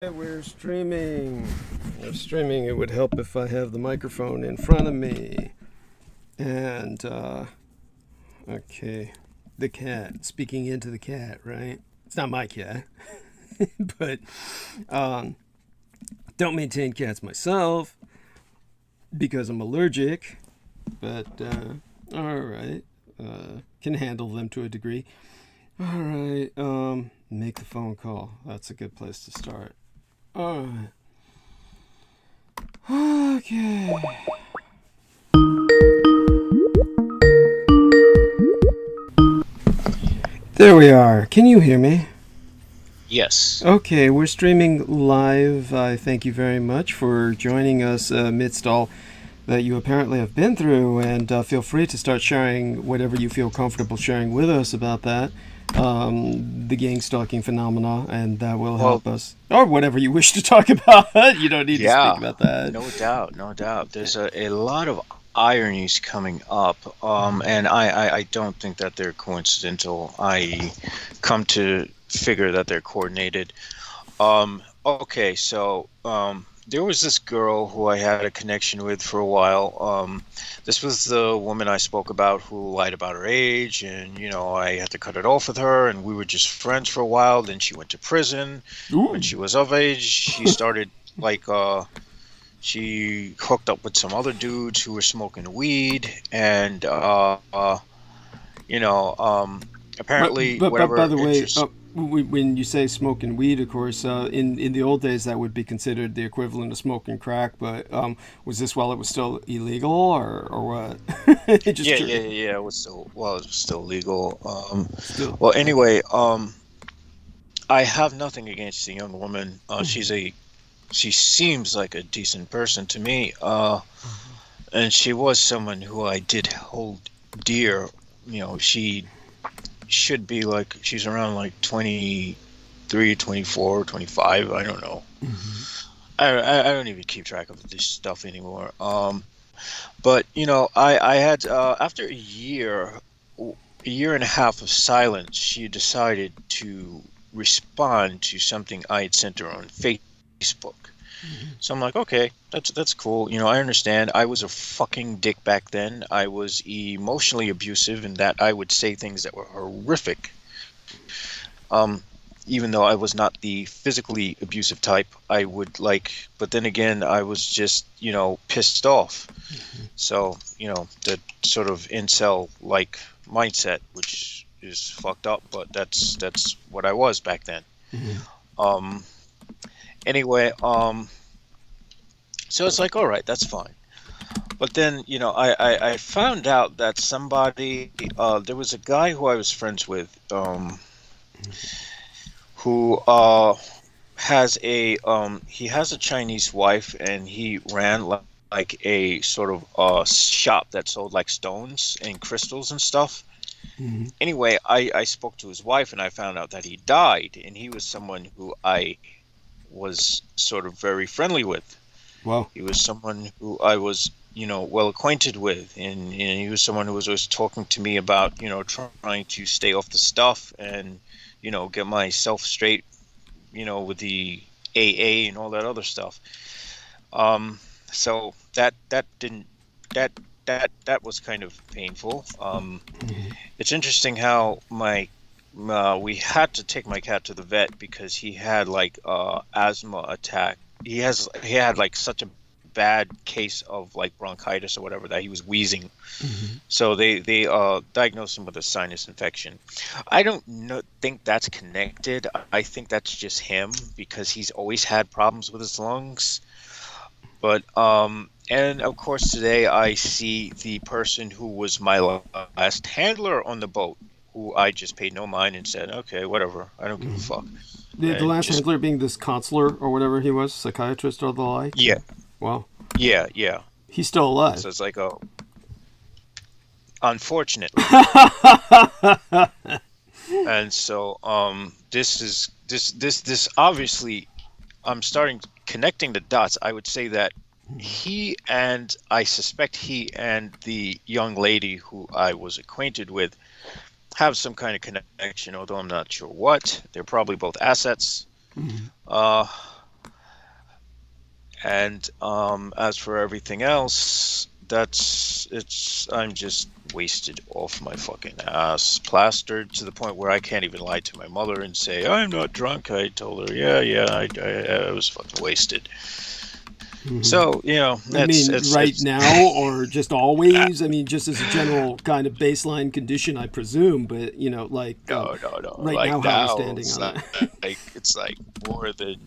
We're streaming. We're streaming. It would help if I have the microphone in front of me. And, okay. The cat. Speaking into the cat, right? It's not my cat. But, don't maintain cats myself because I'm allergic. But, alright. Can handle them to a degree. Alright, make the phone call. That's a good place to start. Alright. Okay. There we are. Can you hear me? Yes. Okay, we're streaming live. I thank you very much for joining us amidst all that you apparently have been through, and feel free to start sharing whatever you feel comfortable sharing with us about that. The gang stalking phenomena, and that will help us. Or whatever you wish to talk about. You don't need to speak about that. No doubt, no doubt. There's a lot of ironies coming up, and I don't think that they're coincidental. I come to figure that they're coordinated. Okay, so there was this girl who I had a connection with for a while. This was the woman I spoke about who lied about her age, and I had to cut it off with her, and we were just friends for a while. Then she went to prison. Ooh. When she was of age, she started she hooked up with some other dudes who were smoking weed, and apparently but whatever. by the way, when you say smoking weed, of course, in the old days that would be considered the equivalent of smoking crack. But was this while it was still illegal, or what? Yeah. It was still legal. Well, anyway, I have nothing against the young woman. She seems like a decent person to me. And she was someone who I did hold dear. She should be she's around 23, 24, 25. I don't know. I don't even keep track of this stuff anymore. But I had after a year and a half of silence, she decided to respond to something I had sent her on Facebook. So I'm like, okay, that's cool. I understand. I was a fucking dick back then. I was emotionally abusive in that I would say things that were horrific. Even though I was not the physically abusive type, I would but then again, I was just, pissed off. So, the sort of incel-like mindset, which is fucked up, but that's what I was back then. Anyway, so it's all right, that's fine. But then, I found out that somebody, there was a guy who I was friends with, who has he has a Chinese wife, and he ran a sort of shop that sold stones and crystals and stuff. Anyway, I spoke to his wife, and I found out that he died, and he was someone who I was sort of very friendly with. Wow. He was someone who I was, well acquainted with, and he was someone who was always talking to me about, trying to stay off the stuff and, get myself straight, with the AA and all that other stuff. So that was kind of painful. It's interesting how we had to take my cat to the vet because he had asthma attack. He had such a bad case of bronchitis or whatever that he was wheezing. So they diagnosed him with a sinus infection. I don't think that's connected. I think that's just him because he's always had problems with his lungs. But and of course today I see the person who was my last handler on the boat, who I just paid no mind and said, okay, whatever, I don't give a fuck. The last handler being this counselor or whatever he was, psychiatrist or the like? Yeah. Wow. Yeah. He's still alive. So it's unfortunately. And so this obviously, I'm starting connecting the dots. I would say that I suspect he and the young lady who I was acquainted with have some kind of connection, although I'm not sure what. They're probably both assets. And as for everything else, I'm just wasted off my fucking ass, plastered to the point where I can't even lie to my mother and say I'm not drunk. I told her, I was fucking wasted. Mm-hmm. So, it's right now or just always? I mean, just as a general kind of baseline condition, I presume, but no. Right like now, how are you standing on it? It's like more than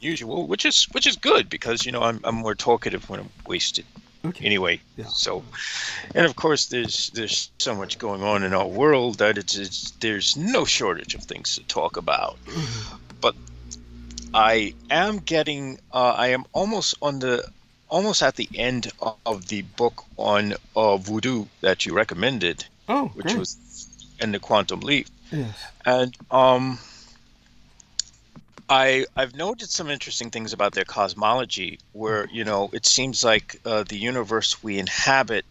usual, which is good because I'm more talkative when I'm wasted. Okay. Anyway, so, and of course, there's so much going on in our world that there's no shortage of things to talk about. But I am almost at the end of the book on voodoo that you recommended, which was in the Quantum Leap. Yes. And I've noted some interesting things about their cosmology where, it seems like the universe we inhabit,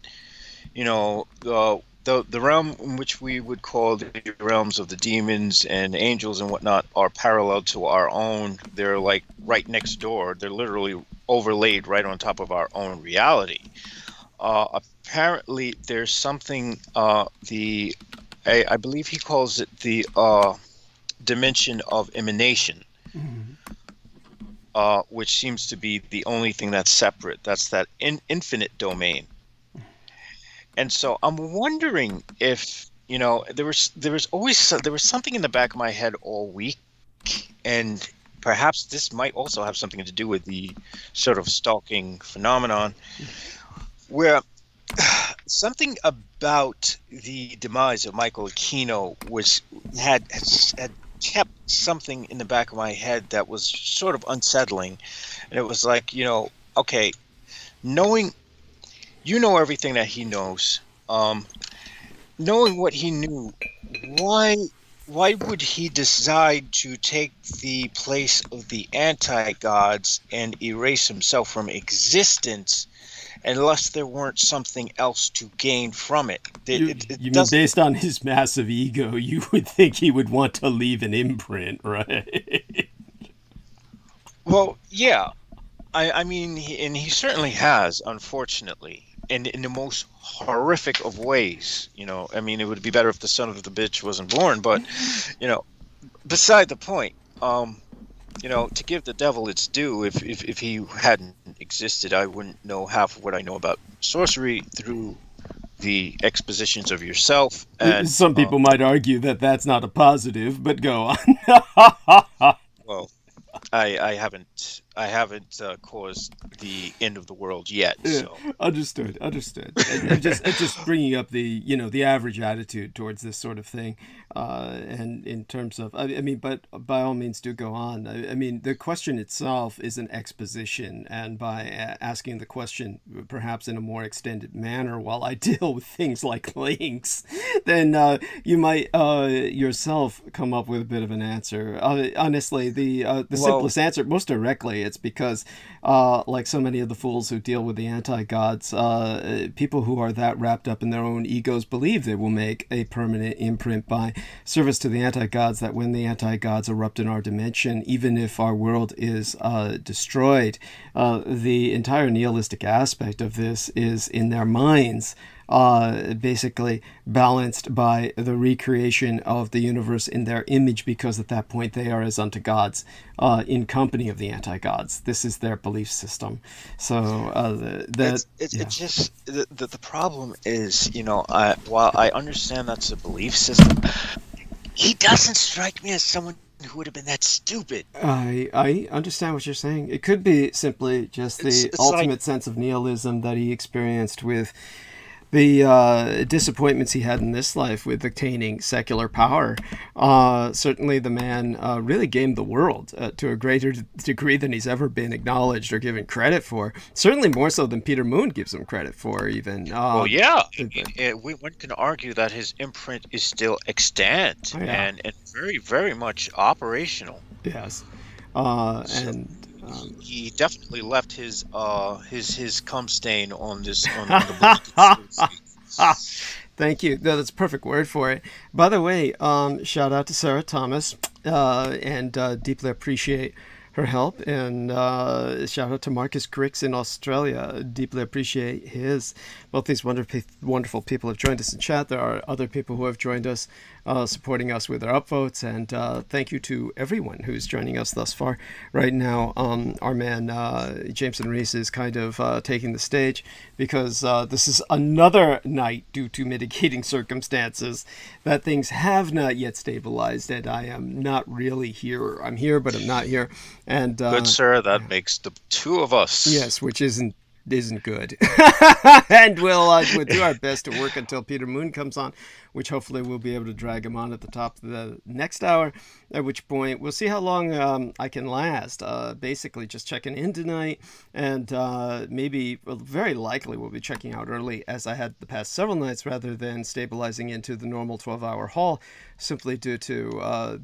the realm in which we would call the realms of the demons and angels and whatnot are parallel to our own. They're like right next door. They're literally overlaid right on top of our own reality. Apparently, there's something, I believe he calls it the dimension of emanation. Which seems to be the only thing that's separate. That's that infinite domain. And so I'm wondering if there was something in the back of my head all week, and perhaps this might also have something to do with the sort of stalking phenomenon, where something about the demise of Michael Aquino had kept something in the back of my head that was sort of unsettling. And it was like, okay, knowing everything that he knows, knowing what he knew, why would he decide to take the place of the anti-gods and erase himself from existence unless there weren't something else to gain from it? You mean based on his massive ego, you would think he would want to leave an imprint, right? Well, yeah. I mean, he certainly has, unfortunately, and in the most horrific of ways. I mean, it would be better if the son of the bitch wasn't born, but, beside the point, to give the devil its due, if he hadn't existed, I wouldn't know half of what I know about sorcery through the expositions of yourself. And some people might argue that that's not a positive, but go on. Well, I haven't caused the end of the world yet. So. Understood. I'm just bringing up the average attitude towards this sort of thing, and in terms of, but by all means do go on. I mean, the question itself is an exposition, and by asking the question perhaps in a more extended manner while I deal with things like links, then you might yourself come up with a bit of an answer. Honestly, the simplest answer, most directly, it's because like so many of the fools who deal with the anti-gods, people who are that wrapped up in their own egos believe they will make a permanent imprint by service to the anti-gods, that when the anti-gods erupt in our dimension, even if our world is destroyed, the entire nihilistic aspect of this is in their minds basically balanced by the recreation of the universe in their image, because at that point they are as unto gods in company of the anti-gods. This is their belief system. So it's just the problem is, while I understand that's a belief system, he doesn't strike me as someone who would have been that stupid. I understand what you're saying. It could be simply just the ultimate sense of nihilism that he experienced with the disappointments he had in this life with attaining secular power. Certainly the man really gamed the world to a greater degree than he's ever been acknowledged or given credit for. Certainly more so than Peter Moon gives him credit for, even. One can argue that his imprint is still extant and very, very much operational. Yes. He definitely left his cum stain on the Thank you. No, that's a perfect word for it. By the way, shout out to Sarah Thomas, and deeply appreciate her help. And shout out to Marcus Grix in Australia. Deeply appreciate his. Both these wonderful people have joined us in chat. There are other people who have joined us, supporting us with their upvotes. And thank you to everyone who's joining us thus far. Right now, our man Jameson Reese is kind of taking the stage because this is another night due to mitigating circumstances that things have not yet stabilized, and I am not really here. I'm here, but I'm not here. And good sir, that makes the two of us. Yes, which isn't good. And we'll do our best to work until Peter Moon comes on, which hopefully we'll be able to drag him on at the top of the next hour, at which point we'll see how long I can last. Basically just checking in tonight, and maybe, well, very likely we'll be checking out early as I had the past several nights, rather than stabilizing into the normal 12-hour haul, simply due to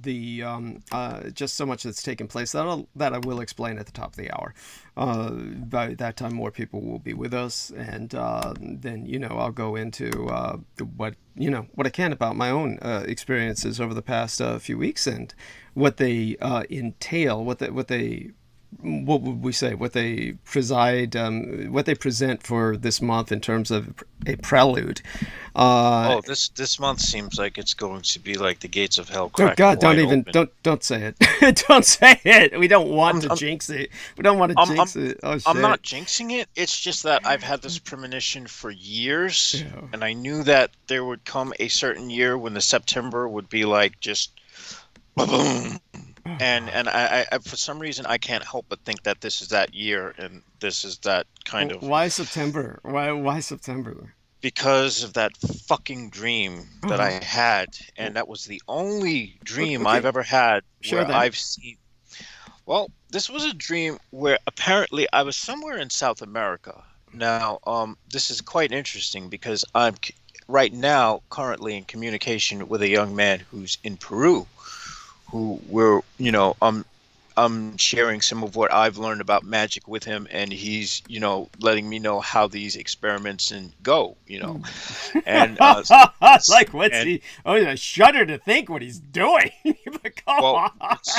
just so much that's taken place that I will explain at the top of the hour. By that time, more people will be with us, and then I'll go into what I can about my own experiences over the past few weeks and what they entail, what they present for this month in terms of a prelude. This month seems like it's going to be like the gates of hell. Oh God! Don't say it. Don't say it. We don't want to jinx it. We don't want to jinx it. Oh shit! I'm not jinxing it. It's just that I've had this premonition for years, and I knew that there would come a certain year when the September would be like just boom. And I for some reason I can't help but think that this is that year, and this is that kind of. Why September? Why September? Because of that fucking dream that I had, and that was the only dream I've ever had where I've seen. Well, this was a dream where apparently I was somewhere in South America. Now, this is quite interesting because I'm right now currently in communication with a young man who's in Peru, who I'm sharing some of what I've learned about magic with him, and he's, letting me know how these experiments go, and like what's he? Oh, I shudder to think what he's doing. Come on.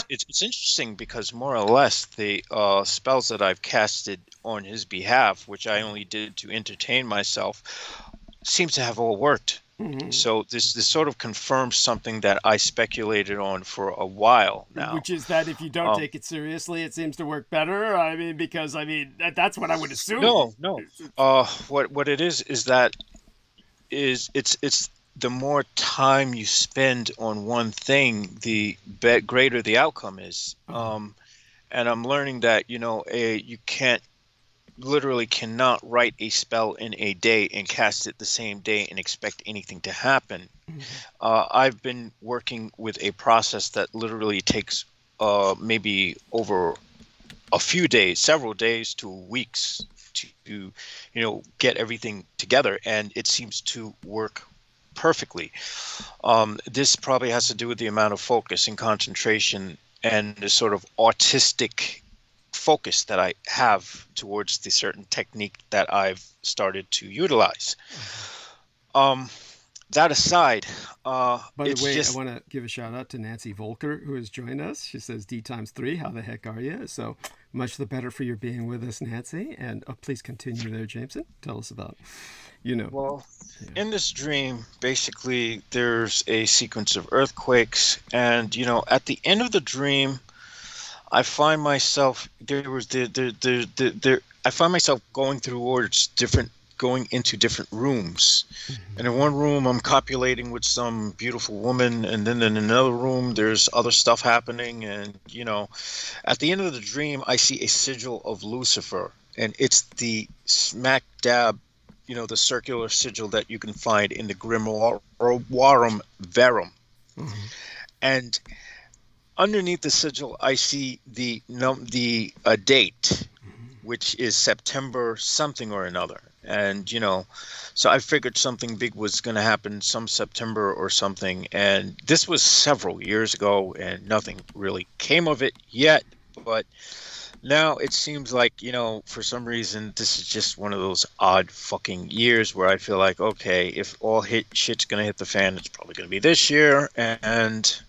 It's interesting because more or less the spells that I've casted on his behalf, which I only did to entertain myself, seems to have all worked. Mm-hmm. So this sort of confirms something that I speculated on for a while now. Which is that if you don't take it seriously, it seems to work better. Because that's what I would assume. No. What it is that it's the more time you spend on one thing, the greater the outcome is. And I'm learning that you cannot write a spell in a day and cast it the same day and expect anything to happen. I've been working with a process that literally takes maybe over a few days, several days to weeks to get everything together, and it seems to work perfectly. This probably has to do with the amount of focus and concentration and the sort of artistic focus that I have towards the certain technique that I've started to utilize. That aside, by the way, I want to give a shout out to Nancy Volker, who has joined us. She says D times 3, how the heck are you? So much the better for your being with us, Nancy. And please continue there, Jameson. Tell us about, Well, in this dream, basically, there's a sequence of earthquakes, and at the end of the dream, I find myself I find myself going into different rooms. Mm-hmm. And in one room, I'm copulating with some beautiful woman, and then in another room, there's other stuff happening. And at the end of the dream, I see a sigil of Lucifer, and it's the smack dab, the circular sigil that you can find in the Grimoire Verum. Mm-hmm. And underneath the sigil, I see the date, which is September something or another. And, so I figured something big was going to happen some September or something. And this was several years ago, and nothing really came of it yet. But now it seems like, for some reason, this is just one of those odd fucking years where I feel like, okay, if all shit's going to hit the fan, it's probably going to be this year. And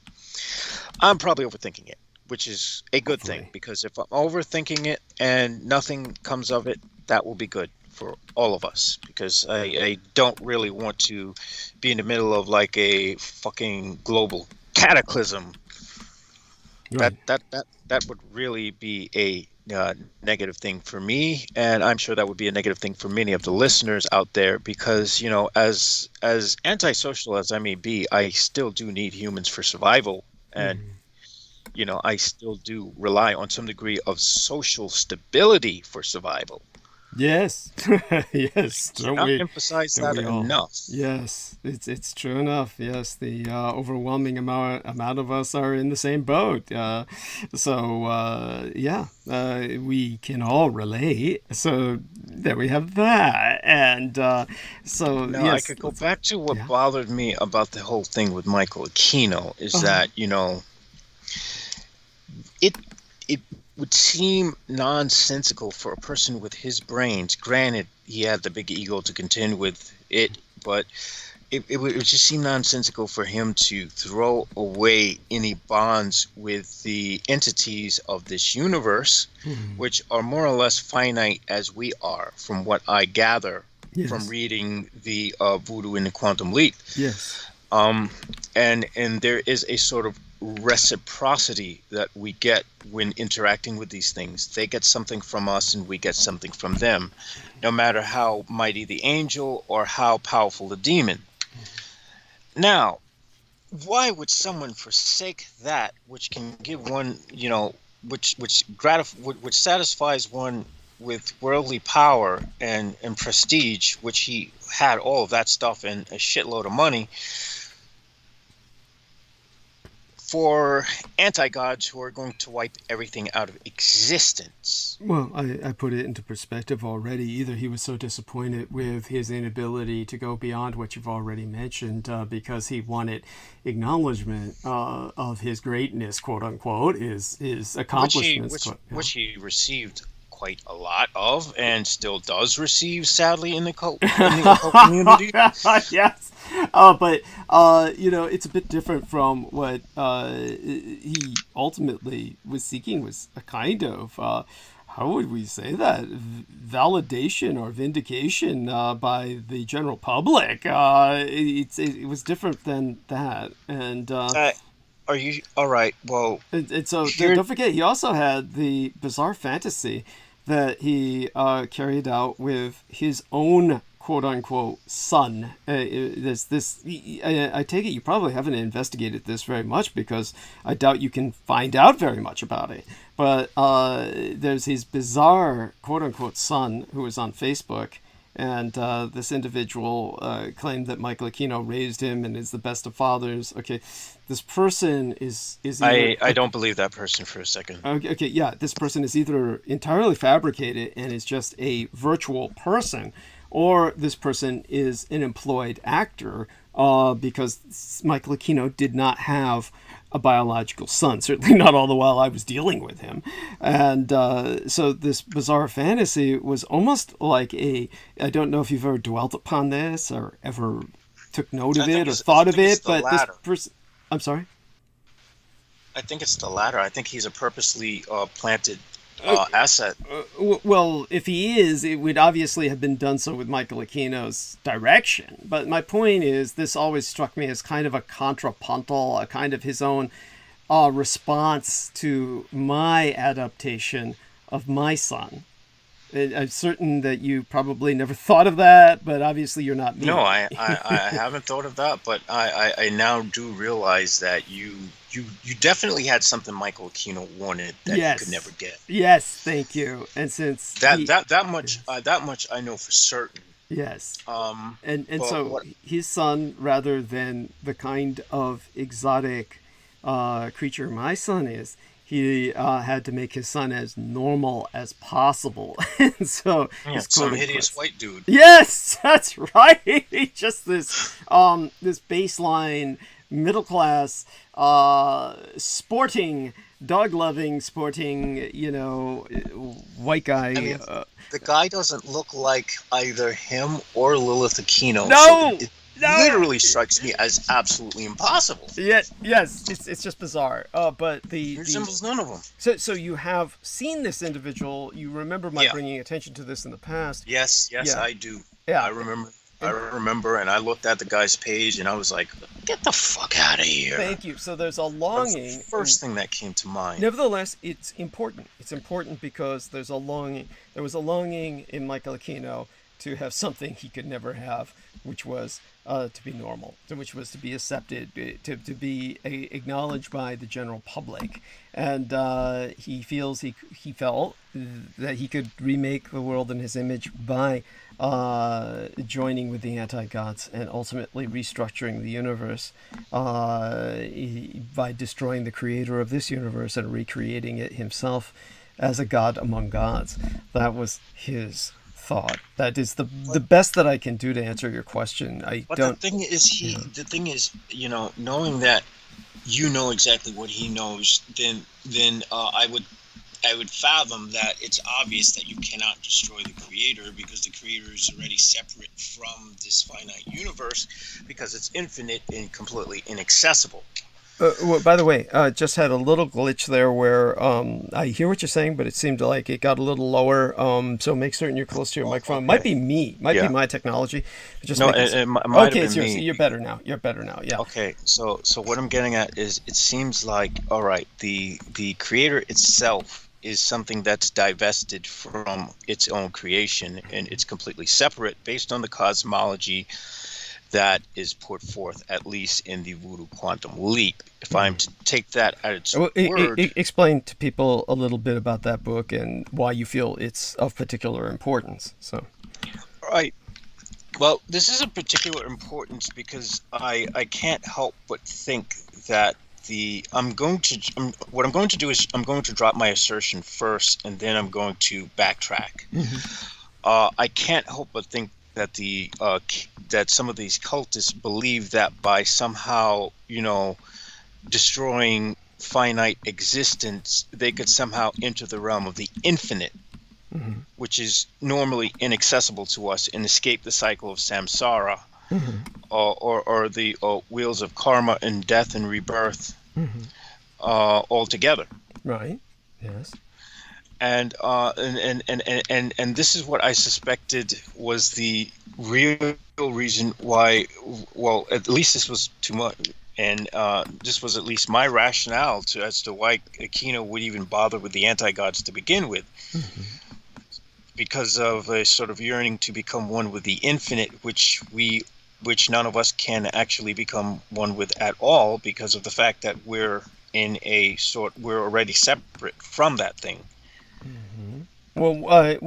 I'm probably overthinking it. which is a good thing, Hopefully. because if I'm overthinking it and nothing comes of it, that will be good for all of us, because I don't really want to be in the middle of like a fucking global cataclysm. Right. That would really be a negative thing for me, and I'm sure that would be a negative thing for many of the listeners out there, because as antisocial as I may be, I still do need humans for survival, and I still do rely on some degree of social stability for survival. Yes, yes. Cannot emphasize Don't that we all? enough. Yes, it's true enough. Yes, the overwhelming amount of us are in the same boat. We can all relate. So there we have that. And Now, I yes, could go back to what yeah. bothered me about the whole thing with Michael Aquino, is Uh-huh. that, it it would seem nonsensical for a person with his brains. Granted, he had the big ego to contend with it, but it would just seem nonsensical for him to throw away any bonds with the entities of this universe, which are more or less finite as we are, from what I gather from Yes, reading the Voodoo and the Quantum Leap. yes. And there is a sort of reciprocity that we get when interacting with these things. They get something from us and we get something from them, no matter how mighty the angel or how powerful the demon. Now, why would someone forsake that which can give one, which satisfies one with worldly power and prestige, which he had all of that stuff and a shitload of money, for anti-gods who are going to wipe everything out of existence? Well, I put it into perspective already. Either he was so disappointed with his inability to go beyond what you've already mentioned, because he wanted acknowledgement of his greatness, quote unquote, his accomplishments. Which he received quite a lot of, and still does receive, sadly, in the occult community. Yes. But it's a bit different from what he ultimately was seeking. Was a kind of how would we say that, validation or vindication by the general public. It was different than that, and Are you all right? Well, and so here, don't forget, he also had the bizarre fantasy that he carried out with his own quote unquote son. There's this. I take it you probably haven't investigated this very much, because I doubt you can find out very much about it. But there's his bizarre quote unquote son who was on Facebook. And this individual claimed that Michael Aquino raised him and is the best of fathers. Okay, this person is either, I don't believe that person for a second. okay, yeah, this person is either entirely fabricated and is just a virtual person, or this person is an employed actor, because Michael Aquino did not have a biological son, certainly not all the while I was dealing with him. And so this bizarre fantasy was almost like I don't know if you've ever dwelt upon this or ever took note of it or thought of it, but this person, I'm sorry? I think it's the latter. I think he's a purposely planted asset. Well, if he is, it would obviously have been done so with Michael Aquino's direction. But my point is, this always struck me as kind of a contrapuntal, a kind of his own response to my adaptation of my son. I'm certain that you probably never thought of that, but obviously you're not me. No, I haven't thought of that, but I now do realize that you definitely had something Michael Aquino wanted that Yes. you could never get. Yes, thank you. And since that much I know for certain. yes. Um, And but so what his son, rather than the kind of exotic creature my son is, he had to make his son as normal as possible. And so Yeah, some hideous white dude. yes, that's right. Just this this baseline middle class sporting sporting white guy. I mean, the guy doesn't look like either him or Lilith Aquino. No! literally strikes me as absolutely impossible. Yes, it's just bizarre. But It resembles none of them. So you have seen this individual. You remember my bringing attention to this in the past. Yes, I do. Yeah, I remember, and I looked at the guy's page, and I was like, "Get the fuck out of here!" Thank you. So there's a longing. That was the first thing that came to mind. Nevertheless, it's important. It's important because there's a longing. There was a longing in Michael Aquino to have something he could never have, which was to be normal, which was to be accepted, to be acknowledged by the general public. And he felt that he could remake the world in his image by joining with the anti-gods and ultimately restructuring the universe by destroying the creator of this universe and recreating it himself as a god among gods. That was his thought. That is the best that I can do to answer your question. The thing is, knowing that you know exactly what he knows, then I would fathom that it's obvious that you cannot destroy the creator, because the creator is already separate from this finite universe, because it's infinite and completely inaccessible. Well, by the way, just had a little glitch there where I hear what you're saying, but it seemed like it got a little lower. So make certain you're close to your microphone. It might be me. Might be my technology. It might have been me. You're better now. You're better now. Yeah. Okay. So what I'm getting at is, it seems like, all right, the creator itself is something that's divested from its own creation, and it's completely separate based on the cosmology that is put forth, at least in the Voodoo Quantum Leap. If I'm to take that at its word... Explain to people a little bit about that book and why you feel it's of particular importance. So, right. Well, this is of particular importance because I can't help but think that what I'm going to do is I'm going to drop my assertion first, and then I'm going to backtrack. I can't help but think that that some of these cultists believe that by somehow, destroying finite existence, they could somehow enter the realm of the infinite, which is normally inaccessible to us, and escape the cycle of samsara, or the wheels of karma and death and rebirth altogether. Right. Yes. And this is what I suspected was the real reason why. Well, at least this was too much, and this was at least my rationale as to why Aquino would even bother with the anti-gods to begin with, because of a sort of yearning to become one with the infinite, which none of us can actually become one with at all, because of the fact that we're already separate from that thing. Well,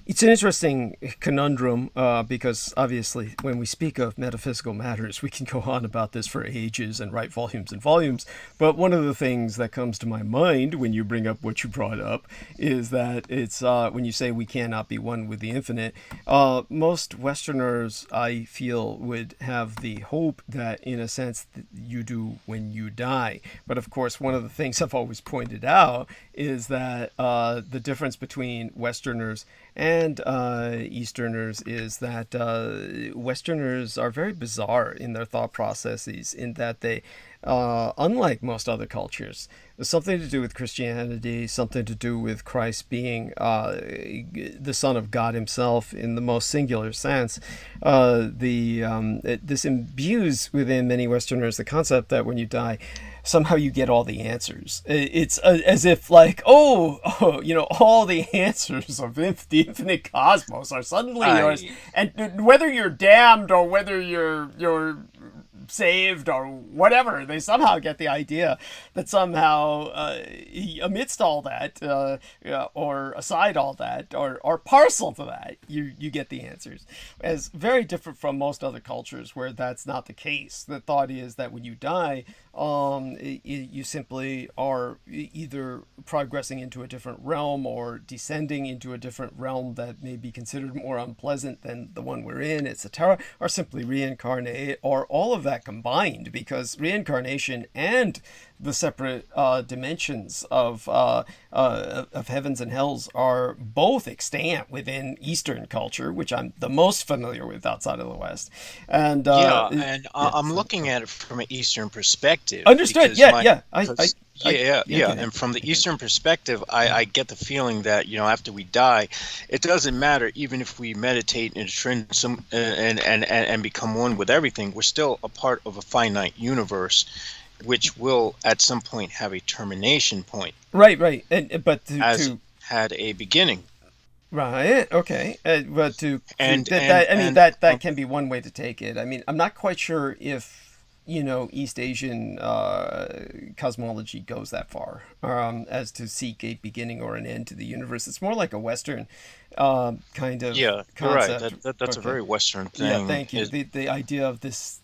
it's an interesting conundrum because obviously when we speak of metaphysical matters, we can go on about this for ages and write volumes and volumes. But one of the things that comes to my mind when you bring up what you brought up is that it's when you say we cannot be one with the infinite, most Westerners, I feel, would have the hope that in a sense that you do when you die. But of course, one of the things I've always pointed out is that the difference between Westerners and Easterners is that Westerners are very bizarre in their thought processes, in that they, unlike most other cultures, there's something to do with Christianity, something to do with Christ being the Son of God himself in the most singular sense. This imbues within many Westerners the concept that when you die, somehow you get all the answers. It's as if like, all the answers of the infinite cosmos are suddenly yours. And whether you're damned or whether you're saved or whatever, they somehow get the idea that somehow amidst all that, or aside all that, or parcel to that, you get the answers. As very different from most other cultures where that's not the case. The thought is that when you die, You simply are either progressing into a different realm or descending into a different realm that may be considered more unpleasant than the one we're in, etc., or simply reincarnate, or all of that combined, because reincarnation and the separate dimensions of heavens and hells are both extant within Eastern culture, which I'm the most familiar with outside of the West. And I'm looking at it from an Eastern perspective. Understood. And from the Eastern perspective, I get the feeling that, after we die, it doesn't matter even if we meditate and and become one with everything, we're still a part of a finite universe, which will at some point have a termination point. Right. Had a beginning. Right. Okay. That can be one way to take it. I mean, I'm not quite sure if East Asian cosmology goes that far as to seek a beginning or an end to the universe. It's more like a Western kind of concept. You're right. That's a very Western thing. Yeah, thank you. The idea of this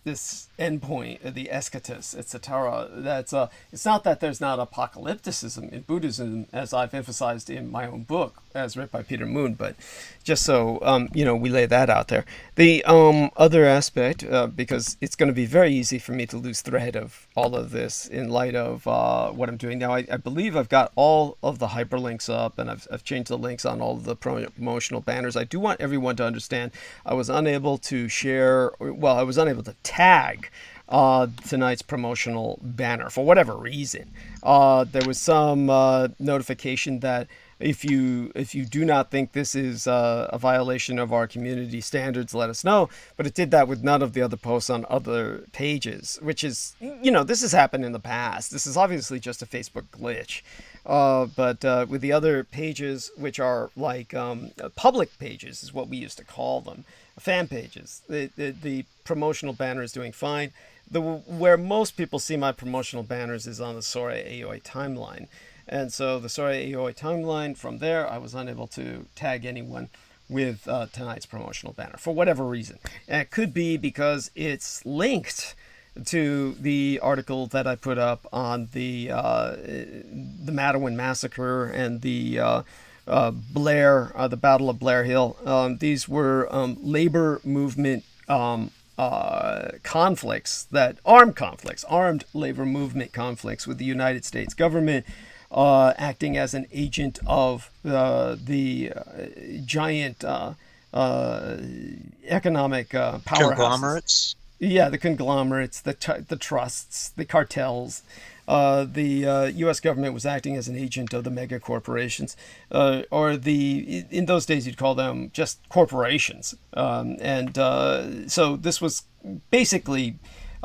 endpoint, the eschatos, etc. That's it's not that there's not apocalypticism in Buddhism, as I've emphasized in my own book, as read by Peter Moon, but just so we lay that out there. The other aspect, because it's going to be very easy for me to lose thread of all of this in light of what I'm doing now. I believe I've got all of the hyperlinks up, and I've changed the links on all of the promotional banners. I do want everyone to understand I was unable to tag tonight's promotional banner for whatever reason. There was some notification that if you do not think this is a violation of our community standards, let us know. But it did that with none of the other posts on other pages, which is, this has happened in the past. This is obviously just a Facebook glitch. But with the other pages, which are like public pages is what we used to call them, fan pages, the promotional banner is doing fine. Where most people see my promotional banners is on the Sora Aoi timeline. And so the Sora Aoi timeline, from there, I was unable to tag anyone with tonight's promotional banner for whatever reason. And it could be because it's linked to the article that I put up on the Mattawan massacre and the Blair, the Battle of Blair Hill. These were labor movement conflicts, armed labor movement conflicts with the United States government, acting as an agent of the giant economic powerhouses. Conglomerates? Yeah, the conglomerates, the trusts, the cartels. The U.S. government was acting as an agent of the mega corporations, in those days you'd call them just corporations. So this was basically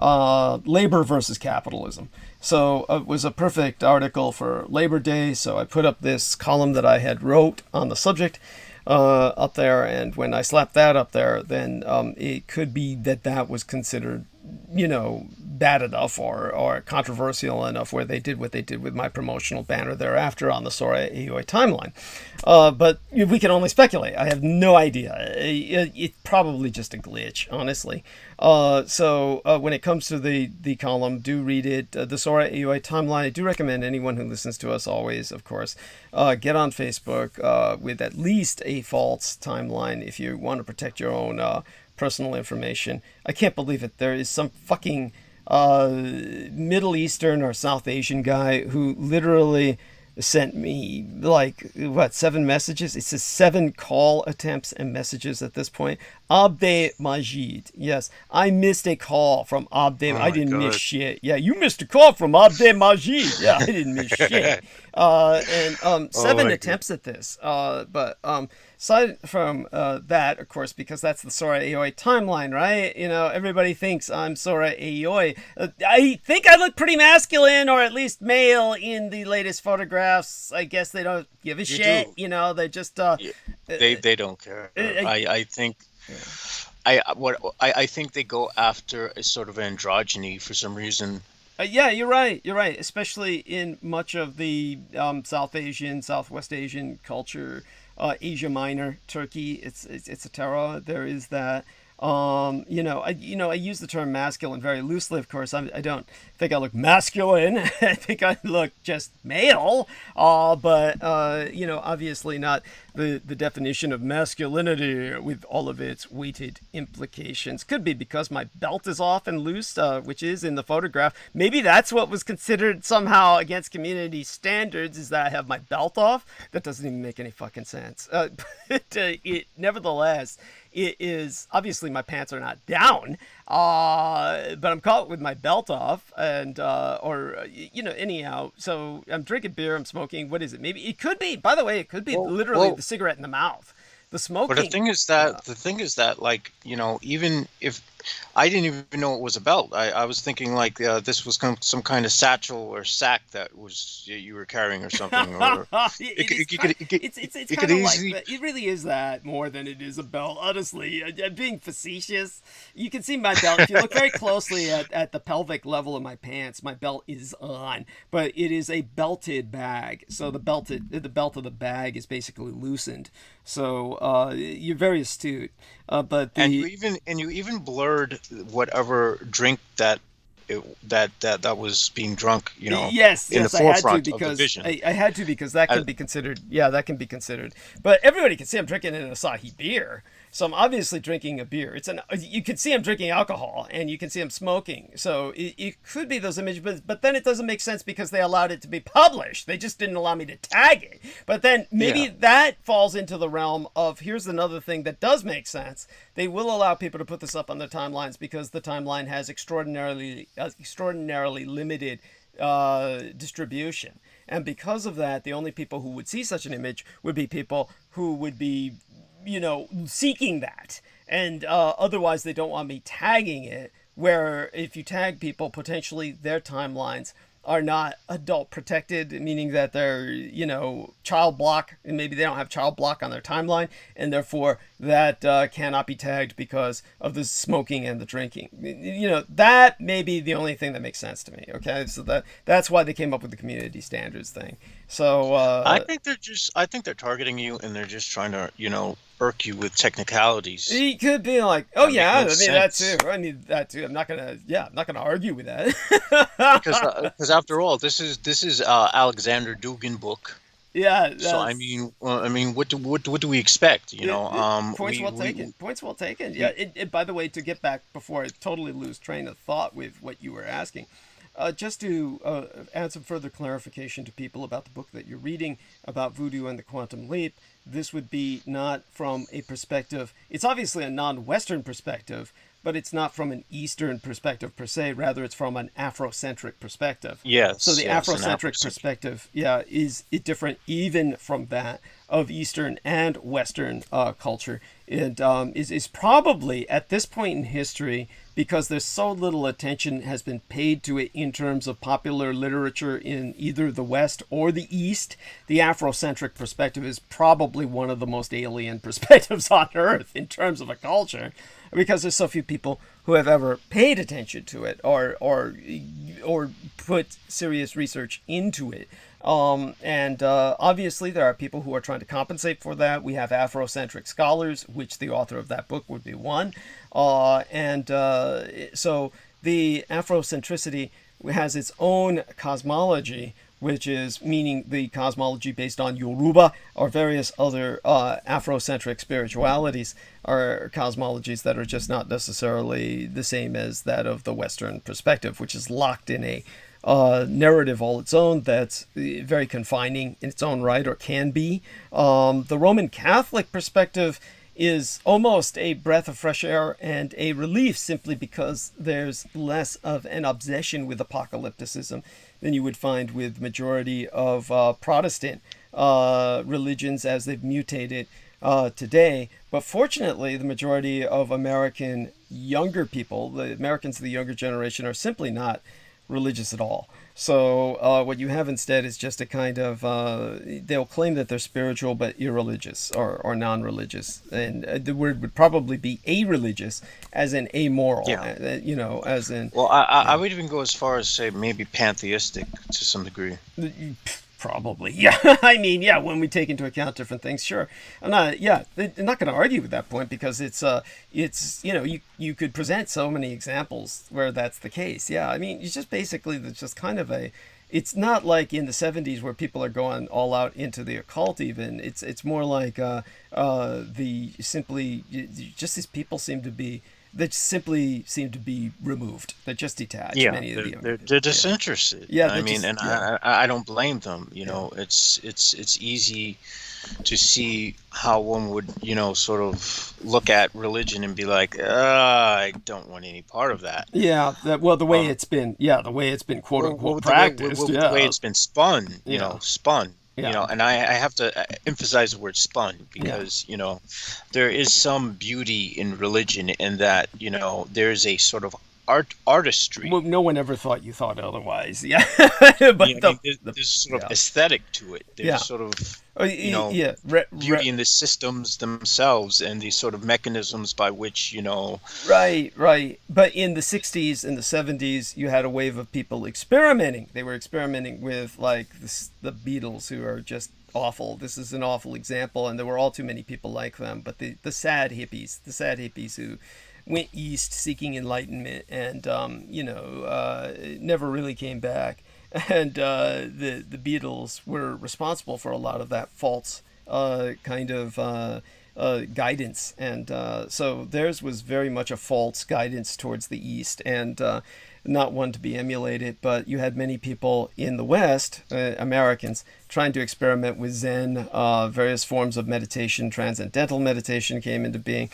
labor versus capitalism. So it was a perfect article for Labor Day. So I put up this column that I had wrote on the subject up there, and when I slapped that up there, then it could be that was considered, bad enough or controversial enough where they did what they did with my promotional banner thereafter on the Sora Aoi timeline. But we can only speculate. I have no idea. It's probably just a glitch, honestly. So when it comes to the column, do read it. The Sora Aoi timeline, I do recommend anyone who listens to us always, of course, get on Facebook with at least a false timeline if you want to protect your own personal information. I can't believe it. There is some fucking Middle Eastern or South Asian guy who literally sent me 7 messages. It says 7 call attempts and messages at this point. Abde Majid. Yes, I missed a call from Abde. I didn't miss shit. Yeah, you missed a call from Abde Majid. Yeah, I didn't miss shit. And 7 attempts at this. But aside from that, of course, because that's the Sora Aoi timeline, right? Everybody thinks I'm Sora Aoi. I think I look pretty masculine, or at least male, in the latest photographs. I guess they don't give a shit. They just they don't care. I think. Yeah. I think they go after a sort of androgyny for some reason. Yeah, you're right. Especially in much of the South Asian, Southwest Asian culture, Asia Minor, Turkey, it's a terror. There is that. I use the term masculine very loosely, of course. I don't think I look masculine. I think I look just male. But obviously not the definition of masculinity with all of its weighted implications. Could be because my belt is off and loose, which is in the photograph. Maybe that's what was considered somehow against community standards, is that I have my belt off. That doesn't even make any fucking sense. Nevertheless, it is obviously my pants are not down, but I'm caught with my belt off, and anyhow. So I'm drinking beer, I'm smoking. What is it? Maybe it could be. By the way, it could be literally the cigarette in the mouth. The smoking. But the thing is that, like, even if I didn't even know it was a belt, I was thinking like this was some kind of satchel or sack that was you were carrying or something. Or it's kind of like that. It really is that more than it is a belt. Honestly, I'm being facetious. You can see my belt if you look very closely at the pelvic level of my pants. My belt is on, but it is a belted bag. So the belt of the bag is basically loosened. So you're very astute, but you even blurred whatever drink that was being drunk. Yes, in the forefront of the vision. I had to because that can be considered. Yeah, that can be considered. But everybody can see I'm drinking an Asahi beer. So I'm obviously drinking a beer. You can see I'm drinking alcohol, and you can see I'm smoking. So it could be those images, but then it doesn't make sense because they allowed it to be published. They just didn't allow me to tag it. But then maybe that falls into the realm of, here's another thing that does make sense. They will allow people to put this up on their timelines because the timeline has extraordinarily limited distribution. And because of that, the only people who would see such an image would be people who would be seeking that, and otherwise they don't want me tagging it, where if you tag people, potentially their timelines are not adult protected, meaning that they're, child block, and maybe they don't have child block on their timeline, and therefore that cannot be tagged because of the smoking and the drinking. That may be the only thing that makes sense to me. Okay, so that's why they came up with the community standards thing. So I think they're targeting you, and they're just trying to, irk you with technicalities. It could be like, that too. I'm not gonna argue with that. because after all, this is Alexander Dugin book. Yeah. So I mean, what do we expect? Points well taken. Yeah. By the way, to get back before I totally lose train of thought with what you were asking. Just to add some further clarification to people about the book that you're reading about voodoo and the quantum leap, this would be not from a perspective, it's obviously a non-Western perspective, but it's not from an Eastern perspective per se, rather it's from an Afrocentric perspective. Yes. So the Afrocentric perspective, is different even from that of Eastern and Western culture. It is probably, at this point in history, because there's so little attention has been paid to it in terms of popular literature in either the West or the East, the Afrocentric perspective is probably one of the most alien perspectives on Earth in terms of a culture, because there's so few people who have ever paid attention to it or put serious research into it. Obviously there are people who are trying to compensate for that. We have Afrocentric scholars, which the author of that book would be one. So the Afrocentricity has its own cosmology, which is meaning the cosmology based on Yoruba or various other Afrocentric spiritualities or cosmologies that are just not necessarily the same as that of the Western perspective, which is locked in a narrative all its own that's very confining in its own right, or can be. The Roman Catholic perspective is almost a breath of fresh air and a relief, simply because there's less of an obsession with apocalypticism than you would find with majority of Protestant religions as they've mutated today. But fortunately, the majority of American younger people, the Americans of the younger generation, are simply not religious at all. So what you have instead is just a kind of, they'll claim that they're spiritual but irreligious or non-religious. And the word would probably be a-religious, as in amoral, as in... Well, I would even go as far as say maybe pantheistic to some degree. Probably, yeah. I mean, yeah. When we take into account different things, sure. I'm not going to argue with that point because it's you could present so many examples where that's the case. Yeah, I mean, it's just basically there's just kind of a. It's not like in the 70s where people are going all out into the occult. Even it's more like these people seem to be. That simply seem to be removed. They're just detached. Yeah, many of they're disinterested. Yeah, I mean, and I don't blame them. You know, it's easy to see how one would, sort of look at religion and be like, I don't want any part of that. Yeah, the way it's been, the way it's been quote unquote practiced, the way it's been spun, spun. Yeah. And I have to emphasize the word spun because, there is some beauty in religion in that, there is a sort of artistry. Well, no one ever thought you thought otherwise. Yeah. But there's sort of aesthetic to it. There's sort of, beauty in the systems themselves and these sort of mechanisms by which, Right. But in the 60s and the 70s, you had a wave of people experimenting. They were experimenting with, like, the Beatles, who are just awful. This is an awful example, and there were all too many people like them. But the sad hippies who went east seeking enlightenment and, never really came back. And the Beatles were responsible for a lot of that false kind of guidance. And so theirs was very much a false guidance towards the East and not one to be emulated. But you had many people in the West, Americans, trying to experiment with Zen, various forms of meditation. Transcendental meditation came into being.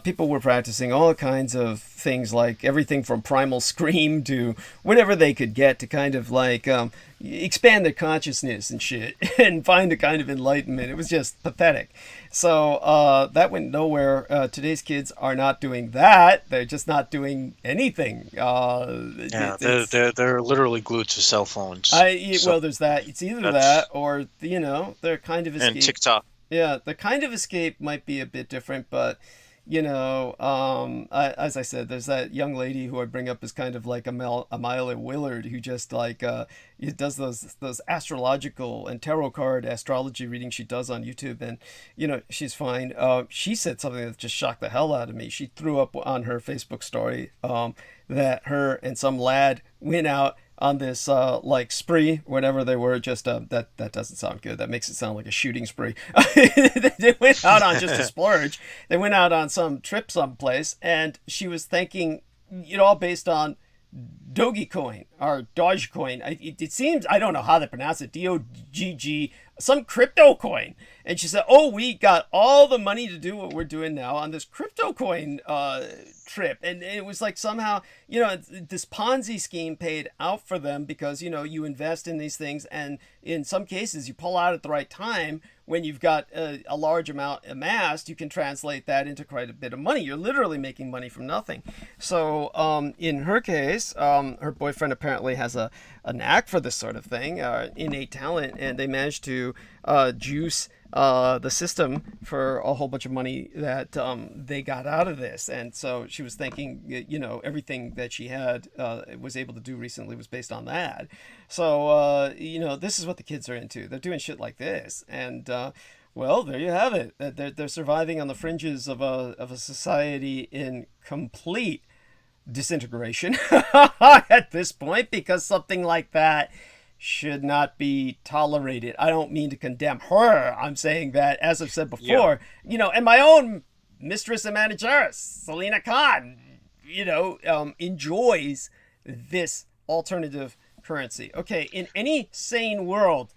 People were practicing all kinds of things, like everything from primal scream to whatever they could get to kind of like expand their consciousness and shit and find a kind of enlightenment. It was just pathetic. So that went nowhere. Today's kids are not doing that. They're just not doing anything. They're literally glued to cell phones. Well, there's that. It's either that or, their kind of escape. And TikTok. Yeah, the kind of escape might be a bit different, but, as I said, there's that young lady who I bring up as kind of like Amila Willard, who just like does those astrological and tarot card astrology readings she does on YouTube, and she's fine. She said something that just shocked the hell out of me. She threw up on her Facebook story that her and some lad went out on this like spree, whatever they were. Just that doesn't sound good. That makes it sound like a shooting spree. They went out on just a splurge. They went out on some trip someplace, and she was thanking it all based on Dogecoin or Dogecoin. It seems, I don't know how to pronounce it, DOGG, some crypto coin. And she said, oh, we got all the money to do what we're doing now on this crypto coin trip. And it was like somehow, this Ponzi scheme paid out for them because, you invest in these things, and in some cases you pull out at the right time. When you've got a large amount amassed, you can translate that into quite a bit of money. You're literally making money from nothing. So in her case, her boyfriend apparently has a knack for this sort of thing, innate talent, and they managed to juice the system for a whole bunch of money that they got out of this. And so she was thinking, everything that she had was able to do recently was based on that. So, this is what the kids are into. They're doing shit like this. And, well, there you have it. They're surviving on the fringes of a society in complete disintegration at this point, because something like that should not be tolerated. I don't mean to condemn her. I'm saying that, as I've said before, and my own mistress and manageress, Selena Khan, enjoys this alternative currency. Okay, in any sane world,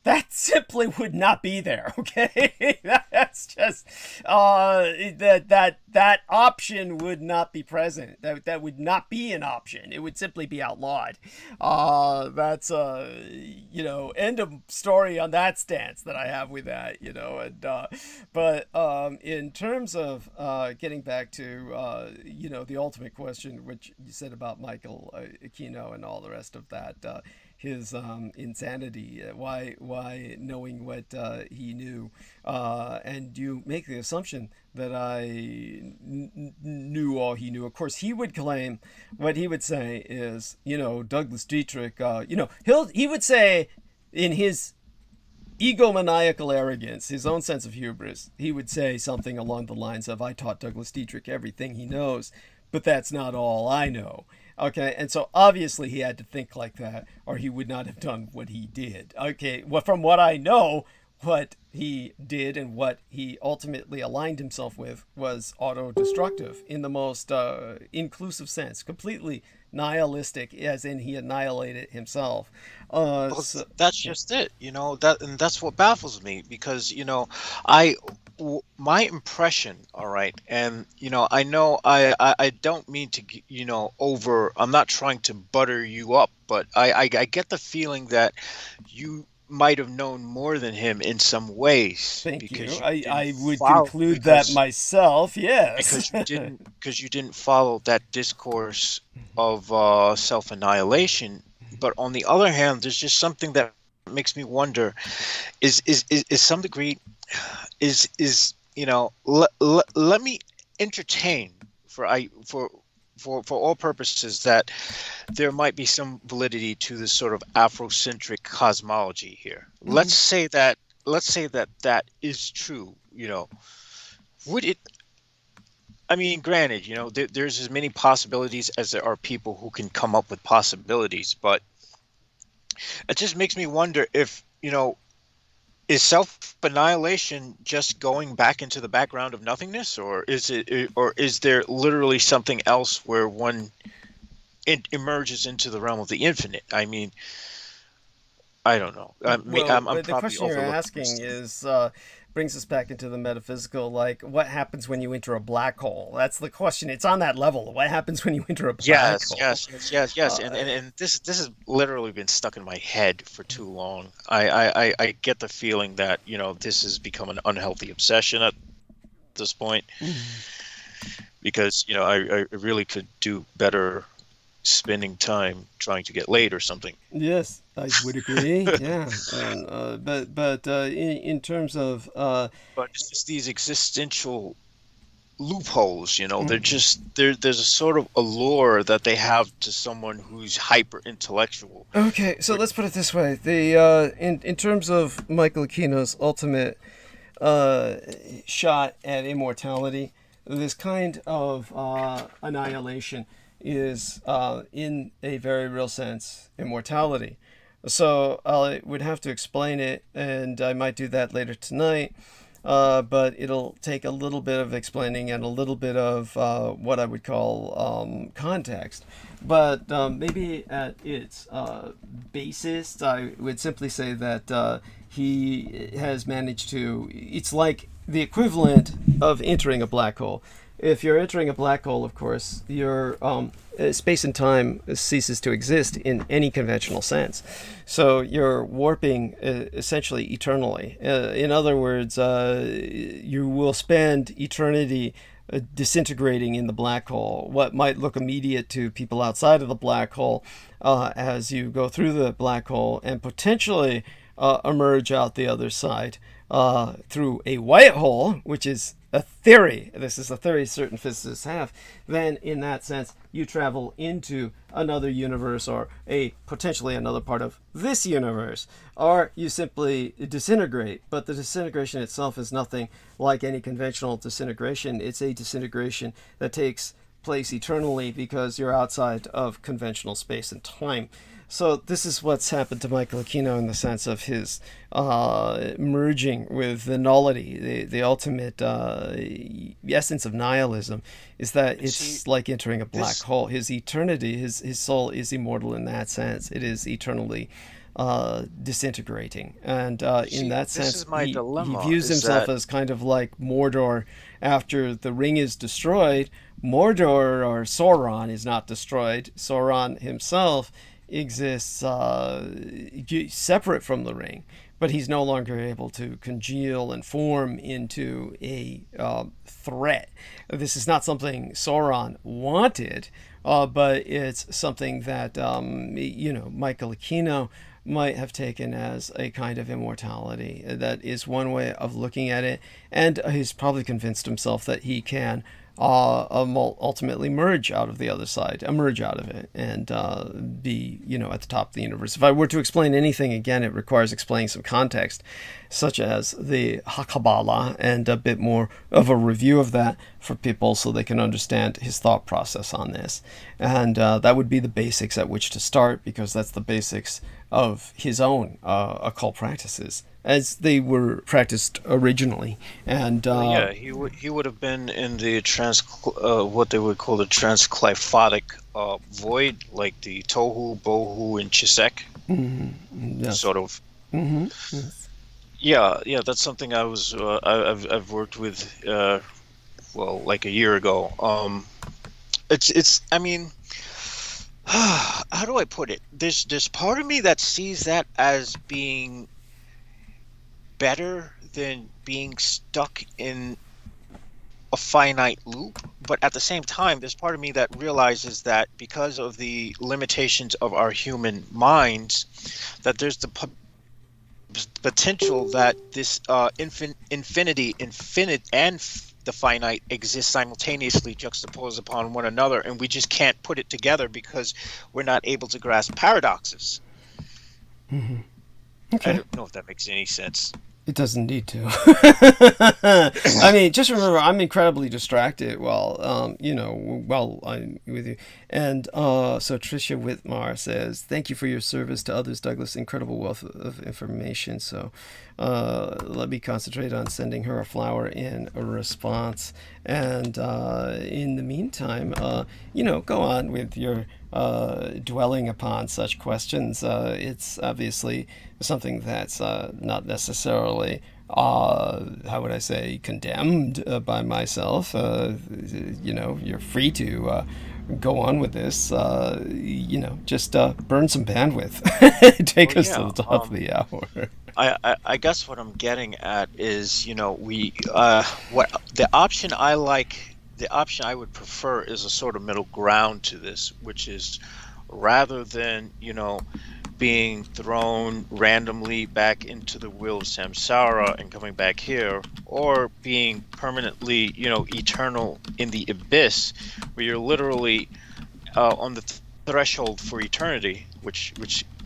that simply would not be there. Okay, that's just that option would not be present. That would not be an option. It would simply be outlawed. That's end of story on that stance that I have with that. But in terms of getting back to the ultimate question, which you said about Michael Aquino and all the rest of that. His insanity, why knowing what he knew, and you make the assumption that I knew all he knew. Of course, he would claim, what he would say is, Douglas Dietrich, he would say in his egomaniacal arrogance, his own sense of hubris, he would say something along the lines of, I taught Douglas Dietrich everything he knows, but that's not all I know. Okay, and so obviously he had to think like that, or he would not have done what he did. Okay, well, from what I know, what he did and what he ultimately aligned himself with was auto-destructive in the most inclusive sense, completely nihilistic, as in he annihilated himself. That's just it, and that's what baffles me, because my impression, all right, and I know I don't mean to I'm not trying to butter you up, but I get the feeling that you might have known more than him in some ways. Thank you. I would conclude that myself, yes. because you didn't follow that discourse of self-annihilation. But on the other hand, there's just something that makes me wonder: is some degree let me entertain for all purposes that there might be some validity to this sort of Afrocentric cosmology here. Mm-hmm. Let's say that is true. Would it? I mean, granted, there's as many possibilities as there are people who can come up with possibilities, but it just makes me wonder if, is self-annihilation just going back into the background of nothingness, or is there literally something else where one emerges into the realm of the infinite? I mean, I don't know. I'm the question you're asking is brings us back into the metaphysical, like what happens when you enter a black hole? That's the question. It's on that level. What happens when you enter a black hole? Yes. And this has literally been stuck in my head for too long. I get the feeling that, this has become an unhealthy obsession at this point, because, I really could do better spending time trying to get laid or something. Yes, I would agree. Yeah, but in terms of but it's just these existential loopholes. They're just there's a sort of allure that they have to someone who's hyper intellectual. Okay, so let's put it this way: the in terms of Michael Aquino's ultimate shot at immortality, this kind of annihilation is, in a very real sense, immortality. So I would have to explain it, and I might do that later tonight, but it'll take a little bit of explaining and a little bit of what I would call context. But maybe at its basis, I would simply say that he has managed to... It's like the equivalent of entering a black hole. If you're entering a black hole, of course, your space and time ceases to exist in any conventional sense. So you're warping essentially eternally. In other words, you will spend eternity disintegrating in the black hole. What might look immediate to people outside of the black hole, as you go through the black hole and potentially emerge out the other side through a white hole, which is a theory. This is a theory certain physicists have. Then, in that sense, you travel into another universe, or potentially another part of this universe, or you simply disintegrate. But the disintegration itself is nothing like any conventional disintegration. It's a disintegration that takes place eternally because you're outside of conventional space and time. So this is what's happened to Michael Aquino in the sense of his merging with the nullity, the ultimate essence of nihilism, is that it's like entering a black hole. His eternity, his soul is immortal in that sense. It is eternally disintegrating. And in that sense, he views himself as kind of like Mordor after the ring is destroyed. Mordor, or Sauron, is not destroyed. Sauron himself exists separate from the ring, but he's no longer able to congeal and form into a threat. This is not something Sauron wanted, but it's something that Michael Aquino might have taken as a kind of immortality. That is one way of looking at it, and he's probably convinced himself that he can ultimately emerge out of it, and be, at the top of the universe. If I were to explain anything, again, it requires explaining some context, such as the Kabbalah, and a bit more of a review of that for people so they can understand his thought process on this. And that would be the basics at which to start, because that's the basics of his own occult practices as they were practiced originally. And he would have been in the what they would call the transclyphotic void, like the tohu, bohu, and chisek. Yes. Sort of. Yes. Yeah, that's something I've worked with like a year ago. It's I mean, how do I put it? There's part of me that sees that as being better than being stuck in a finite loop, but at the same time, there's part of me that realizes that because of the limitations of our human minds, that there's the potential that this infinite, and the finite exist simultaneously, juxtaposed upon one another, and we just can't put it together because we're not able to grasp paradoxes. Mm-hmm. Okay. I don't know if that makes any sense. It doesn't need to. I mean, just remember, I'm incredibly distracted while I'm with you. And so Tricia Whitmar says, "Thank you for your service to others, Douglas. Incredible wealth of information." So let me concentrate on sending her a flower in a response. And in the meantime, go on with your dwelling upon such questions. It's obviously something that's not necessarily, how would I say, condemned by myself. You're free to go on with this. Just burn some bandwidth. Take us to the top of the hour. I guess what I'm getting at is, what the option I like, the option I would prefer is a sort of middle ground to this, which is rather than, being thrown randomly back into the wheel of samsara and coming back here, or being permanently, eternal in the abyss, where you're literally on the threshold for eternity, which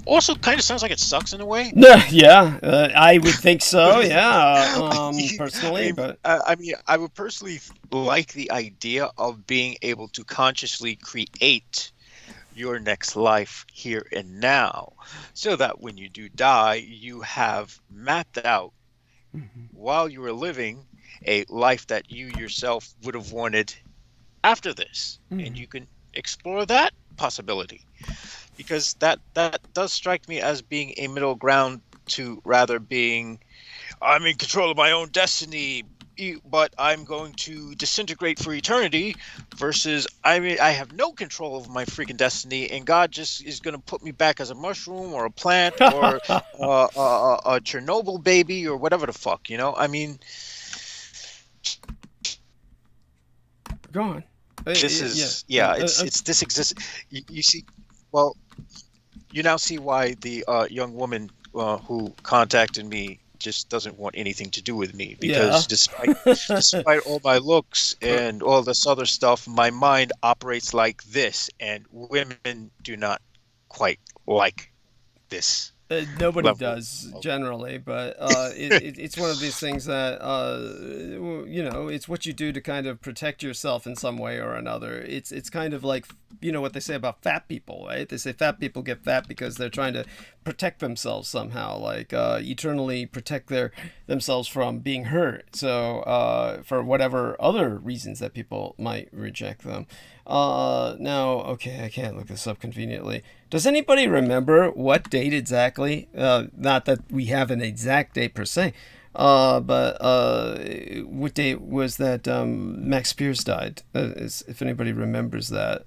also kind of sounds like it sucks in a way. Yeah, I would think so. Yeah, personally, but I would personally like the idea of being able to consciously create your next life here and now, so that when you do die, you have mapped out, while you were living, a life that you yourself would have wanted after this, and you can explore that possibility, because that does strike me as being a middle ground to rather being, I'm in control of my own destiny, but I'm going to disintegrate for eternity, versus I have no control over my freaking destiny, and God just is going to put me back as a mushroom or a plant or a Chernobyl baby or whatever the fuck, I mean, go on. This is it's this exists. You see, well, you now see why the young woman who contacted me just doesn't want anything to do with me, because despite all my looks and all this other stuff, my mind operates like this, and women do not quite like this. Nobody does generally, but it's one of these things that it's what you do to kind of protect yourself in some way or another. It's kind of like what they say about fat people, right? They say fat people get fat because they're trying to protect themselves somehow, like eternally protect themselves from being hurt. So for whatever other reasons that people might reject them. Now, okay, I can't look this up conveniently. Does anybody remember what date exactly? Not that we have an exact date per se, but what date was that Max Spears died? If anybody remembers that.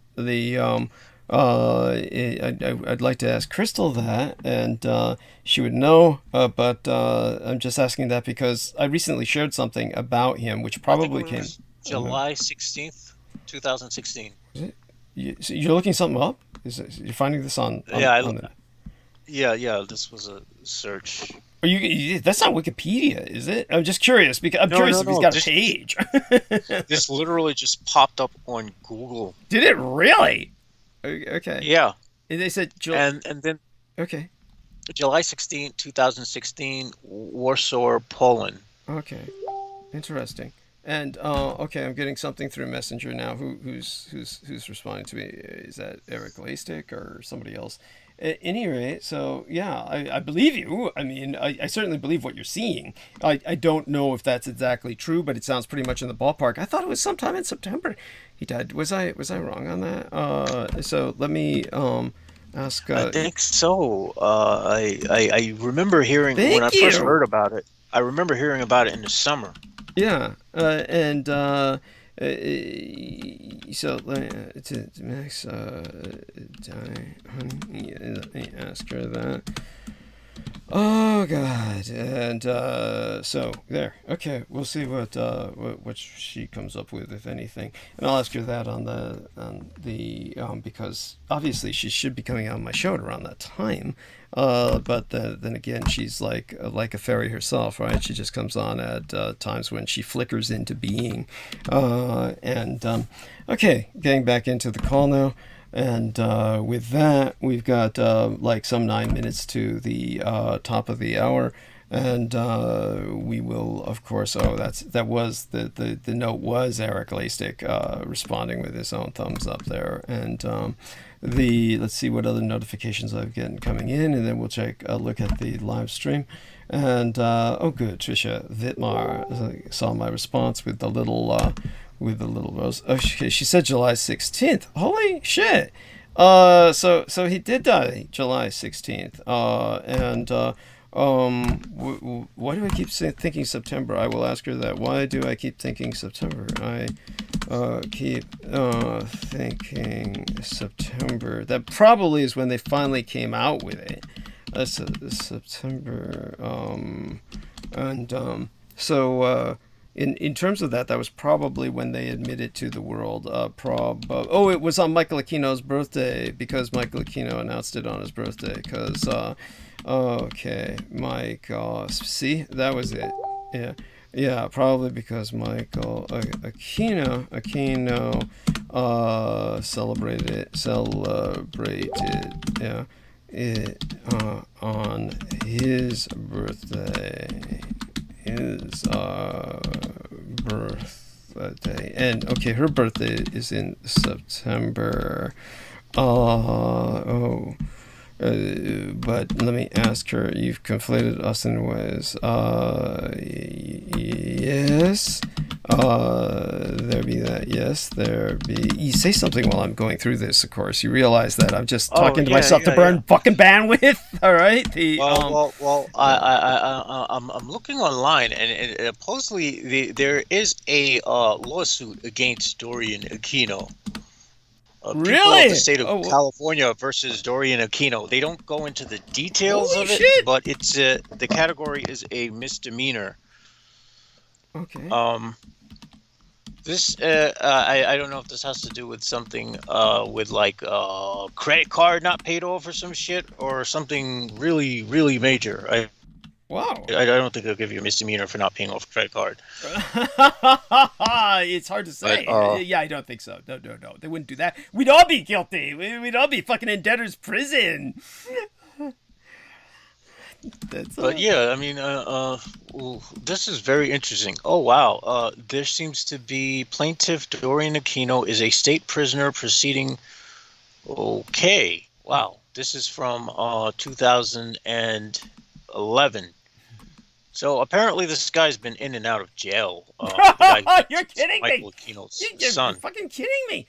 I'd like to ask Crystal that, and she would know, but I'm just asking that because I recently shared something about him, which probably came... July 16th, 2016. So you're looking something up? You're finding this on Yeah, this was a search. That's not Wikipedia, is it? I'm just curious because I'm No, curious no, if he's no. got a page. This literally just popped up on Google. Did it really? Okay. Yeah, And they said and then okay. July 16, 2016, Warsaw, Poland. Okay. Interesting. And okay, I'm getting something through Messenger now. Who's responding to me? Is that Eric Lastic or somebody else? At any rate, so yeah, I believe you. I mean, I certainly believe what you're seeing. I don't know if that's exactly true, but it sounds pretty much in the ballpark. I thought it was sometime in September he died. Was I wrong on that? So let me ask. I think so. I remember hearing when I Thank first you. heard about it. I remember hearing about it in the summer. Yeah, and so to Max, let me ask her that. Oh God, and so there. Okay, we'll see what she comes up with, if anything, and I'll ask her that on the because obviously she should be coming on my show at around that time. But then again, she's like a fairy herself, right? She just comes on at times when she flickers into being. Okay, getting back into the call now. And with that, we've got like some 9 minutes to the top of the hour, and we will, of course. Oh, that was the note was Eric Lastic responding with his own thumbs up there, and let's see what other notifications I've gotten coming in, and then we'll take a look at the live stream. And oh, good, Trisha Vitmar saw my response with the little rose. Oh, she said July 16th. Holy shit! So he did die July 16th. Why do I keep thinking September? I will ask her that. Why do I keep thinking September? I keep thinking September. That probably is when they finally came out with it. September. So. In terms of that was probably when they admitted to the world. It was on Michael Aquino's birthday, because Michael Aquino announced it on his birthday. Because, okay, Mike, see, that was it. Yeah, probably because Michael Aquino celebrated, yeah, it on his birthday. His birthday, and okay, her birthday is in September. But let me ask her. You've conflated us in ways. Yes. There be that. Yes, there be. You say something while I'm going through this. Of course, you realize that I'm just talking to myself to burn fucking bandwidth. All right. I'm looking online, and supposedly there is a lawsuit against Dorian Aquino. People Really? of the state of California versus Dorian Aquino. They don't go into the details of it, but it's the category is a misdemeanor. Okay. This I don't know if this has to do with something with like credit card not paid off or some shit, or something really, really major. Wow. I don't think they'll give you a misdemeanor for not paying off a credit card. It's hard to say. But, yeah, I don't think so. No. They wouldn't do that. We'd all be guilty. We'd all be fucking in debtor's prison. Yeah, I mean, this is very interesting. Oh, wow. There seems to be plaintiff Dorian Aquino is a state prisoner proceeding. Okay. Wow. This is from 2011. So apparently this guy's been in and out of jail. You're kidding me. Michael Aquino's You're son. fucking kidding me.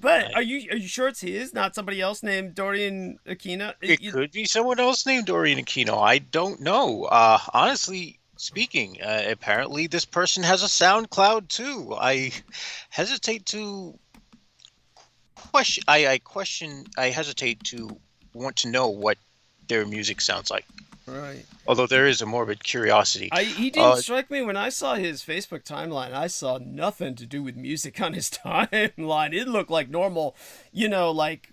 But are you sure it's his, not somebody else named Dorian Aquino? It could be someone else named Dorian Aquino. I don't know. Honestly speaking, apparently this person has a SoundCloud too. I hesitate to question. I hesitate to want to know what their music sounds like. Right. Although there is a morbid curiosity. He didn't strike me when I saw his Facebook timeline. I saw nothing to do with music on his timeline. It looked like normal, like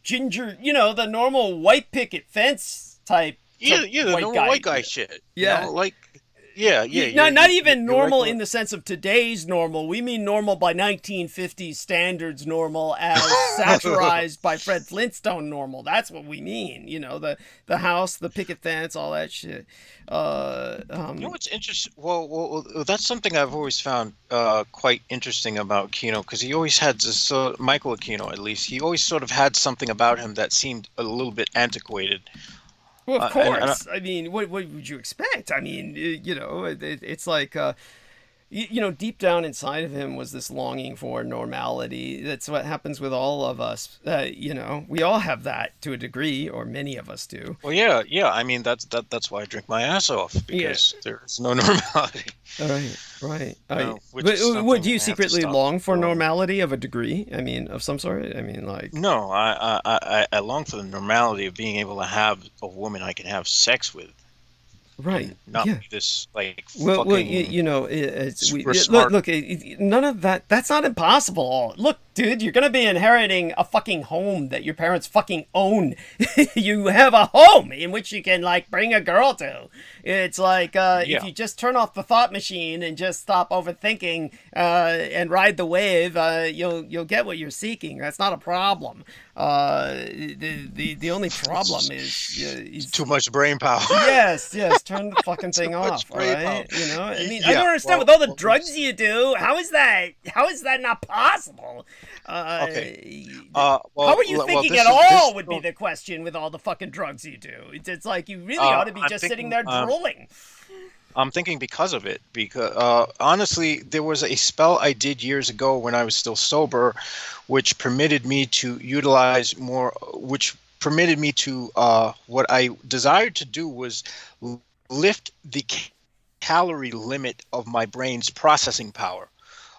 ginger, the normal white picket fence type the normal white guy shit. Yeah. You know, like, yeah. Not even you're normal right, in the sense of today's normal. We mean normal by 1950s standards normal as satirized by Fred Flintstone normal. That's what we mean. You know, the house, the picket fence, all that shit. You know what's interesting? Well, that's something I've always found quite interesting about Aquino, because he always had this, Michael Aquino at least, he always sort of had something about him that seemed a little bit antiquated. Well, of course. I mean, what would you expect? I mean, you know, it's like, you know, deep down inside of him was this longing for normality. That's what happens with all of us. You know, we all have that to a degree, or many of us do. Well, yeah. I mean, that's why I drink my ass off, because there's no normality. Right. Would you secretly long for normality of a degree? I mean, of some sort? I mean, like... No, I long for the normality of being able to have a woman I can have sex with. Right. Not be this, like, well, you know, look, none of that, that's not impossible. Look, dude, you're going to be inheriting a fucking home that your parents fucking own. You have a home in which you can, like, bring a girl to. It's like, if you just turn off the thought machine and just stop overthinking and ride the wave, you'll get what you're seeking. That's not a problem. The only problem is too much brain power. Yes, turn the fucking thing off. All right, power. You know. I mean, I don't understand with all the drugs you do. How is that not possible? Okay. How are you thinking at all? Would be the question with all the fucking drugs you do. It's like you really ought to be just sitting there drooling. I'm thinking because of it. Because honestly, there was a spell I did years ago when I was still sober, which permitted me to utilize more. Which permitted me to what I desired to do was lift the calorie limit of my brain's processing power.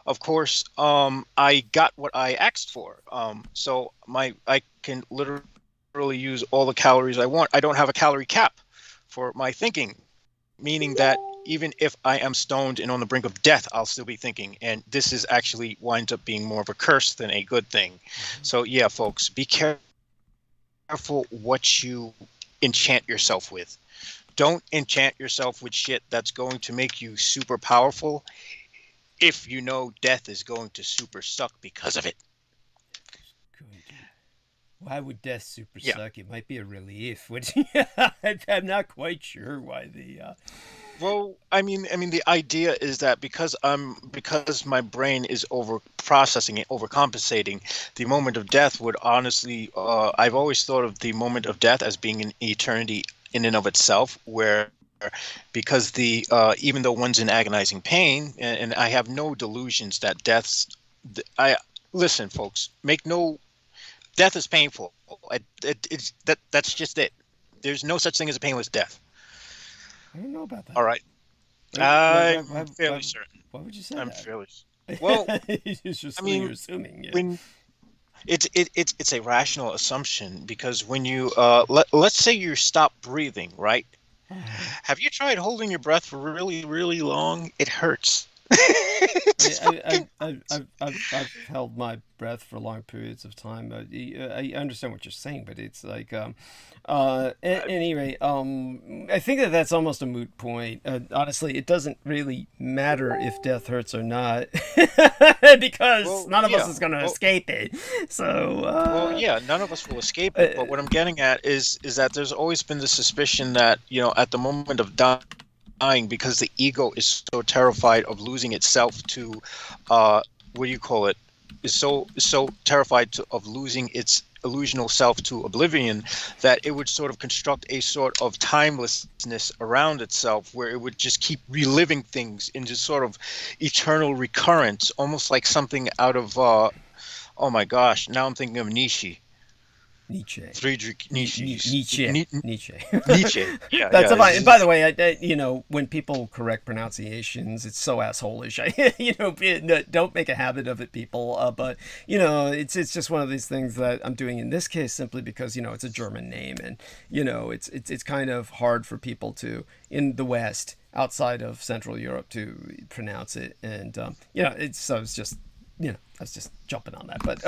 Of course, I got what I asked for. So I can literally use all the calories I want. I don't have a calorie cap for my thinking, meaning that even if I am stoned and on the brink of death, I'll still be thinking. And this is actually winds up being more of a curse than a good thing. So yeah, folks, be careful what you enchant yourself with. Don't enchant yourself with shit that's going to make you super powerful if you know death is going to super suck because of it. Why would death super suck? It might be a relief. I'm not quite sure why the... Well, I mean, the idea is that because my brain is over processing it, overcompensating, the moment of death would honestly, I've always thought of the moment of death as being an eternity in and of itself, where because even though one's in agonizing pain, and I have no delusions that listen, folks, death is painful. That's just it. There's no such thing as a painless death. I don't know about that. All right. I'm fairly certain. Why would you say I'm that? fairly certain. Well, it's just you're assuming. Yeah. When it's a rational assumption, because when you let's say you stop breathing, right? Have you tried holding your breath for really, really long? It hurts. I've held my breath for long periods of time. I understand what you're saying, but it's like, at any rate, I think that's almost a moot point. Honestly, it doesn't really matter if death hurts or not, because none of us is going to escape it. So, none of us will escape it. But what I'm getting at is that there's always been the suspicion that, you know, at the moment of dying, because the ego is so terrified of losing itself to is so terrified of losing its illusional self to oblivion, that it would sort of construct a sort of timelessness around itself, where it would just keep reliving things into sort of eternal recurrence, almost like something out of oh my gosh, now I'm thinking of Nietzsche. Friedrich Nietzsche. Nietzsche. Yeah, that's fine. And by the way, you know, when people correct pronunciations, it's so asshole-ish. Don't make a habit of it, people. But you know, it's just one of these things that I'm doing in this case simply because, you know, it's a German name, and you know, it's kind of hard for people to, in the West, outside of Central Europe, to pronounce it, and you know, it's just I was just jumping on that, but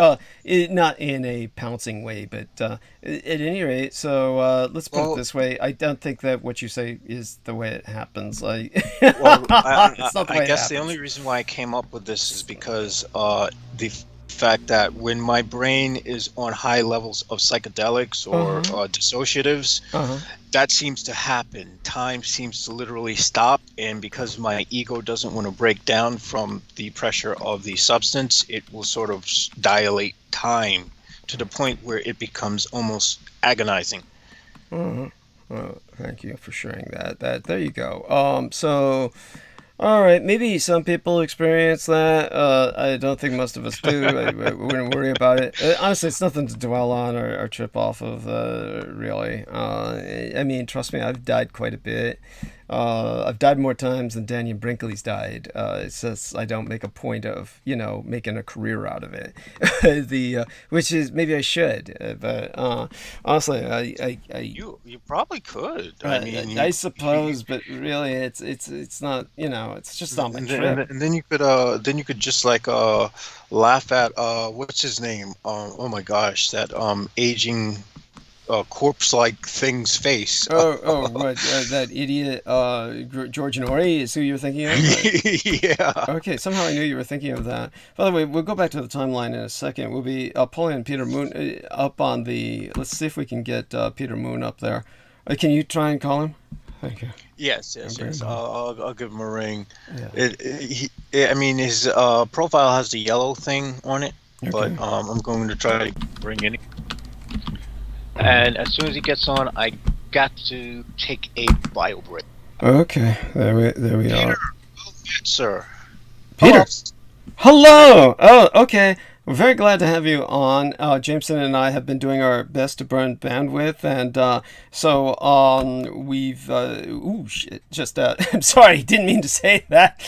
not in a pouncing way. But at any rate, so let's put it this way: I don't think that what you say is the way it happens. Like, Well, it's not the I way it guess the happens. only reason why I came up with this is because the fact that when my brain is on high levels of psychedelics or dissociatives, that seems to happen. Time seems to literally stop, and because my ego doesn't want to break down from the pressure of the substance, it will sort of dilate time to the point where it becomes almost agonizing. Well, thank you for sharing that. There you go. So. All right, maybe some people experience that. I don't think most of us do. I wouldn't worry about it. Honestly, it's nothing to dwell on or trip off of, really. I mean, trust me, I've died quite a bit. I've died more times than Daniel Brinkley's died. It's just I don't make a point of, making a career out of it. Which is maybe I should, but honestly, You probably could. I mean, I suppose, but really, it's not. It's just not my and trip. then you could just like laugh at what's his name? Oh my gosh, that aging corpse-like thing's face. Right. That idiot, George Norrie is who you're thinking of? Yeah. Okay, somehow I knew you were thinking of that. By the way, we'll go back to the timeline in a second. We'll be pulling Peter Moon up on the. Let's see if we can get Peter Moon up there. Can you try and call him? Thank you. Yes. I'll give him a ring. Yeah. I mean, his profile has the yellow thing on it, Okay. but I'm going to try to bring in. And as soon as he gets on, I got to take a bio break. Okay, there we are. Sir. Peter. Hello. Oh, okay. We're very glad to have you on. Jameson and I have been doing our best to burn bandwidth, and so we've I'm sorry, didn't mean to say that.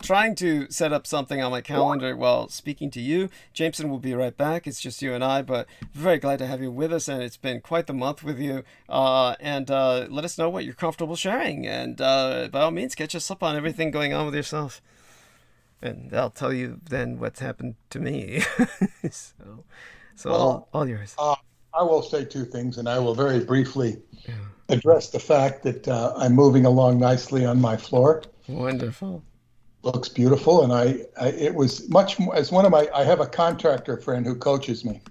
Trying to set up something on my calendar while speaking to you. Jameson will be right back. It's just you and I, but very glad to have you with us, and it's been quite the month with you. And let us know what you're comfortable sharing, and by all means, catch us up on everything going on with yourself. And I'll tell you then what's happened to me. so all yours. I will say two things, and I will very briefly address the fact that I'm moving along nicely on my floor. Wonderful. Looks beautiful, and it was much more as I have a contractor friend who coaches me.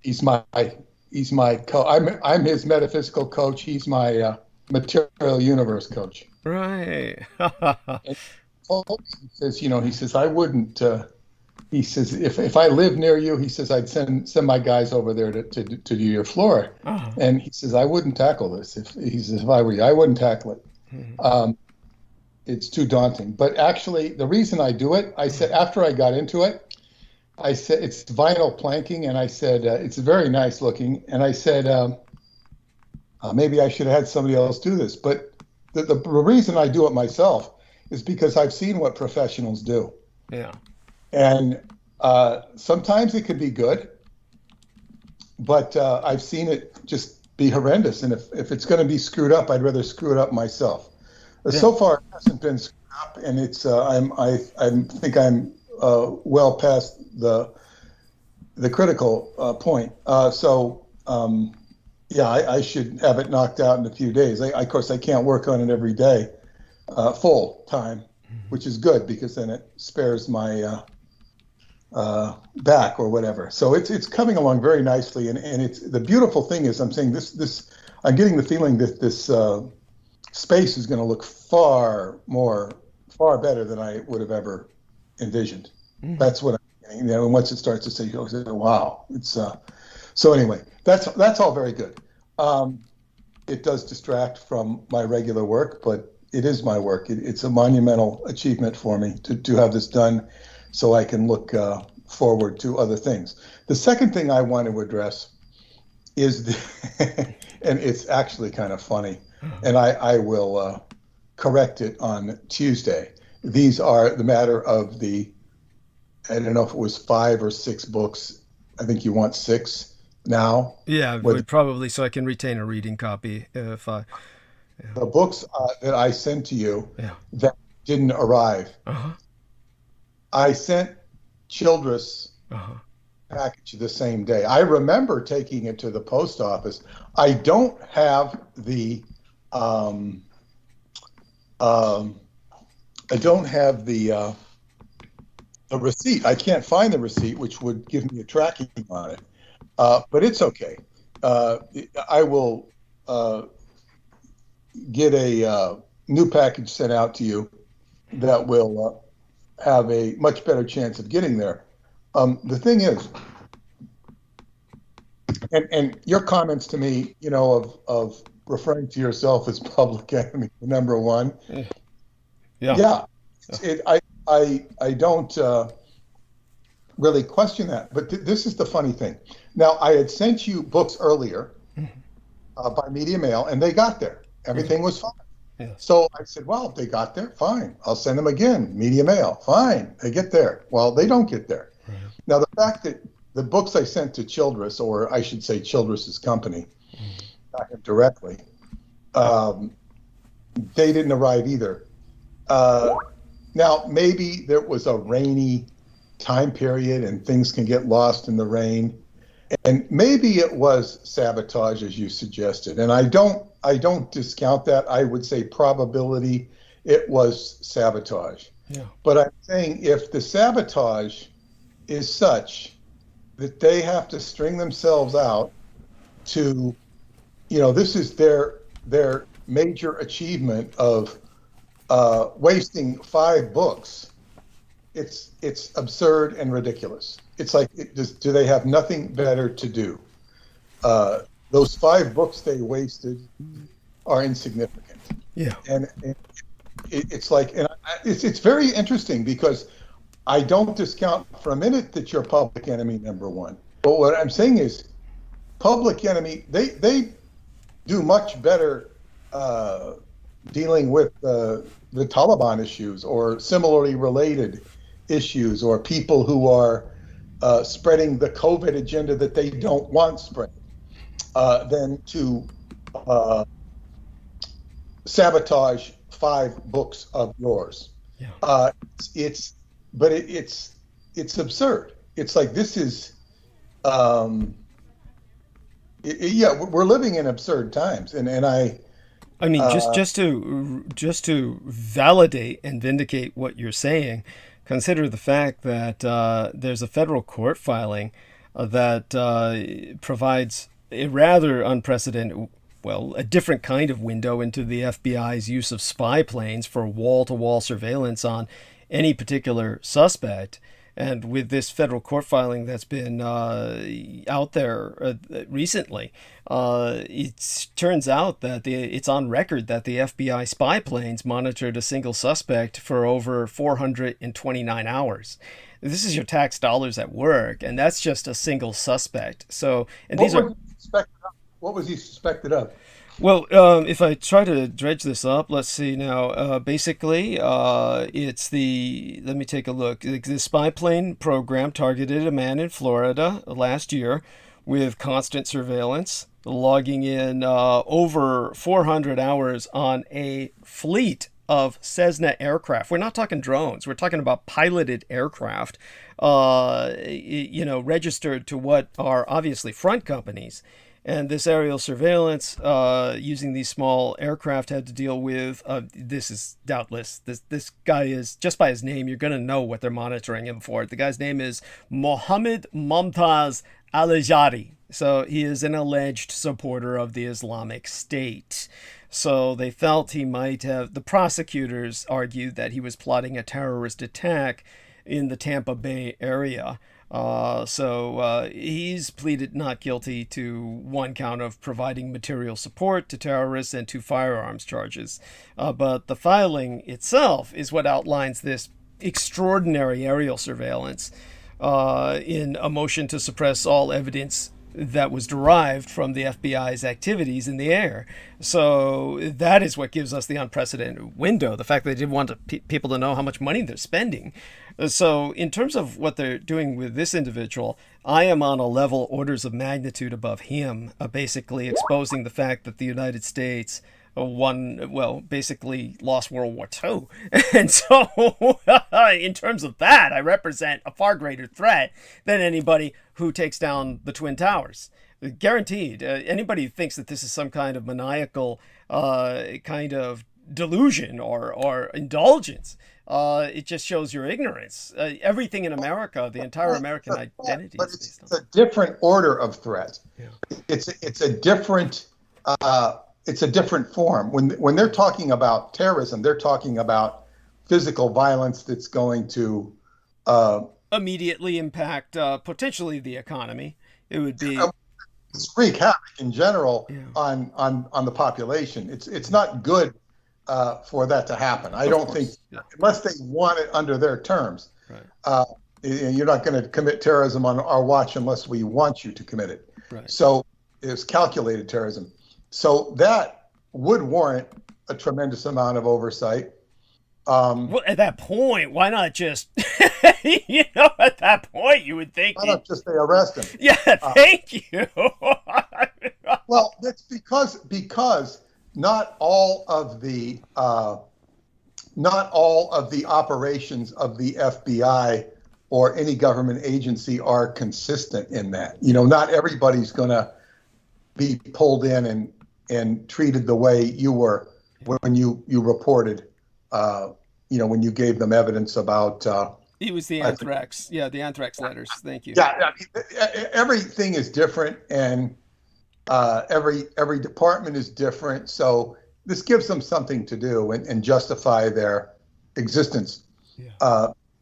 He's my I'm his metaphysical coach. He's my material universe coach. Right. He says, I wouldn't, he says, if I live near you, he says, I'd send my guys over there to do your floor. And he says, I wouldn't tackle this. If I were you, I wouldn't tackle it. It's too daunting. But actually, the reason I do it, I said, after I got into it, I said, it's vinyl planking. And I said, it's very nice looking. And I said, maybe I should have had somebody else do this. But the reason I do it myself is because I've seen what professionals do. Yeah. And sometimes it could be good, but I've seen it just be horrendous. And if it's going to be screwed up, I'd rather screw it up myself. So far, it hasn't been screwed up, and it's I think I'm well past the critical point. I should have it knocked out in a few days. Of course, I can't work on it every day. Full time, which is good because then it spares my back or whatever. So it's coming along very nicely, and it's the beautiful thing is I'm saying this I'm getting the feeling that this space is going to look far better than I would have ever envisioned. That's what I'm getting. And once it starts to say, wow, it's so anyway, that's all very good. It does distract from my regular work, but it is my work. It's a monumental achievement for me to have this done so I can look forward to other things. The second thing I want to address is, and it's actually kind of funny, and I will correct it on Tuesday. These are the matter of I don't know if it was 5 or 6 books. I think you want 6 now. Yeah, probably so I can retain a reading copy if I... Yeah. The books that I sent to you that didn't arrive. I sent Childress package the same day. I remember taking it to the post office. I don't have the a receipt. I can't find the receipt, which would give me a tracking on it. But it's okay. I will get a new package sent out to you that will have a much better chance of getting there. The thing is, and your comments to me, of referring to yourself as public enemy number one. Yeah. I don't really question that, but this is the funny thing. Now, I had sent you books earlier by media mail, and they got there. Everything was fine. Yeah. So I said, well, they got there, fine. I'll send them again, media mail, fine. They get there. Well, they don't get there. Right. Now, the fact that the books I sent to Childress, or I should say Childress's company, not him directly, they didn't arrive either. Now, maybe there was a rainy time period and things can get lost in the rain. And maybe it was sabotage, as you suggested. And I don't discount that. I would say probability it was sabotage. Yeah. But I'm saying if the sabotage is such that they have to string themselves out to, this is their major achievement of wasting 5 books, it's absurd and ridiculous. It's like, do they have nothing better to do? Those 5 books they wasted are insignificant. Yeah. And it's like, and it's very interesting because I don't discount for a minute that you're public enemy number one. But what I'm saying is, public enemy, they do much better dealing with the Taliban issues or similarly related issues, or people who are spreading the COVID agenda that they don't want spread, than to sabotage 5 books of yours. Yeah. It's absurd. It's like, this is, we're living in absurd times, and I mean, just to validate and vindicate what you're saying, consider the fact that there's a federal court filing that provides a rather unprecedented, a different kind of window into the FBI's use of spy planes for wall-to-wall surveillance on any particular suspect. And with this federal court filing that's been out there recently, it turns out that it's on record that the FBI spy planes monitored a single suspect for over 429 hours. This is your tax dollars at work, and that's just a single suspect. So, and what was he suspected of? Well, if I try to dredge this up, let's see now. Basically, it's let me take a look. The spy plane program targeted a man in Florida last year with constant surveillance, logging in over 400 hours on a fleet of Cessna aircraft. We're not talking drones. We're talking about piloted aircraft, registered to what are obviously front companies. And this aerial surveillance using these small aircraft had to deal with, this is doubtless, this guy is, just by his name, you're going to know what they're monitoring him for. The guy's name is Mohammed Mumtaz al-Jari. So he is an alleged supporter of the Islamic State. So they felt he might have, the prosecutors argued that he was plotting a terrorist attack in the Tampa Bay area. So he's pleaded not guilty to one count of providing material support to terrorists and 2 firearms charges. But the filing itself is what outlines this extraordinary aerial surveillance in a motion to suppress all evidence that was derived from the FBI's activities in the air. So that is what gives us the unprecedented window, the fact that they didn't want people to know how much money they're spending. So in terms of what they're doing with this individual, I am on a level orders of magnitude above him, basically exposing the fact that the United States basically lost World War II. And so in terms of that, I represent a far greater threat than anybody who takes down the Twin Towers. Guaranteed. Anybody who thinks that this is some kind of maniacal kind of delusion or indulgence, it just shows your ignorance. Everything in America, the entire American identity is based on. It's a different order of threat. Yeah. It's a different form. When they're talking about terrorism, they're talking about physical violence that's going to immediately impact potentially the economy. It would be wreak havoc in general on the population. It's not good for that to happen. I don't think, unless they want it under their terms. Right. You're not going to commit terrorism on our watch unless we want you to commit it. Right. So it's calculated terrorism. So that would warrant a tremendous amount of oversight. Well, at that point, why not just, at that point, you would think. Why not just say arrest him? Yeah, thank you. Well, that's because not all of the operations of the FBI or any government agency are consistent in that. Not everybody's going to be pulled in and treated the way you were when you reported, when you gave them evidence about. It was the anthrax. The anthrax letters. Thank you. Yeah, everything is different, and every department is different. So this gives them something to do and justify their existence,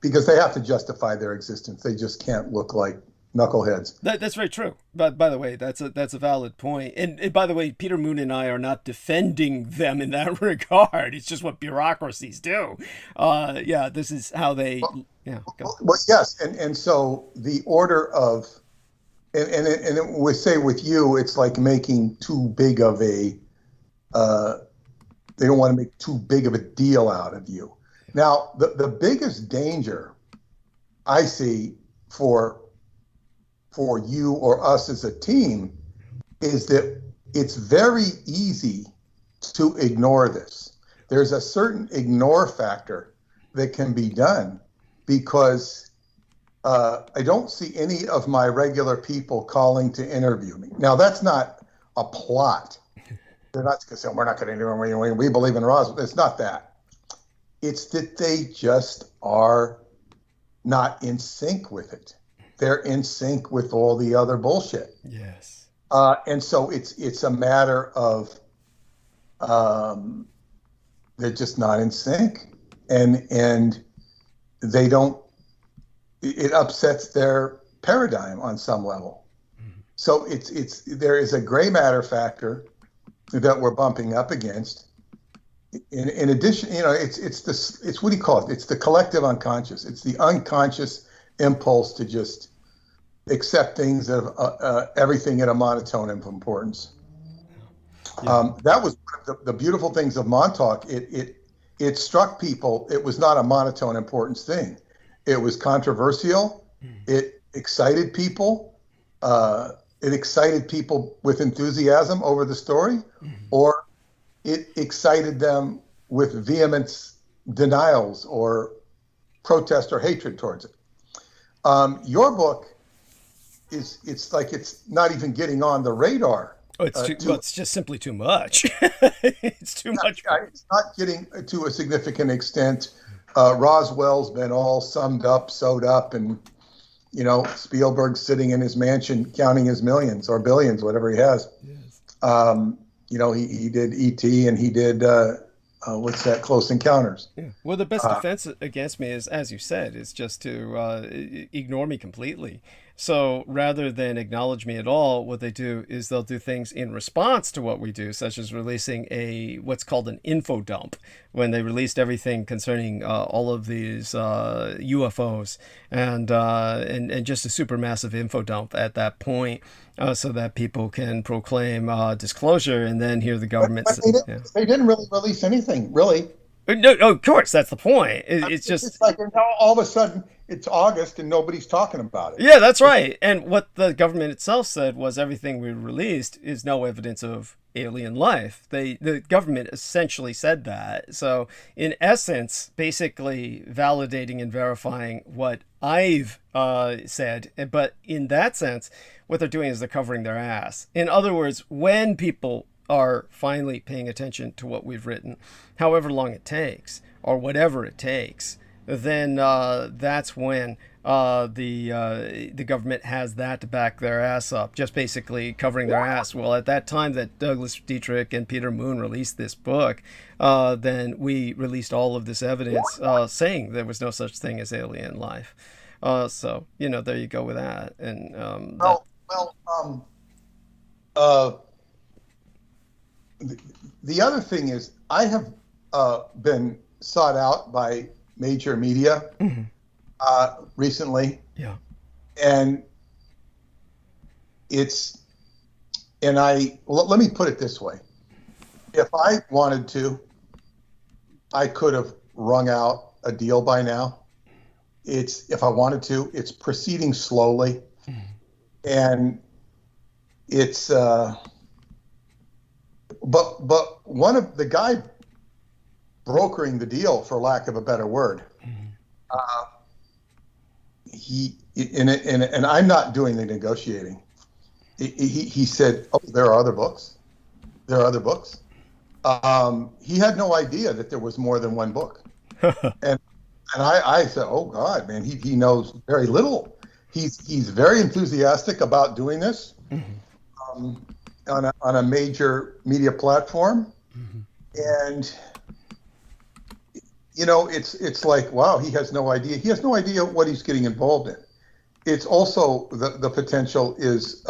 because they have to justify their existence. They just can't look like knuckleheads. That's very true. But by the way, that's a valid point. And by the way, Peter Moon and I are not defending them in that regard. It's just what bureaucracies do. This is how they. Well, yes, and so the order of, and we say with you, it's like making too big of a. They don't want to make too big of a deal out of you. Now, the biggest danger I see for you or us as a team is that it's very easy to ignore this. There's a certain ignore factor that can be done because I don't see any of my regular people calling to interview me. Now, that's not a plot. They're not going to say, we're not going to interview him. We believe in Roswell. It's not that. It's that they just are not in sync with it. They're in sync with all the other bullshit. Yes. And so it's a matter of they're just not in sync, and they don't. It upsets their paradigm on some level. Mm-hmm. So there is a gray matter factor that we're bumping up against. In addition, it's what do you call it? It's the collective unconscious. It's the unconscious impulse to just accept things of everything at a monotone of importance. Yeah. That was one of the beautiful things of Montauk. It struck people. It was not a monotone importance thing. It was controversial. It excited people. It excited people with enthusiasm over the story, or it excited them with vehement denials or protest or hatred towards it. Your book it's like it's not even getting on the radar. Oh, it's just simply too much. It's too much. It's not getting to a significant extent. Roswell's been all sewed up, and Spielberg's sitting in his mansion counting his millions or billions, whatever he has. Yes. He did E.T. and he did what's that? Close Encounters. Yeah. Well, the best defense against me is, as you said, is just to ignore me completely. So rather than acknowledge me at all, what they do is they'll do things in response to what we do, such as releasing what's called an info dump, when they released everything concerning all of these UFOs and just a supermassive info dump at that point, so that people can proclaim disclosure and then hear the government. But they didn't really release anything, really. No, of course, that's the point. It's just it's like all of a sudden it's August and nobody's talking about it. Yeah, that's right. And what the government itself said was everything we released is no evidence of alien life. The government essentially said that. So in essence, basically validating and verifying what I've said. But in that sense, what they're doing is they're covering their ass. In other words, when people are finally paying attention to what we've written, however long it takes, or whatever it takes, then that's when the government has that to back their ass up, just basically covering their ass. Well, at that time that Douglas Dietrich and Peter Moon released this book, then we released all of this evidence saying there was no such thing as alien life. So, there you go with that. And the other thing is, I have been sought out by major media recently. Yeah. And let me put it this way. If I wanted to, I could have wrung out a deal by now. If I wanted to, it's proceeding slowly. And it's, but one of the guy brokering the deal, for lack of a better word, and I'm not doing the negotiating. He said, "Oh, there are other books. There are other books." He had no idea that there was more than one book, and I said, "Oh God, man, he knows very little. He's very enthusiastic about doing this on a major media platform, and." It's like, wow, he has no idea. He has no idea what he's getting involved in. It's also the potential is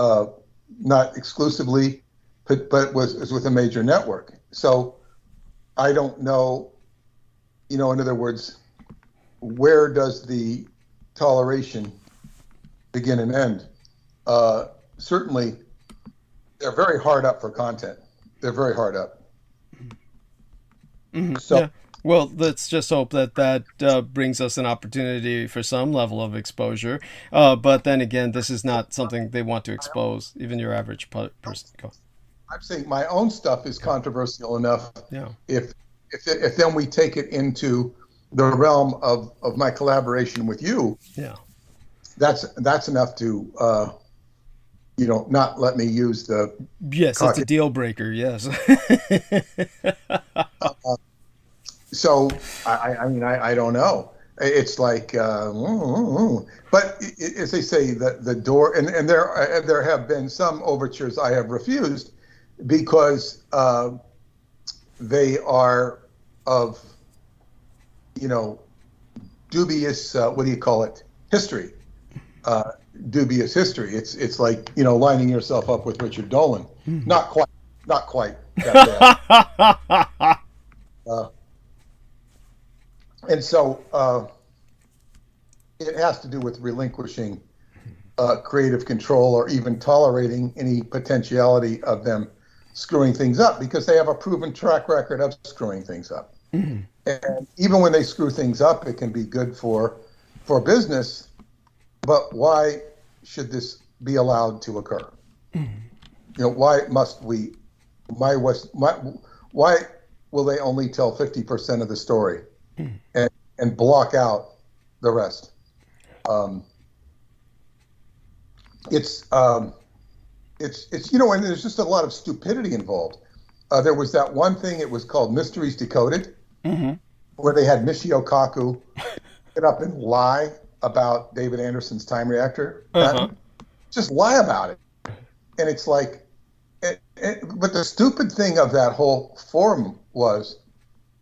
not exclusively, but is with a major network. So I don't know, in other words, where does the toleration begin and end? Certainly, they're very hard up for content. They're very hard up. So. Yeah. Well, let's just hope that brings us an opportunity for some level of exposure. But then again, this is not something they want to expose, even your average person. I'm saying my own stuff is controversial enough. Yeah. If then we take it into the realm of my collaboration with you, yeah, that's enough to not let me use the. Yes, it's a deal breaker. Yes. So I don't know. It's like, but as they say, the door, and there have been some overtures I have refused because they are of dubious history, dubious history. It's like lining yourself up with Richard Dolan. Not quite that bad. And so it has to do with relinquishing creative control or even tolerating any potentiality of them screwing things up, because they have a proven track record of screwing things up. And even when they screw things up, it can be good for business. But why should this be allowed to occur? Why must we? Why will they only tell 50% of the story? And block out the rest. It's and there's just a lot of stupidity involved. There was that one thing, it was called Mysteries Decoded, where they had Michio Kaku get up and lie about David Anderson's time reactor. Just lie about it. And it's like, but the stupid thing of that whole forum was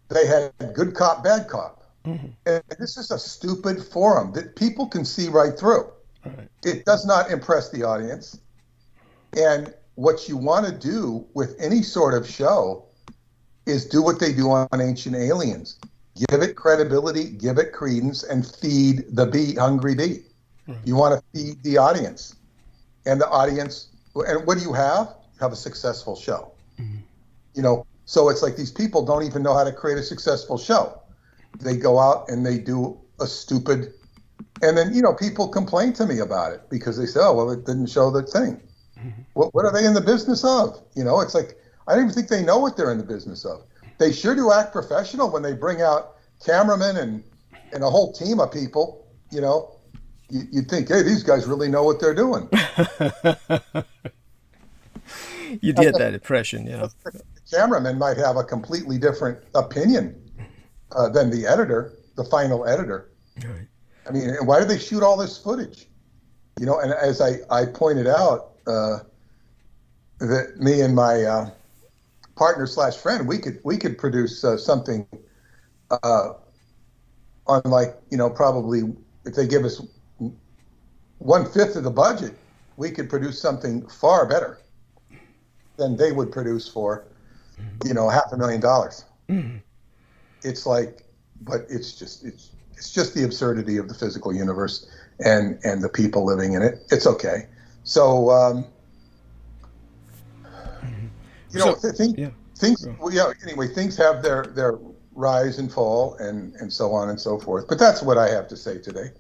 they had good cop, bad cop. And this is a stupid forum that people can see right through. Right. It does not impress the audience. And what you want to do with any sort of show is do what they do on Ancient Aliens. Give it credibility, give it credence, and feed the hungry bee. You want to feed the audience. And the audience, and what do you have? You have a successful show. So it's like these people don't even know how to create a successful show. They go out and they do a stupid, and then, people complain to me about it because they say, oh, well, it didn't show the thing. What are they in the business of? It's like, I don't even think they know what they're in the business of. They sure do act professional when they bring out cameramen and a whole team of people. You'd think, hey, these guys really know what they're doing. You get that impression, yeah. The cameraman might have a completely different opinion than the editor, the final editor. Right. I mean, why do they shoot all this footage? And as I pointed out, that me and my partner / friend, we could produce something on probably if they give us 1/5 of the budget, we could produce something far better than they would produce for, $500,000. Mm-hmm. It's like, but it's just the absurdity of the physical universe and the people living in it. It's okay. So, things. Anyway, things have their rise and fall and so on and so forth. But that's what I have to say today.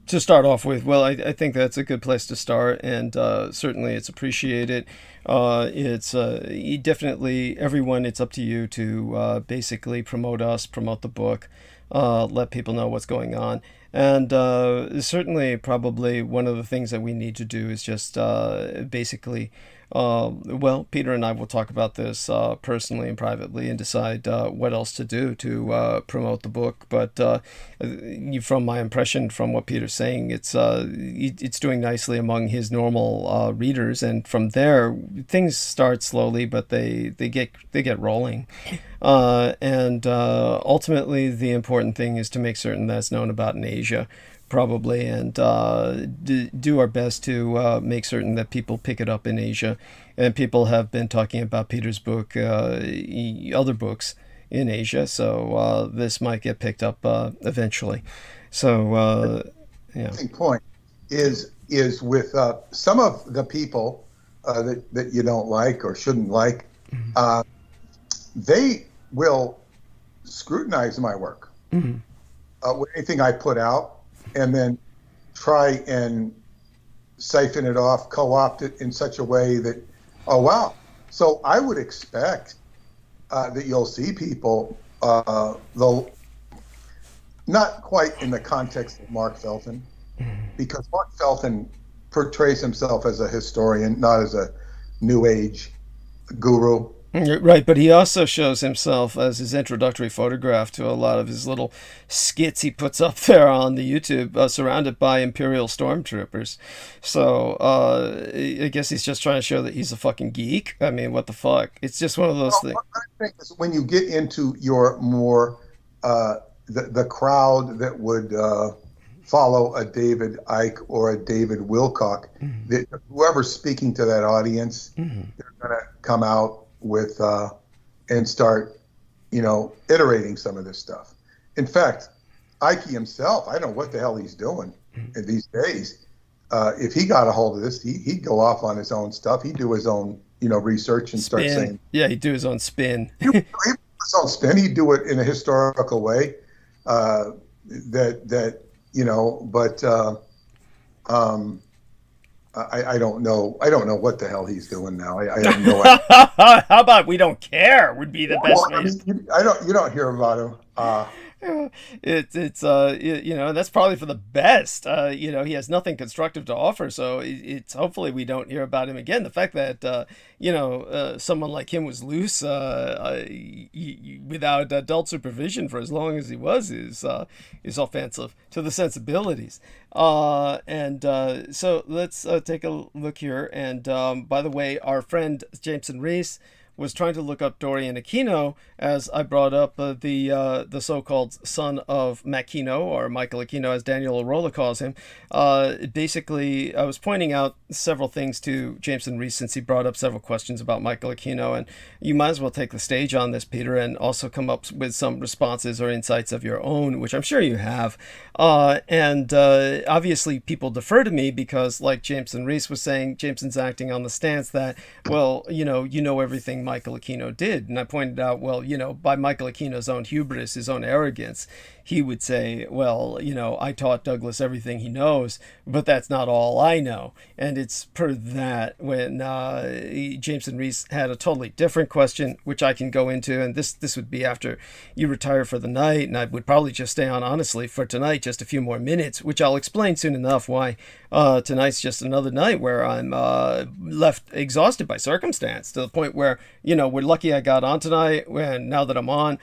To start off with, well, I think that's a good place to start, and certainly it's appreciated. It's definitely, everyone, it's up to you to basically promote us, promote the book, let people know what's going on. And certainly probably one of the things that we need to do is just basically, Peter and I will talk about this personally and privately and decide what else to do to promote the book. But from my impression, from what Peter's saying, it's doing nicely among his normal readers, and from there things start slowly, but they get rolling. And ultimately, the important thing is to make certain that's known about in Asia, probably, and do our best to make certain that people pick it up in Asia. And people have been talking about Peter's book, other books in Asia, so this might get picked up eventually. So, yeah. The point is with some of the people that you don't like or shouldn't like, they will scrutinize my work, with anything I put out, and then try and siphon it off, co-opt it in such a way that, oh, wow. So I would expect that you'll see people, though not quite in the context of Mark Felton, because Mark Felton portrays himself as a historian, not as a New Age guru. Right, but he also shows himself as his introductory photograph to a lot of his little skits he puts up there on the YouTube, surrounded by Imperial stormtroopers. So I guess he's just trying to show that he's a fucking geek. I mean, what the fuck? It's just one of those things. What I think is when you get into your more the crowd that would follow a David Icke or a David Wilcock, that whoever's speaking to that audience, they're going to come out with and start iterating some of this stuff. In fact, Icke himself, I don't know what the hell he's doing in these days. If he got a hold of this, he'd go off on his own stuff. He'd do his own research and spin. Start saying, he'd do his own spin. He'd do his own spin. He'd do it in a historical way, I don't know. I don't know what the hell he's doing now. I have no idea. How about we don't care? Would be the best way. You don't hear about him. It's that's probably for the best. He has nothing constructive to offer, so it's hopefully we don't hear about him again. The fact that someone like him was loose without adult supervision for as long as he was is offensive to the sensibilities. So let's take a look here. And by the way, our friend Jameson Reese was trying to look up Dorian Aquino, as I brought up the so-called son of Makino, or Michael Aquino, as Daniel Arola calls him. Basically, I was pointing out several things to Jameson Reese, since he brought up several questions about Michael Aquino, and you might as well take the stage on this, Peter, and also come up with some responses or insights of your own, which I'm sure you have. Obviously, people defer to me because, like Jameson Reese was saying, Jameson's acting on the stance that, well, you know everything Michael Aquino did. And I pointed out, well, by Michael Aquino's own hubris, his own arrogance, he would say, well, I taught Douglas everything he knows, but that's not all I know. And it's per that when Jameson Reese had a totally different question, which I can go into. And this would be after you retire for the night. And I would probably just stay on, honestly, for tonight, just a few more minutes, which I'll explain soon enough why tonight's just another night where I'm left exhausted by circumstance, to the point where, we're lucky I got on tonight. And now that I'm on,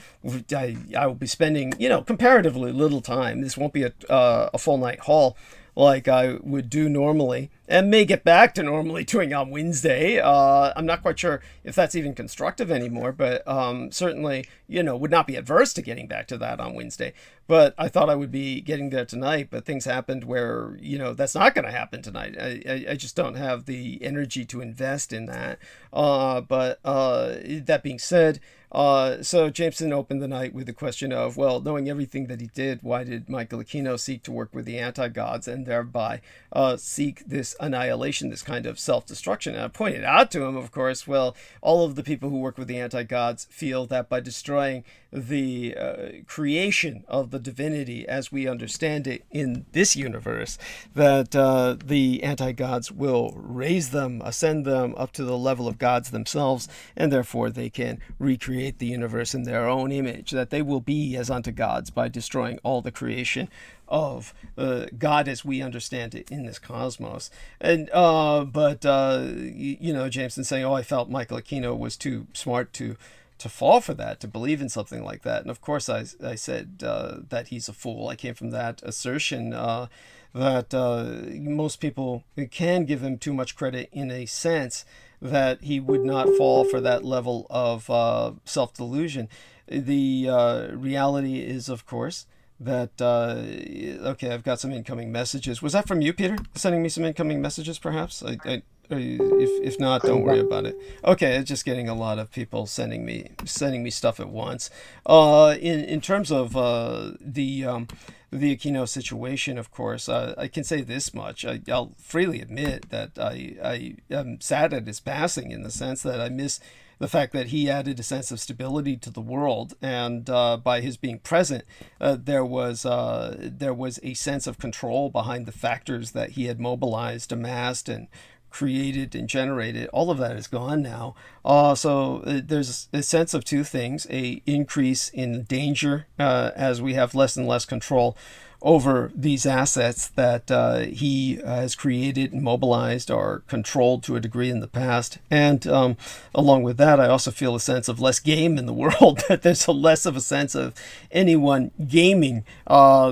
I will be spending, comparatively little time. This won't be a full night haul like I would do normally, and may get back to normally doing on Wednesday. I'm not quite sure if that's even constructive anymore, but certainly, would not be adverse to getting back to that on Wednesday. But I thought I would be getting there tonight, but things happened where, that's not going to happen tonight. I just don't have the energy to invest in that. But that being said, so Jameson opened the night with the question of, well, knowing everything that he did, why did Michael Aquino seek to work with the anti-gods and thereby seek this annihilation, this kind of self-destruction? And I pointed out to him, of course, well, all of the people who work with the anti-gods feel that by destroying the creation of the divinity as we understand it in this universe, that the anti-gods will raise them, ascend them up to the level of gods themselves, and therefore they can recreate the universe in their own image, that they will be as unto gods by destroying all the creation of God as we understand it in this cosmos. And but Jameson saying, I felt Michael Aquino was too smart to fall for that, to believe in something like that. And of course I said that he's a fool. I came from that assertion that most people can give him too much credit, in a sense that he would not fall for that level of self-delusion. The reality is, of course, that okay, I've got some incoming messages. Was that from you, Peter, sending me some incoming messages, perhaps? If not, don't worry about it. Okay, it's just getting a lot of people sending me stuff at once. In terms of the Aquino situation, of course, I can say this much. I'll freely admit that I am sad at his passing, in the sense that I miss the fact that he added a sense of stability to the world, and by his being present, there was a sense of control behind the factors that he had mobilized, amassed, and created and generated. All of that is gone now. So there's a sense of two things: a increase in danger as we have less and less control over these assets that he has created and mobilized or controlled to a degree in the past. And along with that, I also feel a sense of less game in the world, that there's a less of a sense of anyone gaming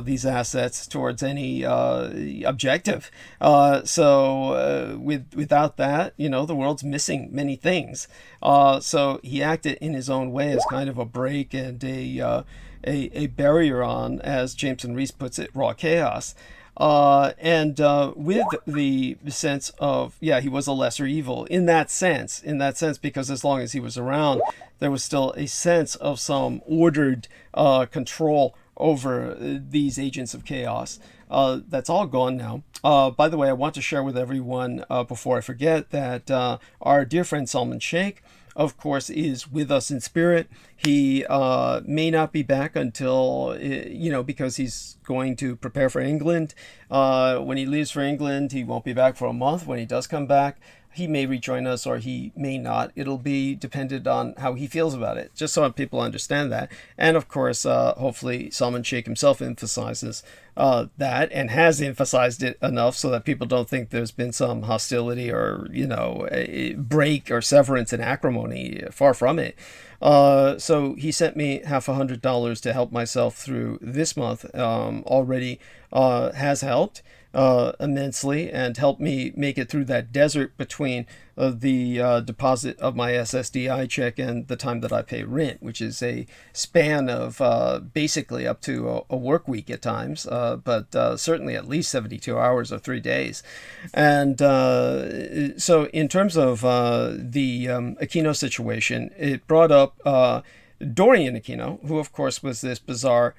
these assets towards any objective. So without that, the world's missing many things. So he acted in his own way as kind of a break and a barrier on, as Jameson Reese puts it, raw chaos. And with the sense of, he was a lesser evil in that sense, because as long as he was around, there was still a sense of some ordered control over these agents of chaos. That's all gone now. By the way, I want to share with everyone, before I forget, that our dear friend Salman Sheikh, of course, is with us in spirit. He may not be back until, because he's going to prepare for England. When he leaves for England, he won't be back for a month. When he does come back, he may rejoin us or he may not. It'll be dependent on how he feels about it, just so people understand that. And of course, hopefully Salman Sheikh himself emphasizes that, and has emphasized it enough so that people don't think there's been some hostility or, a break or severance and acrimony. Far from it. So he sent me $100 to help myself through this month. Already has helped immensely, and helped me make it through that desert between the deposit of my SSDI check and the time that I pay rent, which is a span of basically up to a work week at times, but certainly at least 72 hours or 3 days. And so in terms of the Aquino situation, it brought up Dorian Aquino, who of course was this bizarre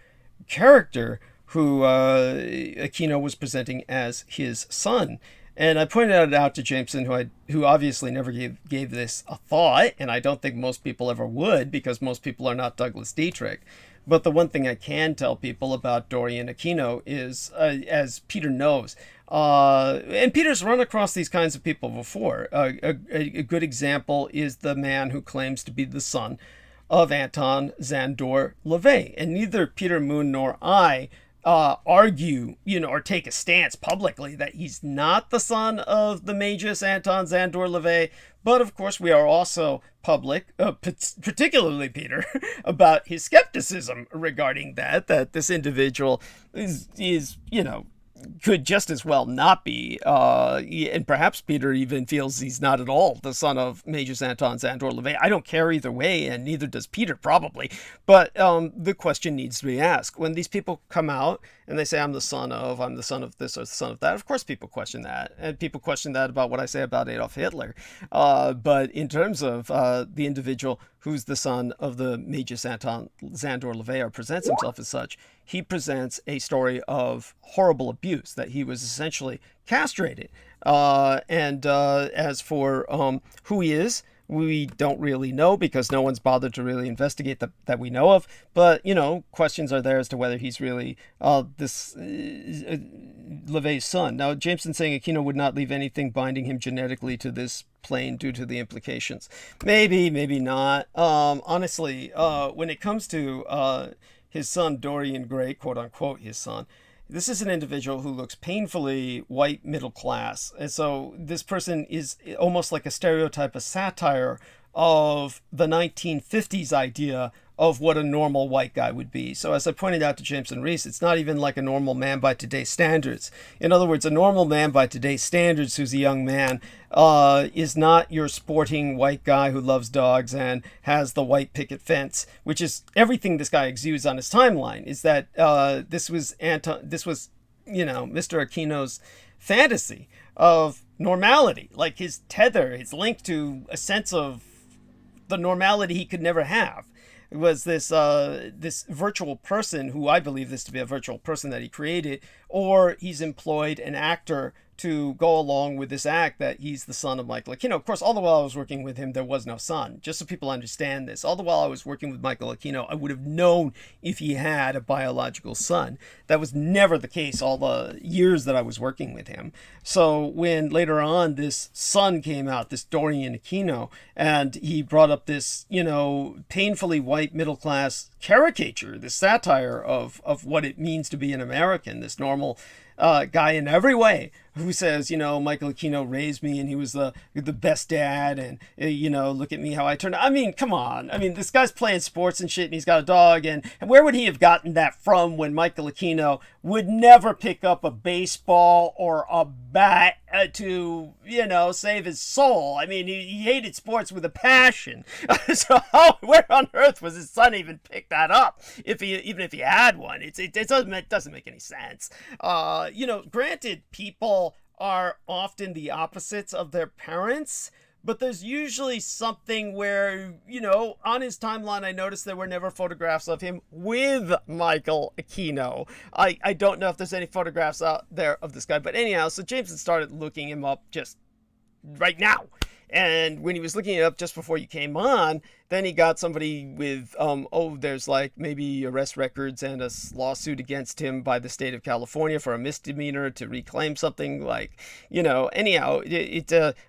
character who Aquino was presenting as his son. And I pointed it out to Jameson, who obviously never gave this a thought, and I don't think most people ever would, because most people are not Douglas Dietrich. But the one thing I can tell people about Dorian Aquino is, as Peter knows, and Peter's run across these kinds of people before. A good example is the man who claims to be the son of Anton Szandor LaVey. And neither Peter Moon nor I argue, or take a stance publicly that he's not the son of the Magus Anton Szandor LaVey. But of course, we are also public, particularly Peter, about his skepticism regarding that this individual is could just as well not be, and perhaps Peter even feels he's not at all the son of Magus Anton Szandor LaVey. I don't care either way, and neither does Peter probably. But the question needs to be asked. When these people come out and they say, I'm the son of this or the son of that, of course people question that. And people question that about what I say about Adolf Hitler. But in terms of the individual who's the son of the Magus Anton Szandor LaVey, or presents himself as such, he presents a story of horrible abuse, that he was essentially castrated. And as for who he is, we don't really know, because no one's bothered to really investigate that we know of. But, questions are there as to whether he's really this LaVey's son. Now, Jameson saying Aquino would not leave anything binding him genetically to this plane due to the implications. Maybe not. Honestly, when it comes to his son, Dorian Gray, quote unquote, his son, this is an individual who looks painfully white middle class. And so this person is almost like a stereotype, a satire of the 1950s idea of what a normal white guy would be. So as I pointed out to Jameson Reese, it's not even like a normal man by today's standards. In other words, a normal man by today's standards who's a young man is not your sporting white guy who loves dogs and has the white picket fence, which is everything this guy exudes on his timeline. Is that this was Mr. Aquino's fantasy of normality, like his tether, his link to a sense of the normality he could never have. It was this virtual person, who I believe this to be a virtual person that he created, or he's employed an actor to go along with this act that he's the son of Michael Aquino. Of course, all the while I was working with him, there was no son. Just so people understand this, all the while I was working with Michael Aquino, I would have known if he had a biological son. That was never the case all the years that I was working with him. So when later on this son came out, this Dorian Aquino, and he brought up this, painfully white middle class caricature, this satire of what it means to be an American, this normal guy in every way, who says, Michael Aquino raised me and he was the best dad, and look at me how I turned out. I mean, come on. I mean, this guy's playing sports and shit, and he's got a dog, and where would he have gotten that from when Michael Aquino would never pick up a baseball or a bat to save his soul? I mean, he hated sports with a passion. So where on earth was his son even pick that up even if he had one? It doesn't make any sense. Granted, people are often the opposites of their parents, but there's usually something where, on his timeline, I noticed there were never photographs of him with Michael Aquino. I don't know if there's any photographs out there of this guy, but anyhow, so Jameson started looking him up just right now. And when he was looking it up just before you came on, then he got somebody with, there's like maybe arrest records and a lawsuit against him by the state of California for a misdemeanor to reclaim something, like, anyhow,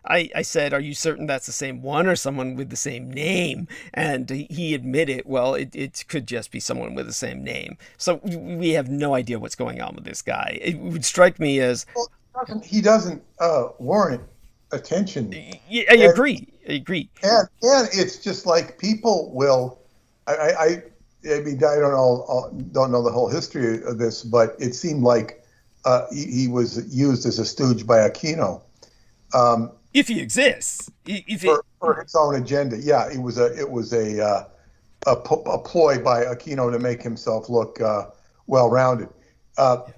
I said, are you certain that's the same one or someone with the same name? And he admitted, well, it could just be someone with the same name. So we have no idea what's going on with this guy. It would strike me as... Well, he doesn't warrant attention. Yeah, I agree. And it's just like people will. I mean, I don't know the whole history of this, but it seemed like he was used as a stooge by Aquino. If he exists, for his own agenda, yeah, it was a ploy by Aquino to make himself look well-rounded.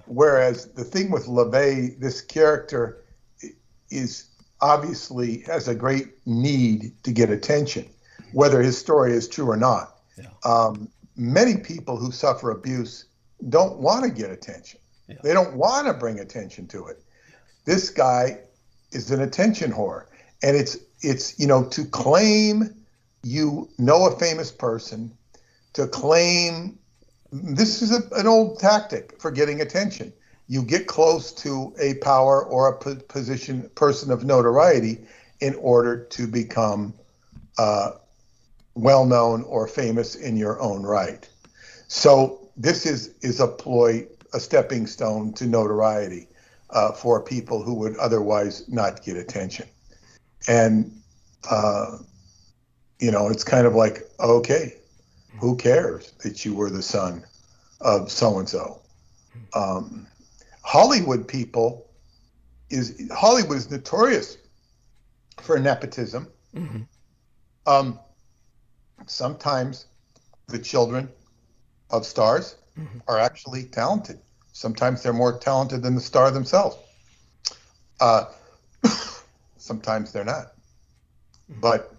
Whereas the thing with LaVey, this character is obviously has a great need to get attention, whether his story is true or not. Yeah. Many people who suffer abuse don't want to get attention. Yeah. They don't want to bring attention to it. This guy is an attention whore. And it's to claim you know a famous person, to claim this is an old tactic for getting attention. You get close to a power or a person of notoriety in order to become well-known or famous in your own right. So this is a ploy, a stepping stone to notoriety for people who would otherwise not get attention. And, it's kind of like, okay, who cares that you were the son of so-and-so? Hollywood is notorious for nepotism. Mm-hmm. Sometimes the children of stars are actually talented. Sometimes they're more talented than the star themselves. Sometimes they're not. But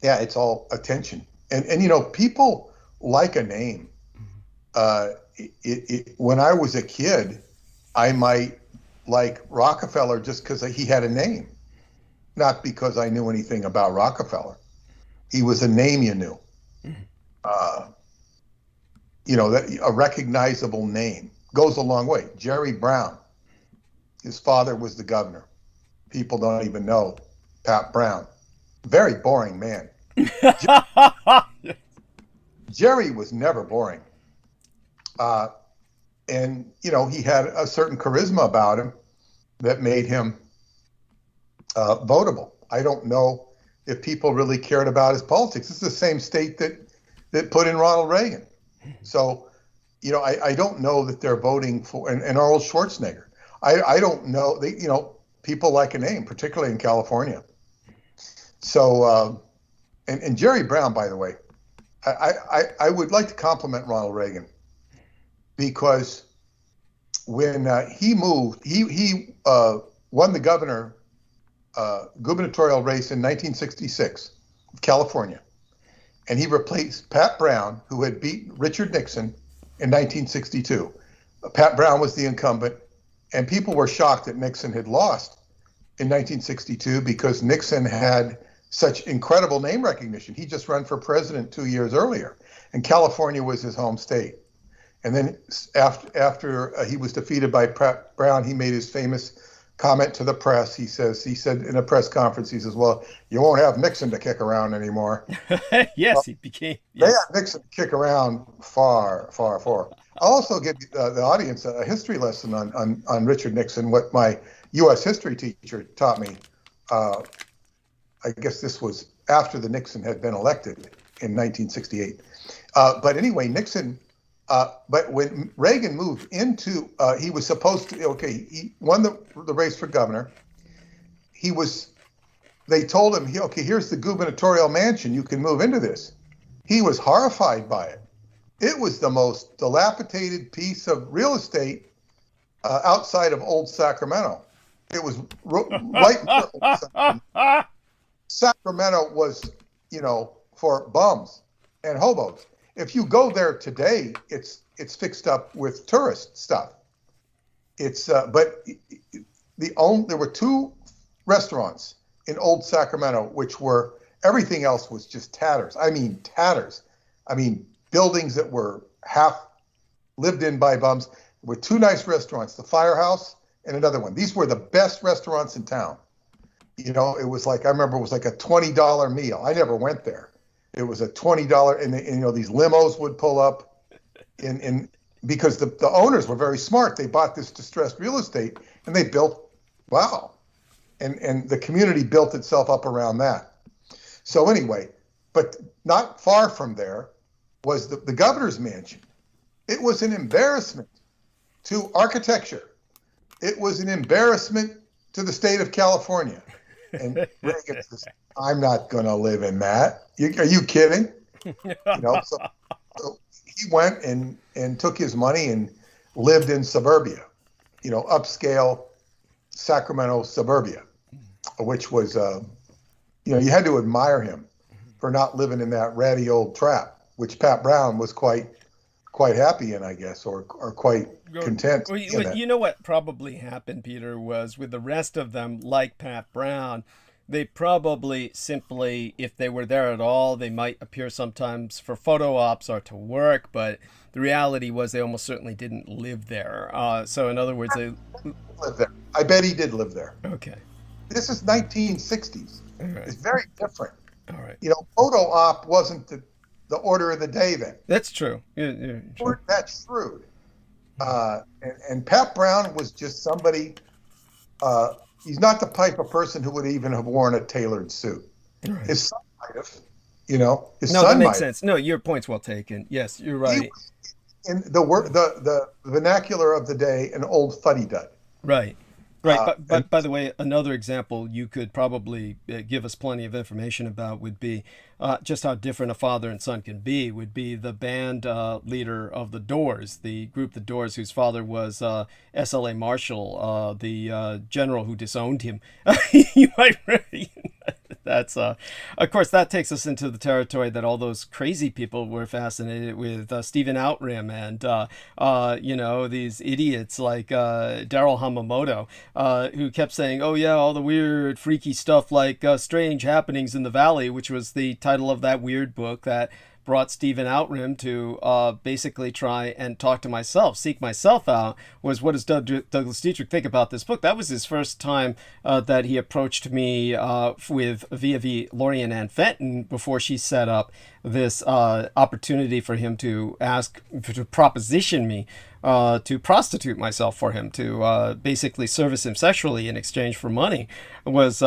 yeah, it's all attention. And people like a name. When I was a kid, I might like Rockefeller just because he had a name, not because I knew anything about Rockefeller. He was a name you knew. That a recognizable name goes a long way. Jerry Brown, his father was the governor. People don't even know Pat Brown. Very boring man. Jerry was never boring. And he had a certain charisma about him that made him votable. I don't know if people really cared about his politics. This is the same state that put in Ronald Reagan. So, I don't know that they're voting for, and Arnold Schwarzenegger. I don't know. People like a name, particularly in California. So, and Jerry Brown, by the way, I would like to compliment Ronald Reagan, because when he moved, he won the gubernatorial race in 1966, California, and he replaced Pat Brown, who had beat Richard Nixon in 1962. Pat Brown was the incumbent, and people were shocked that Nixon had lost in 1962 because Nixon had such incredible name recognition. He just ran for president 2 years earlier, and California was his home state. And then after he was defeated by Pat Brown, he made his famous comment to the press. He said in a press conference, he says, "Well, you won't have Nixon to kick around anymore." Yes, he became. Yes. They had Nixon to kick around far, far, far. I'll also give the audience a history lesson on Richard Nixon, what my U.S. history teacher taught me. I guess this was after the Nixon had been elected in 1968. But anyway, Nixon. But when Reagan moved into, he was supposed to, he won the race for governor. They told him, here's the gubernatorial mansion. You can move into this. He was horrified by it. It was the most dilapidated piece of real estate outside of Old Sacramento. It was right near Old Sacramento. Sacramento was, for bums and hobos. If you go there today, it's fixed up with tourist stuff. But there were two restaurants in Old Sacramento, which were, everything else was just tatters. I mean, tatters. I mean, buildings that were half lived in by bums. There were two nice restaurants, the Firehouse and another one. These were the best restaurants in town. It was like, I remember it was like a $20 meal. I never went there. It was a $20, and these limos would pull up, because the owners were very smart. They bought this distressed real estate, and they built, and the community built itself up around that. So anyway, but not far from there was the governor's mansion. It was an embarrassment to architecture. It was an embarrassment to the state of California. And Reagan says, "I'm not going to live in that. Are you kidding?" So he went and took his money and lived in suburbia, upscale Sacramento suburbia, which was, you had to admire him for not living in that ratty old trap, which Pat Brown was quite quite happy in, I guess, or quite content. You know what probably happened, Peter, was with the rest of them, like Pat Brown, they probably simply, if they were there at all, they might appear sometimes for photo ops or to work, but the reality was they almost certainly didn't live there. So in other words, they lived there. I bet he did live there. Okay. This is 1960s. Right. It's very different. All right. You know, photo op wasn't the order of the day then. That's true. Yeah, sure. That's true. And Pat Brown was just somebody. He's not the type of person who would even have worn a tailored suit. Right. His son might have. You know, his son that makes might sense. No, your point's well taken. Yes, you're right. In the vernacular of the day, an old fuddy-dud. Right. Right, but by the way, another example you could probably give us plenty of information about would be just how different a father and son can be, would be the band leader of the Doors, the group The Doors, whose father was S.L.A. Marshall, the general who disowned him. You might really... That's of course, that takes us into the territory that all those crazy people were fascinated with, Stephen Outram and you know, these idiots like Daryl Hamamoto, who kept saying, oh yeah, all the weird freaky stuff like Strange Happenings in the Valley, which was the title of that weird book that brought Stephen Outram to basically try and talk to myself, seek myself out, was what does Douglas Dietrich think about this book? That was his first time that he approached me via Lorian Ann Fenton before she set up this opportunity for him to proposition me to prostitute myself for him, to basically service him sexually in exchange for money. Was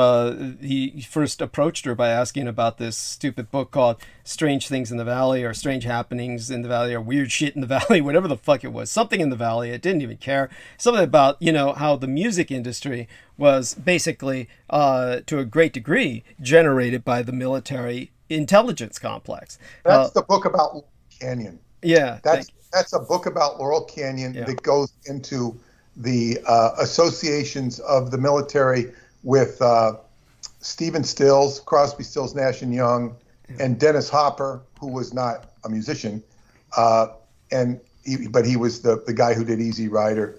he first approached her by asking about this stupid book called Strange Things in the Valley, or Strange Happenings in the Valley, or Weird Shit in the Valley, whatever the fuck it was. Something in the Valley. It didn't even care. Something about, you know, how the music industry was basically, to a great degree, generated by the military intelligence complex. That's the book about Laurel Canyon. Yeah. That's a book about Laurel Canyon that goes into the associations of the military with Stephen Stills, Crosby, Stills, Nash and Young, and Dennis Hopper, who was not a musician, but he was the guy who did Easy Rider,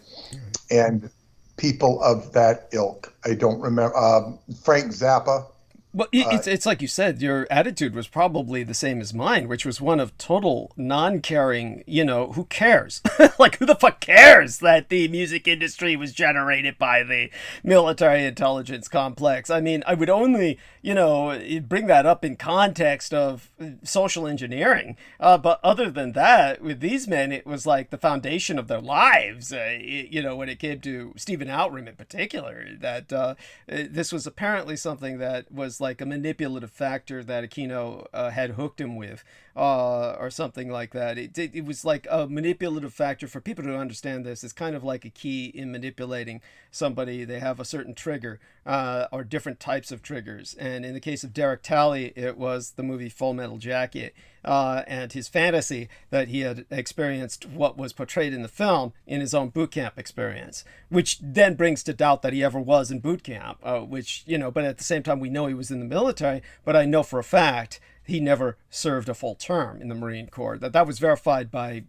and people of that ilk. I don't remember Frank Zappa. Well, it's like you said, your attitude was probably the same as mine, which was one of total non-caring, you know, who cares? Like, who the fuck cares that the music industry was generated by the military intelligence complex? I mean, I would only, you know, bring that up in context of social engineering. But other than that, with these men, it was like the foundation of their lives, you know, when it came to Stephen Outram in particular, that this was apparently something that was like a manipulative factor that Aquino had hooked him with, or something like that. It was like a manipulative factor. For people to understand this, it's kind of like a key in manipulating somebody. They have a certain trigger, or different types of triggers. And in the case of Derek Talley, it was the movie Full Metal Jacket, and his fantasy that he had experienced what was portrayed in the film in his own boot camp experience, which then brings to doubt that he ever was in boot camp, which, you know, but at the same time, we know he was in the military, but I know for a fact he never served a full term in the Marine Corps. That was verified by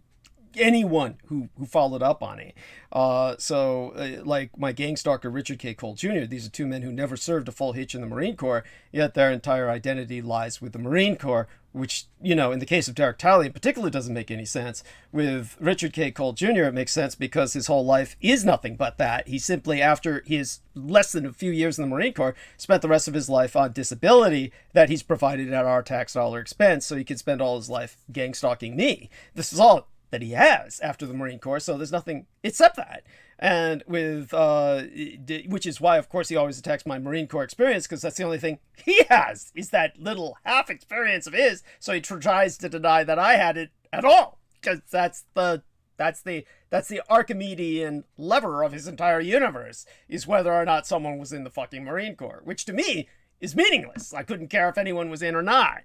anyone who followed up on it. Like my gang stalker Richard K. Cole Jr., these are two men who never served a full hitch in the Marine Corps, yet their entire identity lies with the Marine Corps, which, you know, in the case of Derek Talley in particular doesn't make any sense. With Richard K. Cole Jr., it makes sense because his whole life is nothing but that. He simply, after his less than a few years in the Marine Corps, spent the rest of his life on disability that he's provided at our tax dollar expense, so he can spend all his life gang stalking me. This is all that he has after the Marine Corps, so there's nothing except that. And with, which is why, of course, he always attacks my Marine Corps experience, because that's the only thing he has, is that little half experience of his, so he tries to deny that I had it at all, because that's the Archimedean lever of his entire universe, is whether or not someone was in the fucking Marine Corps, which to me is meaningless. I couldn't care if anyone was in or not.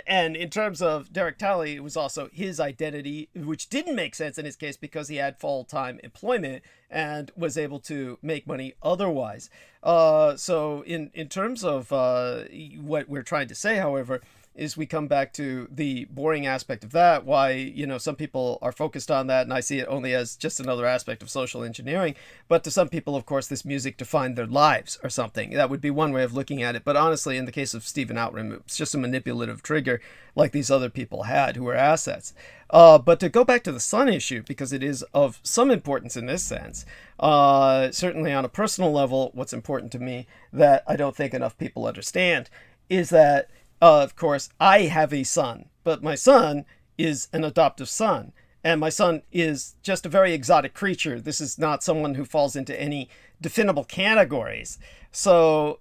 And in terms of Derek Talley, it was also his identity, which didn't make sense in his case because he had full-time employment and was able to make money otherwise. So in terms of what we're trying to say, however, is we come back to the boring aspect of that, why, you know, some people are focused on that, and I see it only as just another aspect of social engineering. But to some people, of course, this music defined their lives or something. That would be one way of looking at it. But honestly, in the case of Stephen Outram, it's just a manipulative trigger like these other people had who were assets. But to go back to the sun issue, because it is of some importance in this sense, certainly on a personal level, what's important to me that I don't think enough people understand is that, of course, I have a son, but my son is an adoptive son. And my son is just a very exotic creature. This is not someone who falls into any definable categories. So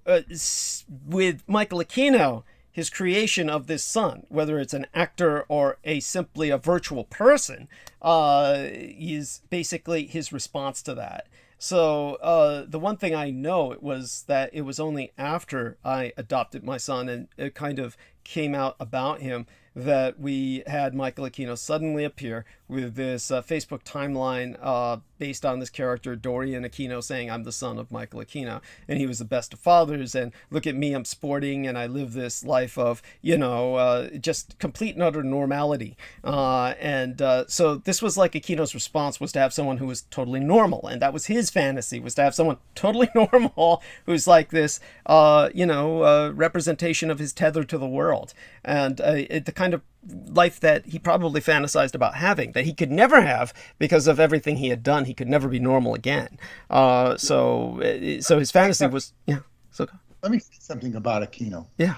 with Michael Aquino, his creation of this son, whether it's an actor or simply a virtual person, is basically his response to that. So the one thing I know was that it was only after I adopted my son and it kind of came out about him that we had Michael Aquino suddenly appear with this Facebook timeline based on this character Dorian Aquino saying, I'm the son of Michael Aquino and he was the best of fathers, and look at me, I'm sporting and I live this life of, you know, just complete and utter normality. So this was like Aquino's response was to have someone who was totally normal, and that was his fantasy, was to have someone totally normal who's like this, representation of his tether to the world, and the kind of life that he probably fantasized about having, that he could never have because of everything he had done. He could never be normal again. So his fantasy was, yeah. So let me say something about Aquino. Yeah.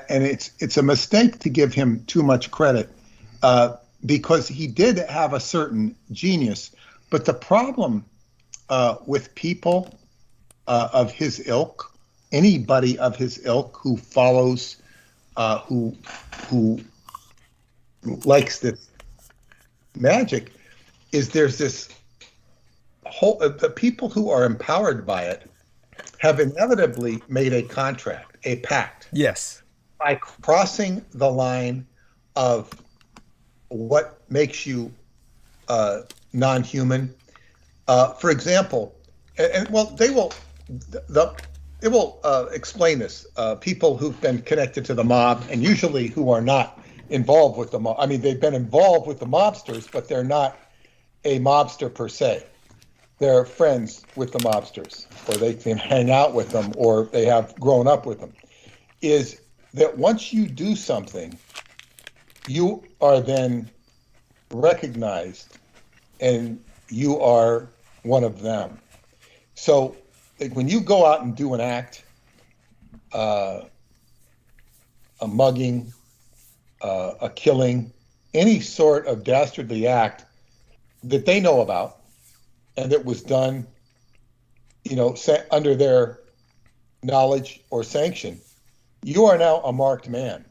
And it's a mistake to give him too much credit because he did have a certain genius. But the problem with people of his ilk, anybody of his ilk who follows, who likes this magic, is there's this whole, the people who are empowered by it have inevitably made a contract, a pact. Yes. By crossing the line of what makes you non-human. For example, they will explain this. People who've been connected to the mob, and usually who are not involved with the mob. I mean, they've been involved with the mobsters, but they're not a mobster per se. They're friends with the mobsters, or they can hang out with them, or they have grown up with them. Is that once you do something, you are then recognized, and you are one of them. So like when you go out and do an act, a mugging, a killing, any sort of dastardly act that they know about and that was done, under their knowledge or sanction, you are now a marked man.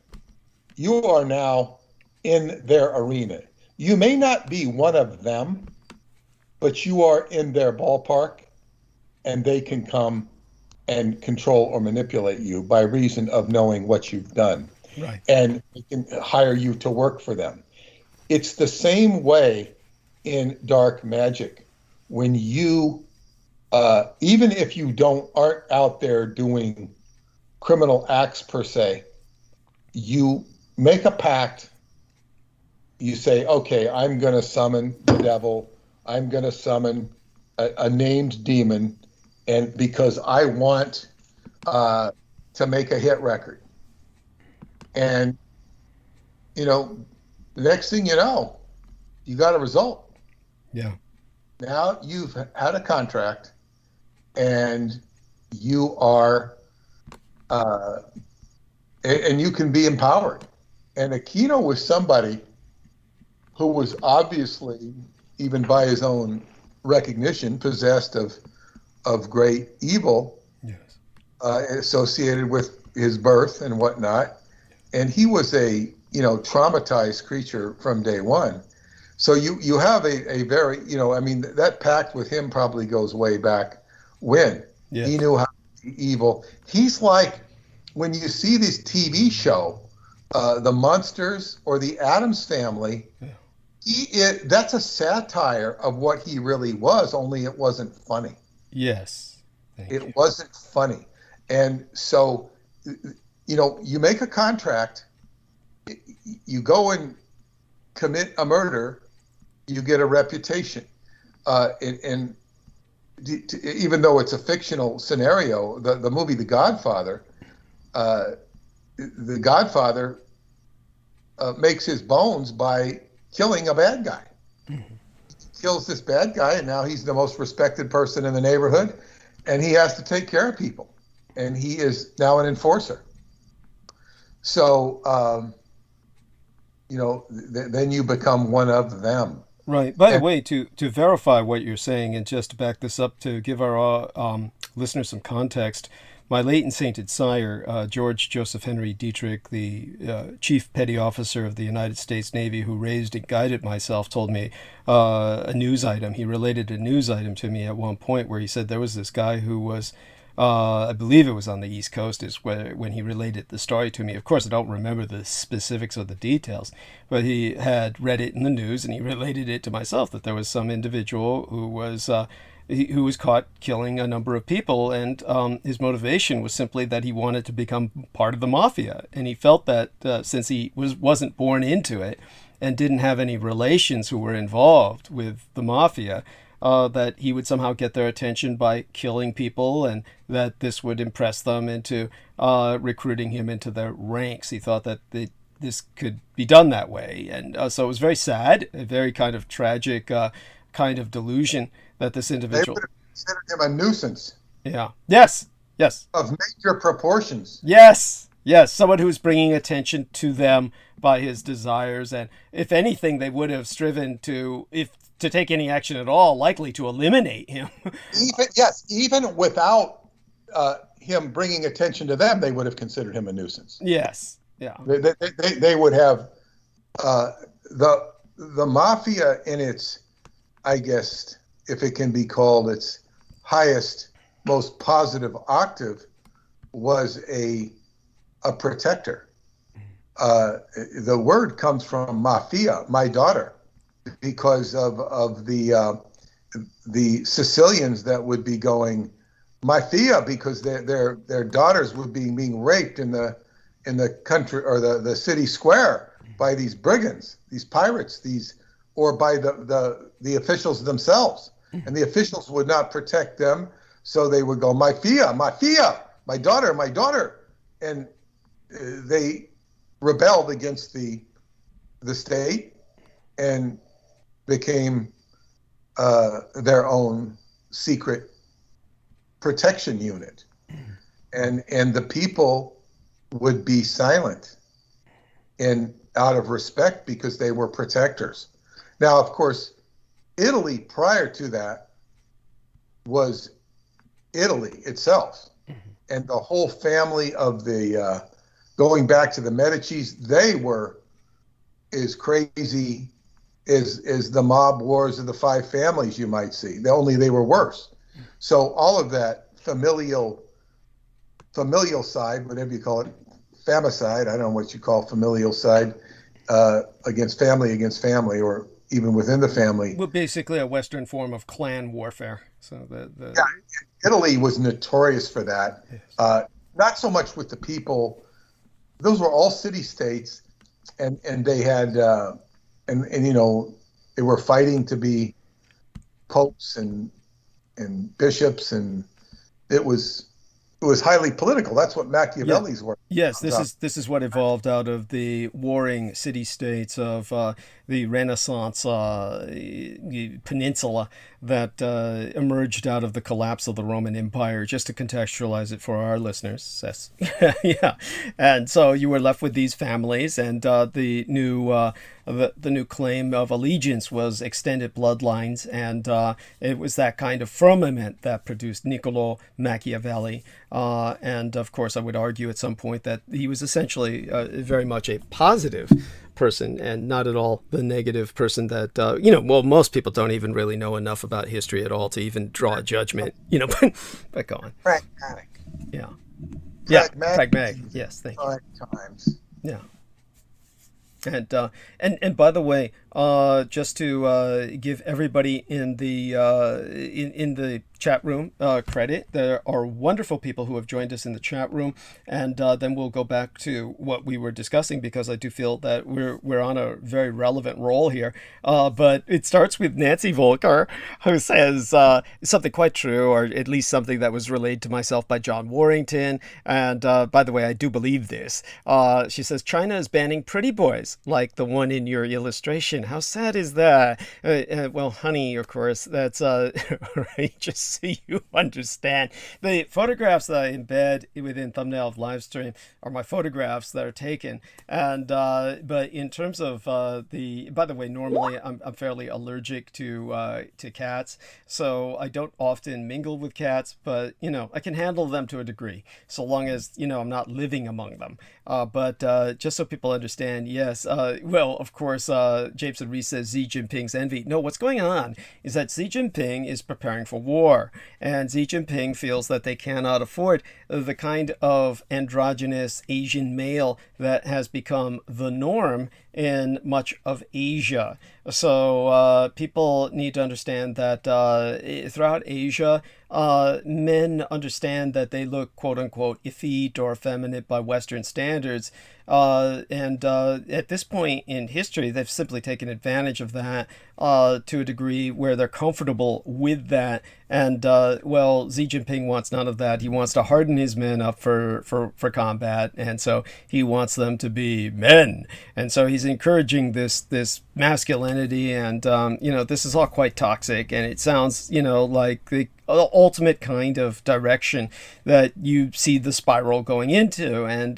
You are now in their arena. You may not be one of them, but you are in their ballpark, and they can come and control or manipulate you by reason of knowing what you've done. Right. And they can hire you to work for them. It's the same way in dark magic. When you, even if you aren't out there doing criminal acts per se, you make a pact. You say, okay, I'm going to summon the devil. I'm going to summon a named demon, and because I want to make a hit record. And, the next thing you know, you got a result. Yeah. Now you've had a contract, and you are, and you can be empowered. And Aquino was somebody who was obviously, even by his own recognition, possessed of great evil. Yes. Associated with his birth and whatnot. And he was a, traumatized creature from day one. So you have a very, that pact with him probably goes way back when. Yes. He knew how to be evil. He's like, when you see this TV show, The Munsters or The Addams Family, that's a satire of what he really was, only it wasn't funny. Yes. It wasn't funny. And so, you make a contract, you go and commit a murder, you get a reputation. And even though it's a fictional scenario, the movie The Godfather, the Godfather makes his bones by killing a bad guy. Kills this bad guy, and now he's the most respected person in the neighborhood, and he has to take care of people, and he is now an enforcer. So, then you become one of them. Right. By the way, to verify what you're saying, and just to back this up, to give our listeners some context, my late and sainted sire, George Joseph Henry Dietrich, the Chief Petty Officer of the United States Navy, who raised and guided myself, told me a news item. He related a news item to me at one point where he said there was this guy who was, I believe it was on the East Coast, is when he related the story to me. Of course, I don't remember the specifics of the details, but he had read it in the news and he related it to myself that there was some individual who was caught killing a number of people, and his motivation was simply that he wanted to become part of the mafia, and he felt that since he wasn't born into it and didn't have any relations who were involved with the mafia, that he would somehow get their attention by killing people, and that this would impress them into recruiting him into their ranks. He thought that this could be done that way, and so it was very sad, a very kind of tragic kind of delusion that this individual... They would have considered him a nuisance. Yeah. Yes. Of major proportions. Yes. Someone who's bringing attention to them by his desires, and if anything, they would have striven to take any action at all, likely to eliminate him. Even without him bringing attention to them, they would have considered him a nuisance. Yes. Yeah. They would have the mafia in its, I guess, if it can be called its highest, most positive octave, was a protector. The word comes from mafia, my daughter, because of the Sicilians that would be going mafia because their daughters would be being raped in the country or the city square by these brigands, these pirates, or by the officials themselves. And the officials would not protect them, so they would go, mafia, my daughter. And they rebelled against the state and became their own secret protection unit. And the people would be silent and out of respect because they were protectors. Now, of course, Italy prior to that was Italy itself. And the whole family of the, going back to the Medicis, they were as crazy as the mob wars of the five families you might see. Only they were worse. So all of that familial side, whatever you call it, famicide, I don't know what you call familial side, against family, or even within the family. Well, basically a Western form of clan warfare. So yeah, Italy was notorious for that. Yes. Not so much with the people; those were all city-states, and they had and they were fighting to be popes and bishops, and it was highly political. That's what Machiavelli's were. Yes, this is what evolved out of the warring city-states of the Renaissance peninsula that emerged out of the collapse of the Roman Empire. Just to contextualize it for our listeners, yes. Yeah, and so you were left with these families, and the new claim of allegiance was extended bloodlines, and it was that kind of firmament that produced Niccolò Machiavelli. And of course, I would argue at some point that he was essentially very much a positive person and not at all the negative person that, most people don't even really know enough about history at all to even draw a judgment, but go on. Pragmatic. Yeah. Yeah, pragmatic. Yes, thank you. Times. Yeah. And by the way, just to give everybody in the chat room credit. There are wonderful people who have joined us in the chat room, and then we'll go back to what we were discussing, because I do feel that we're on a very relevant roll here. But it starts with Nancy Volker, who says something quite true, or at least something that was relayed to myself by John Warrington. And by the way, I do believe this. She says, China is banning pretty boys like the one in your illustration. How sad is that? Well, honey, of course, that's right, just so you understand. The photographs that I embed within thumbnail of live stream are my photographs that are taken. And but in terms of by the way, normally I'm fairly allergic to cats, so I don't often mingle with cats, but I can handle them to a degree, so long as I'm not living among them. But just so people understand, yes, well, of course, Jameson Reese says Xi Jinping's envy. No, what's going on is that Xi Jinping is preparing for war, and Xi Jinping feels that they cannot afford the kind of androgynous Asian male that has become the norm in much of Asia. So people need to understand that throughout Asia, men understand that they look quote-unquote effete or effeminate by Western standards. And at this point in history, they've simply taken advantage of that to a degree where they're comfortable with that. And, well, Xi Jinping wants none of that. He wants to harden his men up for combat. And so he wants them to be men. And so he's encouraging this masculinity. And, this is all quite toxic. And it sounds, like the ultimate kind of direction that you see the spiral going into. And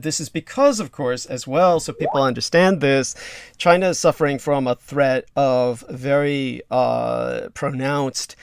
this is because, of course, as well, so people understand this, China is suffering from a threat of very pronounced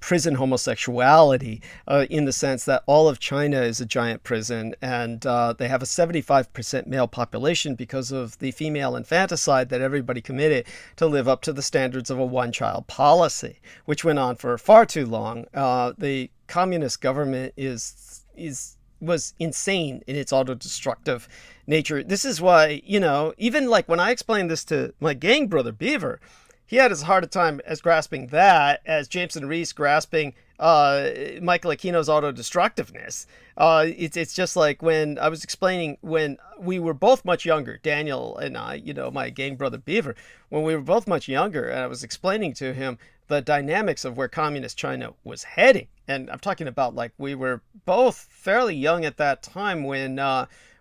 prison homosexuality, in the sense that all of China is a giant prison, and they have a 75% male population because of the female infanticide that everybody committed to live up to the standards of a one-child policy, which went on for far too long. The communist government was insane in its autodestructive nature. This is why, even like when I explained this to my gang brother Beaver, he had as hard a time as grasping that as Jameson Reese grasping Michael Aquino's autodestructiveness. It's just like when I was explaining when we were both much younger, Daniel and I, my gang brother Beaver, when we were both much younger, and I was explaining to him the dynamics of where communist China was heading. And I'm talking about like we were both fairly young at that time when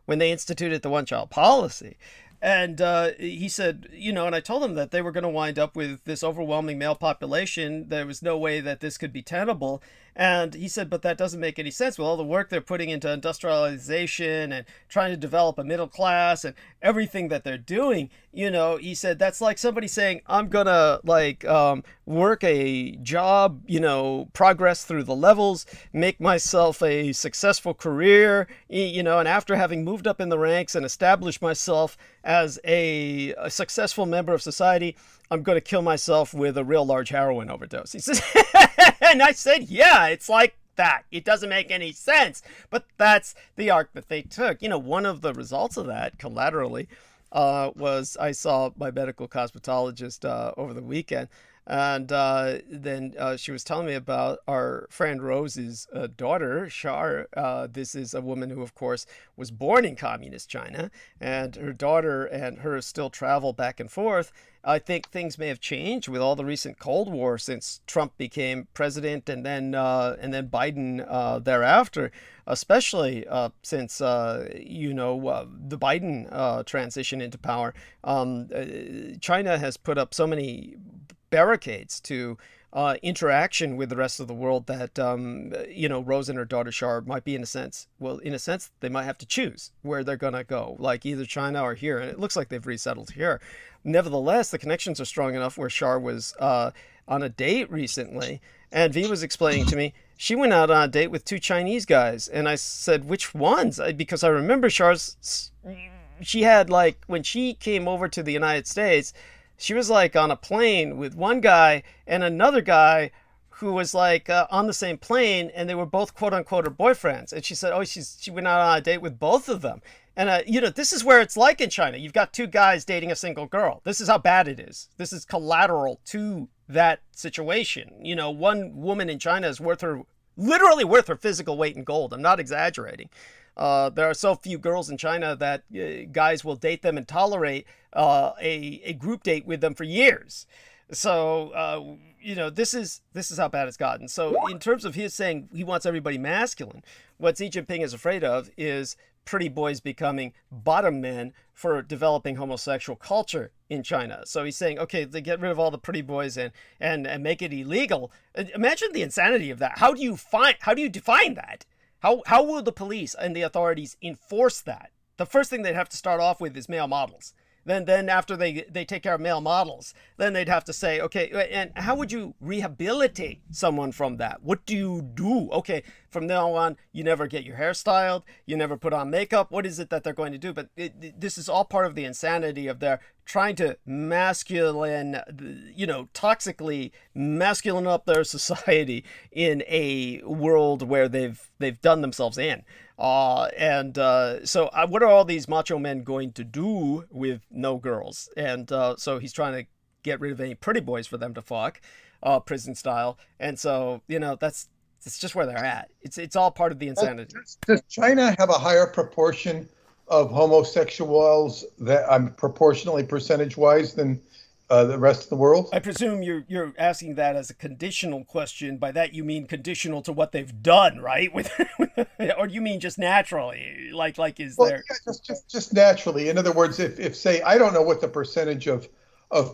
they instituted the one-child policy. And he said, and I told him that they were going to wind up with this overwhelming male population. There was no way that this could be tenable. And he said, but that doesn't make any sense with all the work they're putting into industrialization and trying to develop a middle class and everything that they're doing. He said, that's like somebody saying, I'm going to work a job, progress through the levels, make myself a successful career, and after having moved up in the ranks and established myself as a successful member of society, I'm going to kill myself with a real large heroin overdose. He says, and I said, yeah, it's like that. It doesn't make any sense. But that's the arc that they took. One of the results of that collaterally was I saw my medical cosmetologist over the weekend. And then she was telling me about our friend Rose's daughter, Char. This is a woman who, of course, was born in communist China. And her daughter and her still travel back and forth. I think things may have changed with all the recent Cold War since Trump became president and then Biden thereafter, especially since, the Biden transition into power. China has put up so many barricades to interaction with the rest of the world that, Rose and her daughter Char might be in a sense, they might have to choose where they're going to go, like either China or here. And it looks like they've resettled here. Nevertheless, the connections are strong enough where Char was on a date recently, and V was explaining to me, she went out on a date with two Chinese guys. And I said, which ones? Because I remember she had when she came over to the United States, she was on a plane with one guy and another guy who was on the same plane, and they were both quote unquote her boyfriends. And she said, she went out on a date with both of them. And, this is where it's like in China. You've got two guys dating a single girl. This is how bad it is. This is collateral to that situation. You know, one woman in China is literally worth her physical weight in gold. I'm not exaggerating. There are so few girls in China that guys will date them and tolerate a group date with them for years. So, you know, this is how bad it's gotten. So in terms of his saying he wants everybody masculine, what Xi Jinping is afraid of is pretty boys becoming bottom men for developing homosexual culture in China. So he's saying, okay, they get rid of all the pretty boys and make it illegal. Imagine the insanity of that. How do you define that? How will the police and the authorities enforce that? The first thing they'd have to start off with is male models. Then after they take care of male models, then they'd have to say, okay, and how would you rehabilitate someone from that? What do you do? Okay, from now on, you never get your hair styled, you never put on makeup. What is it that they're going to do? But this is all part of the insanity of their trying to toxically masculine up their society in a world where they've done themselves in. So what are all these macho men going to do with no girls? And so he's trying to get rid of any pretty boys for them to fuck, prison style. And so, you know, it's just where they're at. It's all part of the insanity. Does China have a higher proportion of homosexuals that proportionally percentage-wise than the rest of the world? I presume you're asking that as a conditional question. By that you mean conditional to what they've done, right? Or do you mean just naturally? Like is there? Yeah, just naturally. In other words, if say I don't know what the percentage of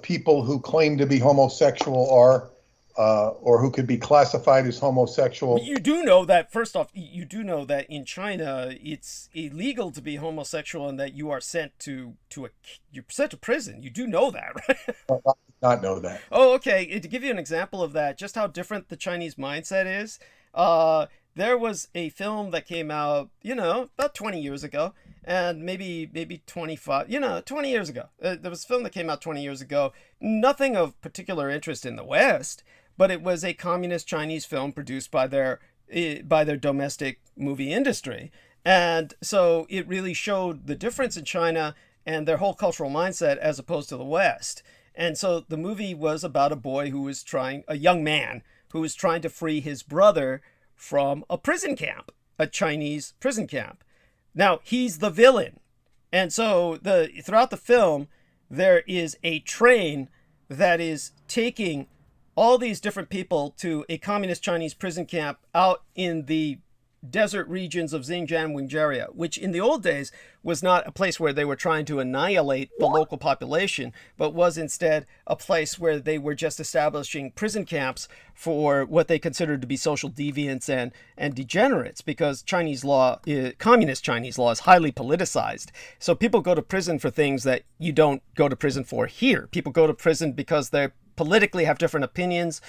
people who claim to be homosexual are, or who could be classified as homosexual. You do know that, first off, you do know that in China it's illegal to be homosexual and that you are sent to prison. You do know that, right? I did not know that. Oh, okay. To give you an example of that, just how different the Chinese mindset is, there was a film that came out, you know, about 20 years ago, and maybe 25, 20 years ago. There was a film that came out 20 years ago, nothing of particular interest in the West, but it was a communist Chinese film produced by their domestic movie industry. And so it really showed the difference in China and their whole cultural mindset as opposed to the West. And so the movie was about a young man who was trying to free his brother from a prison camp, a Chinese prison camp. Now, he's the villain. And so throughout the film, there is a train that is taking all these different people to a communist Chinese prison camp out in the desert regions of Xinjiang Wingeria, which in the old days was not a place where they were trying to annihilate the local population, but was instead a place where they were just establishing prison camps for what they considered to be social deviants and degenerates, because communist Chinese law is highly politicized. So people go to prison for things that you don't go to prison for here. People go to prison because they're politically have different opinions.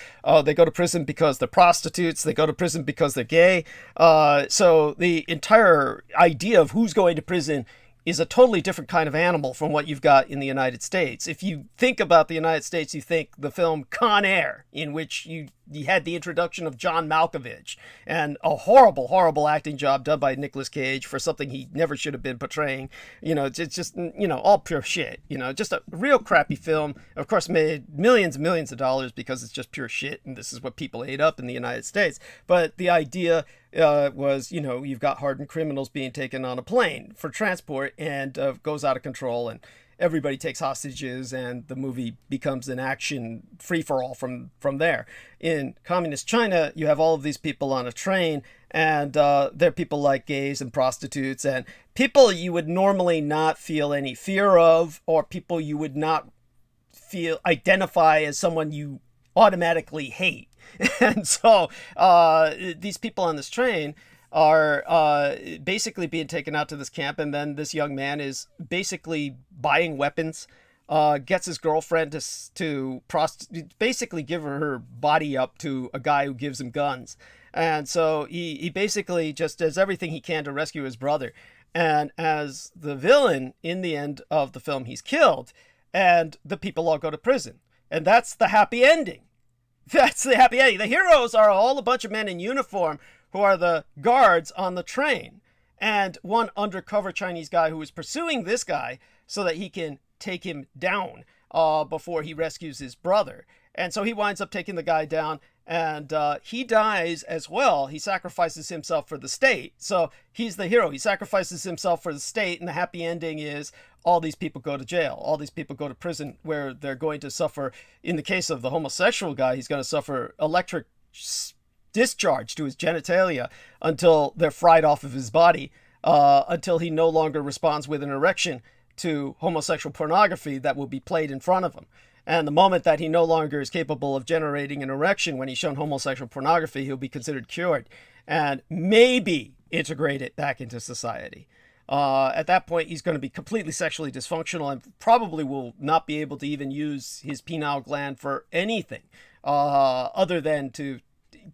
They go to prison because they're prostitutes. They go to prison because they're gay. So the entire idea of who's going to prison is a totally different kind of animal from what you've got in the United States. If you think about the United States, you think the film Con Air, in which you had the introduction of John Malkovich, and a horrible, horrible acting job done by Nicolas Cage for something he never should have been portraying. You know, it's just, all pure shit. Just a real crappy film. Of course, made millions and millions of dollars because it's just pure shit, and this is what people ate up in the United States. But the idea was, you've got hardened criminals being taken on a plane for transport, and goes out of control, and everybody takes hostages, and the movie becomes an action free-for-all from there. In communist China, you have all of these people on a train, and they're people like gays and prostitutes, and people you would normally not feel any fear of, or people you would not identify as someone you automatically hate. And so these people on this train are basically being taken out to this camp, and then this young man is basically buying weapons, gets his girlfriend to basically give her body up to a guy who gives him guns. And so he basically just does everything he can to rescue his brother. And as the villain, in the end of the film, he's killed, and the people all go to prison. And that's the happy ending. That's the happy ending. The heroes are all a bunch of men in uniform who are the guards on the train, and one undercover Chinese guy who is pursuing this guy so that he can take him down before he rescues his brother. And so he winds up taking the guy down, and he dies as well. He sacrifices himself for the state. So he's the hero. He sacrifices himself for the state, and the happy ending is all these people go to jail. All these people go to prison, where they're going to suffer. In the case of the homosexual guy, he's going to suffer electric discharge to his genitalia until they're fried off of his body, until he no longer responds with an erection to homosexual pornography that will be played in front of him. And the moment that he no longer is capable of generating an erection when he's shown homosexual pornography, he'll be considered cured and maybe integrated back into society. At that point, he's going to be completely sexually dysfunctional and probably will not be able to even use his penile gland for anything other than to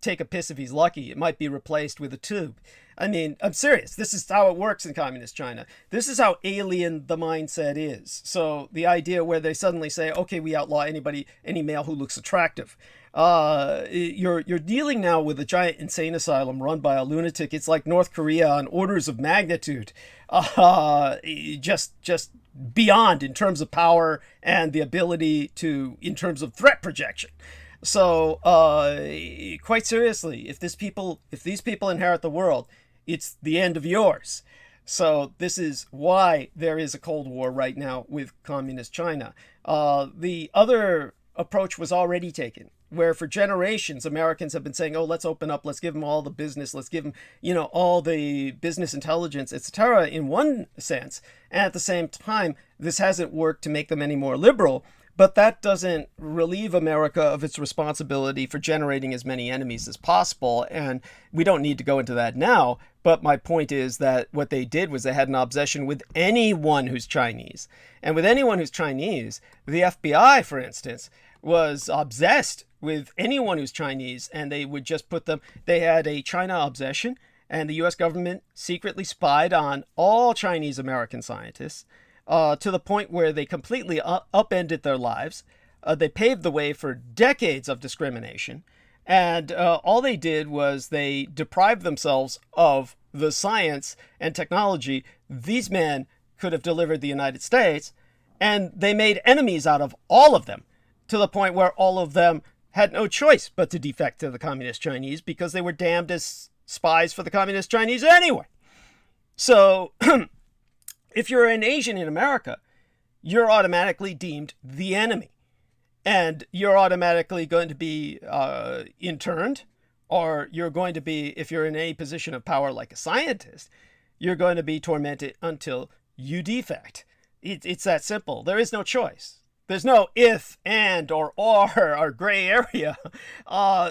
take a piss if he's lucky. It might be replaced with a tube. I mean, I'm serious. This is how it works in communist China. This is how alien the mindset is. So the idea where they suddenly say, okay, we outlaw any male who looks attractive. You're dealing now with a giant insane asylum run by a lunatic. It's like North Korea on orders of magnitude. Just beyond in terms of power and the ability to, in terms of threat projection. So, quite seriously, if these people inherit the world, it's the end of yours. So this is why there is a Cold War right now with communist China. The other approach was already taken, where for generations Americans have been saying, oh, let's open up, let's give them all the business, let's give them, all the business intelligence, etc. in one sense. And at the same time, this hasn't worked to make them any more liberal. But that doesn't relieve America of its responsibility for generating as many enemies as possible. And we don't need to go into that now. But my point is that what they did was they had an obsession with anyone who's Chinese. And with anyone who's Chinese, the FBI, for instance, was obsessed with anyone who's Chinese. And they would just put them, they had a China obsession. And the US government secretly spied on all Chinese American scientists. To the point where they completely upended their lives. They paved the way for decades of discrimination. And all they did was they deprived themselves of the science and technology these men could have delivered the United States. And they made enemies out of all of them, to the point where all of them had no choice but to defect to the Communist Chinese, because they were damned as spies for the Communist Chinese anyway. So if you're an Asian in America, you're automatically deemed the enemy. And you're automatically going to be interned, or you're going to be, if you're in any position of power like a scientist, you're going to be tormented until you defect. It's that simple. There is no choice. There's no if, and, or gray area.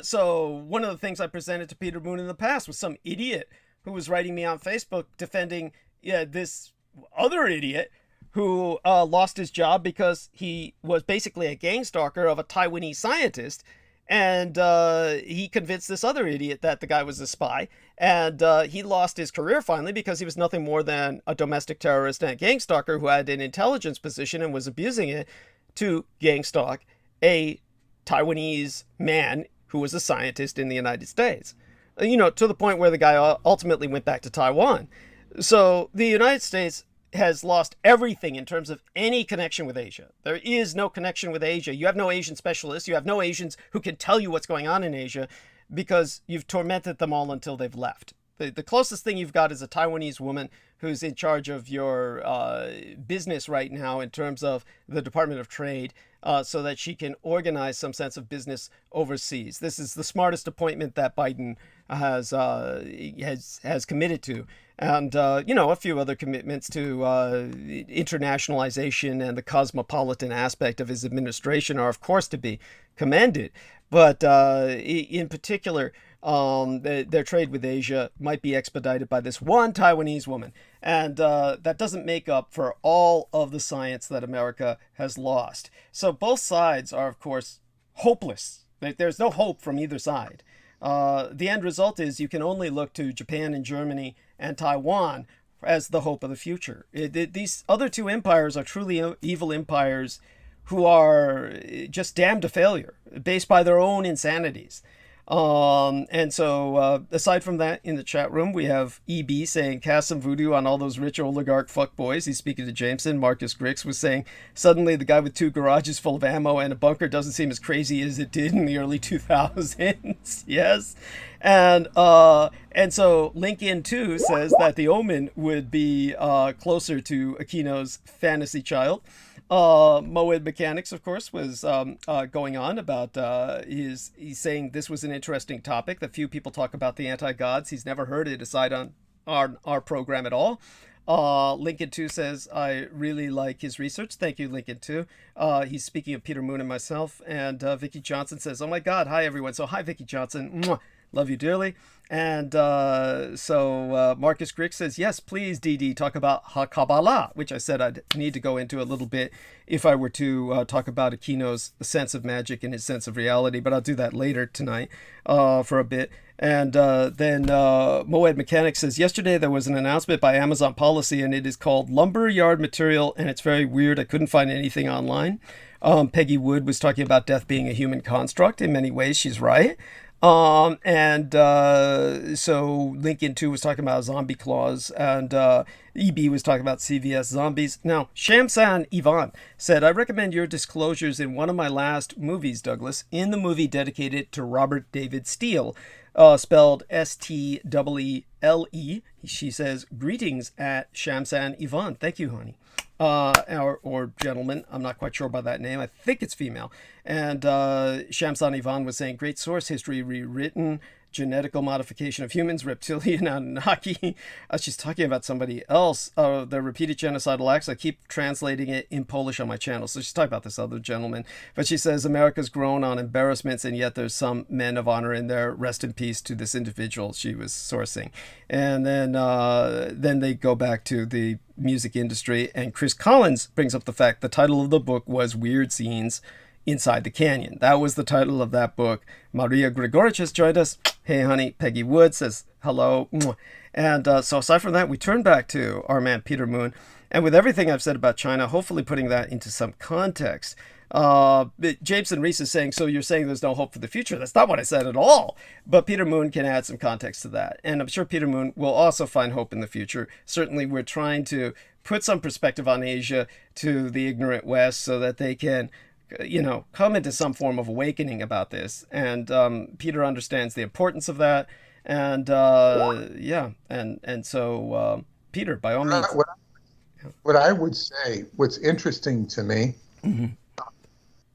So one of the things I presented to Peter Moon in the past was some idiot who was writing me on Facebook defending this other idiot who lost his job because he was basically a gang stalker of a Taiwanese scientist. And he convinced this other idiot that the guy was a spy. And he lost his career finally because he was nothing more than a domestic terrorist and a gang stalker who had an intelligence position and was abusing it to gang stalk a Taiwanese man who was a scientist in the United States. To the point where the guy ultimately went back to Taiwan. So the United States has lost everything in terms of any connection with Asia. There is no connection with Asia. You have no Asian specialists. You have no Asians who can tell you what's going on in Asia, because you've tormented them all until they've left. The closest thing you've got is a Taiwanese woman who's in charge of your business right now in terms of the Department of Trade, so that she can organize some sense of business overseas. This is the smartest appointment that Biden has committed to. And, a few other commitments to internationalization and the cosmopolitan aspect of his administration are, of course, to be commended. But in particular, their trade with Asia might be expedited by this one Taiwanese woman. And that doesn't make up for all of the science that America has lost. So both sides are, of course, hopeless. There's no hope from either side. The end result is you can only look to Japan and Germany and Taiwan as the hope of the future. These other two empires are truly evil empires who are just damned to failure, based by their own insanities. And so, aside from that, in the chat room, we have EB saying, cast some voodoo on all those rich oligarch fuckboys. He's speaking to Jameson. Marcus Grix was saying, suddenly the guy with 2 garages full of ammo and a bunker doesn't seem as crazy as it did in the early 2000s. Yes. And so Lincoln, too, says that the Omen would be closer to Aquino's fantasy child. Moed Mechanics, of course, was going on about he's saying this was an interesting topic that few people talk about the anti-gods. He's never heard it aside on our program at all. Lincoln 2 says, I really like his research. Thank you, Lincoln 2. He's speaking of Peter Moon and myself. And Vicky Johnson says, oh my God, hi everyone. So hi, Vicky Johnson. Mwah. Love you dearly. And so Marcus Grix says, yes, please, DD, talk about Kabbalah, which I said I'd need to go into a little bit if I were to talk about Aquino's sense of magic and his sense of reality. But I'll do that later tonight for a bit. And then Moed Mechanic says, yesterday there was an announcement by Amazon Policy, and it is called Lumber Yard Material, and it's very weird. I couldn't find anything online. Peggy Wood was talking about death being a human construct. In many ways, she's right. So Lincoln 2 was talking about zombie claws, and EB was talking about CVS zombies. Now, Shamsan Ivan said, I recommend your disclosures in one of my last movies, Douglas, in the movie dedicated to Robert David Steele, spelled Steele. She says, greetings at Shamsan Ivan. Thank you, honey. Or gentleman, I'm not quite sure about that name. I think it's female. And Shamsan Ivan was saying, great source, history rewritten, genetical modification of humans, reptilian Anunnaki. She's talking about somebody else. The repeated genocidal acts. I keep translating it in Polish on my channel. So she's talking about this other gentleman. But she says, America's grown on embarrassments, and yet there's some men of honor in there. Rest in peace to this individual she was sourcing. And then they go back to the music industry, and Chris Collins brings up the fact the title of the book was Weird Scenes Inside the Canyon. That was the title of that book. Maria Gregorich has joined us. Hey, honey. Peggy Wood says hello. And so aside from that, we turn back to our man Peter Moon. And with everything I've said about China, hopefully putting that into some context. Jameson Reese is saying, so you're saying there's no hope for the future. That's not what I said at all. But Peter Moon can add some context to that. And I'm sure Peter Moon will also find hope in the future. Certainly, we're trying to put some perspective on Asia to the ignorant West so that they can, come into some form of awakening about this. And Peter understands the importance of that. And so Peter, by all means. What I would say, what's interesting to me,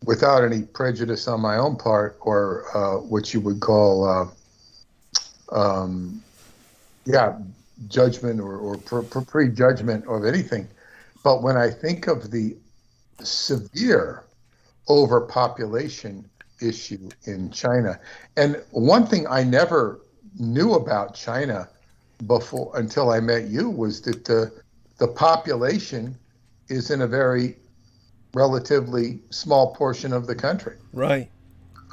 without any prejudice on my own part, or what you would call, judgment or prejudgment of anything. But when I think of the severe overpopulation issue in China, and one thing I never knew about China before until I met you was that the population is in a very relatively small portion of the country. Right.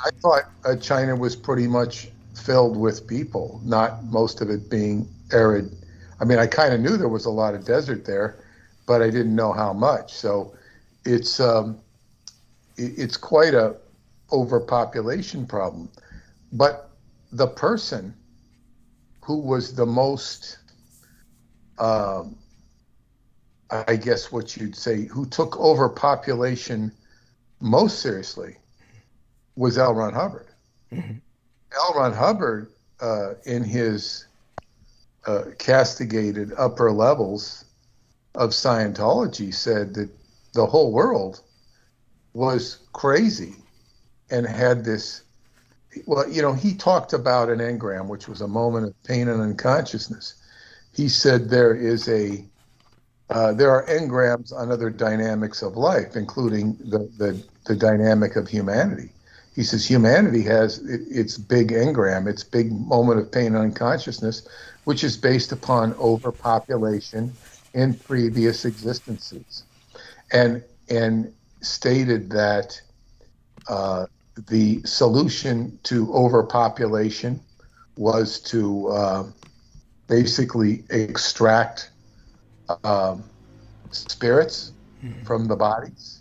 I thought China was pretty much filled with people, not most of it being arid. I mean, I kind of knew there was a lot of desert there, but I didn't know how much. So it's quite a overpopulation problem. But the person who was the most, I guess what you'd say, who took overpopulation most seriously was L. Ron Hubbard. Mm-hmm. L. Ron Hubbard, in his castigated upper levels of Scientology, said that the whole world was crazy and had this, he talked about an engram, which was a moment of pain and unconsciousness. He said there are engrams on other dynamics of life, including the dynamic of humanity. He says humanity has its big engram, its big moment of pain and unconsciousness, which is based upon overpopulation in previous existences, and stated that the solution to overpopulation was to basically extract spirits from the bodies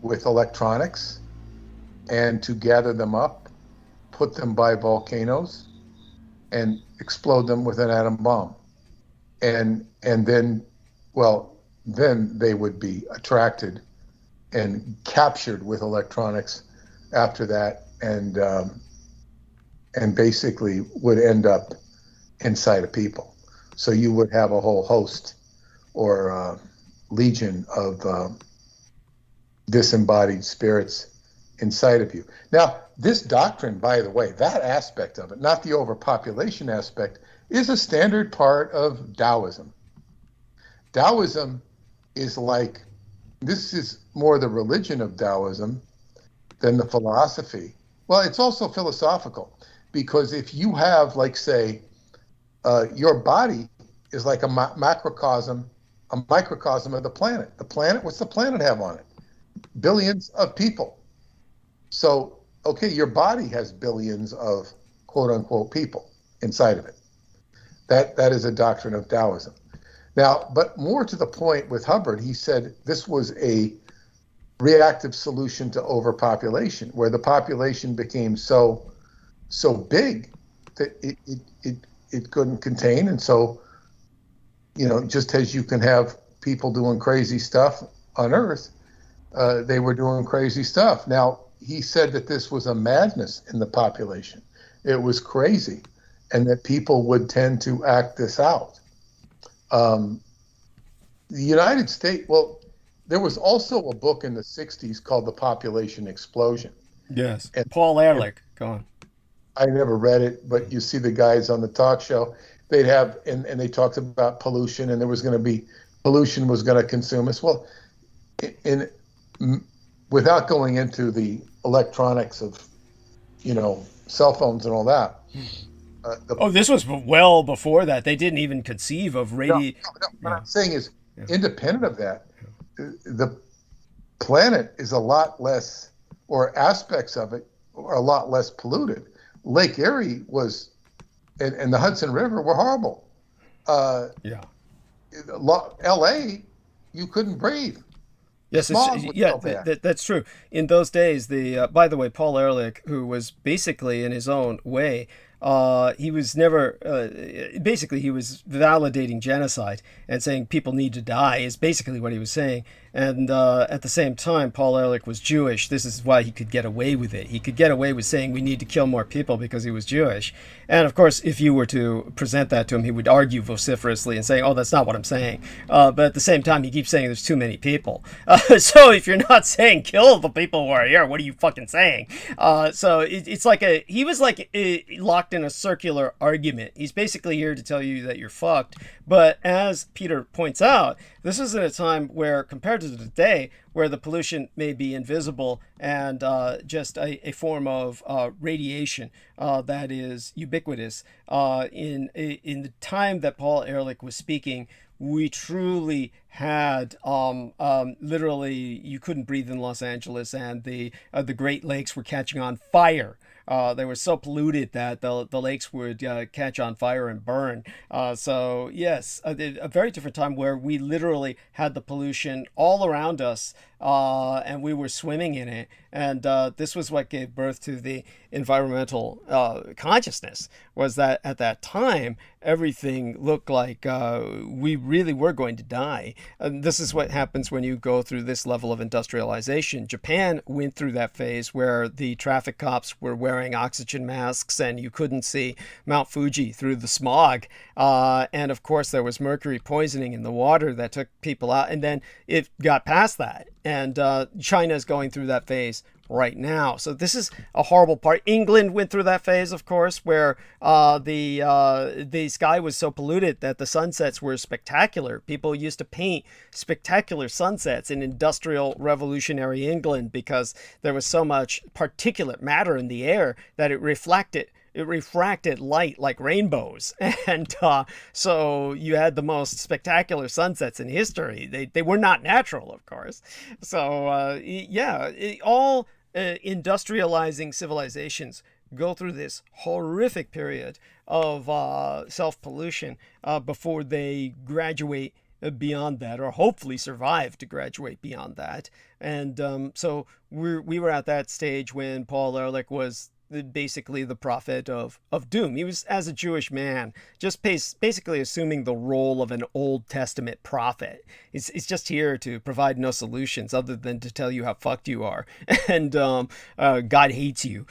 with electronics, and to gather them up put them by volcanoes and explode them with an atom bomb. And then, well, then they would be attracted and captured with electronics after that, and basically would end up inside of people. So you would have a whole host or legion of disembodied spirits inside of you. Now, this doctrine, by the way, that aspect of it, not the overpopulation aspect, is a standard part of Taoism. Taoism is like, this is more the religion of Taoism than the philosophy. Well, it's also philosophical, because if you have, like, say, your body is like a microcosm of the planet. The planet, what's the planet have on it? Billions of people. So, okay, your body has billions of quote unquote people inside of it. That is a doctrine of Taoism. Now, but more to the point with Hubbard, he said this was a reactive solution to overpopulation, where the population became so big that it couldn't contain. And so, just as you can have people doing crazy stuff on Earth, they were doing crazy stuff. Now, he said that this was a madness in the population. It was crazy, and that people would tend to act this out. The United States, well, there was also a book in the 60s called The Population Explosion. Yes. And Paul Ehrlich. Go on. I never read it, but you see the guys on the talk show, they'd have, and they talked about pollution, and pollution was going to consume us. Well, without going into the electronics of, cell phones and all that. This was well before that. They didn't even conceive of radio. No. What I'm saying is, independent of that, the planet is a lot less, or aspects of it are a lot less polluted. Lake Erie was, and the Hudson River were horrible. L.A., you couldn't breathe. Yes, that's true. In those days, by the way, Paul Ehrlich, who was basically in his own way, he was never, basically he was validating genocide and saying people need to die is basically what he was saying. And at the same time, Paul Ehrlich was Jewish. This is why he could get away with it. He could get away with saying we need to kill more people because he was Jewish. And of course, if you were to present that to him, he would argue vociferously and say, oh, that's not what I'm saying. But at the same time, he keeps saying there's too many people. So if you're not saying kill the people who are here, what are you fucking saying? So it's like he was like locked in a circular argument. He's basically here to tell you that you're fucked. But as Peter points out, this is in a time where, compared to today, where the pollution may be invisible and just a form of radiation that is ubiquitous. In the time that Paul Ehrlich was speaking, we truly had literally you couldn't breathe in Los Angeles, and the Great Lakes were catching on fire. They were so polluted that the lakes would catch on fire and burn. So yes, a very different time where we literally had the pollution all around us, and we were swimming in it. And this was what gave birth to the environmental consciousness, was that at that time, everything looked like we really were going to die. And this is what happens when you go through this level of industrialization. Japan went through that phase where the traffic cops were wearing oxygen masks and you couldn't see Mount Fuji through the smog. And of course, there was mercury poisoning in the water that took people out. And then it got past that. And China is going through that phase right now. So this is a horrible part. England went through that phase, of course, where the sky was so polluted that the sunsets were spectacular. People used to paint spectacular sunsets in industrial revolutionary England because there was so much particulate matter in the air that it refracted light like rainbows. And so you had the most spectacular sunsets in history. They were not natural, of course. So all industrializing civilizations go through this horrific period of self-pollution before they graduate beyond that, or hopefully survive to graduate beyond that. And so we were at that stage when Paul Ehrlich was basically the prophet of doom. He was, as a Jewish man, just basically assuming the role of an Old Testament prophet. He's just here to provide no solutions other than to tell you how fucked you are, and God hates you.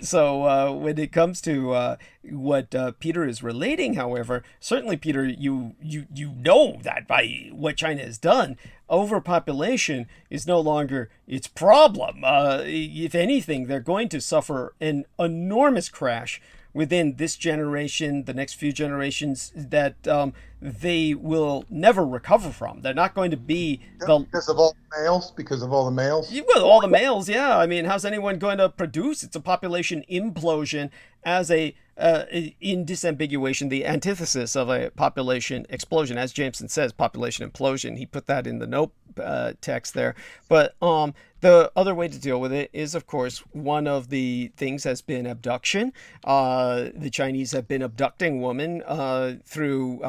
So when it comes to what Peter is relating, however, certainly, Peter, you know that by what China has done, overpopulation is no longer its problem. If anything, they're going to suffer an enormous crash within this generation, the next few generations, that they will never recover from. They're not going to be because of all the males. Because of all the males. Well, all the males, yeah. I mean, how's anyone going to produce? It's a population implosion as in disambiguation, the antithesis of a population explosion. As Jameson says, population implosion. He put that in the note text there. But the other way to deal with it is, of course, one of the things has been abduction. The Chinese have been abducting women through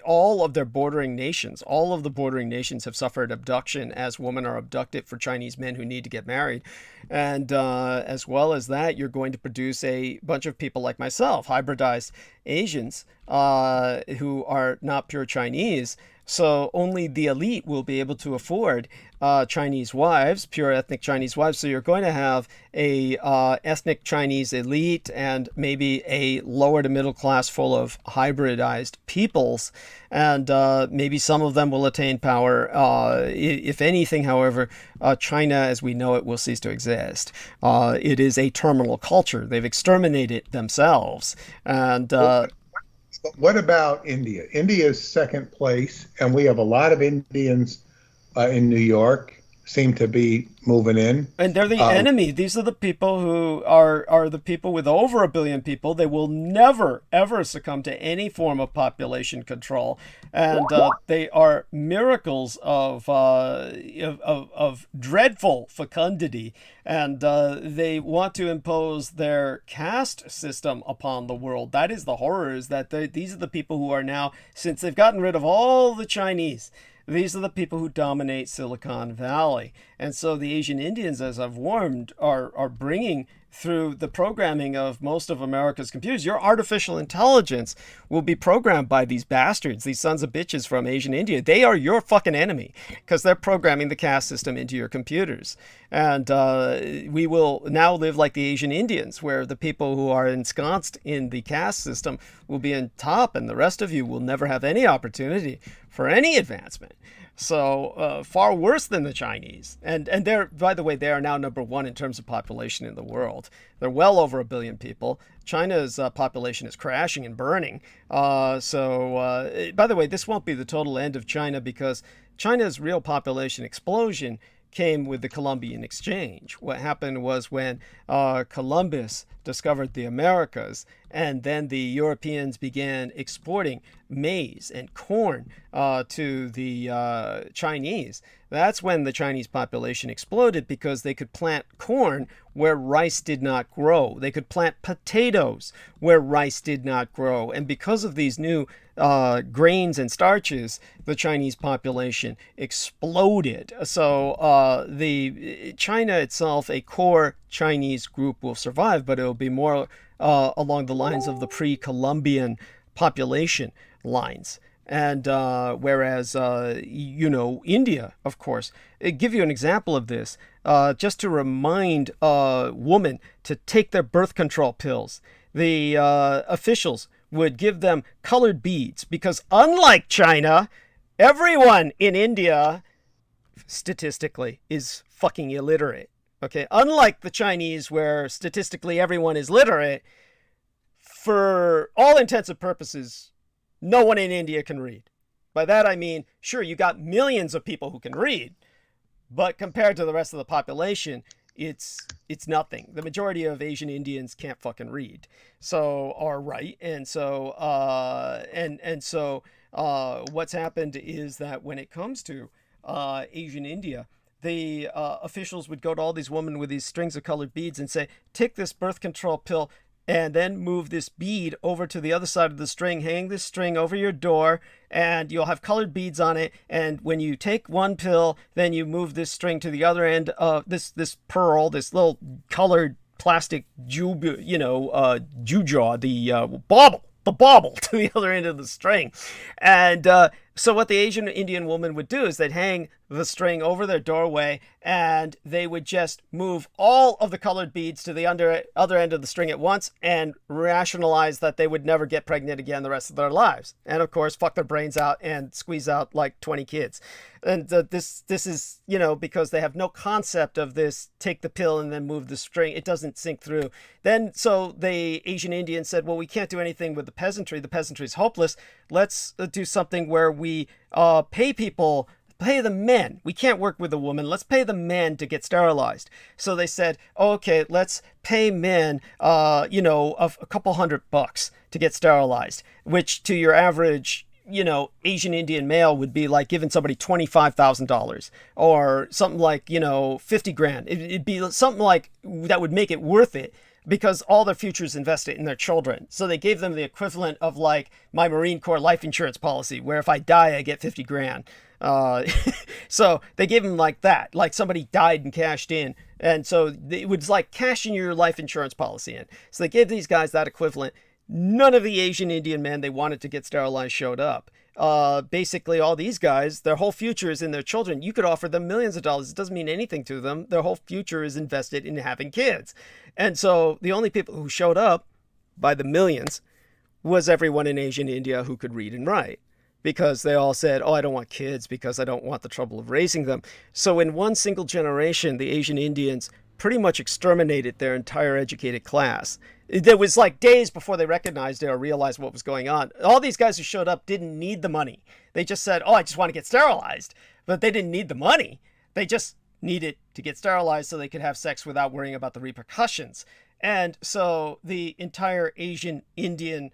all of their bordering nations. All of the bordering nations have suffered abduction as women are abducted for Chinese men who need to get married. And as well as that, you're going to produce a bunch of people like myself, hybridized Asians who are not pure Chinese. So only the elite will be able to afford Chinese wives, pure ethnic Chinese wives. So you're going to have a ethnic Chinese elite and maybe a lower to middle class full of hybridized peoples. And maybe some of them will attain power. If anything, however, China as we know it will cease to exist. It is a terminal culture. They've exterminated themselves. And what about India? India is second place, and we have a lot of Indians in New York seem to be moving in. And they're the enemy. These are the people who are the people with over 1 billion people. They will never, ever succumb to any form of population control. And they are miracles of dreadful fecundity. And they want to impose their caste system upon the world. That is the horror, is that these are the people who are now, since they've gotten rid of all the Chinese, these are the people who dominate Silicon Valley. And so the Asian Indians, as I've warned, are bringing through the programming of most of America's computers. Your artificial intelligence will be programmed by these bastards, these sons of bitches from Asian India. They are your fucking enemy because they're programming the caste system into your computers. And we will now live like the Asian Indians, where the people who are ensconced in the caste system will be on top, and the rest of you will never have any opportunity for any advancement. So far worse than the Chinese. And they're, by the way, they are now number one in terms of population in the world. They're well over 1 billion people. China's population is crashing and burning. By the way, this won't be the total end of China, because China's real population explosion came with the Columbian Exchange. What happened was when Columbus discovered the Americas, and then the Europeans began exporting maize and corn to the Chinese. That's when the Chinese population exploded, because they could plant corn where rice did not grow. They could plant potatoes where rice did not grow. And because of these new grains and starches, the Chinese population exploded. So the China itself, a core Chinese group, will survive, but it will be more along the lines of the pre-Columbian population lines. And whereas, India, of course, give you an example of this, just to remind women to take their birth control pills. The officials would give them colored beads, because unlike China, everyone in India, statistically, is fucking illiterate. Okay, unlike the Chinese, where statistically everyone is literate, for all intents and purposes, no one in India can read. By that I mean, sure, you got millions of people who can read, but compared to the rest of the population, it's nothing. The majority of Asian Indians can't fucking read, and so what's happened is that when it comes to Asian India, the officials would go to all these women with these strings of colored beads and say, take this birth control pill and then move this bead over to the other side of the string, hang this string over your door, and you'll have colored beads on it. And when you take one pill, then you move this string to the other end of this pearl, this little colored plastic jujaw, the bauble to the other end of the string. And so what the Asian Indian woman would do is they'd hang the string over their doorway, and they would just move all of the colored beads to the other end of the string at once and rationalize that they would never get pregnant again the rest of their lives. And of course, fuck their brains out and squeeze out like 20 kids. And this is, because they have no concept of this, take the pill and then move the string. It doesn't sink through. Then, so the Asian Indians said, well, we can't do anything with the peasantry. The peasantry is hopeless. Let's do something where we pay the men. We can't work with a woman. Let's pay the men to get sterilized. So they said, okay, let's pay men, a couple $100 to get sterilized, which to your average, Asian Indian male would be like giving somebody $25,000 or something like, 50 grand. It'd be something like that would make it worth it, because all their future is invested in their children. So they gave them the equivalent of like my Marine Corps life insurance policy, where if I die, I get 50 grand. So they gave them like that, like somebody died and cashed in. And so it was like cashing your life insurance policy in. So they gave these guys that equivalent. None of the Asian Indian men they wanted to get sterilized showed up. Basically all these guys, their whole future is in their children. You could offer them millions of dollars. It doesn't mean anything to them. Their whole future is invested in having kids. And so the only people who showed up by the millions was everyone in Asian India who could read and write, because they all said, oh, I don't want kids because I don't want the trouble of raising them. So in one single generation, the Asian Indians pretty much exterminated their entire educated class. There was like days before they recognized it or realized what was going on. All these guys who showed up didn't need the money. They just said, oh, I just want to get sterilized. But they didn't need the money. They just needed to get sterilized so they could have sex without worrying about the repercussions. And so the entire Asian Indian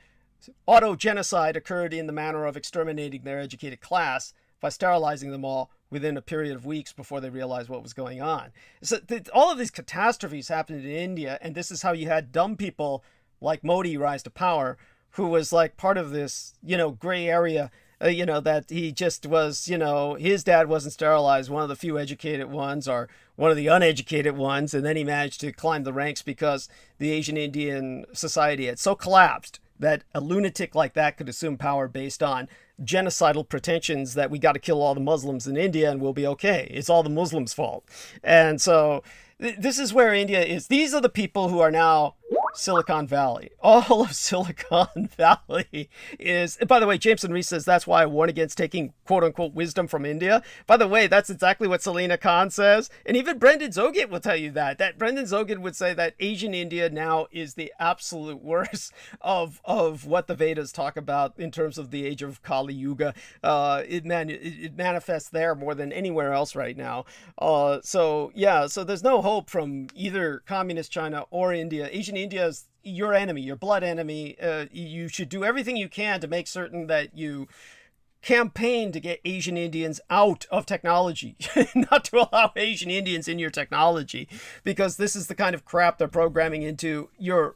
auto-genocide occurred in the manner of exterminating their educated class by sterilizing them all within a period of weeks before they realized what was going on. So all of these catastrophes happened in India, and this is how you had dumb people like Modi rise to power, who was like part of this, gray area, that he just was, his dad wasn't sterilized, one of the few educated ones or one of the uneducated ones, and then he managed to climb the ranks because the Asian Indian society had so collapsed that a lunatic like that could assume power based on genocidal pretensions that we got to kill all the Muslims in India and we'll be okay. It's all the Muslims' fault. And so this is where India is. These are the people who are now Silicon Valley. All of Silicon Valley is, by the way, Jameson Reese says that's why I warn against taking quote unquote wisdom from India. By the way, that's exactly what Selena Khan says. And even Brendan Zogin will tell you that Brendan Zogin would say that Asian India now is the absolute worst of what the Vedas talk about in terms of the age of Kali Yuga. It manifests there more than anywhere else right now. So there's no hope from either communist China or India. Asian India is your enemy, your blood enemy. You should do everything you can to make certain that you campaign to get Asian Indians out of technology, not to allow Asian Indians in your technology, because this is the kind of crap they're programming into your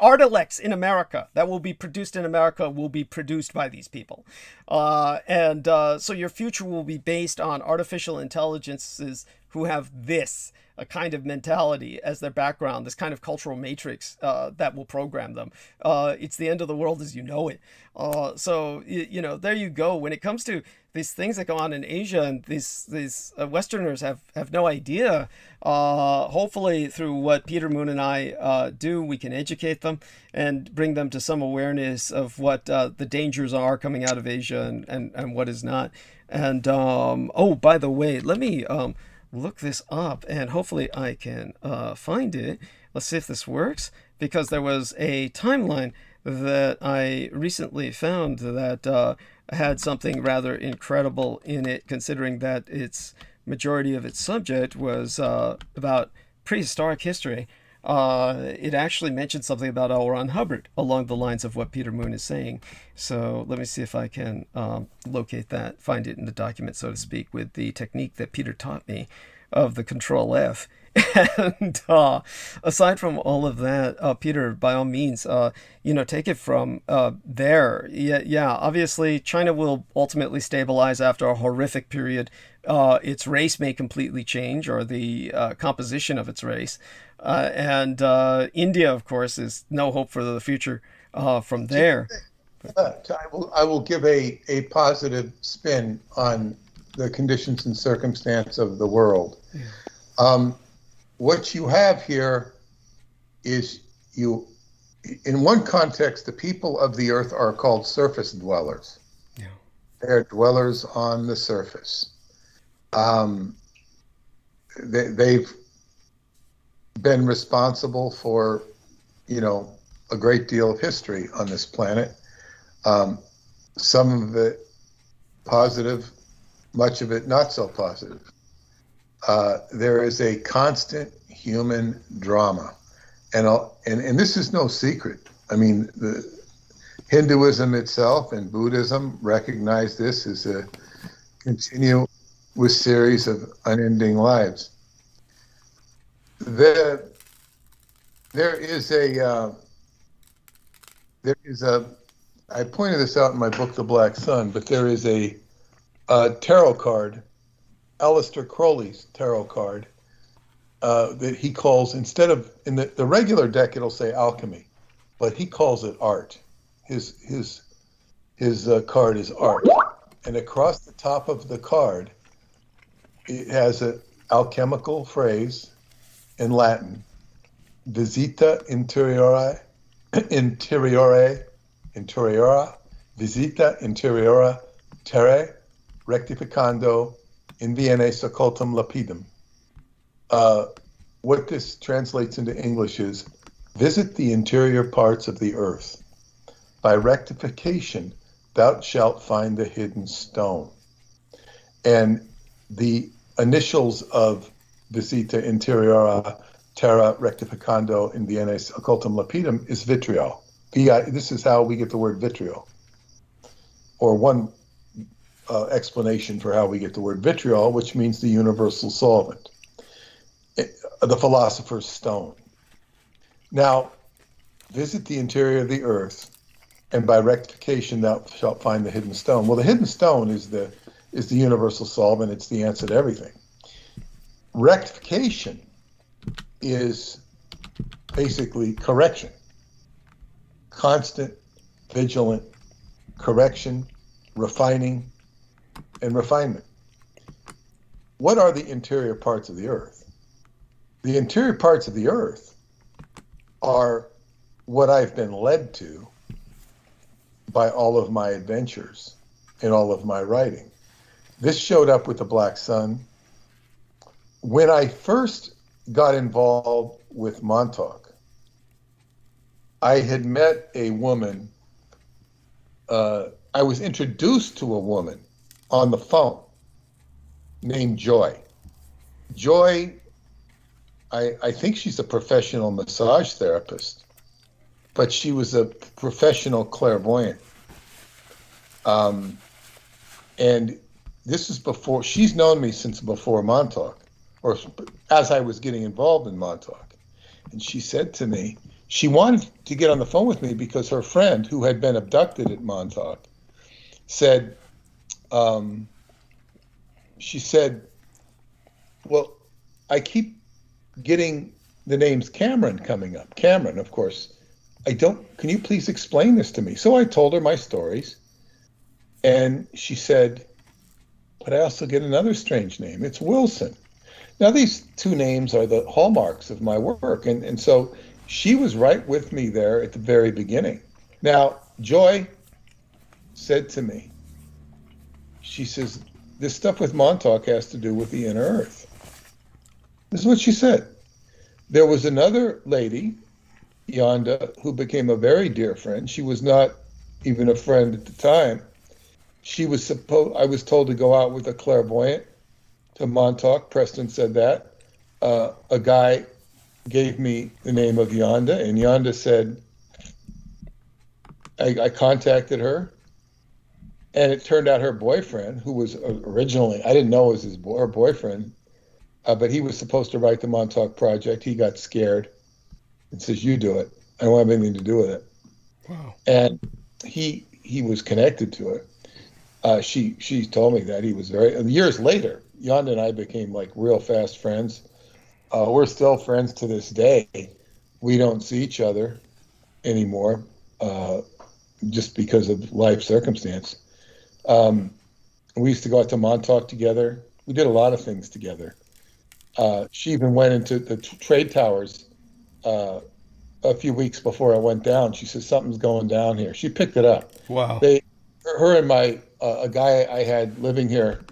Artilex in America that will be produced in America will be produced by these people. So your future will be based on artificial intelligences who have this a kind of mentality as their background, this kind of cultural matrix that will program them. It's the end of the world as you know it. So there you go. When it comes to these things that go on in Asia, and these Westerners have no idea. Hopefully, through what Peter Moon and I do, we can educate them and bring them to some awareness of what the dangers are coming out of Asia and what is not. And by the way, let me look this up, and hopefully I can find it. Let's see if this works, because there was a timeline that I recently found that had something rather incredible in it, considering that its majority of its subject was about prehistoric history. It actually mentioned something about L. Ron Hubbard along the lines of what Peter Moon is saying. So let me see if I can locate that, find it in the document, so to speak, with the technique that Peter taught me of the Control F. And aside from all of that, Peter, by all means, take it from there. Yeah, obviously China will ultimately stabilize after a horrific period. Its race may completely change, or the composition of its race. And India, of course, is no hope for the future from there. I will give a positive spin on the conditions and circumstance of the world. Yeah. What you have here is in one context, the people of the earth are called surface dwellers. Yeah. They're dwellers on the surface. They've been responsible for, a great deal of history on this planet. Some of it positive, much of it not so positive. There is a constant human drama, and this is no secret. I mean, the Hinduism itself and Buddhism recognize this as a continuous series of unending lives. There is a I pointed this out in my book, The Black Sun, but there is a tarot card, Aleister Crowley's tarot card, that he calls, instead of, in the regular deck, it'll say alchemy, but he calls it art. His card is art. And across the top of the card, it has an alchemical phrase in Latin, visita interiora, visita interiora terrae rectificando inviene occultum lapidem. What this translates into English is, visit the interior parts of the earth. By rectification, thou shalt find the hidden stone. And the initials of visita interiora terra rectificando inviene occultum lapidem is vitriol. This is how we get the word vitriol. Or one explanation for how we get the word vitriol, which means the universal solvent, the philosopher's stone. Now, visit the interior of the earth, and by rectification thou shalt find the hidden stone. Well, the hidden stone is the universal solvent. It's the answer to everything. Rectification is basically correction. Constant, vigilant correction, refining, and refinement. What are the interior parts of the earth? The interior parts of the earth are what I've been led to by all of my adventures and all of my writing. This showed up with the Black Sun. When I first got involved with Montauk, I had met a woman. I was introduced to a woman on the phone named Joy. Joy, I think she's a professional massage therapist, but she was a professional clairvoyant. And this is before, she's known me since before Montauk, or as I was getting involved in Montauk. And she said to me, she wanted to get on the phone with me because her friend, who had been abducted at Montauk, said, she said, well, I keep getting the names Cameron coming up. Cameron, of course. Can you please explain this to me? So I told her my stories, and she said, but I also get another strange name. It's Wilson. Now, these two names are the hallmarks of my work, and so she was right with me there at the very beginning. Now, Joy said to me, she says, this stuff with Montauk has to do with the inner earth. This is what she said. There was another lady, Yonda, who became a very dear friend. She was not even a friend at the time. I was told to go out with a clairvoyant to Montauk. Preston said that. A guy gave me the name of Yonda, and Yonda said, I contacted her, and it turned out her boyfriend, who was originally, I didn't know it was her boyfriend, but he was supposed to write the Montauk Project. He got scared and says, you do it. I don't have anything to do with it. Wow. And he was connected to it. She told me that he was years later, Yonda and I became like real fast friends. We're still friends to this day. We don't see each other anymore, just because of life circumstance. We used to go out to Montauk together. We did a lot of things together. She even went into the trade towers a few weeks before I went down. She said, something's going down here. She picked it up. Wow. Her and a guy I had living here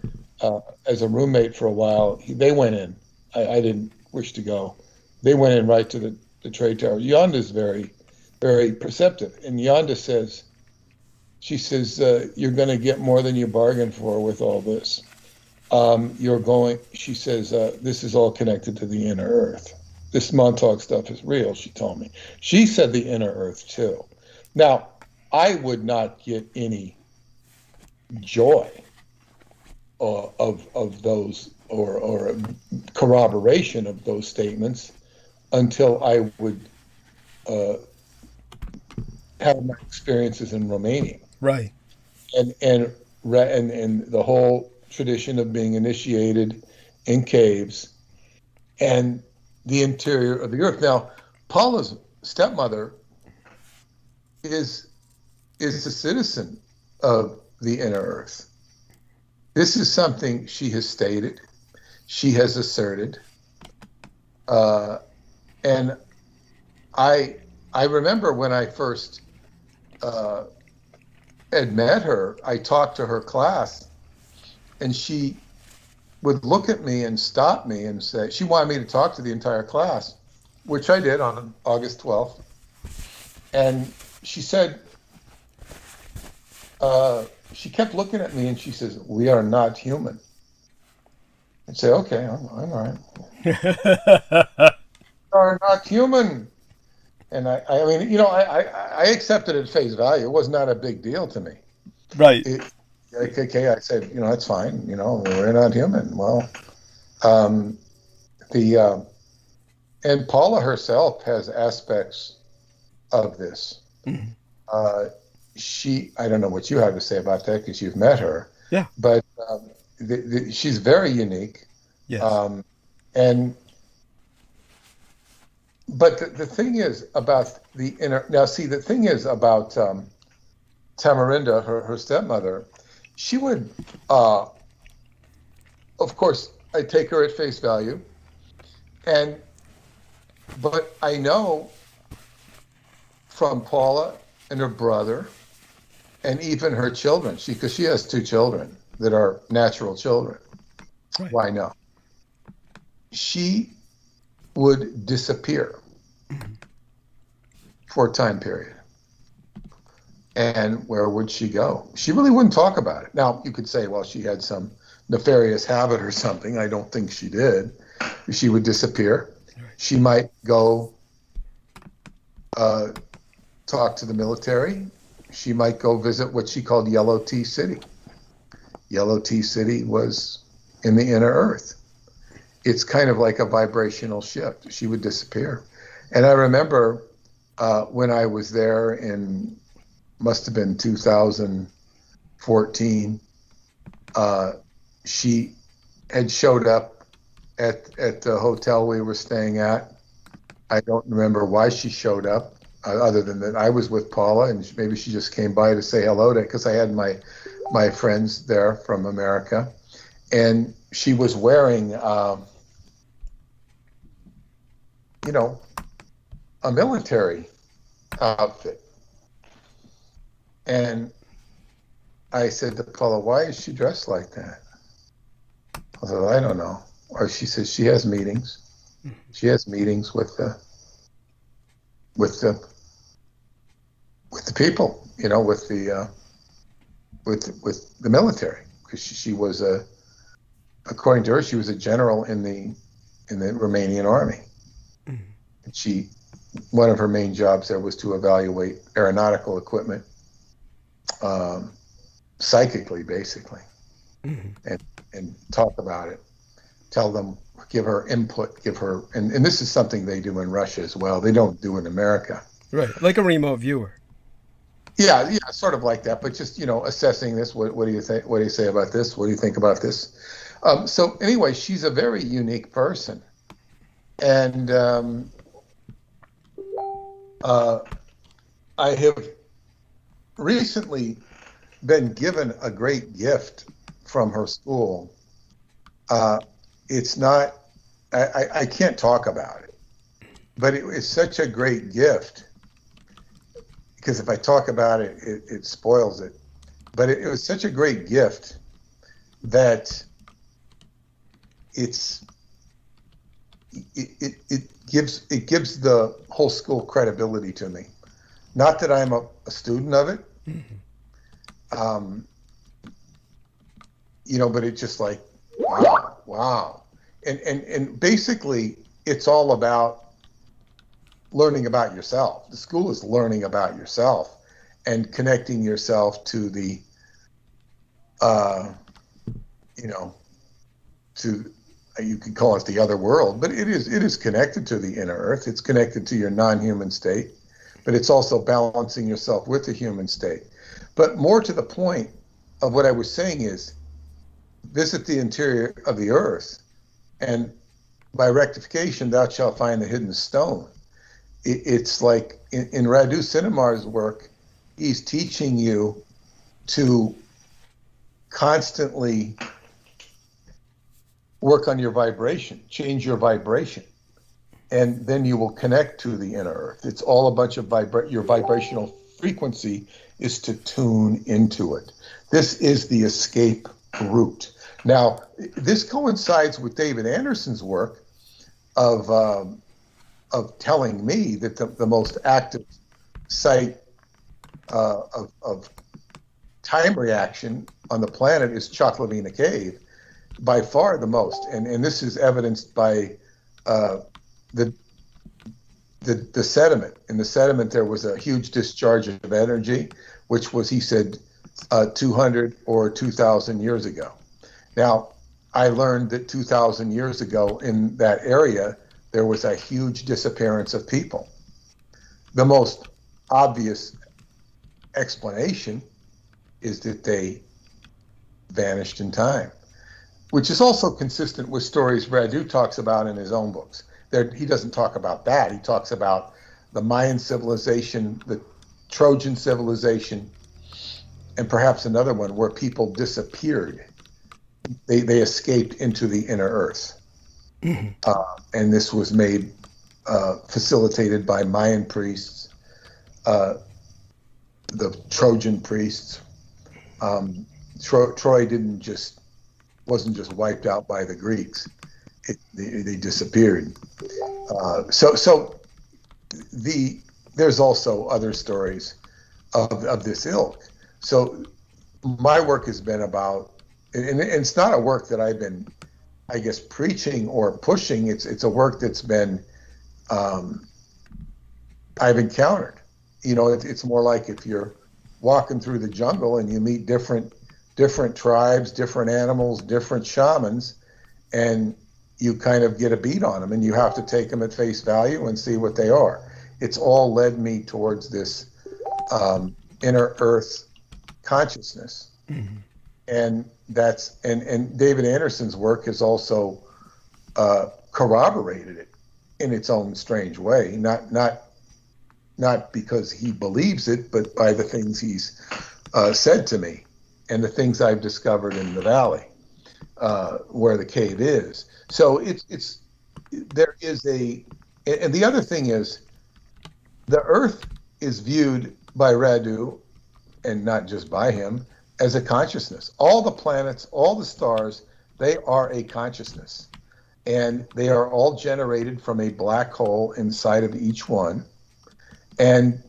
as a roommate for a while, they went in. I didn't wish to go. They went in right to the trade tower. Yonda's very, very perceptive. And Yonda says, she says, you're going to get more than you bargained for with all this. She says, this is all connected to the inner earth. This Montauk stuff is real, she told me. She said the inner earth too. Now, I would not get any joy of those or corroboration of those statements until I would have my experiences in Romania. Right. And the whole tradition of being initiated in caves and the interior of the earth. Now, Paula's stepmother is a citizen of the inner earth. This is something she has stated, she has asserted, and I remember when I first had met her, I talked to her class, and she would look at me and stop me and say, she wanted me to talk to the entire class, which I did on August 12th. And she said, she kept looking at me and she says, we are not human. I'd say, okay, I'm all right. We are not human. And I mean, you know, I accepted it at face value. It was not a big deal to me. Right. Okay, I said, you know, that's fine. You know, we're not human. Well, and Paula herself has aspects of this. Mm-hmm. I don't know what you have to say about that because you've met her. Yeah. But she's very unique. Yes. But the thing is about the inner. Now, see, the thing is about Tamarinda, her stepmother. She would, of course, I take her at face value, but I know from Paula and her brother, and even her children, because she has 2 children that are natural children. Right. Why no? She would disappear for a time period. And where would she go? She really wouldn't talk about it. Now, you could say, well, she had some nefarious habit or something. I don't think she did. She would disappear. She might go talk to the military. She might go visit what she called Yellow Tea City. Yellow Tea City was in the inner earth. It's kind of like a vibrational shift. She would disappear. And I remember when I was there in, must have been 2014, she had showed up at the hotel we were staying at. I don't remember why she showed up, other than that I was with Paula, and maybe she just came by to say hello to, because I had my friends there from America, and she was wearing, you know, a military outfit. And I said to Paula, why is she dressed like that? I said, I don't know. Or she says she has meetings. She has meetings with the people, you know, with the military, because she was according to her, she was a general in the Romanian army. And one of her main jobs there was to evaluate aeronautical equipment, psychically, basically, and talk about it, tell them, give her input, and this is something they do in Russia as well. They don't do in America. Right, like a remote viewer. Yeah, sort of like that, but just, you know, assessing this. What do you think? What do you say about this? What do you think about this? So anyway, she's a very unique person, And I have recently been given a great gift from her school. It's not, I can't talk about it, but it was such a great gift, because if I talk about it, it spoils it. But it was such a great gift that it gives the whole school credibility to me. Not that I'm a student of it, but it's just like, wow. And basically, it's all about learning about yourself. The school is learning about yourself and connecting yourself to the, you could call it the other world, but it is connected to the inner earth. It's connected to your non-human state, but it's also balancing yourself with the human state. But more to the point of what I was saying is, visit the interior of the earth, and by rectification thou shalt find the hidden stone. It's like in Radu Sinamar's work, he's teaching you to constantly work on your vibration, change your vibration, and then you will connect to the inner earth. It's all a bunch of your vibrational frequency is to tune into it. This is the escape route. Now, this coincides with David Anderson's work of telling me that the most active site of time reaction on the planet is Choklavina Cave, by far the most. And this is evidenced by the sediment. In the sediment, there was a huge discharge of energy, which was, he said, 200 or 2,000 years ago. Now, I learned that 2,000 years ago in that area, there was a huge disappearance of people. The most obvious explanation is that they vanished in time, which is also consistent with stories Radu talks about in his own books. He doesn't talk about that. He talks about the Mayan civilization, the Trojan civilization, and perhaps another one where people disappeared. They escaped into the inner earth. And this was facilitated by Mayan priests, the Trojan priests. Troy wasn't just wiped out by the Greeks. They disappeared. There's also other stories of this ilk. So my work has been about, and it's not a work that I've been, I guess, preaching or pushing. It's a work that's been, I've encountered. It's more like if you're walking through the jungle and you meet different tribes, different animals, different shamans, and you kind of get a beat on them, and you have to take them at face value and see what they are. It's all led me towards this inner earth consciousness. And and David Anderson's work has also corroborated it in its own strange way, not because he believes it, but by the things he's said to me and the things I've discovered in the valley where the cave is. So there is and the other thing is, the earth is viewed by Radu, and not just by him, as a consciousness. All the planets, all the stars, they are a consciousness. And they are all generated from a black hole inside of each one. And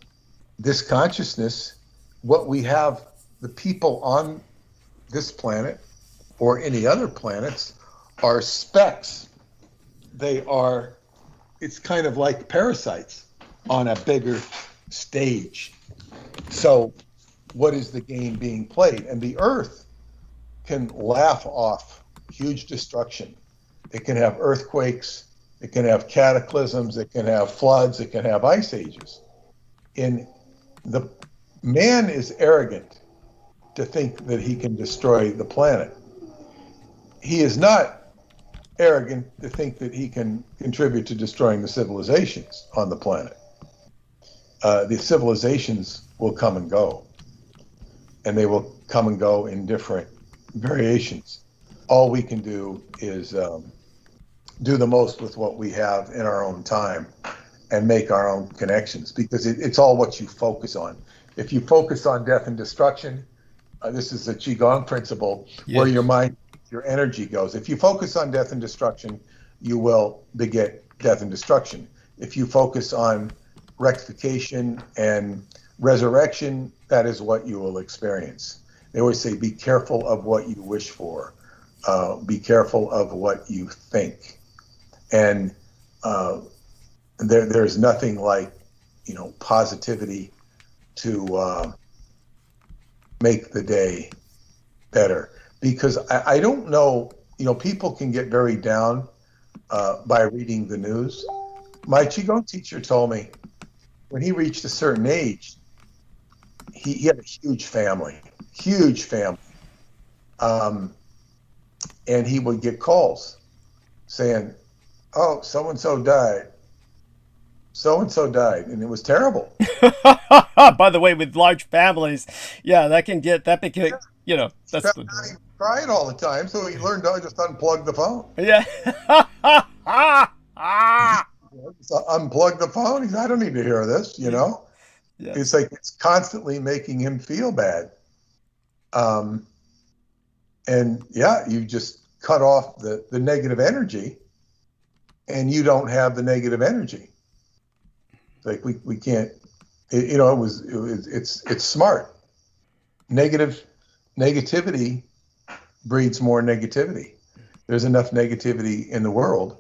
this consciousness, what we have, the people on this planet or any other planets, are specks. It's kind of like parasites on a bigger stage. So what is the game being played? And the earth can laugh off huge destruction. It can have earthquakes, it can have cataclysms, it can have floods, it can have ice ages. The man is arrogant to think that he can destroy the planet. He is not arrogant to think that he can contribute to destroying the civilizations on the planet. The civilizations will come and go, and they will come and go in different variations. All we can do is do the most with what we have in our own time and make our own connections, because it's all what you focus on. If you focus on death and destruction, this is the Qigong principle, where your mind, your energy goes. If you focus on death and destruction, you will beget death and destruction. If you focus on rectification and resurrection, that is what you will experience. They always say, be careful of what you wish for. Be careful of what you think. And there's nothing like, positivity to make the day better. Because I don't know, people can get very down by reading the news. My Qigong teacher told me when he reached a certain age, he had a huge family. And he would get calls saying, oh, so-and-so died. So-and-so died. And it was terrible. By the way, with large families, that became, that's the... Crying all the time, so he learned to just unplug the phone. Yeah. Just unplug the phone. He said, I don't need to hear this, Yeah. It's like it's constantly making him feel bad. And you just cut off the negative energy, and you don't have the negative energy. It's like we can't, it's smart. Negativity breeds more negativity. There's enough negativity in the world.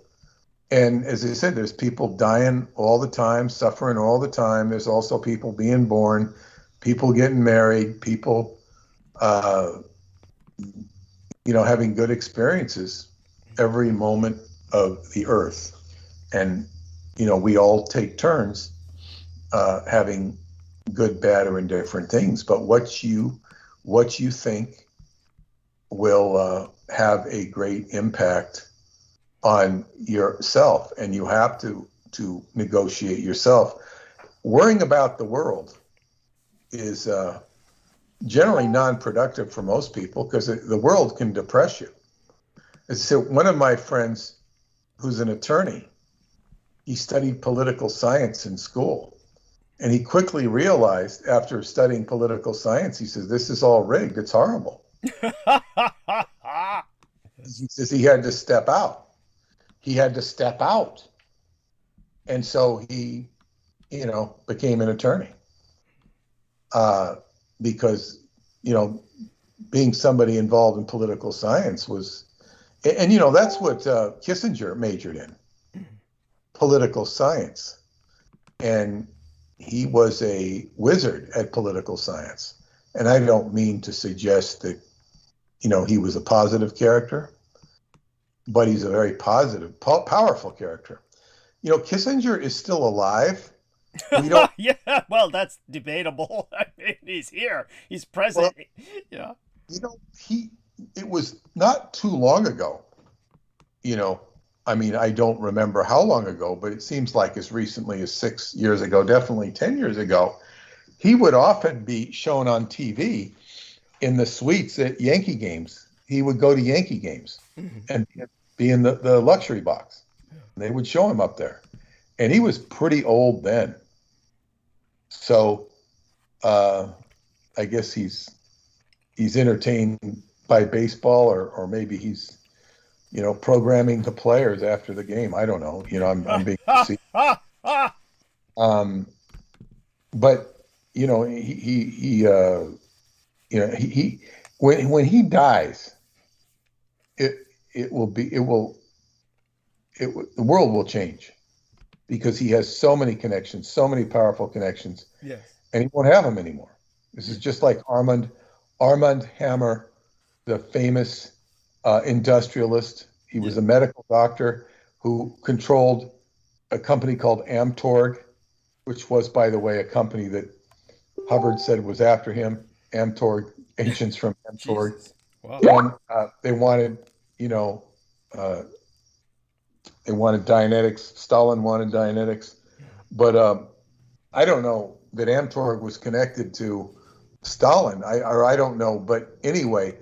And as I said, there's people dying all the time, suffering all the time. There's also people being born, people getting married, people, having good experiences every moment of the earth. And, we all take turns having good, bad, or indifferent things. But what you think will have a great impact on yourself, and you have to negotiate yourself. Worrying about the world is generally non-productive for most people, because the world can depress you. As I said, one of my friends who's an attorney, he studied political science in school, and he quickly realized after studying political science, he says, this is all rigged, it's horrible. He says he had to step out. And so he, became an attorney. Because, being somebody involved in political science was, and that's what Kissinger majored in, political science. And he was a wizard at political science. And I don't mean to suggest that, he was a positive character, but he's a very positive, powerful character. Kissinger is still alive. We don't. Yeah, well, that's debatable. I mean, he's here. He's present. Well, it was not too long ago. I don't remember how long ago, but it seems like as recently as 6 years ago, definitely 10 years ago, he would often be shown on TV in the suites at Yankee games. He would go to Yankee games and be in the luxury box. They would show him up there. And he was pretty old then. So I guess he's entertained by baseball, or maybe he's, programming the players after the game. I don't know. I'm being facetious. But he when he dies, the world will change, because he has so many connections, so many powerful connections. Yes. And he won't have them anymore. This is just like Armand Hammer, the famous industrialist. He was a medical doctor who controlled a company called Amtorg, which was, by the way, a company that Hubbard said was after him. Amtorg, ancients from Amtorg. Wow. And they wanted, They wanted Dianetics. Stalin wanted Dianetics. But I don't know that Amtorg was connected to Stalin. I don't know. But anyway,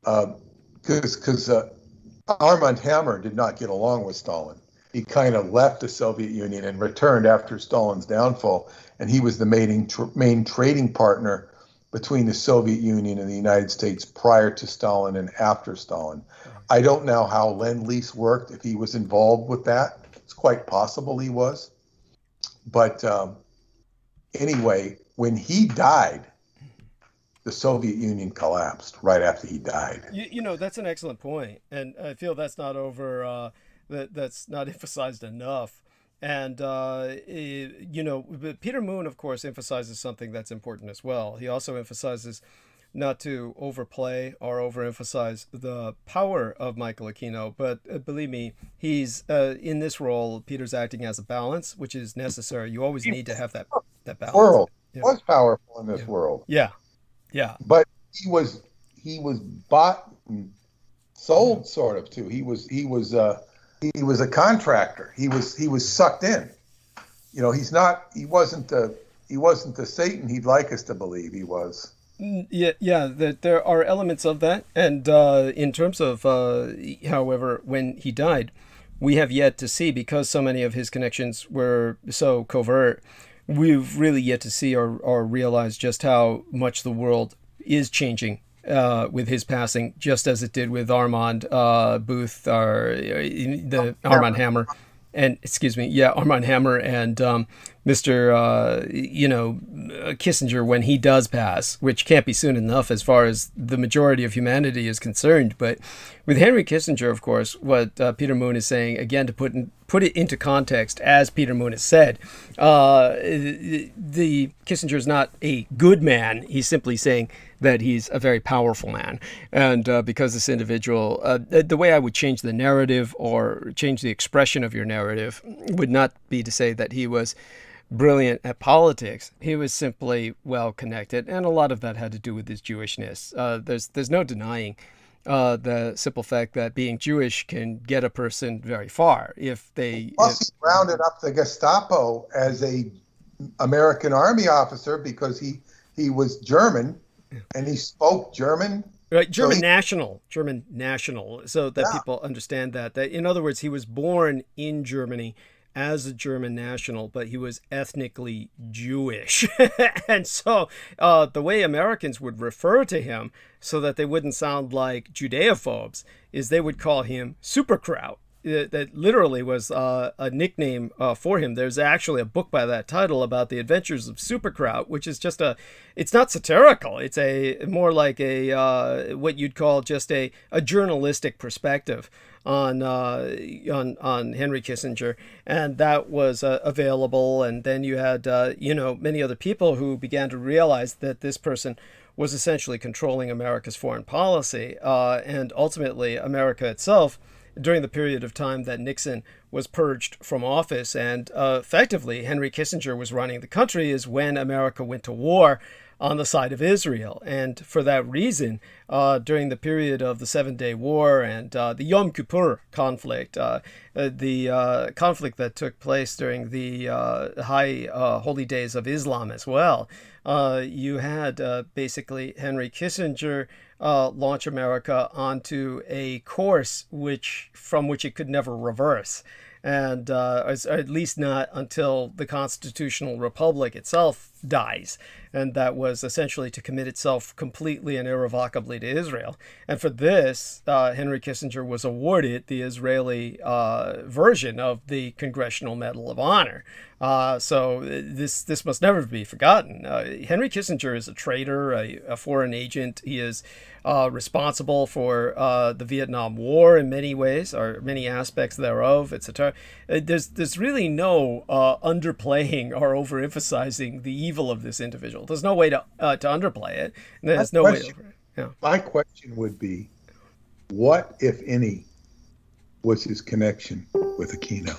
because Armand Hammer did not get along with Stalin. He kind of left the Soviet Union and returned after Stalin's downfall. And he was the main trading partner between the Soviet Union and the United States prior to Stalin and after Stalin. I don't know how Lend-Lease worked, if he was involved with that. It's quite possible he was. But anyway, when he died, the Soviet Union collapsed right after he died. You know, that's an excellent point. And I feel that's not that's not emphasized enough. And, you know, Peter Moon, of course, emphasizes something that's important as well. He also emphasizes not to overplay or overemphasize the power of Michael Aquino. But believe me, he's in this role, Peter's acting as a balance, which is necessary. You always need to have that balance. World was powerful in this world. Yeah. Yeah. But he was bought and sold sort of too. He was a contractor. He was sucked in. You know, he wasn't the Satan he'd like us to believe he was. Yeah, there are elements of that. And in terms of, however, when he died, we have yet to see, because so many of his connections were so covert, we've really yet to see or realize just how much the world is changing with his passing, just as it did with Armand Booth, or the Armand Hammer, and Armand Hammer and Mr. Kissinger when he does pass, which can't be soon enough as far as the majority of humanity is concerned. But with Henry Kissinger, of course, what Peter Moon is saying, again, to put it into context, as Peter Moon has said, the Kissinger is not a good man. He's simply saying that he's a very powerful man. And because this individual, the way I would change the narrative or change the expression of your narrative would not be to say that he was brilliant at politics. He was simply well connected, and a lot of that had to do with his Jewishness. There's no denying the simple fact that being Jewish can get a person very far if they. Plus, he rounded up the Gestapo as a American army officer because he was German and he spoke German. Right, German national, so that people understand that. In other words, he was born in Germany as a German national, but he was ethnically Jewish. And so the way Americans would refer to him, so that they wouldn't sound like Judeophobes, is they would call him Superkraut. That literally was a nickname for him. There's actually a book by that title about the adventures of Superkraut, which is just it's not satirical. It's more like what you'd call just a journalistic perspective on Henry Kissinger, and that was available. And then you had many other people who began to realize that this person was essentially controlling America's foreign policy, and ultimately America itself, during the period of time that Nixon was purged from office and effectively Henry Kissinger was running the country, is when America went to war on the side of Israel. And for that reason, during the period of the 7-Day War and the Yom Kippur conflict, the conflict that took place during the high holy days of Islam as well, you had basically Henry Kissinger launch America onto a course from which it could never reverse. And at least not until the constitutional republic itself dies. And that was essentially to commit itself completely and irrevocably to Israel. And for this, Henry Kissinger was awarded the Israeli version of the Congressional Medal of Honor. So this must never be forgotten. Henry Kissinger is a traitor, a foreign agent. He is responsible for the Vietnam War in many ways, or many aspects thereof, etc. There's really no underplaying or overemphasizing the evil of this individual. There's no way to underplay it. There's no way. My question would be, what, if any, was his connection with Aquino?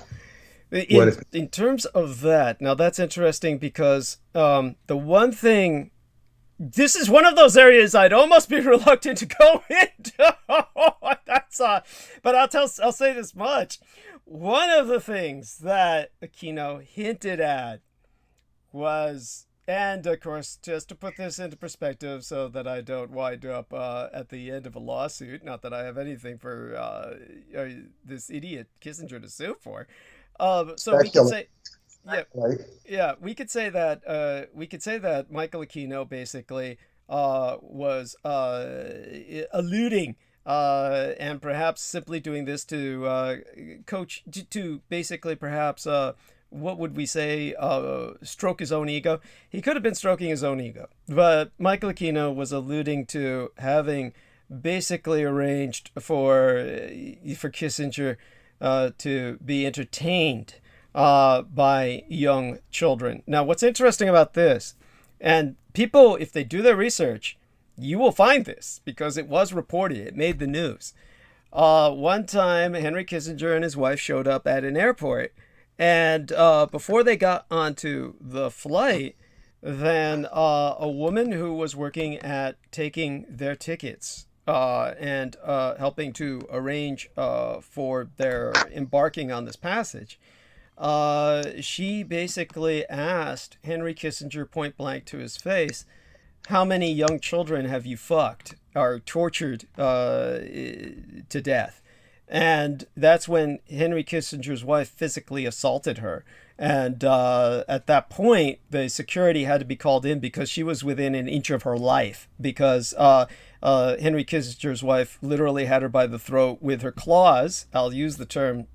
In terms of that, now that's interesting because the one thing, this is one of those areas I'd almost be reluctant to go into. But I'll say this much. one of the things that Aquino hinted at was, and of course, just to put this into perspective so that I don't wind up at the end of a lawsuit, not that I have anything for this idiot Kissinger to sue for. So we can say, we could say that Michael Aquino basically was alluding and perhaps simply doing this to coach to basically perhaps what would we say, stroke his own ego. He could have been stroking his own ego, but Michael Aquino was alluding to having basically arranged for Kissinger to be entertained by young children. Now, what's interesting about this, and people, if they do their research, you will find this because it was reported. It made the news. One time, Henry Kissinger and his wife showed up at an airport, and before they got onto the flight, then a woman who was working at taking their tickets and helping to arrange for their embarking on this passage, she basically asked Henry Kissinger point blank to his face, "How many young children have you fucked or tortured to death?" And that's when Henry Kissinger's wife physically assaulted her. And at that point, the security had to be called in because she was within an inch of her life, because Henry Kissinger's wife literally had her by the throat with her claws. I'll use the term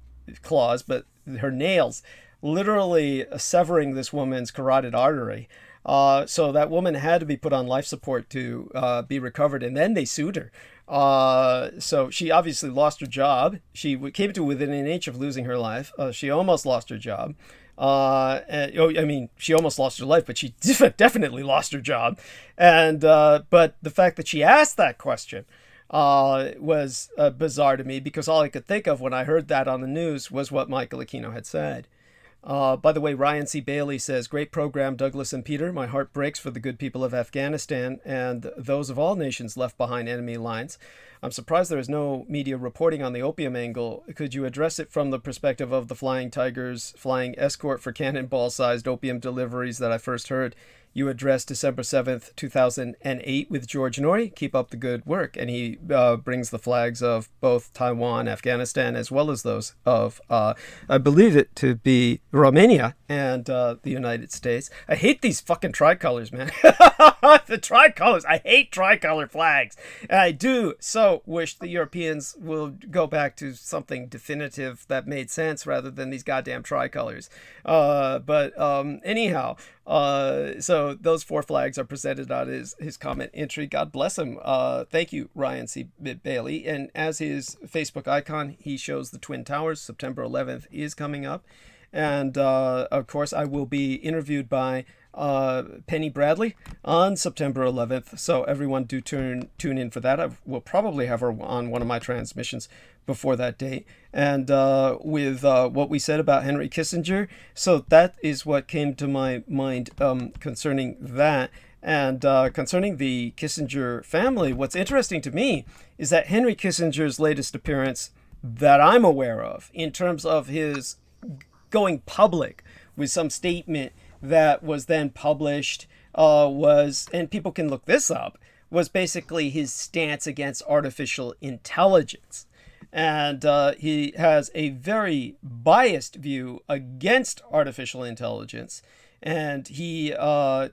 claws, but her nails, literally severing this woman's carotid artery. So that woman had to be put on life support to be recovered, and then they sued her. So she obviously lost her job. She came to within an inch of losing her life. She almost lost her job. She almost lost her life, but she definitely lost her job. And but the fact that she asked that question was bizarre to me, because all I could think of when I heard that on the news was what Michael Aquino had said. By the way, Ryan C. Bailey says, "Great program, Douglas and Peter. My heart breaks for the good people of Afghanistan and those of all nations left behind enemy lines. I'm surprised there is no media reporting on the opium angle. Could you address it from the perspective of the Flying Tigers flying escort for cannonball-sized opium deliveries that I first heard you addressed December 7th, 2008 with George Norrie? Keep up the good work." And he brings the flags of both Taiwan, Afghanistan, as well as those of, I believe it to be Romania and the United States. I hate these fucking tricolors, man. The tricolors. I hate tricolor flags. And I do so wish the Europeans will go back to something definitive that made sense rather than these goddamn tricolors. But anyhow, so those four flags are presented on his comment entry. God bless him. Thank you, Ryan C. Bailey. And as his Facebook icon, he shows the Twin Towers. September 11th is coming up. And of course, I will be interviewed by Penny Bradley on September 11th. So everyone do tune in for that. I will probably have her on one of my transmissions before that date. And with what we said about Henry Kissinger, so that is what came to my mind concerning that. And concerning the Kissinger family, what's interesting to me is that Henry Kissinger's latest appearance that I'm aware of, in terms of his going public with some statement that was then published, was, and people can look this up, was basically his stance against artificial intelligence. And he has a very biased view against artificial intelligence. And he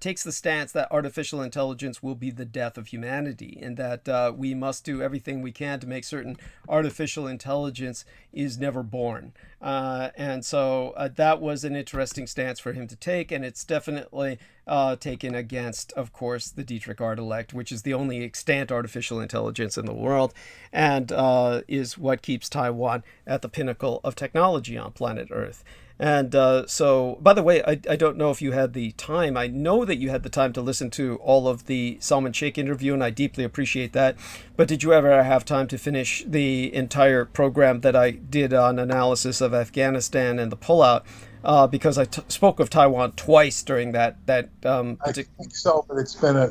takes the stance that artificial intelligence will be the death of humanity, and that we must do everything we can to make certain artificial intelligence is never born. And so that was an interesting stance for him to take, and it's definitely taken against, of course, the Dietrich Art-Elect, which is the only extant artificial intelligence in the world, and is what keeps Taiwan at the pinnacle of technology on planet Earth. And so, by the way, I don't know if you had the time. I know that you had the time to listen to all of the Salman Sheikh interview, and I deeply appreciate that. But did you ever have time to finish the entire program that I did on analysis of Afghanistan and the pullout because I spoke of Taiwan twice during that I think so, but it's been a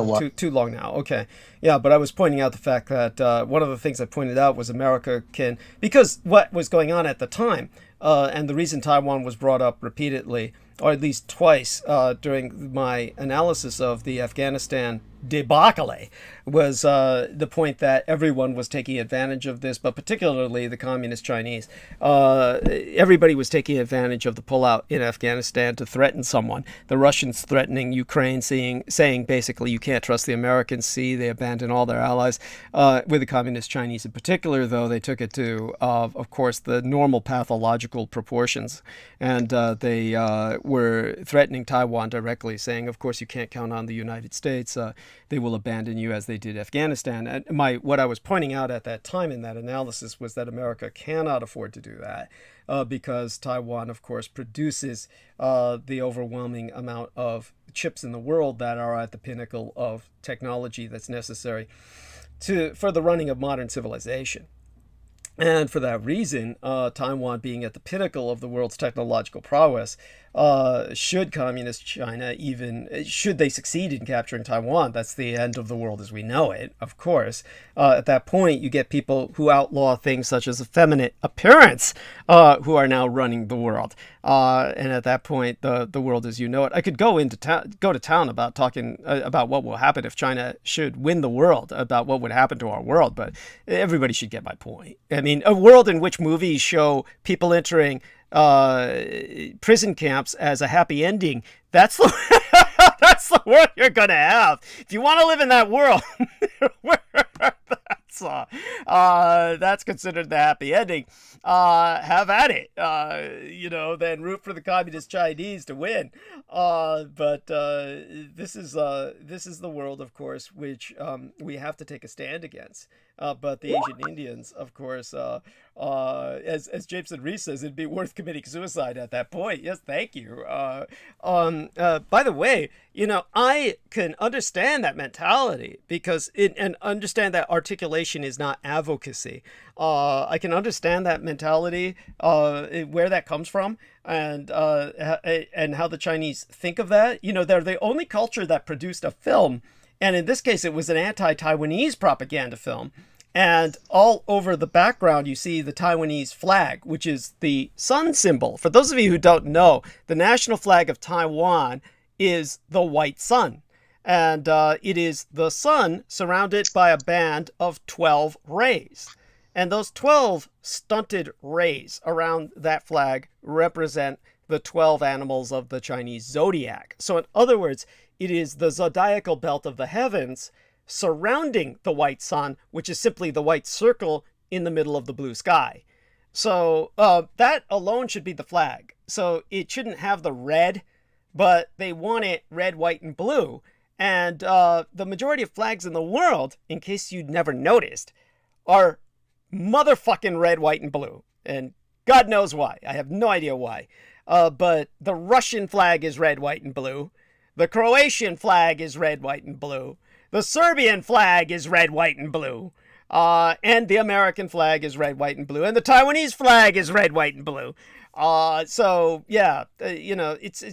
while. Too long now. Okay, yeah, but I was pointing out the fact that one of the things I pointed out was America can, because what was going on at the time, and the reason Taiwan was brought up repeatedly, or at least twice during my analysis of the Afghanistan debacle, was the point that everyone was taking advantage of this, but particularly the communist Chinese. Everybody was taking advantage of the pullout in Afghanistan to threaten someone. The Russians threatening Ukraine, saying basically you can't trust the Americans. See, they abandoned all their allies. With the communist Chinese in particular, though, they took it to, of course, the normal pathological proportions. And they were threatening Taiwan directly, saying, of course, you can't count on the United States. They will abandon you as they did Afghanistan. And what I was pointing out at that time in that analysis was that America cannot afford to do that because Taiwan, of course, produces the overwhelming amount of chips in the world that are at the pinnacle of technology that's necessary for the running of modern civilization. And for that reason, Taiwan being at the pinnacle of the world's technological prowess, should communist China should they succeed in capturing Taiwan, that's the end of the world as we know it, of course. At that point, you get people who outlaw things such as effeminate appearance, who are now running the world. And at that point, the world as you know it. I could go to town about talking about what will happen if China should win the world, about what would happen to our world, but everybody should get my point. I mean, a world in which movies show people entering prison camps as a happy ending, that's the that's the world you're gonna have if you want to live in that world. That's considered the happy ending. Have at it. Then root for the communist Chinese to win. But this is the world, of course, which we have to take a stand against. But the Asian Indians, of course, as Jameson Reese says, it'd be worth committing suicide at that point. Yes, thank you. By the way, I can understand that mentality and understand that articulation is not advocacy. I can understand that mentality, where that comes from, and how the Chinese think of that. They're the only culture that produced a film, and in this case, it was an anti-Taiwanese propaganda film. And all over the background, you see the Taiwanese flag, which is the sun symbol. For those of you who don't know, the national flag of Taiwan is the white sun. And it is the sun surrounded by a band of 12 rays. And those 12 stunted rays around that flag represent the 12 animals of the Chinese zodiac. So in other words, it is the zodiacal belt of the heavens surrounding the white sun, which is simply the white circle in the middle of the blue sky. So that alone should be the flag. So it shouldn't have the red, but they want it red, white, and blue. And the majority of flags in the world, in case you'd never noticed, are motherfucking red, white, and blue. And God knows why. I have no idea why. But the Russian flag is red, white, and blue. The Croatian flag is red, white, and blue. The Serbian flag is red, white, and blue. And the American flag is red, white, and blue. And the Taiwanese flag is red, white, and blue. It's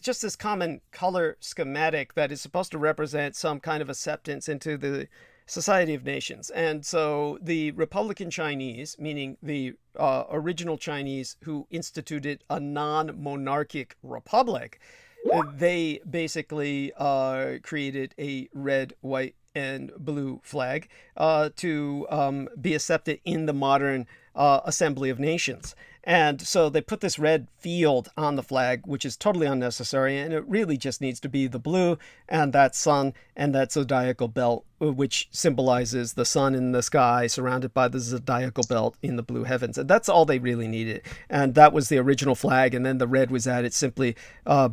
just this common color schematic that is supposed to represent some kind of acceptance into the Society of Nations. And so the Republican Chinese, meaning the original Chinese who instituted a non-monarchic republic, they basically created a red, white, and blue flag to be accepted in the modern Assembly of Nations. And so they put this red field on the flag, which is totally unnecessary, and it really just needs to be the blue and that sun and that zodiacal belt, which symbolizes the sun in the sky surrounded by the zodiacal belt in the blue heavens. And that's all they really needed. And that was the original flag, and then the red was added simply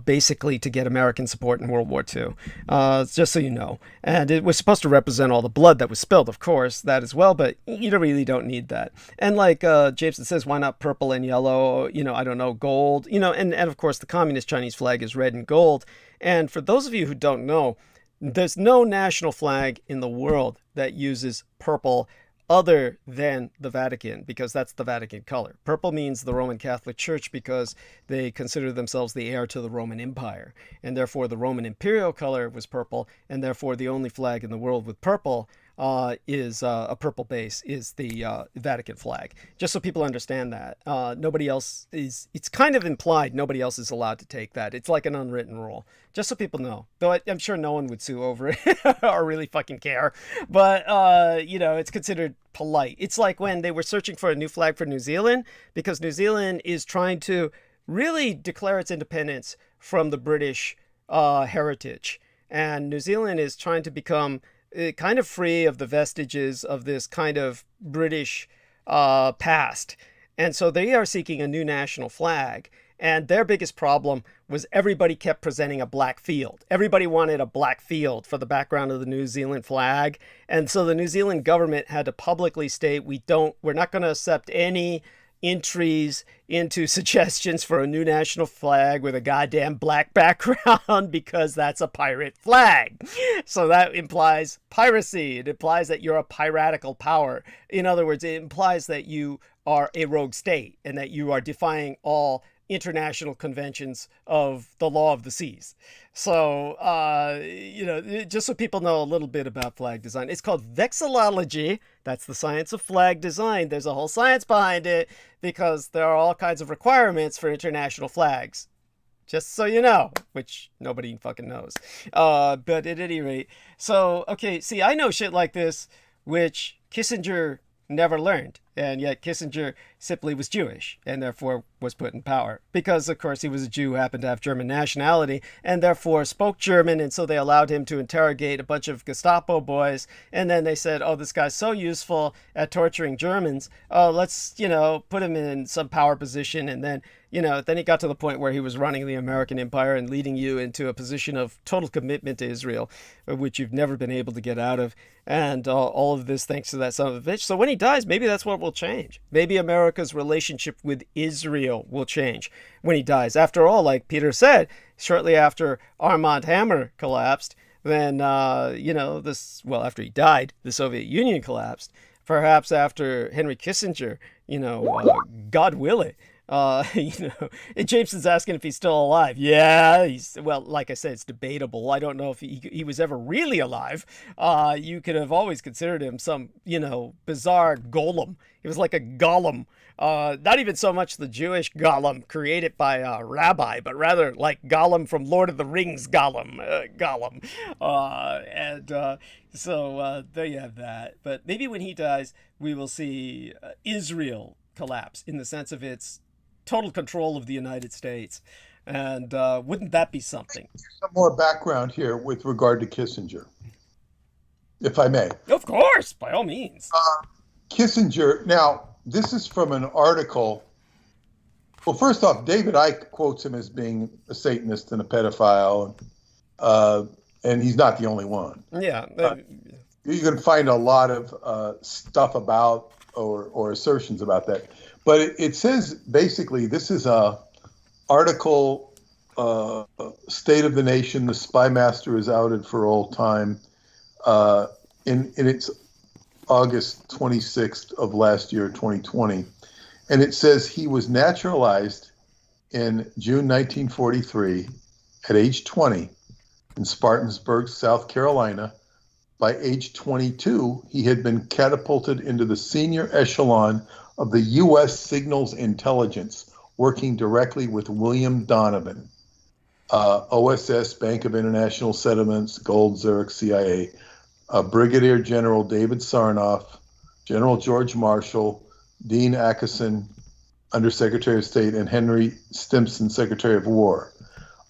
basically to get American support in World War II, just so you know. And it was supposed to represent all the blood that was spilled, of course, that as well, but you really don't need that. And like Jameson says, why not purple and yellow, gold, and of course the communist Chinese flag is red and gold. And for those of you who don't know, there's no national flag in the world that uses purple other than the Vatican, because that's the Vatican color. Purple means the Roman Catholic Church because they consider themselves the heir to the Roman Empire, and therefore the Roman imperial color was purple, and therefore the only flag in the world with purple is a purple base, is the Vatican flag. Just so people understand that. Nobody else is, it's kind of implied nobody else is allowed to take that. It's like an unwritten rule. Just so people know. Though I'm sure no one would sue over it or really fucking care. But, it's considered polite. It's like when they were searching for a new flag for New Zealand, because New Zealand is trying to really declare its independence from the British heritage. And New Zealand is trying to become kind of free of the vestiges of this kind of British past. And so they are seeking a new national flag. And their biggest problem was everybody kept presenting a black field. Everybody wanted a black field for the background of the New Zealand flag. And so the New Zealand government had to publicly state, we're not going to accept any entries into suggestions for a new national flag with a goddamn black background because that's a pirate flag. So that implies piracy. It implies that you're a piratical power. In other words, it implies that you are a rogue state and that you are defying all international conventions of the law of the seas. So, just so people know a little bit about flag design, it's called vexillology. That's the science of flag design. There's a whole science behind it because there are all kinds of requirements for international flags. Just so you know, which nobody fucking knows. But at any rate, so, okay, see, I know shit like this, which Kissinger never learned. And yet Kissinger simply was Jewish and therefore was put in power because, of course, he was a Jew who happened to have German nationality and therefore spoke German. And so they allowed him to interrogate a bunch of Gestapo boys. And then they said, oh, this guy's so useful at torturing Germans. Oh, let's, put him in some power position. And then, then he got to the point where he was running the American empire and leading you into a position of total commitment to Israel, which you've never been able to get out of. And all of this thanks to that son of a bitch. So when he dies, maybe that's what will change. Maybe America's relationship with Israel will change when he dies. After all, like Peter said, shortly after Armand Hammer collapsed, then, after he died, the Soviet Union collapsed. Perhaps after Henry Kissinger, God willing, James is asking if he's still alive. Yeah, like I said, it's debatable. I don't know if he was ever really alive. You could have always considered him some, bizarre golem. He was like a golem. Not even so much the Jewish golem created by a rabbi, but rather like Gollum from Lord of the Rings Gollum. So there you have that. But maybe when he dies, we will see Israel collapse in the sense of its total control of the United States. And wouldn't that be something? Some more background here with regard to Kissinger, if I may. Of course, by all means. Kissinger, now, this is from an article. Well, first off, David Icke quotes him as being a Satanist and a pedophile, and he's not the only one. Yeah. You can find a lot of stuff about or assertions about that. But it says, basically, this is a article, State of the Nation, the Spy Master is outed for all time, in its August 26th of last year, 2020. And it says he was naturalized in June 1943 at age 20 in Spartanburg, South Carolina. By age 22, he had been catapulted into the senior echelon of the U.S. Signals Intelligence, working directly with William Donovan, OSS, Bank of International Settlements, Gold, Zurich, CIA, Brigadier General David Sarnoff, General George Marshall, Dean Acheson, Undersecretary of State, and Henry Stimson, Secretary of War.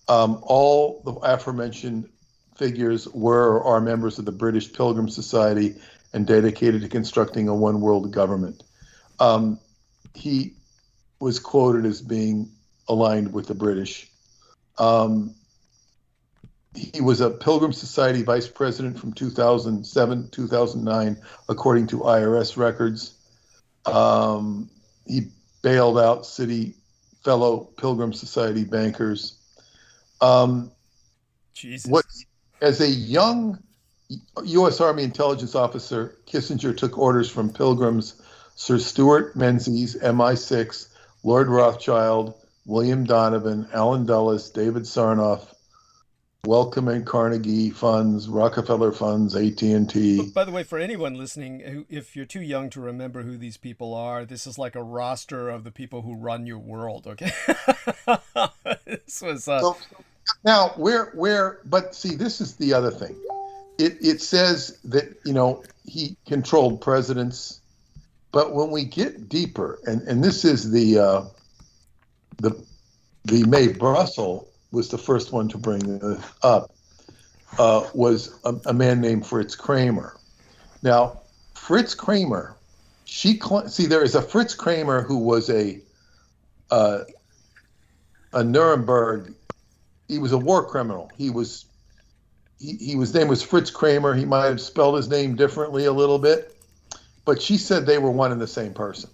All the aforementioned figures were or are members of the British Pilgrim Society and dedicated to constructing a one-world government. He was quoted as being aligned with the British. He was a Pilgrim Society vice president from 2007 2009, according to IRS records. He bailed out fellow Pilgrim Society bankers. Jesus. As a young U.S. Army intelligence officer Kissinger took orders from pilgrims Sir Stuart Menzies, MI6, Lord Rothschild, William Donovan, Alan Dulles, David Sarnoff, Wellcome and Carnegie funds, Rockefeller funds, AT&T. By the way, for anyone listening, if you're too young to remember who these people are, this is like a roster of the people who run your world. Okay, this was. So now but see, this is the other thing. It says that he controlled presidents, but when we get deeper, and this is the Mae Brussel was the first one to bring this up, was a man named Fritz Kramer. Now, Fritz Kramer, there is a Fritz Kramer who was a Nuremberg. He was a war criminal. His name was Fritz Kramer. He might have spelled his name differently a little bit, but she said they were one and the same person.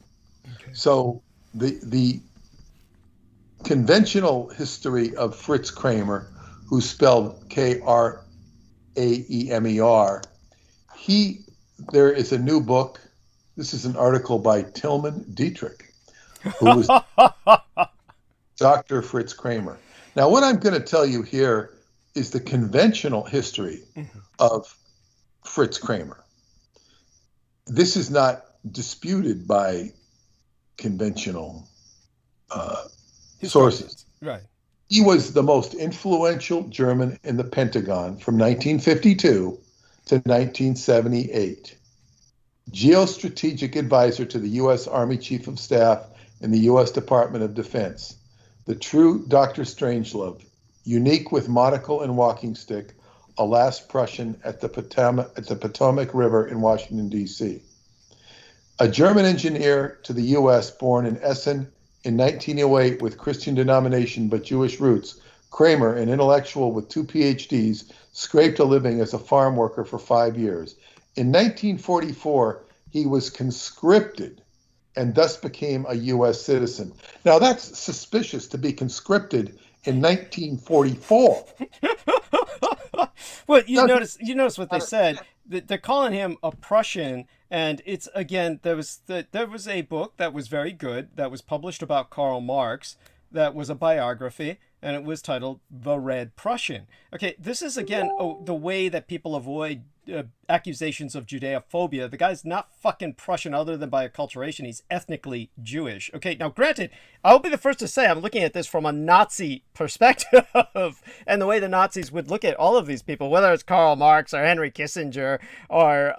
Okay. So the conventional history of Fritz Kramer, who's spelled Kraemer, there is a new book. This is an article by Tilman Dietrich, who was Dr. Fritz Kramer. Now, what I'm going to tell you here is the conventional history of Fritz Kramer. This is not disputed by conventional sources. Right. He was the most influential German in the Pentagon from 1952 to 1978. Geostrategic advisor to the U.S. Army Chief of Staff and the U.S. Department of Defense. The true Dr. Strangelove, unique with monocle and walking stick, a last Prussian at the Potomac River in Washington, D.C. A German engineer to the U.S. born in Essen in 1908 with Christian denomination but Jewish roots, Kramer, an intellectual with 2 PhDs, scraped a living as a farm worker for 5 years. In 1944, he was conscripted and thus became a U.S. citizen. Now, that's suspicious to be conscripted in 1944. Well, you notice what they said. They're calling him a Prussian, and it's, again, there was a book that was very good that was published about Karl Marx that was a biography, and it was titled The Red Prussian. Okay, this is, again, the way that people avoid accusations of Judeophobia. The guy's not fucking Prussian other than by acculturation. He's ethnically Jewish. Okay, now granted, I'll be the first to say I'm looking at this from a Nazi perspective and the way the Nazis would look at all of these people, whether it's Karl Marx or Henry Kissinger or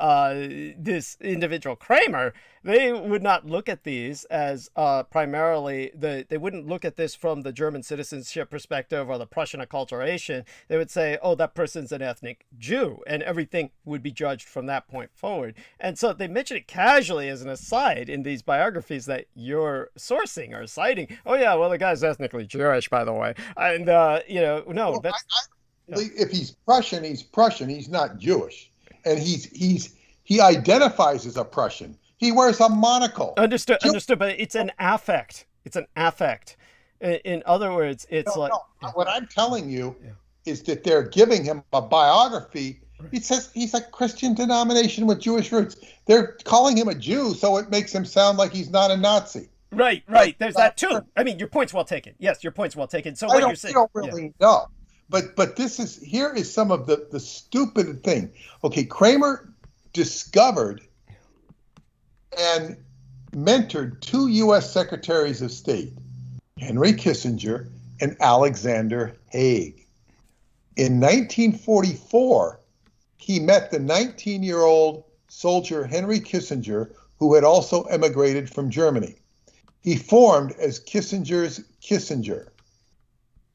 this individual Kramer. They would not look at these as primarily, they wouldn't look at this from the German citizenship perspective or the Prussian acculturation. They would say, oh, that person's an ethnic Jew, and everything would be judged from that point forward. And so they mention it casually as an aside in these biographies that you're sourcing or citing. Oh, yeah, well, the guy's ethnically Jewish, by the way. And, no, that's... If he's Prussian, he's Prussian. He's not Jewish. And he identifies as a Prussian. He wears a monocle. Understood, but it's an affect. It's an affect. In other words, it's No. What I'm telling you is that they're giving him a biography. It says he's a Christian denomination with Jewish roots. They're calling him a Jew, so it makes him sound like he's not a Nazi. Right. There's that too. I mean, your point's well taken. Yes, your point's well taken. So what you're saying, I don't really know. But here is some of the stupid thing. Okay, Kramer discovered and mentored 2 U.S. Secretaries of State, Henry Kissinger and Alexander Haig. In 1944, he met the 19-year-old soldier Henry Kissinger, who had also emigrated from Germany. He formed as Kissinger's Kissinger,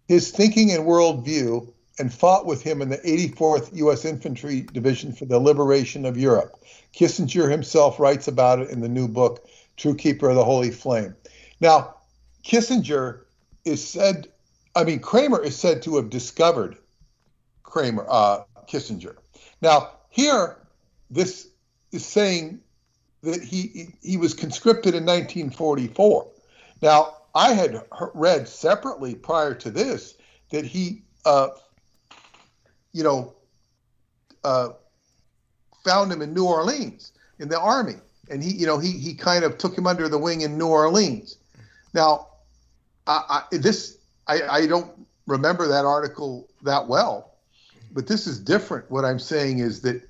his thinking and worldview, and fought with him in the 84th U.S. Infantry Division for the liberation of Europe. Kissinger himself writes about it in the new book, True Keeper of the Holy Flame. Now, Kramer is said to have discovered Kissinger. Now, here, this is saying that he was conscripted in 1944. Now, I had read separately prior to this that he, found him in New Orleans in the army, and he kind of took him under the wing in New Orleans. Now, I don't remember that article that well, but this is different. What I'm saying is that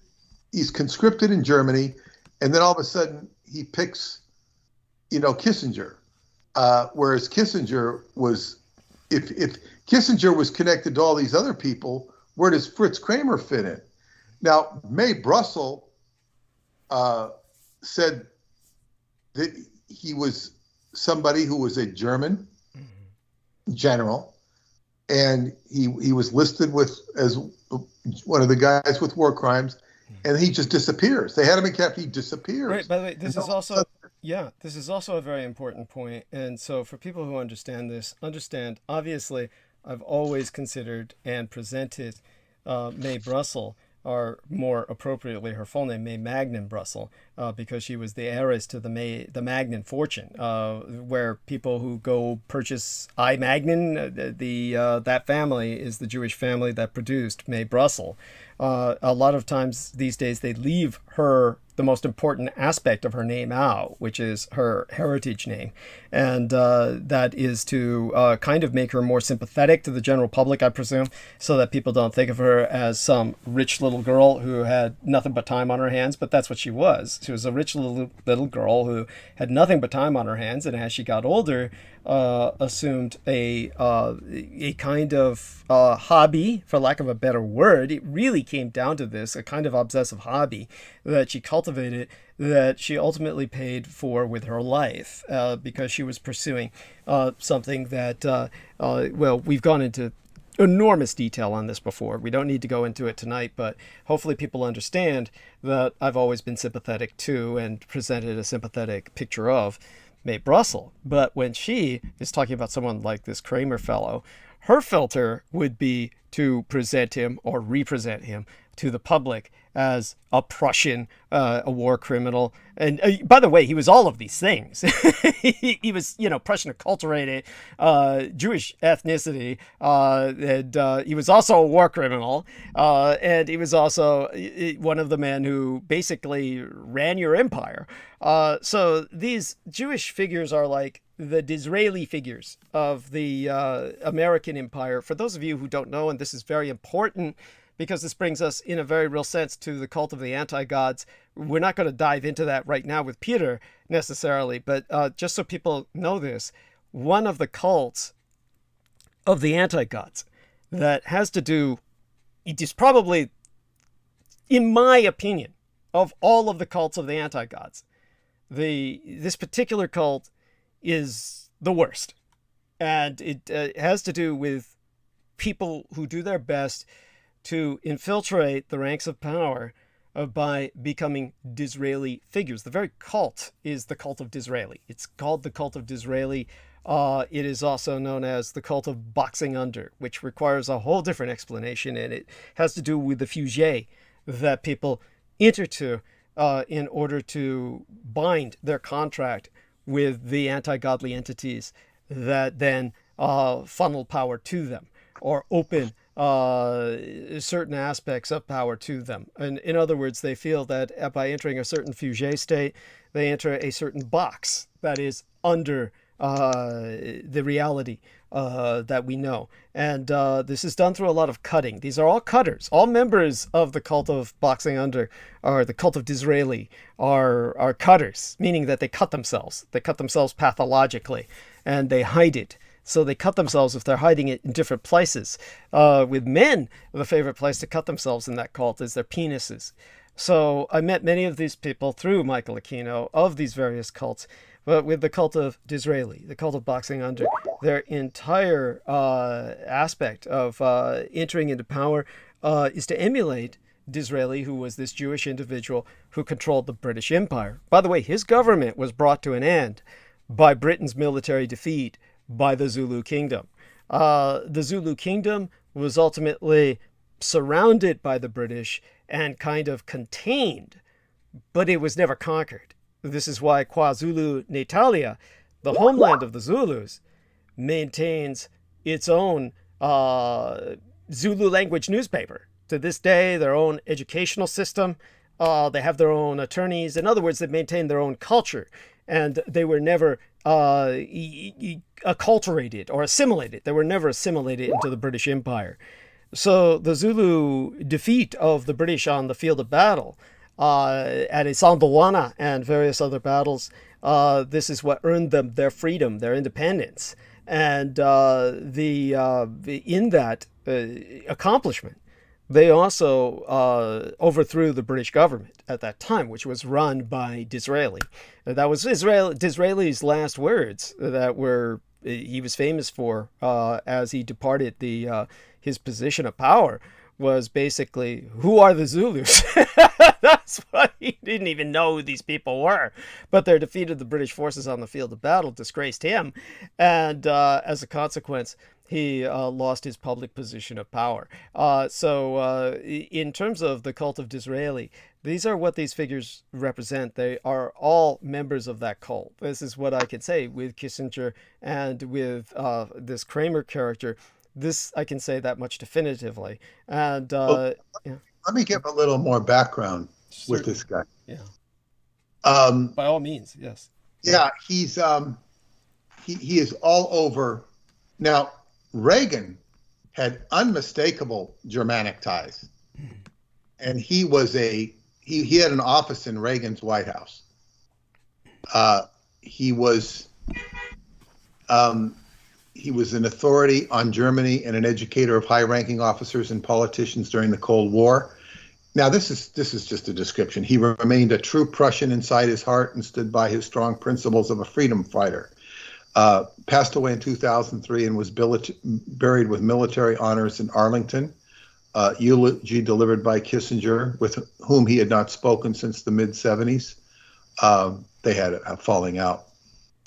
he's conscripted in Germany, and then all of a sudden he picks, Kissinger, whereas Kissinger was, if Kissinger was connected to all these other people, where does Fritz Kramer fit in? Now, May Brussel said that he was somebody who was a German general, and he was listed as one of the guys with war crimes, and he just disappears. They had him in captivity, he disappears. Right. By the way, this is also a very important point. And so for people who understand this, obviously, I've always considered and presented May Brussel, or more appropriately her full name, May Magnin Brussel, because she was the heiress to the Magnin fortune, where people who go purchase I Magnin, that family is the Jewish family that produced May Brussel. A lot of times these days they leave her the most important aspect of her name out, which is her heritage name. And that is to kind of make her more sympathetic to the general public, I presume, so that people don't think of her as some rich little girl who had nothing but time on her hands. But that's what she was. She was a rich little girl who had nothing but time on her hands, and as she got older, assumed a kind of hobby, for lack of a better word. It really came down to this, a kind of obsessive hobby that she cultivated, that she ultimately paid for with her life, because she was pursuing something that, we've gone into enormous detail on this before. We don't need to go into it tonight, but hopefully people understand that I've always been sympathetic to and presented a sympathetic picture of May Brussel. But when she is talking about someone like this Kramer fellow, her filter would be to present him or represent him to the public as a Prussian, a war criminal. And by the way, he was all of these things. he was, Prussian acculturated, Jewish ethnicity, and he was also a war criminal. And he was also one of the men who basically ran your empire. So these Jewish figures are like the Disraeli figures of the American empire. For those of you who don't know, and this is very important, because this brings us in a very real sense to the cult of the anti-gods. We're not going to dive into that right now with Peter necessarily, but just so people know this, one of the cults of the anti-gods that has to do, it is probably, in my opinion, of all of the cults of the anti-gods, this particular cult is the worst. And it has to do with people who do their best to infiltrate the ranks of power by becoming Disraeli figures. The very cult is the cult of Disraeli. It's called the cult of Disraeli. It is also known as the cult of boxing under, which requires a whole different explanation, and it has to do with the fugé that people enter to in order to bind their contract with the anti-godly entities that then funnel power to them or open certain aspects of power to them. And in other words, they feel that by entering a certain fugé state, they enter a certain box that is under the reality that we know. And this is done through a lot of cutting. These are all cutters. All members of the cult of boxing under, or the cult of Disraeli, are cutters, meaning that they cut themselves. They cut themselves pathologically, and they hide it. So they cut themselves if they're hiding it in different places. With men, the favorite place to cut themselves in that cult is their penises. So I met many of these people through Michael Aquino of these various cults. But with the cult of Disraeli, the cult of boxing under, their entire aspect of entering into power is to emulate Disraeli, who was this Jewish individual who controlled the British Empire. By the way, his government was brought to an end by Britain's military defeat by the Zulu kingdom. The Zulu kingdom was ultimately surrounded by the British and kind of contained, but it was never conquered. This is why KwaZulu-Natalia, the homeland of the Zulus, maintains its own Zulu language newspaper. To this day, their own educational system, They have their own attorneys. In other words, they maintain their own culture, and they were never acculturated or assimilated. They were never assimilated into the British Empire. So the Zulu defeat of the British on the field of battle at Isandlwana and various other battles, this is what earned them their freedom, their independence. And in that accomplishment, they also overthrew the British government at that time, which was run by Disraeli. That was Disraeli's last words that he was famous for as he departed his position of power, was basically, who are the Zulus? That's what he didn't even know who these people were. But their defeat of the British forces on the field of battle disgraced him. And as a consequence, he lost his public position of power. So in terms of the cult of Disraeli, these are what these figures represent. They are all members of that cult. This is what I can say with Kissinger and with this Kramer character. This I can say that much definitively. And let me give a little more background with this guy. Yeah. By all means, yes. Yeah, he's he is all over. Now, Reagan had unmistakable Germanic ties, and he had an office in Reagan's White House. He was an authority on Germany and an educator of high-ranking officers and politicians during the Cold War. Now, this is just a description. He remained a true Prussian inside his heart and stood by his strong principles of a freedom fighter. Passed away in 2003 and was buried with military honors in Arlington. Eulogy delivered by Kissinger, with whom he had not spoken since the mid-'70s. They had a falling out.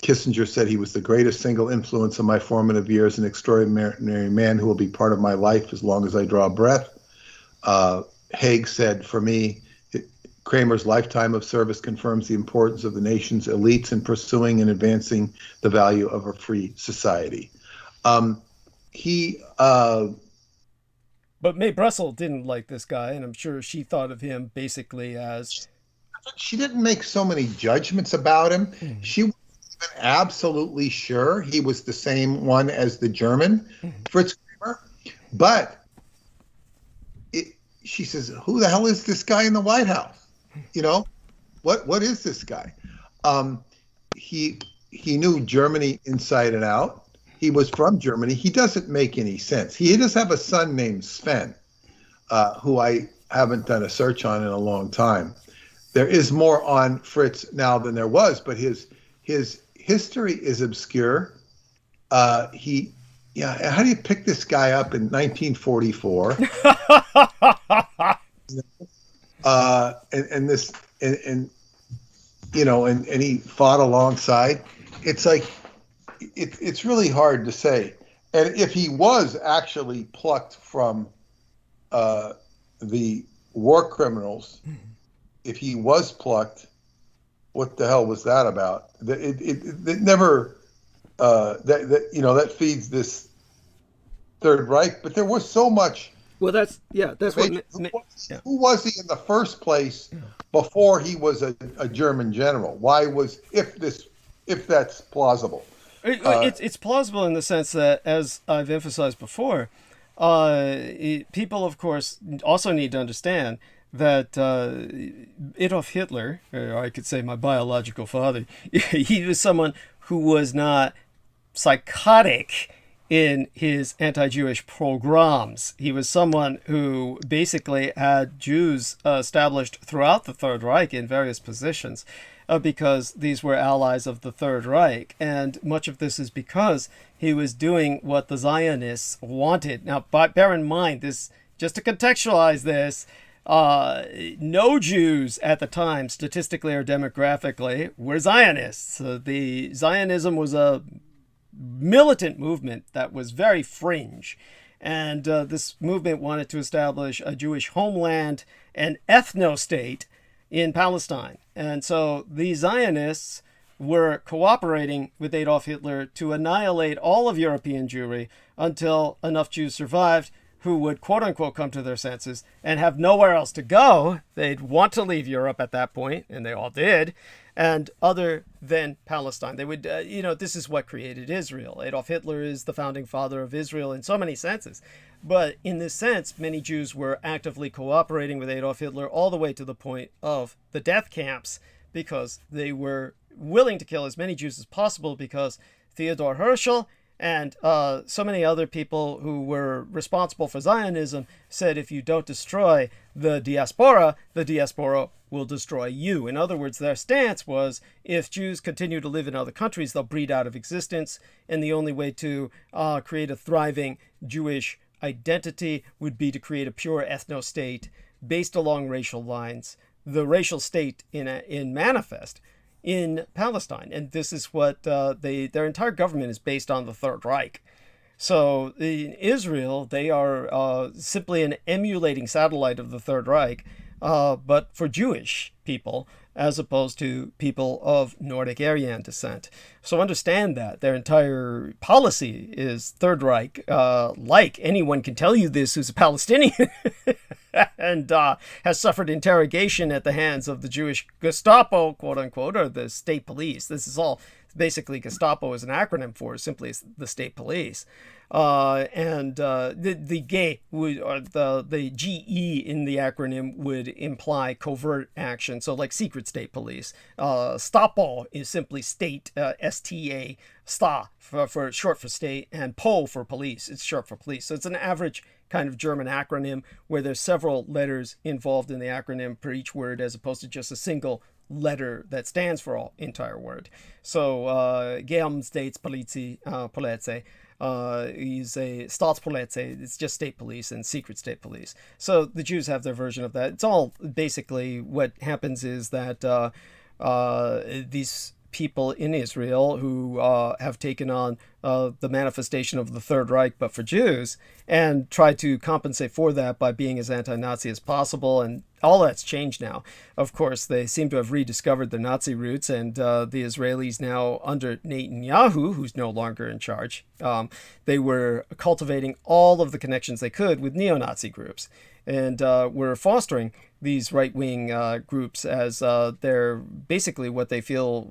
Kissinger said he was the greatest single influence of my formative years, an extraordinary man who will be part of my life as long as I draw breath. Haig said, for me, Kramer's lifetime of service confirms the importance of the nation's elites in pursuing and advancing the value of a free society. But Mae Brussel didn't like this guy, and I'm sure she thought of him basically as... She didn't make so many judgments about him. She wasn't even absolutely sure he was the same one as the German, Fritz Kramer. But she says, who the hell is this guy in the White House? You know, what is this guy? He knew Germany inside and out. He was from Germany. He doesn't make any sense. He does have a son named Sven, who I haven't done a search on in a long time. There is more on Fritz now than there was, but his history is obscure. How do you pick this guy up in 1944? And he fought alongside. It's like it's really hard to say. And if he was actually plucked from the war criminals, if he was plucked, what the hell was that about? It never that feeds this Third Reich. But there was so much. Well, that's what. Who was he in the first place before he was a German general? Why was if that's plausible? It's plausible in the sense that, as I've emphasized before, people, of course, also need to understand that Adolf Hitler, or I could say my biological father, he was someone who was not psychotic in his anti-Jewish pogroms. He was someone who basically had Jews established throughout the Third Reich in various positions because these were allies of the Third Reich. And much of this is because he was doing what the Zionists wanted. Now, bear in mind, this, just to contextualize this, no Jews at the time, statistically or demographically, were Zionists. The Zionism was a militant movement that was very fringe, and this movement wanted to establish a Jewish homeland and ethno-state in Palestine. And so the Zionists were cooperating with Adolf Hitler to annihilate all of European Jewry until enough Jews survived who would quote unquote come to their senses and have nowhere else to go. They'd want to leave Europe at that point, and they all did. And other than Palestine, they would, this is what created Israel. Adolf Hitler is the founding father of Israel in so many senses. But in this sense, many Jews were actively cooperating with Adolf Hitler all the way to the point of the death camps, because they were willing to kill as many Jews as possible, because Theodor Herzl and so many other people who were responsible for Zionism said, if you don't destroy the diaspora will destroy you. In other words, their stance was, if Jews continue to live in other countries, they'll breed out of existence, and the only way to create a thriving Jewish identity would be to create a pure ethno-state based along racial lines, the racial state in manifest in Palestine. And this is what their entire government is based on, the Third Reich. So in Israel, they are simply an emulating satellite of the Third Reich, but for Jewish people, as opposed to people of Nordic Aryan descent. So understand that their entire policy is Third Reich. Like, anyone can tell you this who's a Palestinian and has suffered interrogation at the hands of the Jewish Gestapo, quote unquote, or the state police. This is all basically Gestapo is an acronym for simply the state police. The GE would, or the GE in the acronym would imply covert action. So like secret state police. Stapo is simply state, STA, sta for short for state, and po for police. It's short for police. So it's an average kind of German acronym where there's several letters involved in the acronym per each word, as opposed to just a single letter that stands for all entire word. So Geheimdienstpolizei, is a Staatspolizei. It's just state police and secret state police. So the Jews have their version of that. It's all basically what happens is that these people in Israel who have taken on the manifestation of the Third Reich, but for Jews, and try to compensate for that by being as anti-Nazi as possible. And all that's changed now. Of course, they seem to have rediscovered their Nazi roots, and the Israelis now under Netanyahu, who's no longer in charge, they were cultivating all of the connections they could with neo-Nazi groups, and were fostering these right-wing groups as they're basically what they feel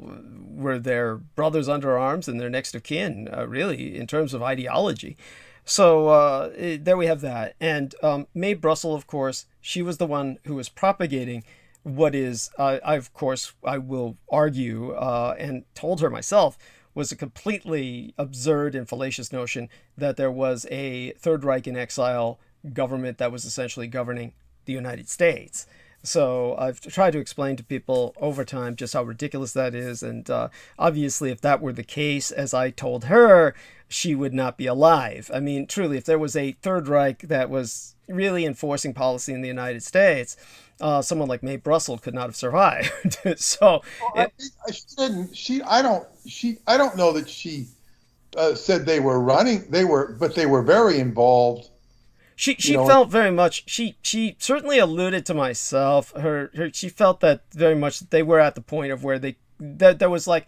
were their brothers under arms and their next of kin, really, in terms of ideology. So there we have that. And Mae Brussel, of course, she was the one who was propagating what is, I will argue, and told her myself, was a completely absurd and fallacious notion that there was a Third Reich in exile government that was essentially governing the United States. So I've tried to explain to people over time just how ridiculous that is. And obviously, if that were the case, as I told her, she would not be alive. I mean, truly, if there was a Third Reich that was really enforcing policy in the United States, someone like Mae Brussel could not have survived. So I don't know that she said they were running. But they were very involved. She felt very much, she certainly alluded to myself, she felt that very much that they were at the point of where there was like,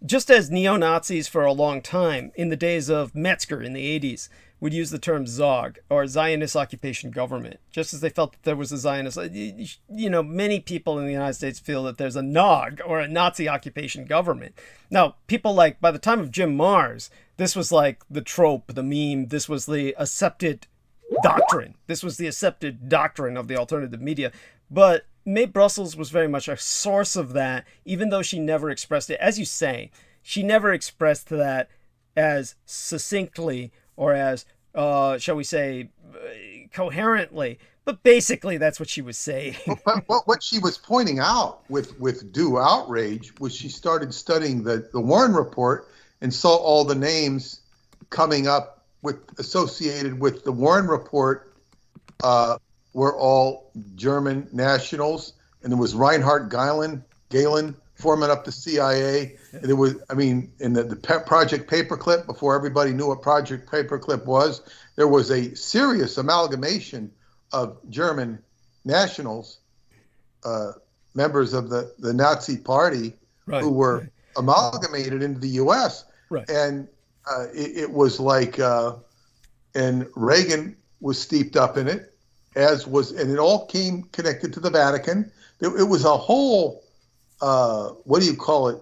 just as neo-Nazis for a long time, in the days of Metzger in the 80s, would use the term ZOG, or Zionist Occupation Government, just as they felt that there was a Zionist, many people in the United States feel that there's a NOG, or a Nazi Occupation Government. Now, people like, by the time of Jim Marrs, this was like the trope, the meme, this was the accepted doctrine. This was the accepted doctrine of the alternative media. But Mae Brussels was very much a source of that, even though she never expressed it. As you say, she never expressed that as succinctly or as, shall we say, coherently. But basically, that's what she was saying. But what she was pointing out with due outrage was she started studying the Warren Report and saw all the names coming up associated with the Warren Report were all German nationals, and there was Reinhard Gehlen forming up the CIA. And there was, in the Project Paperclip, before everybody knew what Project Paperclip was, there was a serious amalgamation of German nationals, members of the Nazi Party, right, who were amalgamated into the U.S. Right. And it was like, and Reagan was steeped up in it, and it all came connected to the Vatican. It was a whole, what do you call it,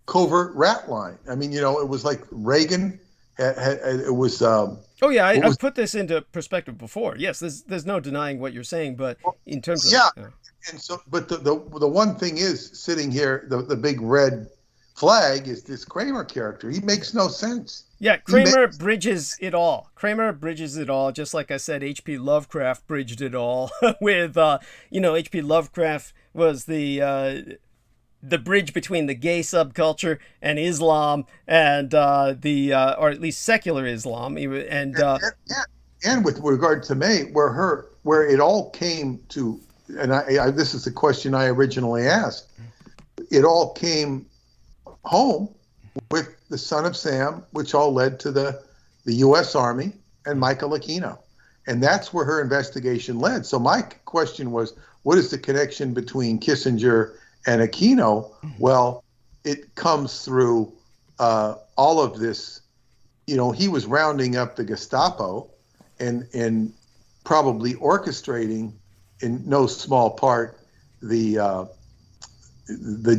covert rat line. I mean, it was like Reagan. It was. Oh yeah, I've put this into perspective before. Yes, there's no denying what you're saying, but in terms of and so, but the one thing is sitting here, the big red flag is this Kramer character. He makes no sense. Yeah, Kramer bridges it all. Kramer bridges it all, just like I said. H.P. Lovecraft bridged it all with H.P. Lovecraft was the bridge between the gay subculture and Islam, and or at least secular Islam, and with regard to May, where it all came to, and I this is the question I originally asked. It all came home with the Son of Sam, which all led to the U.S. Army and Michael Aquino, and that's where her investigation led. So my question was, what is the connection between Kissinger and Aquino? Well, it comes through all of this. He was rounding up the Gestapo and probably orchestrating, in no small part, the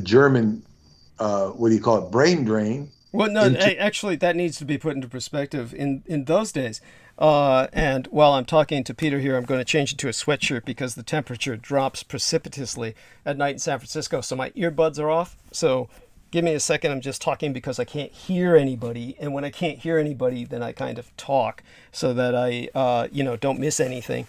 German, what do you call it, brain drain. Well, no, actually, that needs to be put into perspective. In those days, and while I'm talking to Peter here, I'm going to change it to a sweatshirt because the temperature drops precipitously at night in San Francisco. So my earbuds are off. So give me a second. I'm just talking because I can't hear anybody. And when I can't hear anybody, then I kind of talk so that I, don't miss anything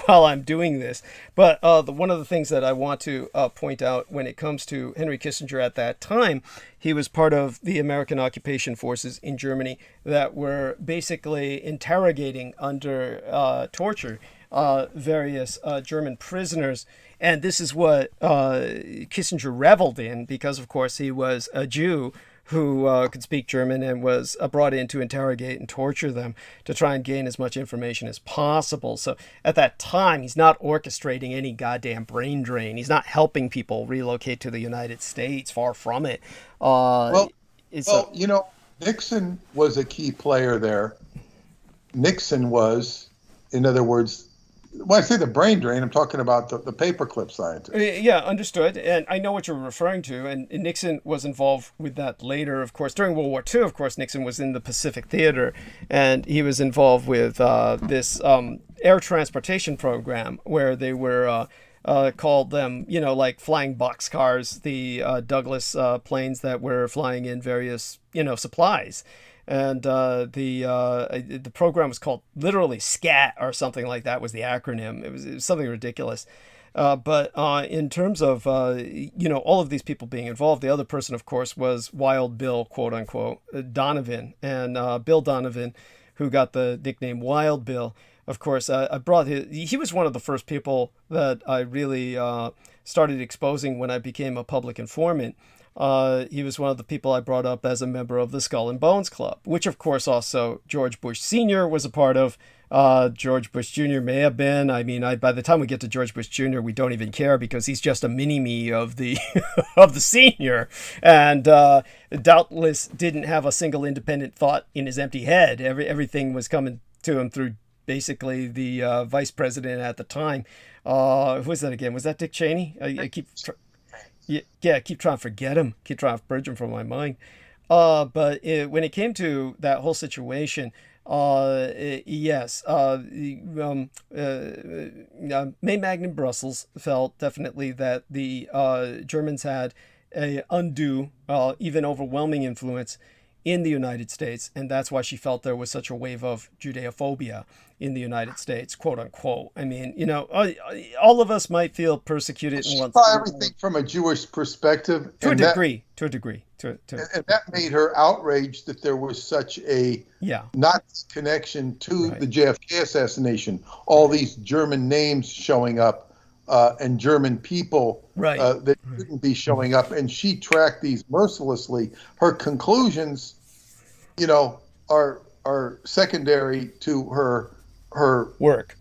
while I'm doing this. But one of the things that I want to point out when it comes to Henry Kissinger at that time, he was part of the American occupation forces in Germany that were basically interrogating under torture various German prisoners. And this is what Kissinger reveled in because, of course, he was a Jew who could speak German and was brought in to interrogate and torture them to try and gain as much information as possible. So at that time, he's not orchestrating any goddamn brain drain. He's not helping people relocate to the United States. Far from it. Nixon was a key player there. Nixon was, in other words, when I say the brain drain, I'm talking about the paperclip scientist. Yeah, understood. And I know what you're referring to. And Nixon was involved with that later, of course. During World War II, of course, Nixon was in the Pacific Theater. And he was involved with this air transportation program where they were called them, like flying boxcars, the Douglas planes that were flying in various, supplies. And the program was called literally SCAT or something like that was the acronym. It was something ridiculous. But in terms of, all of these people being involved, the other person, of course, was Wild Bill, quote unquote, Donovan. And Bill Donovan, who got the nickname Wild Bill, of course, he was one of the first people that I really started exposing when I became a public informant. He was one of the people I brought up as a member of the Skull and Bones Club, which, of course, also George Bush Sr. was a part of. George Bush Jr. may have been. I mean, by the time we get to George Bush Jr., we don't even care because he's just a mini-me of the of the senior, and doubtless didn't have a single independent thought in his empty head. Everything was coming to him through basically the vice president at the time. Who was that again? Was that Dick Cheney? I keep trying to forget him. Keep trying to purge him from my mind. But when it came to that whole situation, yes, May Magnin Brussels felt definitely that the Germans had a undue, even overwhelming influence in the United States, and that's why she felt there was such a wave of Judeophobia in the United States, quote unquote. I mean, all of us might feel persecuted. She saw everything from a Jewish perspective. To a degree. And that made her outraged that there was such a Nazi connection to the JFK assassination. All these German names showing up and German people that shouldn't be showing up. And she tracked these mercilessly. Her conclusions, are secondary to her work.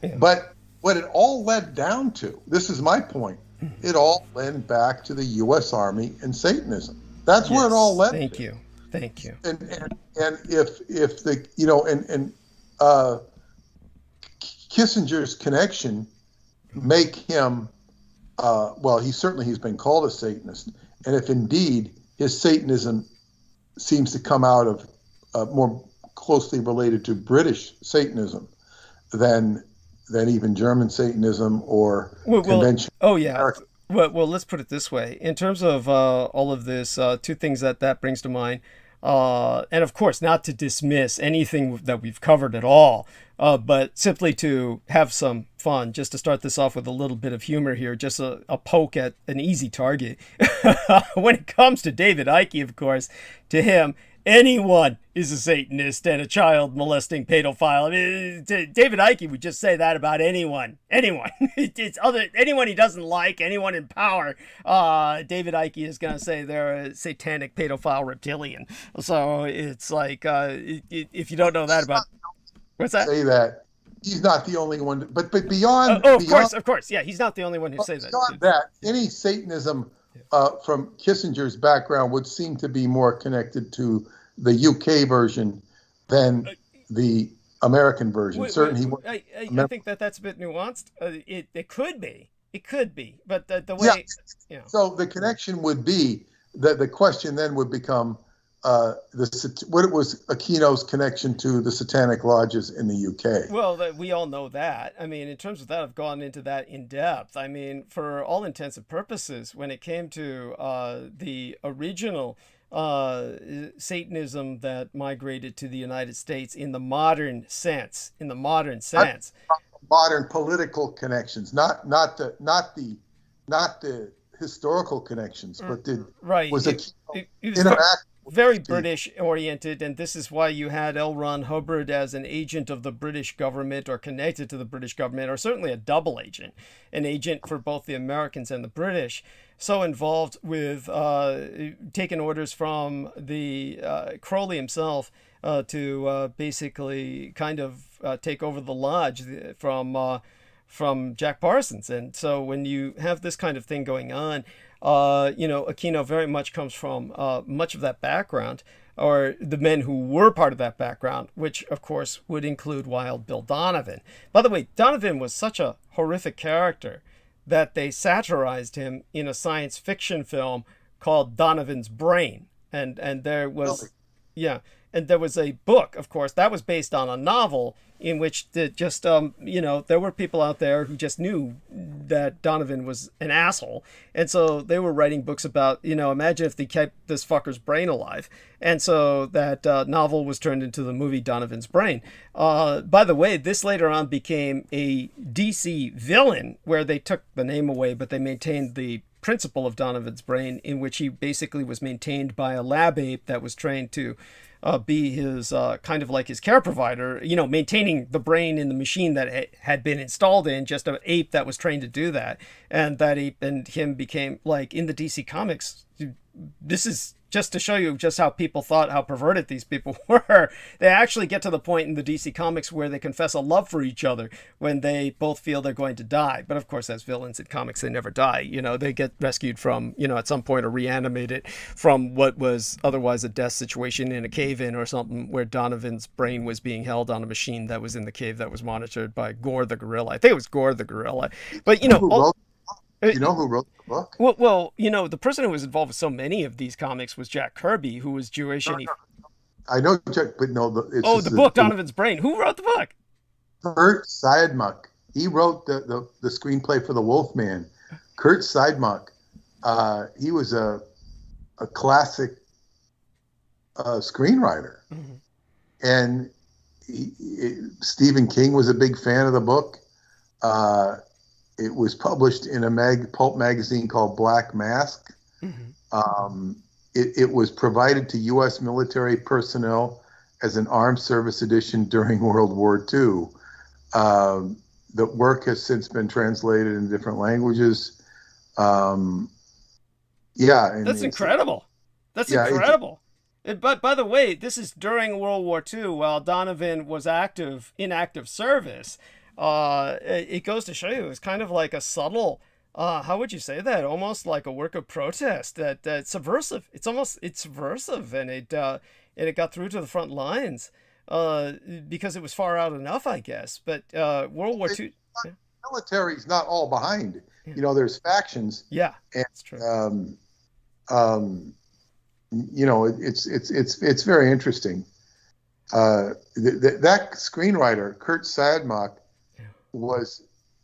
Yeah. But what it all led down to, this is my point, it all led back to the U.S. Army and Satanism. That's where it all led. Thank you. And if the, and uh, Kissinger's connection make him, he's been called a Satanist, and if indeed his Satanism seems to come out of more closely related to British Satanism than even German Satanism or conventional. Oh yeah. Well, let's put it this way. In terms of all of this, two things that brings to mind. And of course, not to dismiss anything that we've covered at all, but simply to have some fun, just to start this off with a little bit of humor here, just a poke at an easy target. When it comes to David Icke, of course, to him, anyone is a Satanist and a child molesting pedophile. I mean, David Icke would just say that about anyone. It's anyone he doesn't like, anyone in power. David Icke is going to say they're a satanic pedophile reptilian. So it's like, if you don't know that about, what's that? Say that he's not the only one, but beyond. Of course. Yeah, he's not the only one who says that. Beyond that, any Satanism from Kissinger's background would seem to be more connected to the UK version than the American version. Certainly, I think that's a bit nuanced. It could be, but the way. Yeah. So the connection would be that the question then would become what was Aquino's connection to the Satanic lodges in the UK? Well, we all know that. I mean, in terms of that, I've gone into that in depth. I mean, for all intents and purposes, when it came to the original Satanism that migrated to the United States in the modern sense, modern political connections, not the historical connections, but was interact. Very British oriented, and this is why you had L. Ron Hubbard as an agent of the British government, or connected to the British government, or certainly a double agent, an agent for both the Americans and the British, so involved with taking orders from the Crowley himself to basically kind of take over the lodge from Jack Parsons. And so when you have this kind of thing going on, Aquino very much comes from much of that background, or the men who were part of that background, which of course would include Wild Bill Donovan. By the way, Donovan was such a horrific character that they satirized him in a science fiction film called Donovan's Brain. And there was, and there was a book, of course, that was based on a novel in which there were people out there who just knew that Donovan was an asshole. And so they were writing books about, imagine if they kept this fucker's brain alive. And so that novel was turned into the movie Donovan's Brain. By the way, this later on became a DC villain where they took the name away, but they maintained the principle of Donovan's Brain, in which he basically was maintained by a lab ape that was trained to be his kind of like his care provider, maintaining the brain in the machine that it had been installed in, just an ape that was trained to do that. And that ape and him became, like, in the DC comics, this is just to show you just how people thought, how perverted these people were. They actually get to the point in the DC comics where they confess a love for each other when they both feel they're going to die. But of course, as villains in comics, they never die. They get rescued from, at some point, or reanimated from what was otherwise a death situation in a cave-in or something, where Donovan's brain was being held on a machine that was in the cave that was monitored by Gore the gorilla. I think it was Gore the gorilla. But, you know who wrote the book? Well, the person who was involved with so many of these comics was Jack Kirby, who was Jewish. I know Jack, but no. The book, Donovan's Brain. Who wrote the book? Kurt Siedmuck. He wrote the screenplay for The Wolfman. Kurt Siedmuck. He was a classic screenwriter. Mm-hmm. And Stephen King was a big fan of the book. It was published in a pulp magazine called Black Mask. Mm-hmm. It was provided to U.S. military personnel as an armed service edition during World War II. The work has since been translated in different languages. And that's incredible. That's incredible. But by the way, this is during World War II, while Donovan was in active service. It goes to show you, it's kind of like a subtle, how would you say that? Almost like a work of protest that's subversive. It's subversive, and it got through to the front lines because it was far out enough, I guess. But World War II. Yeah. Military's not all behind. You know, there's factions. Yeah, and, that's true. You know, it's very interesting. That screenwriter, Kurt Siodmak,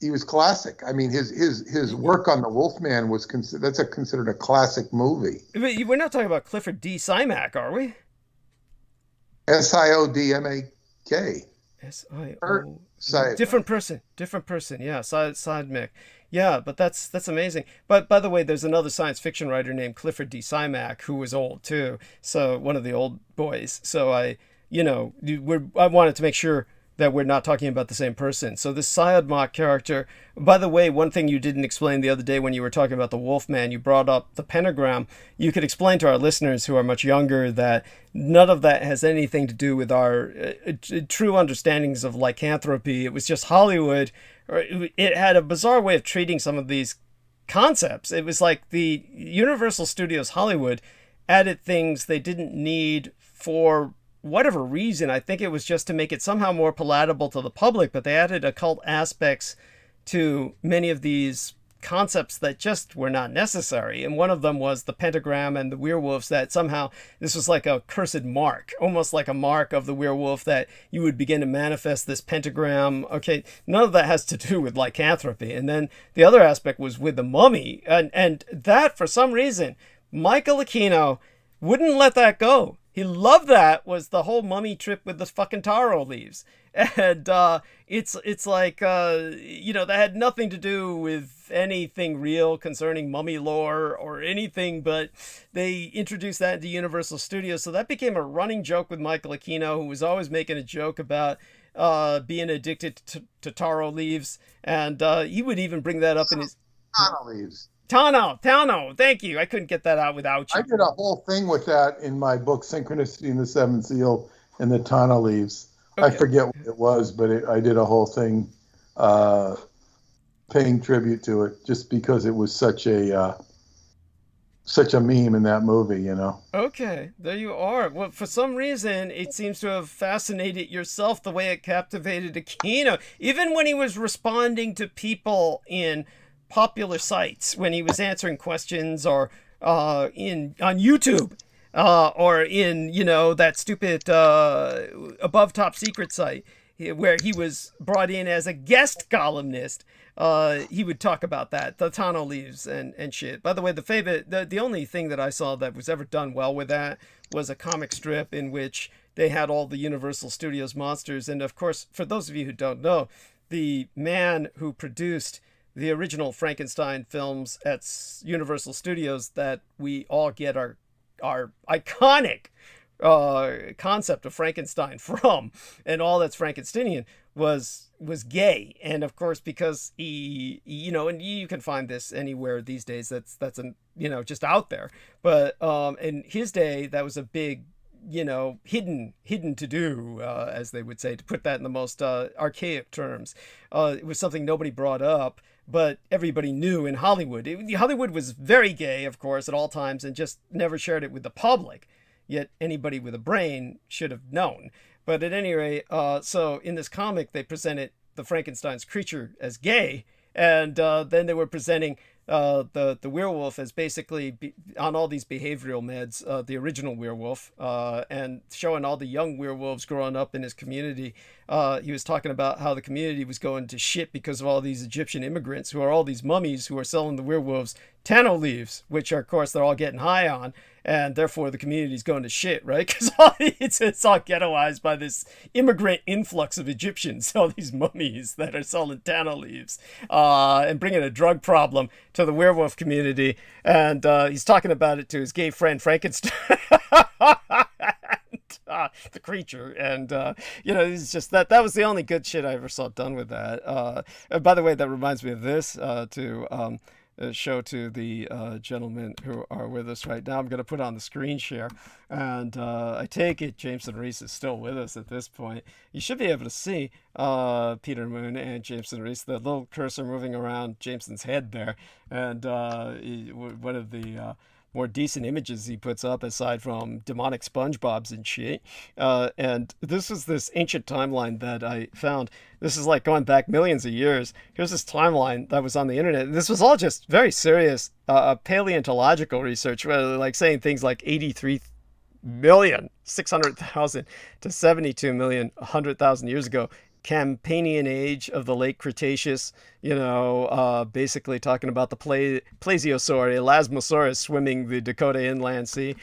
he was classic. I mean, his work on The Wolfman was considered a classic movie. But we're not talking about Clifford D. Simak, are we? Siodmak. S-I-O. Different person. Yeah, Siodmak. Yeah, but that's amazing. But by the way, there's another science fiction writer named Clifford D. Simak who was old too. So one of the old boys. So I wanted to make sure that we're not talking about the same person. So this Siodmak character, by the way, one thing you didn't explain the other day when you were talking about the Wolfman, you brought up the pentagram. You could explain to our listeners who are much younger that none of that has anything to do with our true understandings of lycanthropy. It was just Hollywood. It had a bizarre way of treating some of these concepts. It was like the Universal Studios Hollywood added things they didn't need for whatever reason. I think it was just to make it somehow more palatable to the public, but they added occult aspects to many of these concepts that just were not necessary. And one of them was the pentagram and the werewolves, that somehow this was like a cursed mark, almost like a mark of the werewolf, that you would begin to manifest this pentagram. Okay, none of that has to do with lycanthropy. And then the other aspect was with the mummy, and that for some reason Michael Aquino wouldn't let that go. He loved that, was the whole mummy trip with the fucking taro leaves. And it's like, that had nothing to do with anything real concerning mummy lore or anything, but they introduced that into Universal Studios. So that became a running joke with Michael Aquino, who was always making a joke about being addicted to taro leaves. And he would even bring that up in his... Taro leaves. Tano, thank you. I couldn't get that out without you. I did a whole thing with that in my book, Synchronicity in the Seventh Seal and the Tana Leaves. Okay. I forget what it was, but I did a whole thing paying tribute to it, just because it was such a meme in that movie, you know. Okay, there you are. Well, for some reason, it seems to have fascinated yourself the way it captivated Aquino, even when he was responding to people in popular sites, when he was answering questions, or on YouTube, or in that stupid Above Top Secret site where he was brought in as a guest columnist. He would talk about that, the Tano leaves and shit. By the way, the only thing that I saw that was ever done well with that was a comic strip in which they had all the Universal Studios monsters. And of course, for those of you who don't know, the man who produced the original Frankenstein films at Universal Studios that we all get our iconic concept of Frankenstein from, and all that's Frankensteinian, was gay. And of course, because he, and you can find this anywhere these days, that's just out there. But in his day, that was a big, hidden to do, as they would say, to put that in the most archaic terms. It was something nobody brought up, but everybody knew in Hollywood. Hollywood was very gay, of course, at all times, and just never shared it with the public. Yet anybody with a brain should have known. But at any rate, so in this comic, they presented the Frankenstein's creature as gay, and then they were presenting the werewolf as basically on all these behavioral meds, the original werewolf, and showing all the young werewolves growing up in his community. He was talking about how the community was going to shit because of all these Egyptian immigrants who are all these mummies who are selling the werewolves Tano leaves, which are, of course, they're all getting high on, and therefore the community's going to shit, right? Because it's all ghettoized by this immigrant influx of Egyptians, all these mummies that are selling Tano leaves, and bringing a drug problem to the werewolf community. And he's talking about it to his gay friend Frankenstein. The creature, and it's just that was the only good shit I ever saw done with that. And by the way, that reminds me of this, to show to the gentlemen who are with us right now. I'm going to put on the screen share, and I take it Jameson Reese is still with us at this point. You should be able to see Peter Moon and Jameson Reese, the little cursor moving around Jameson's head there, and one of the more decent images he puts up aside from demonic SpongeBob's and shit. And this is this ancient timeline that I found. This is like going back millions of years. Here's this timeline that was on the internet. This was all just very serious paleontological research, like saying things like 83,600,000 to 72,100,000 years ago. Campanian age of the late Cretaceous, basically talking about the plesiosaur, Elasmosaurus swimming the Dakota Inland Sea,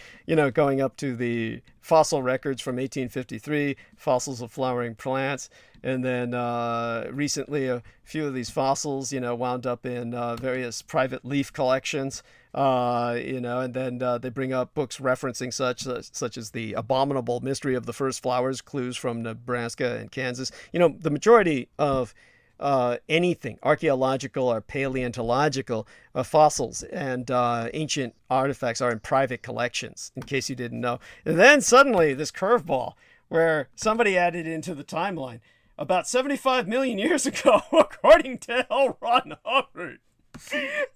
going up to the fossil records from 1853, fossils of flowering plants. And then recently a few of these fossils, wound up in various private leaf collections, and then they bring up books referencing such as The Abominable Mystery of the First Flowers, clues from Nebraska and Kansas. The majority of anything archaeological or paleontological fossils and ancient artifacts are in private collections, in case you didn't know. And then suddenly this curveball where somebody added into the timeline about 75 million years ago, according to L. Ron Hubbard,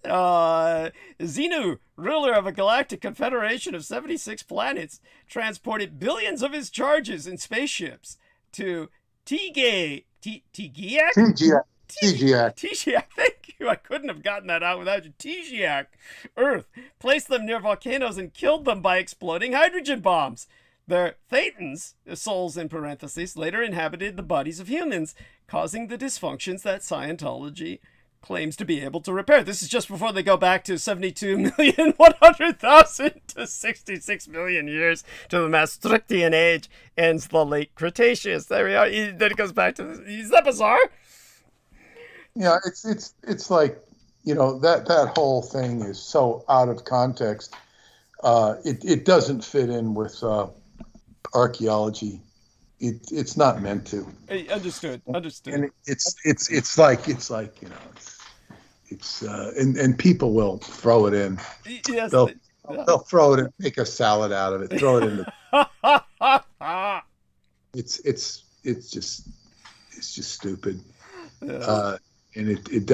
Xenu, ruler of a galactic confederation of 76 planets, transported billions of his charges in spaceships to Tigay. Tigiak? Tigiak, thank you. I couldn't have gotten that out without you. Tigiak, Earth, placed them near volcanoes and killed them by exploding hydrogen bombs. Their thetans, souls in parentheses, later inhabited the bodies of humans, causing the dysfunctions that Scientology claims to be able to repair. This is just before they go back to 72,100,000 to 66 million years to the Maastrichtian age, ends the late Cretaceous. There we are. Then it goes back to is that bizarre? Yeah, it's like, that whole thing is so out of context. It doesn't fit in with archaeology. It's not meant to. Understood. And it's like and people will throw it in. Yes, they'll throw it in, make a salad out of it, throw it in it's just stupid. Yeah.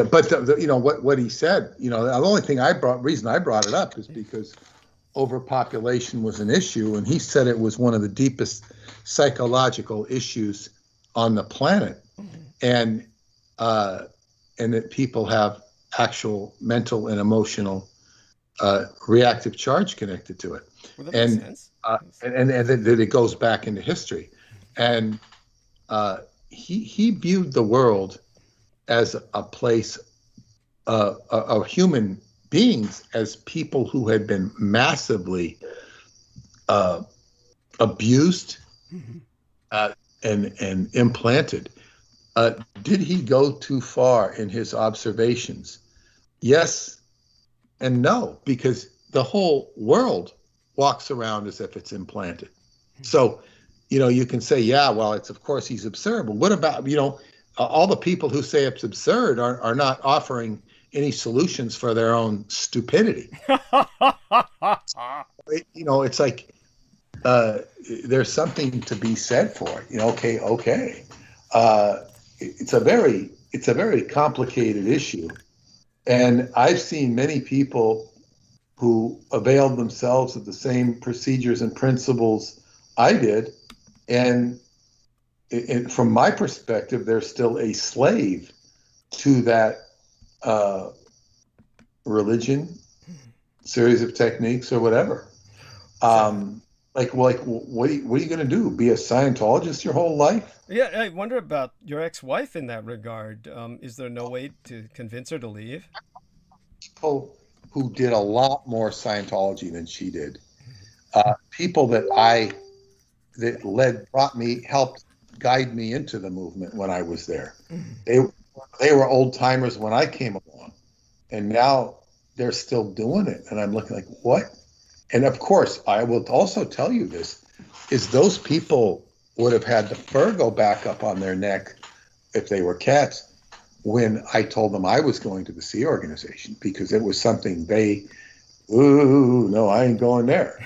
But what he said, the only reason I brought it up is because overpopulation was an issue, and he said it was one of the deepest psychological issues on the planet, and that people have actual mental and emotional reactive charge connected to it. Well, that makes sense. And that it goes back into history, and he viewed the world as a place of human beings, as people who had been massively abused and implanted. Did he go too far in his observations? Yes and no, because the whole world walks around as if it's implanted. So, you can say, yeah, well, of course he's absurd, but what about, all the people who say it's absurd are not offering any solutions for their own stupidity. It's like there's something to be said for it. Okay. It's a very complicated issue, and I've seen many people who availed themselves of the same procedures and principles I did, and from my perspective, they're still a slave to that religion, series of techniques, or whatever. What are you going to do? Be a Scientologist your whole life? Yeah, I wonder about your ex-wife in that regard. Is there no way to convince her to leave? People who did a lot more Scientology than she did. People that helped guide me into the movement when I was there. They were old timers when I came along, and now they're still doing it. And I'm looking like, what? And of course, I will also tell you this, is those people would have had the fur go back up on their neck if they were cats when I told them I was going to the Sea Organization, because it was something no, I ain't going there.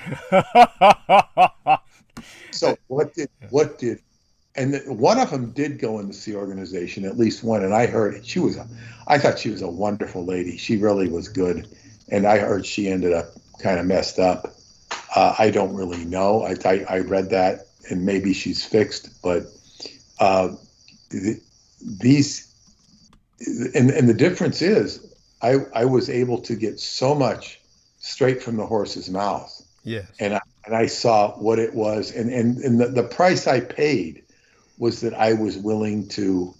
So and one of them did go in the Sea Organization, at least one, and I heard I thought she was a wonderful lady. She really was good. And I heard she ended up kind of messed up. I don't really know. I read that, and maybe she's fixed, but these, and the difference is I was able to get so much straight from the horse's mouth. Yes. And I saw what it was, and the price I paid was that I was willing to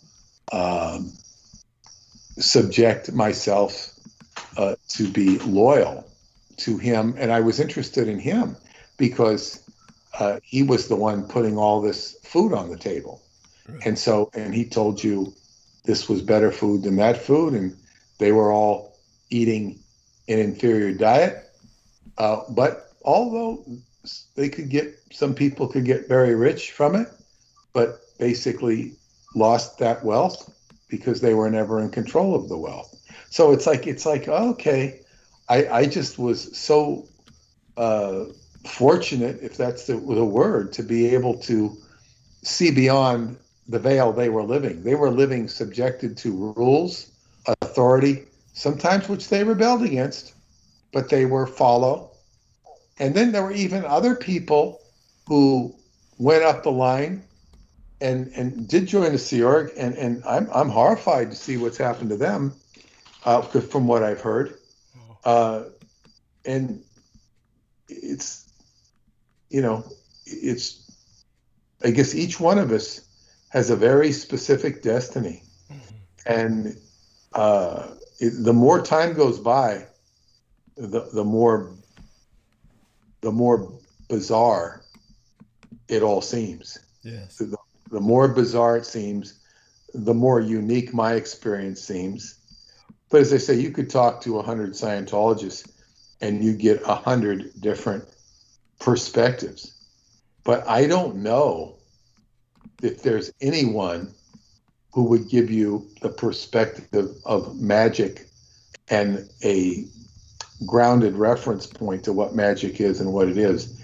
subject myself to be loyal to him, and I was interested in him because he was the one putting all this food on the table. Right. And he told you this was better food than that food, and they were all eating an inferior diet. But although some people could get very rich from it, but basically lost that wealth because they were never in control of the wealth. So it's like, okay, I just was so fortunate, if that's the word, to be able to see beyond the veil they were living. They were living subjected to rules, authority, sometimes which they rebelled against, but they were follow. And then there were even other people who went up the line and did join the Sea Org, and I'm horrified to see what's happened to them, from what I've heard. And it's, I guess each one of us has a very specific destiny. And the more time goes by, the more bizarre it all seems. Yes. The more bizarre it seems, the more unique my experience seems. But as I say, you could talk to 100 Scientologists and you get 100 different perspectives. But I don't know if there's anyone who would give you the perspective of magic and a grounded reference point to what magic is and what it is,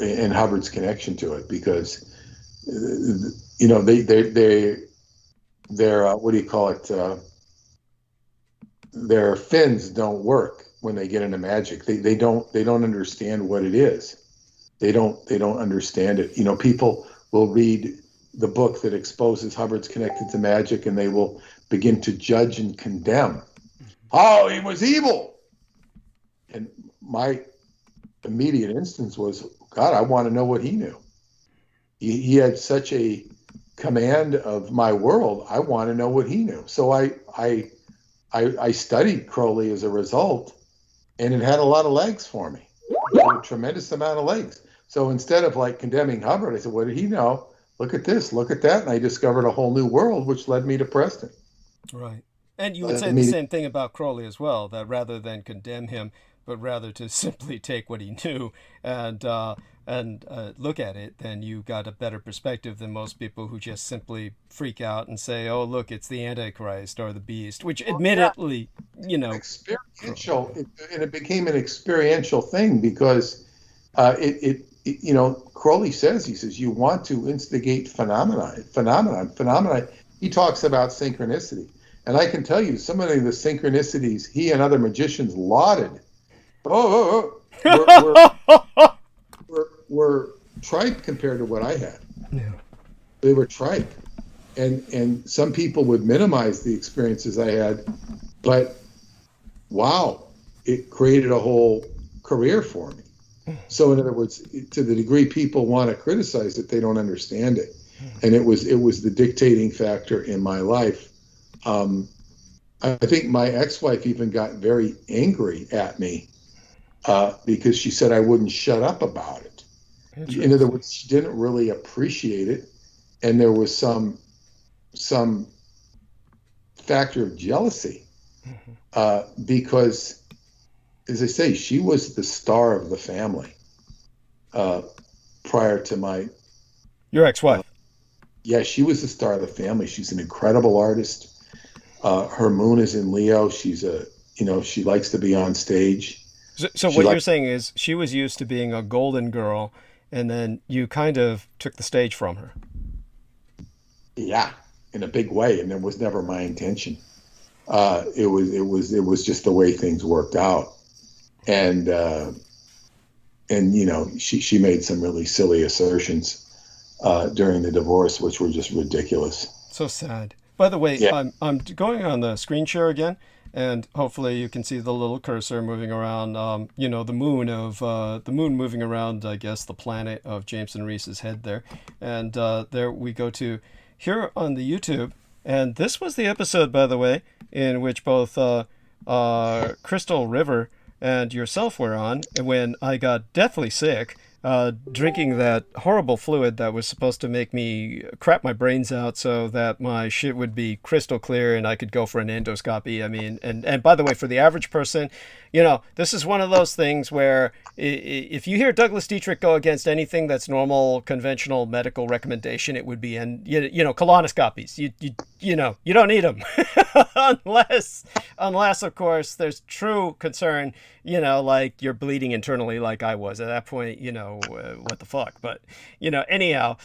and Hubbard's connection to it, because they're what do you call it? Their fins don't work when they get into magic. They don't understand what it is. They don't understand it. People will read the book that exposes Hubbard's connected to magic, and they will begin to judge and condemn. Oh, he was evil. And my immediate instance was, God, I want to know what he knew. He had such a command of my world. I want to know what he knew. So I studied Crowley as a result, and it had a lot of legs for me. It had a tremendous amount of legs. So instead of condemning Hubbard, I said, what did he know? Look at this, look at that. And I discovered a whole new world, which led me to Preston. Right. And you would say the same thing about Crowley as well, that rather than condemn him, but rather to simply take what he knew and look at it, then you got a better perspective than most people who just simply freak out and say, oh, look, it's the Antichrist or the Beast, which admittedly, experiential, and it became an experiential thing because Crowley says, you want to instigate phenomena. He talks about synchronicity. And I can tell you, some of the synchronicities he and other magicians lauded were tripe compared to what I had. Yeah. They were tripe. And some people would minimize the experiences I had, but wow, it created a whole career for me. So in other words, to the degree people want to criticize it, they don't understand it. And it was the dictating factor in my life. I think my ex-wife even got very angry at me because she said I wouldn't shut up about it. In other words, she didn't really appreciate it, and there was some factor of jealousy because, as I say, she was the star of the family prior to your ex-wife. Yeah, she was the star of the family. She's an incredible artist. Her moon is in Leo. She's she likes to be on stage. So what you're saying is she was used to being a golden girl, and then you kind of took the stage from her. Yeah, in a big way, and it was never my intention. It was just the way things worked out. and you know, she made some really silly assertions during the divorce, which were just ridiculous. So sad. By the way, Yeah. I'm going on the screen share again, and hopefully you can see the little cursor moving around. You know, the moon moving around. I guess the planet of Jameson Reese's head there, and there we go to here on the YouTube. And this was the episode, by the way, in which both Crystal River and yourself were on when I got deathly sick, drinking that horrible fluid that was supposed to make me crap my brains out so that my shit would be crystal clear and I could go for an endoscopy. I mean, and by the way, for the average person, you know, this is one of those things where if you hear Douglas Dietrich go against anything that's normal, conventional medical recommendation, it would be, you know, colonoscopies. You know, you don't need them unless of course there's true concern, you know, like you're bleeding internally like I was at that point, you know, what the fuck. But, you know, anyhow,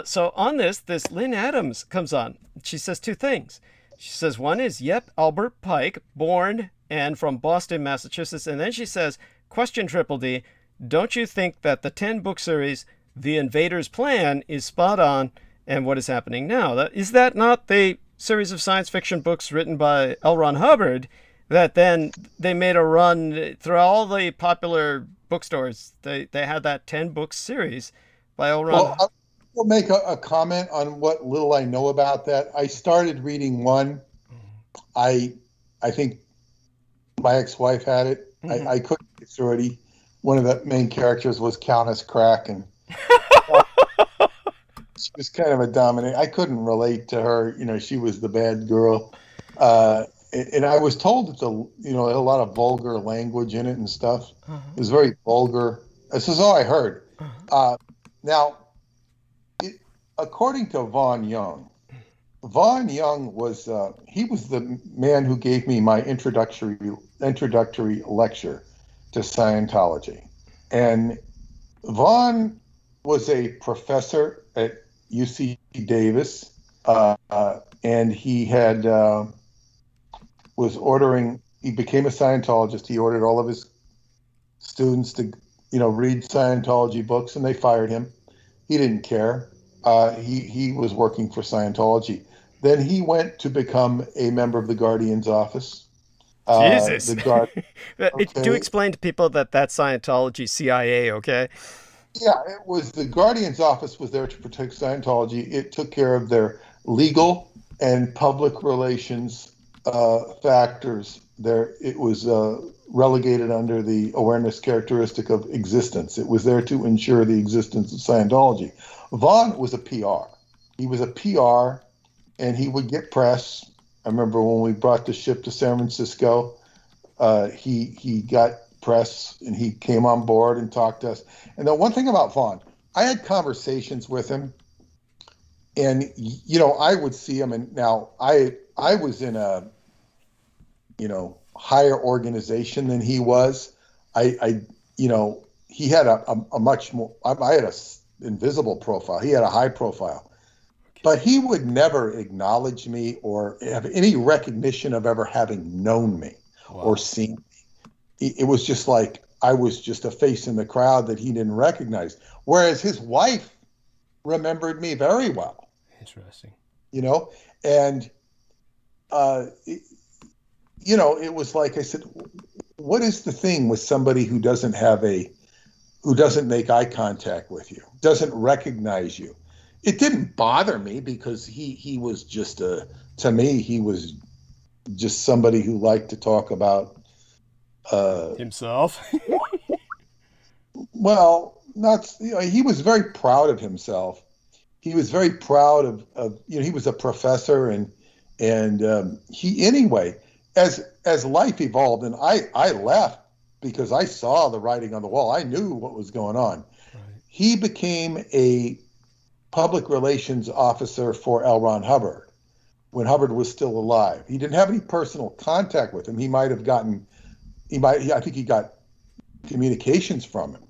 so on this Lynn Adams comes on. She says two things. She says one is, yep, Albert Pike, born and from Boston, Massachusetts. And then she says, question Triple D, don't you think that the 10-book series, The Invader's Plan, is spot on and what is happening now? Is that not the series of science fiction books written by L. Ron Hubbard that then they made a run through all the popular bookstores? They had that 10-book series by L. Ron. Well, I will make a comment on what little I know about that. I started reading one. I think my ex-wife had it. Mm-hmm. I couldn't get through it. One of the main characters was Countess Crack, and she was kind of a dominant. I couldn't relate to her. You know, she was the bad girl. And I was told that a lot of vulgar language in it and stuff. Uh-huh. It was very vulgar. This is all I heard. Uh-huh. Now, according to Vaughn Young was he was the man who gave me my introductory lecture to Scientology, and Vaughn was a professor at UC Davis, and he had he became a Scientologist. He ordered all of his students to, you know, read Scientology books, and they fired him. He didn't care. He was working for Scientology. Then he went to become a member of the Guardian's office. Jesus. Okay. Do explain to people that that's Scientology CIA, okay? Yeah, it was the Guardian's office was there to protect Scientology. It took care of their legal and public relations factors. There, it was relegated under the awareness characteristic of existence. It was there to ensure the existence of Scientology. Vaughn was a PR. He was a PR, and he would get press. I remember when we brought the ship to San Francisco, he got press, and he came on board and talked to us. And the one thing about Vaughn, I had conversations with him, and, you know, I would see him, and now I was in a, you know, higher organization than he was. You know, he had a much more, I had a invisible profile. He had a high profile, but he would never acknowledge me or have any recognition of ever having known me. Wow. Or seen me. It was just like I was just a face in the crowd that he didn't recognize. Whereas his wife remembered me very well. Interesting. You know, and you know, it was like I said, what is the thing with somebody who doesn't make eye contact with you, doesn't recognize you? It didn't bother me because he was just to me, he was just somebody who liked to talk about himself. Well, not, you know, he was very proud of himself. He was very proud of you know, he was a professor, and he, anyway, as life evolved, and I left because I saw the writing on the wall. I knew what was going on. Right. He became a public relations officer for L. Ron Hubbard when Hubbard was still alive. He didn't have any personal contact with him. I think he got communications from him,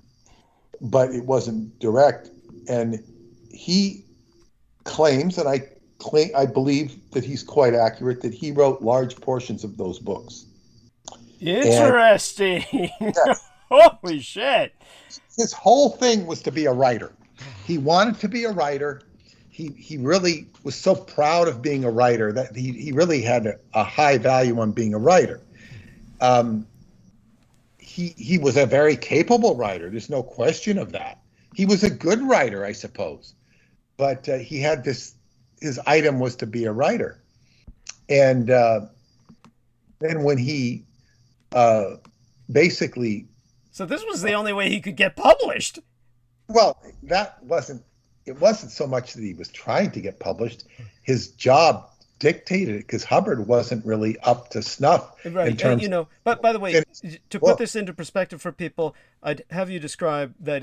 but it wasn't direct. And he claims, and I believe that he's quite accurate, that he wrote large portions of those books. Interesting. Yeah. Holy shit. His whole thing was to be a writer. He wanted to be a writer. He really was so proud of being a writer that he really had a high value on being a writer. He was a very capable writer. There's no question of that. He was a good writer, I suppose. But he had this, his item was to be a writer. And then when he basically... So this was the only way he could get published. Well, it wasn't so much that he was trying to get published. His job dictated it because Hubbard wasn't really up to snuff. Right. In terms but by the way, to put this into perspective for people, I'd have you describe that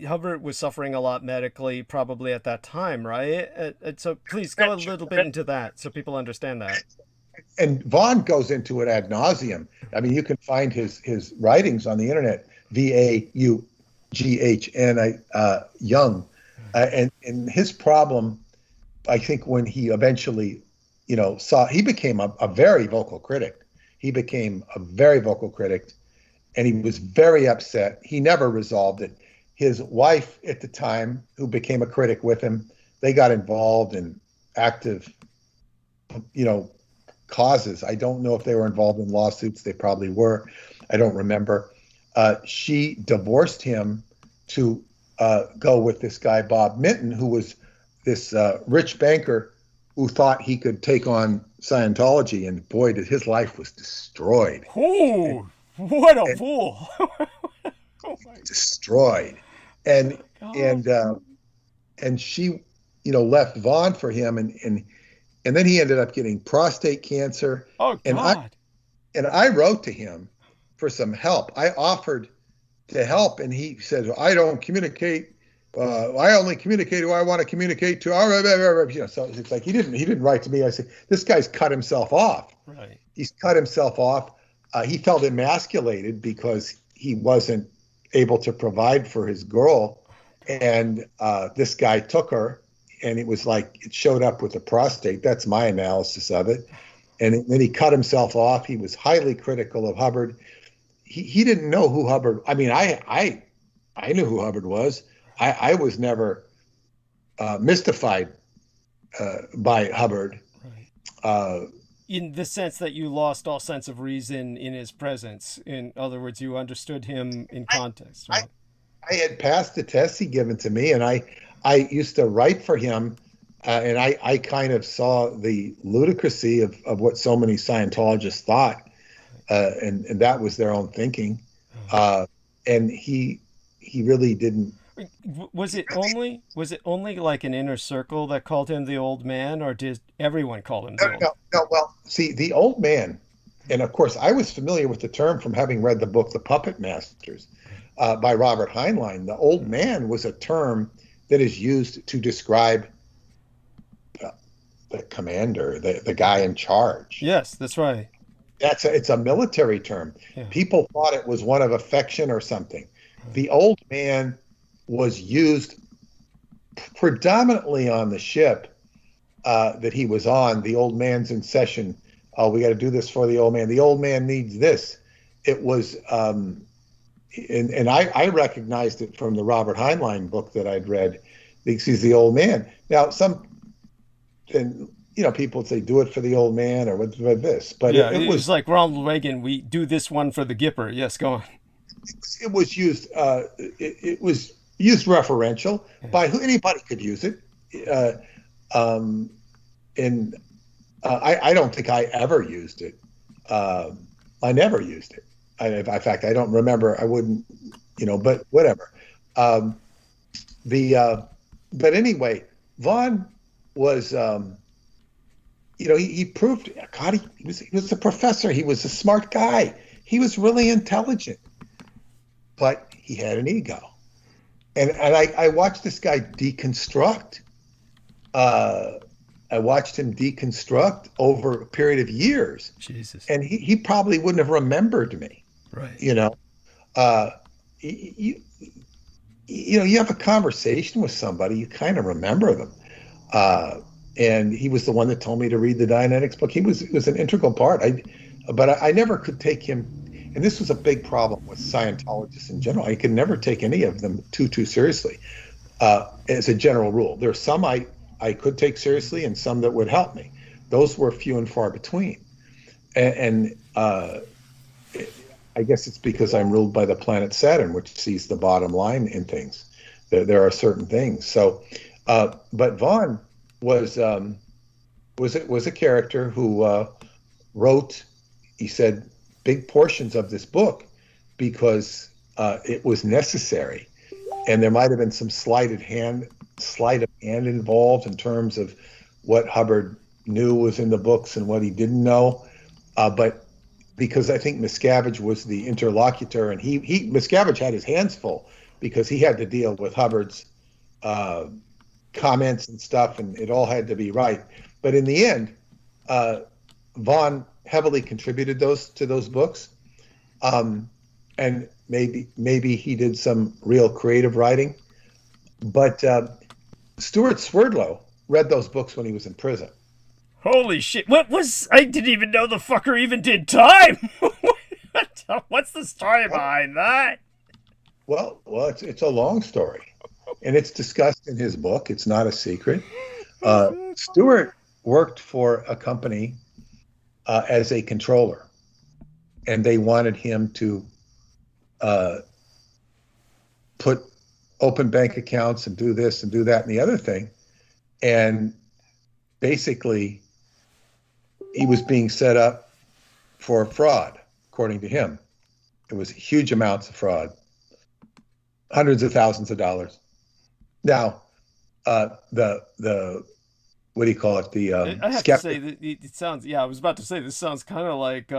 Hubbard was suffering a lot medically probably at that time, right? So please go a little bit into that so people understand that. And Vaughan goes into it ad nauseum. I mean, you can find his writings on the internet, Vaughn, Young. And his problem, I think, when he eventually, he became a very vocal critic. He became a very vocal critic, and he was very upset. He never resolved it. His wife at the time, who became a critic with him, they got involved in active, causes. I don't know if they were involved in lawsuits. They probably were. I don't remember. She divorced him to go with this guy, Bob Minton, who was this rich banker who thought he could take on Scientology. And boy, his life was destroyed. Oh, what a fool. Destroyed. And she, left Vaughan for him. And then he ended up getting prostate cancer. Oh, God. And I wrote to him for some help. I offered to help, and he said, I don't communicate. I only communicate who I want to communicate to. So it's like he didn't write to me. I said, this guy's cut himself off. Right. He's cut himself off. He felt emasculated because he wasn't able to provide for his girl. And this guy took her, and it was like it showed up with a prostate. That's my analysis of it. And then he cut himself off. He was highly critical of Hubbard. He didn't know who Hubbard. I mean, I knew who Hubbard was. I was never mystified by Hubbard. Right. In the sense that you lost all sense of reason in his presence. In other words, you understood him in context. Right? I had passed the test he'd given to me, and I used to write for him, and I kind of saw the ludicrousy of what so many Scientologists thought, and that was their own thinking. And he really didn't. Was it only like an inner circle that called him the old man, or did everyone call him the old man? No. Well, see, the old man, and of course I was familiar with the term from having read the book The Puppet Masters by Robert Heinlein. The old man was a term that is used to describe the commander, the guy in charge. Yes, that's right. It's a military term. Yeah. People thought it was one of affection or something. The old man was used predominantly on the ship that he was on. The old man's in session. Oh, we got to do this for the old man. The old man needs this. It was, and I recognized it from the Robert Heinlein book that I'd read. He's the old man. Now, people would say, do it for the old man or what this. But yeah, it was like Ronald Reagan, we do this one for the Gipper. Yes, go on. It was used, it was used referential by who anybody could use it. I don't think I ever used it. I never used it. In fact, I don't remember. I wouldn't, but whatever. But anyway, Vaughan was, he proved, God, he was a professor. He was a smart guy. He was really intelligent, but he had an ego. And I watched this guy deconstruct. I watched him deconstruct over a period of years. Jesus. And he probably wouldn't have remembered me. Right. You have a conversation with somebody, you kind of remember them. And he was the one that told me to read the Dianetics book. He was an integral part. But I never could take him. and this was a big problem with Scientologists in general. I could never take any of them too seriously. As a general rule, there are some I could take seriously, and some that would help me. Those were few and far between, and I guess it's because I'm ruled by the planet Saturn, which sees the bottom line in things. There are certain things. So, but Vaughn was a character who wrote, he said, big portions of this book because it was necessary, and there might have been some sleight of hand involved in terms of what Hubbard knew was in the books and what he didn't know, but because I think Miscavige was the interlocutor, and Miscavige had his hands full because he had to deal with Hubbard's comments and stuff, and it all had to be right. But in the end, Vaughn heavily contributed to those books, and maybe he did some real creative writing. But Stuart Swerdlow read those books when he was in prison. Holy shit! I didn't even know the fucker even did time. What's the story behind that? Well, it's a long story, and it's discussed in his book. It's not a secret. Stuart worked for a company as a controller, and they wanted him to open bank accounts and do this and do that and the other thing, and basically he was being set up for fraud, according to him. It was huge amounts of fraud, hundreds of thousands of dollars. Now, the what do you call it? I have to say that it sounds. Yeah, I was about to say this sounds kind of like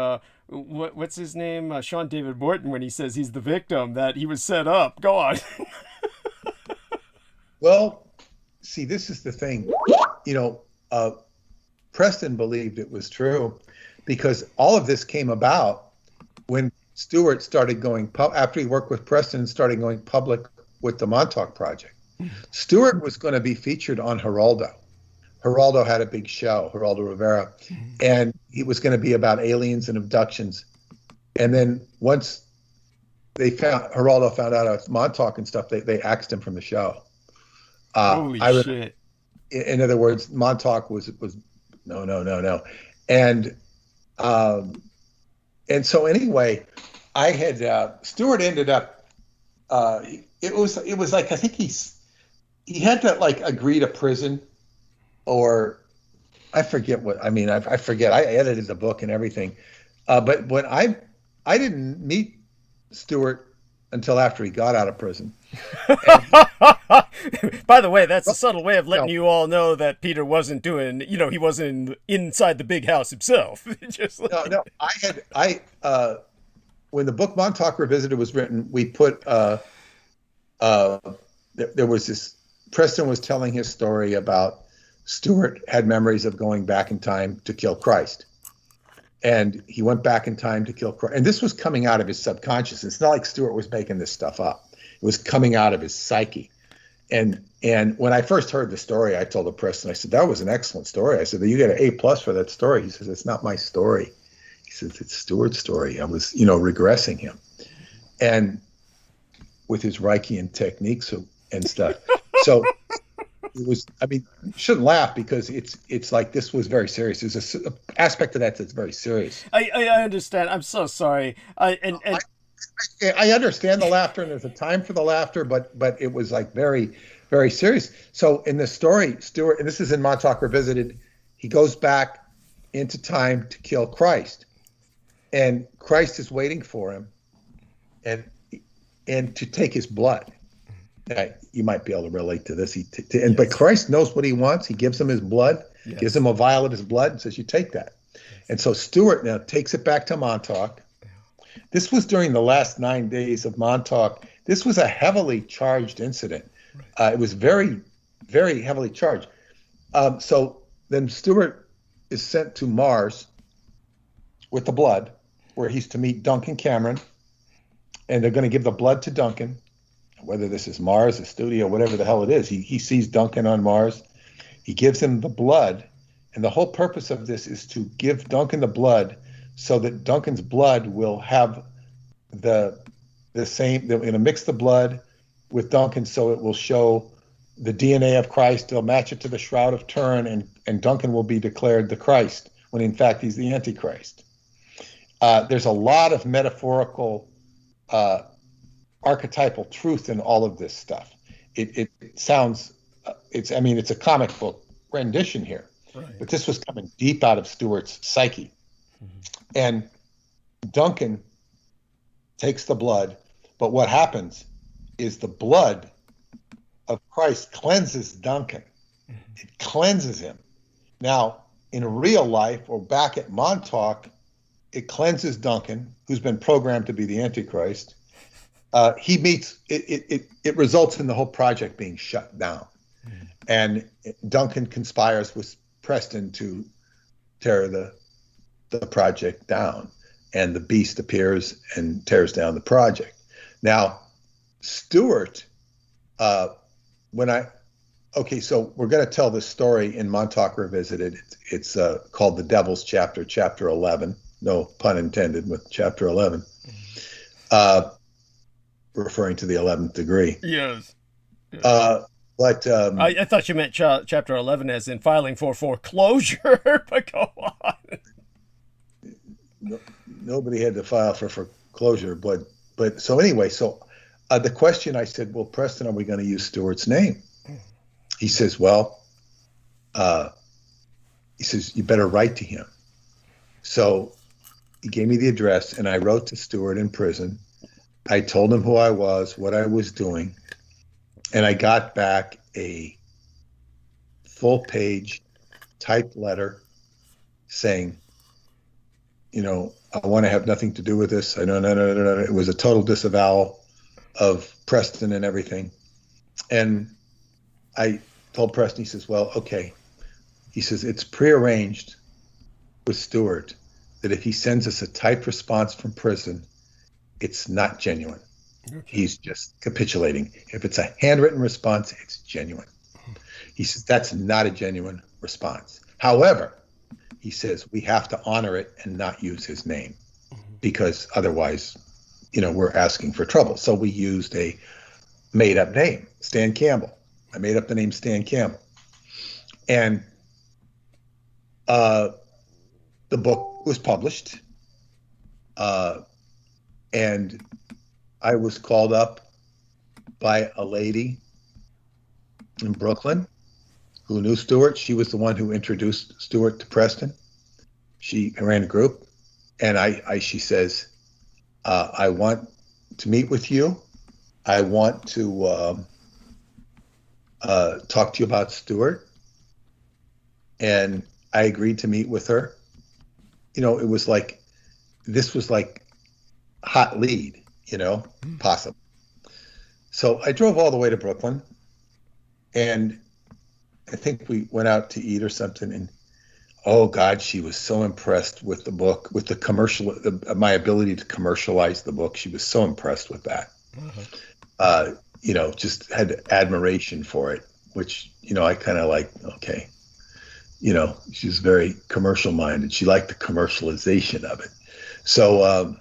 what's his name? Sean David Morton, when he says he's the victim, that he was set up. Go on. Well, see, this is the thing. Preston believed it was true because all of this came about when Stuart started going after he worked with Preston and started going public with the Montauk Project. Stuart was going to be featured on Geraldo. Geraldo had a big show, Geraldo Rivera, and he was going to be about aliens and abductions. And then once Geraldo found out about Montauk and stuff, they axed him from the show. Holy shit. In other words, Montauk was no. And so anyway, I had Stuart ended up it was like, I think he had to like agree to prison, or I forget what, I forget. I edited the book and everything. But when I didn't meet Stuart until after he got out of prison. By the way, that's a subtle way of letting you all know that Peter wasn't doing, he wasn't inside the big house himself. Just like... No, when the book Montauk Revisited was written, we put, there was this, Preston was telling his story about Stuart had memories of going back in time to kill Christ. And he went back in time to kill Christ. And this was coming out of his subconscious. It's not like Stuart was making this stuff up. It was coming out of his psyche. And when I first heard the story, I told the Preston, I said, that was an excellent story. I said, you get an A+ for that story. He says, it's not my story. He says, it's Stuart's story. I was, regressing him. And with his Reichian techniques and stuff. So it was, you shouldn't laugh because it's like, this was very serious. There's an aspect of that that's very serious. I understand. I'm so sorry. I understand the laughter, and there's a time for the laughter, but it was like very, very serious. So in the story, Stuart, and this is in Montauk Revisited, he goes back into time to kill Christ, and Christ is waiting for him, and to take his blood. You might be able to relate to this. But Christ knows what he wants. He gives him his blood, gives him a vial of his blood, and says, you take that. And so Stuart now takes it back to Montauk. This was during the last 9 days of Montauk. This was a heavily charged incident. It was very, very heavily charged. So then Stuart is sent to Mars with the blood, where he's to meet Duncan Cameron, and they're going to give the blood to Duncan. Whether this is Mars, a studio, whatever the hell it is, he sees Duncan on Mars. He gives him the blood, and the whole purpose of this is to give Duncan the blood so that Duncan's blood will have the same. They're going to mix the blood with Duncan, so it will show the DNA of Christ. They'll match it to the Shroud of Turin, and Duncan will be declared the Christ, when in fact he's the Antichrist. There's a lot of metaphorical, archetypal truth in all of this stuff. It sounds, it's a comic book rendition here, right. But this was coming deep out of Stuart's psyche. Mm-hmm. And Duncan takes the blood, but what happens is the blood of Christ cleanses Duncan. Mm-hmm. It cleanses him. Now, in real life, or back at Montauk, it cleanses Duncan, who's been programmed to be the Antichrist. It results in the whole project being shut down. Mm-hmm. And Duncan conspires with Preston to tear the project down. And the beast appears and tears down the project. Now, Stuart, so we're going to tell this story in Montauk Revisited. It's called The Devil's Chapter, Chapter 11. No pun intended with Chapter 11. Referring to the 11th degree. Yes. But I thought you meant Chapter 11 as in filing for foreclosure, but go on. Nobody had to file for foreclosure, but so anyway, the question, I said, well, Preston, are we going to use Stuart's name? He says, well, you better write to him. So he gave me the address, and I wrote to Stuart in prison. I told him who I was, what I was doing, and I got back a full-page typed letter saying, I want to have nothing to do with this. No. It was a total disavowal of Preston and everything. And I told Preston, he says, well, okay. He says, it's prearranged with Stuart that if he sends us a typed response from prison, it's not genuine. Okay. He's just capitulating. If it's a handwritten response, it's genuine. He says, that's not a genuine response. However, he says, we have to honor it and not use his name, because otherwise, we're asking for trouble. So we used a made-up name, Stan Campbell. I made up the name Stan Campbell. And the book was published. And I was called up by a lady in Brooklyn who knew Stuart. She was the one who introduced Stuart to Preston. She ran a group, and she says, I want to meet with you. I want to talk to you about Stuart. And I agreed to meet with her. It was like, this was like hot lead, possible. So I drove all the way to Brooklyn, and I think we went out to eat or something, and oh God, she was so impressed with the book, with the commercial, my ability to commercialize the book. She was so impressed with that. Mm-hmm. Just had admiration for it, which, I kind of like, okay. She was very commercial minded. She liked the commercialization of it. So,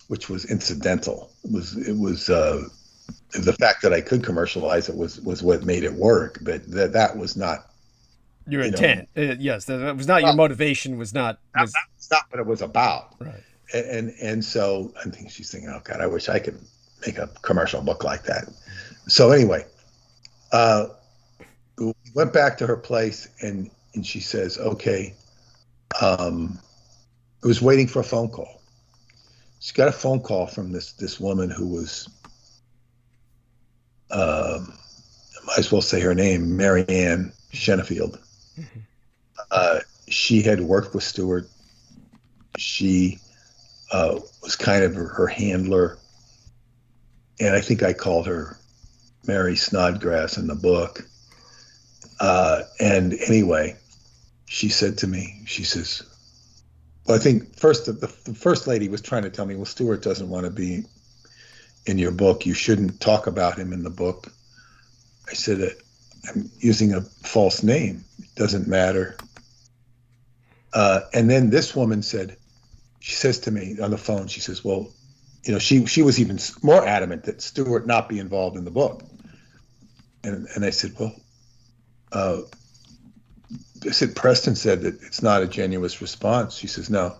which was incidental. It was the fact that I could commercialize it was what made it work, but that was not your intent. Yes, that was not your motivation. Was not. That's not what it was about. Right. And so I think she's thinking, oh God, I wish I could make a commercial book like that. So anyway, we went back to her place, and she says, okay, I was waiting for a phone call. She got a phone call from this woman who was, I might as well say her name, Mary Ann Shenefield. Mm-hmm. She had worked with Stuart. She was kind of her handler. And I think I called her Mary Snodgrass in the book. And anyway, she said to me, she says, well, I think first the first lady was trying to tell me, well, Stuart doesn't want to be in your book. You shouldn't talk about him in the book. I said, I'm using a false name. It doesn't matter. And then this woman said, she says to me on the phone, she says, well, she was even more adamant that Stewart not be involved in the book. And I said, well, I said, Preston said that it's not a genuine response. She says, no.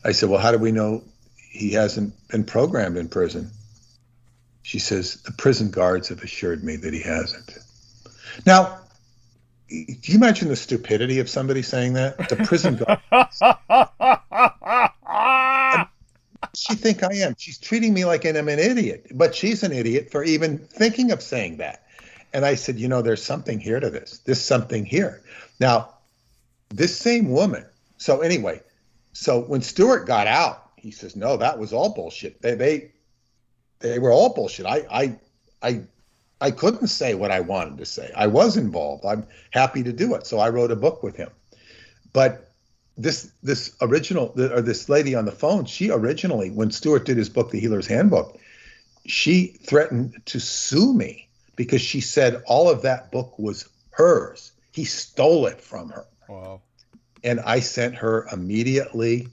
I said, well, how do we know he hasn't been programmed in prison? She says, the prison guards have assured me that he hasn't. Now, do you imagine the stupidity of somebody saying that? The prison guard. She think I am. She's treating me like I'm an idiot, but she's an idiot for even thinking of saying that. And I said, there's something here to this. There's something here. Now, this same woman. So anyway, when Stewart got out, he says, no, that was all bullshit. They were all bullshit. I couldn't say what I wanted to say. I was involved. I'm happy to do it. So I wrote a book with him. But this lady on the phone, she originally, when Stewart did his book, The Healer's Handbook, she threatened to sue me because she said all of that book was hers. He stole it from her. Wow. And I sent her immediately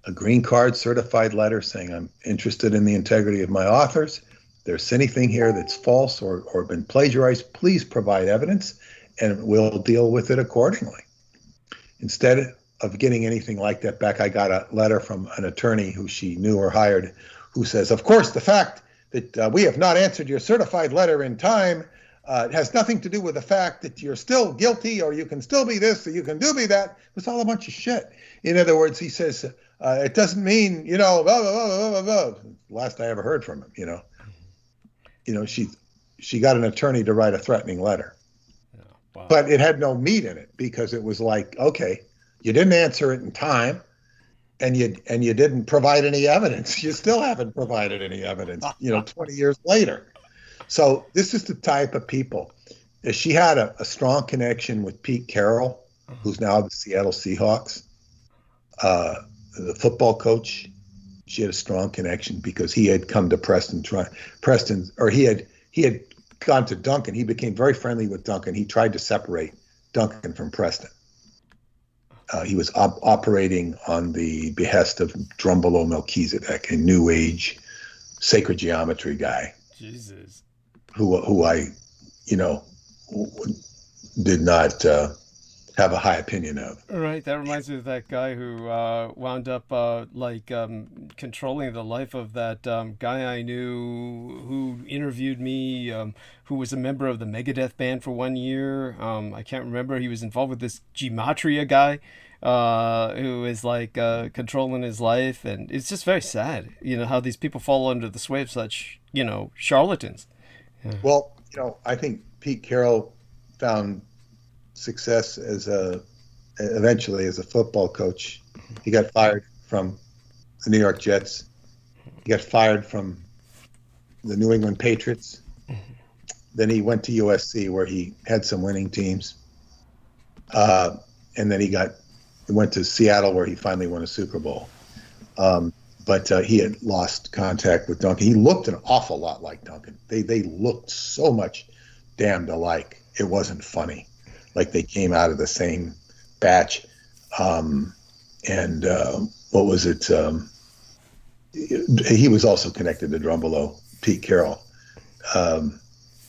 a green card certified letter saying, I'm interested in the integrity of my authors. If there's anything here that's false or been plagiarized, please provide evidence and we'll deal with it accordingly. Instead of getting anything like that back, I got a letter from an attorney who she knew or hired who says, of course, the fact that we have not answered your certified letter in time it has nothing to do with the fact that you're still guilty or you can still be this or you can be that. It's all a bunch of shit. In other words, he says, it doesn't mean, blah, blah, blah, blah, blah. Last I ever heard from him, she got an attorney to write a threatening letter. Yeah, wow. But it had no meat in it because it was like, okay, you didn't answer it in time and you didn't provide any evidence. You still haven't provided any evidence, 20 years later. So this is the type of people. She had a strong connection with Pete Carroll, who's now the Seattle Seahawks, the football coach. She had a strong connection because he had come to he had gone to Duncan. He became very friendly with Duncan. He tried to separate Duncan from Preston. He was operating on the behest of Drumbelow Melchizedek, a New Age sacred geometry guy. Jesus. Who I, did not have a high opinion of. Right, that reminds me of that guy who wound up controlling the life of that guy I knew who interviewed me, who was a member of the Megadeth band for 1 year. I can't remember. He was involved with this Gematria guy who is controlling his life, and it's just very sad, how these people fall under the sway of such, charlatans. Yeah. Well, I think Pete Carroll found success eventually as a football coach. He got fired from the New York Jets. He got fired from the New England Patriots. Then he went to USC where he had some winning teams. And then he went to Seattle where he finally won a Super Bowl. But he had lost contact with Duncan. He looked an awful lot like Duncan. They looked so much damned alike. It wasn't funny. Like they came out of the same batch. What was it? He was also connected to Drumbelow, Pete Carroll.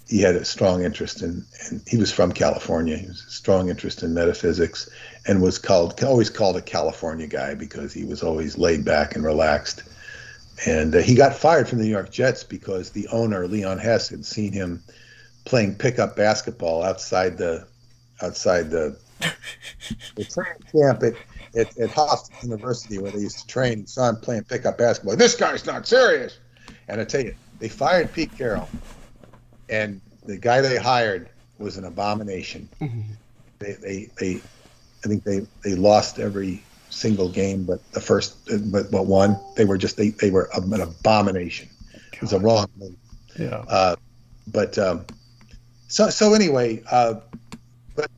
He had a strong interest and he was from California. He was a strong interest in metaphysics and was always called a California guy because he was always laid back and relaxed. And he got fired from the New York Jets because the owner, Leon Hess, had seen him playing pickup basketball outside the training camp at Hofstra University where they used to train. He saw him playing pickup basketball. This guy's not serious. And I tell you, they fired Pete Carroll. And the guy they hired was an abomination. Mm-hmm. I think they lost every single game, but but one. They were an abomination. It was a wrong move. Yeah. So anyway,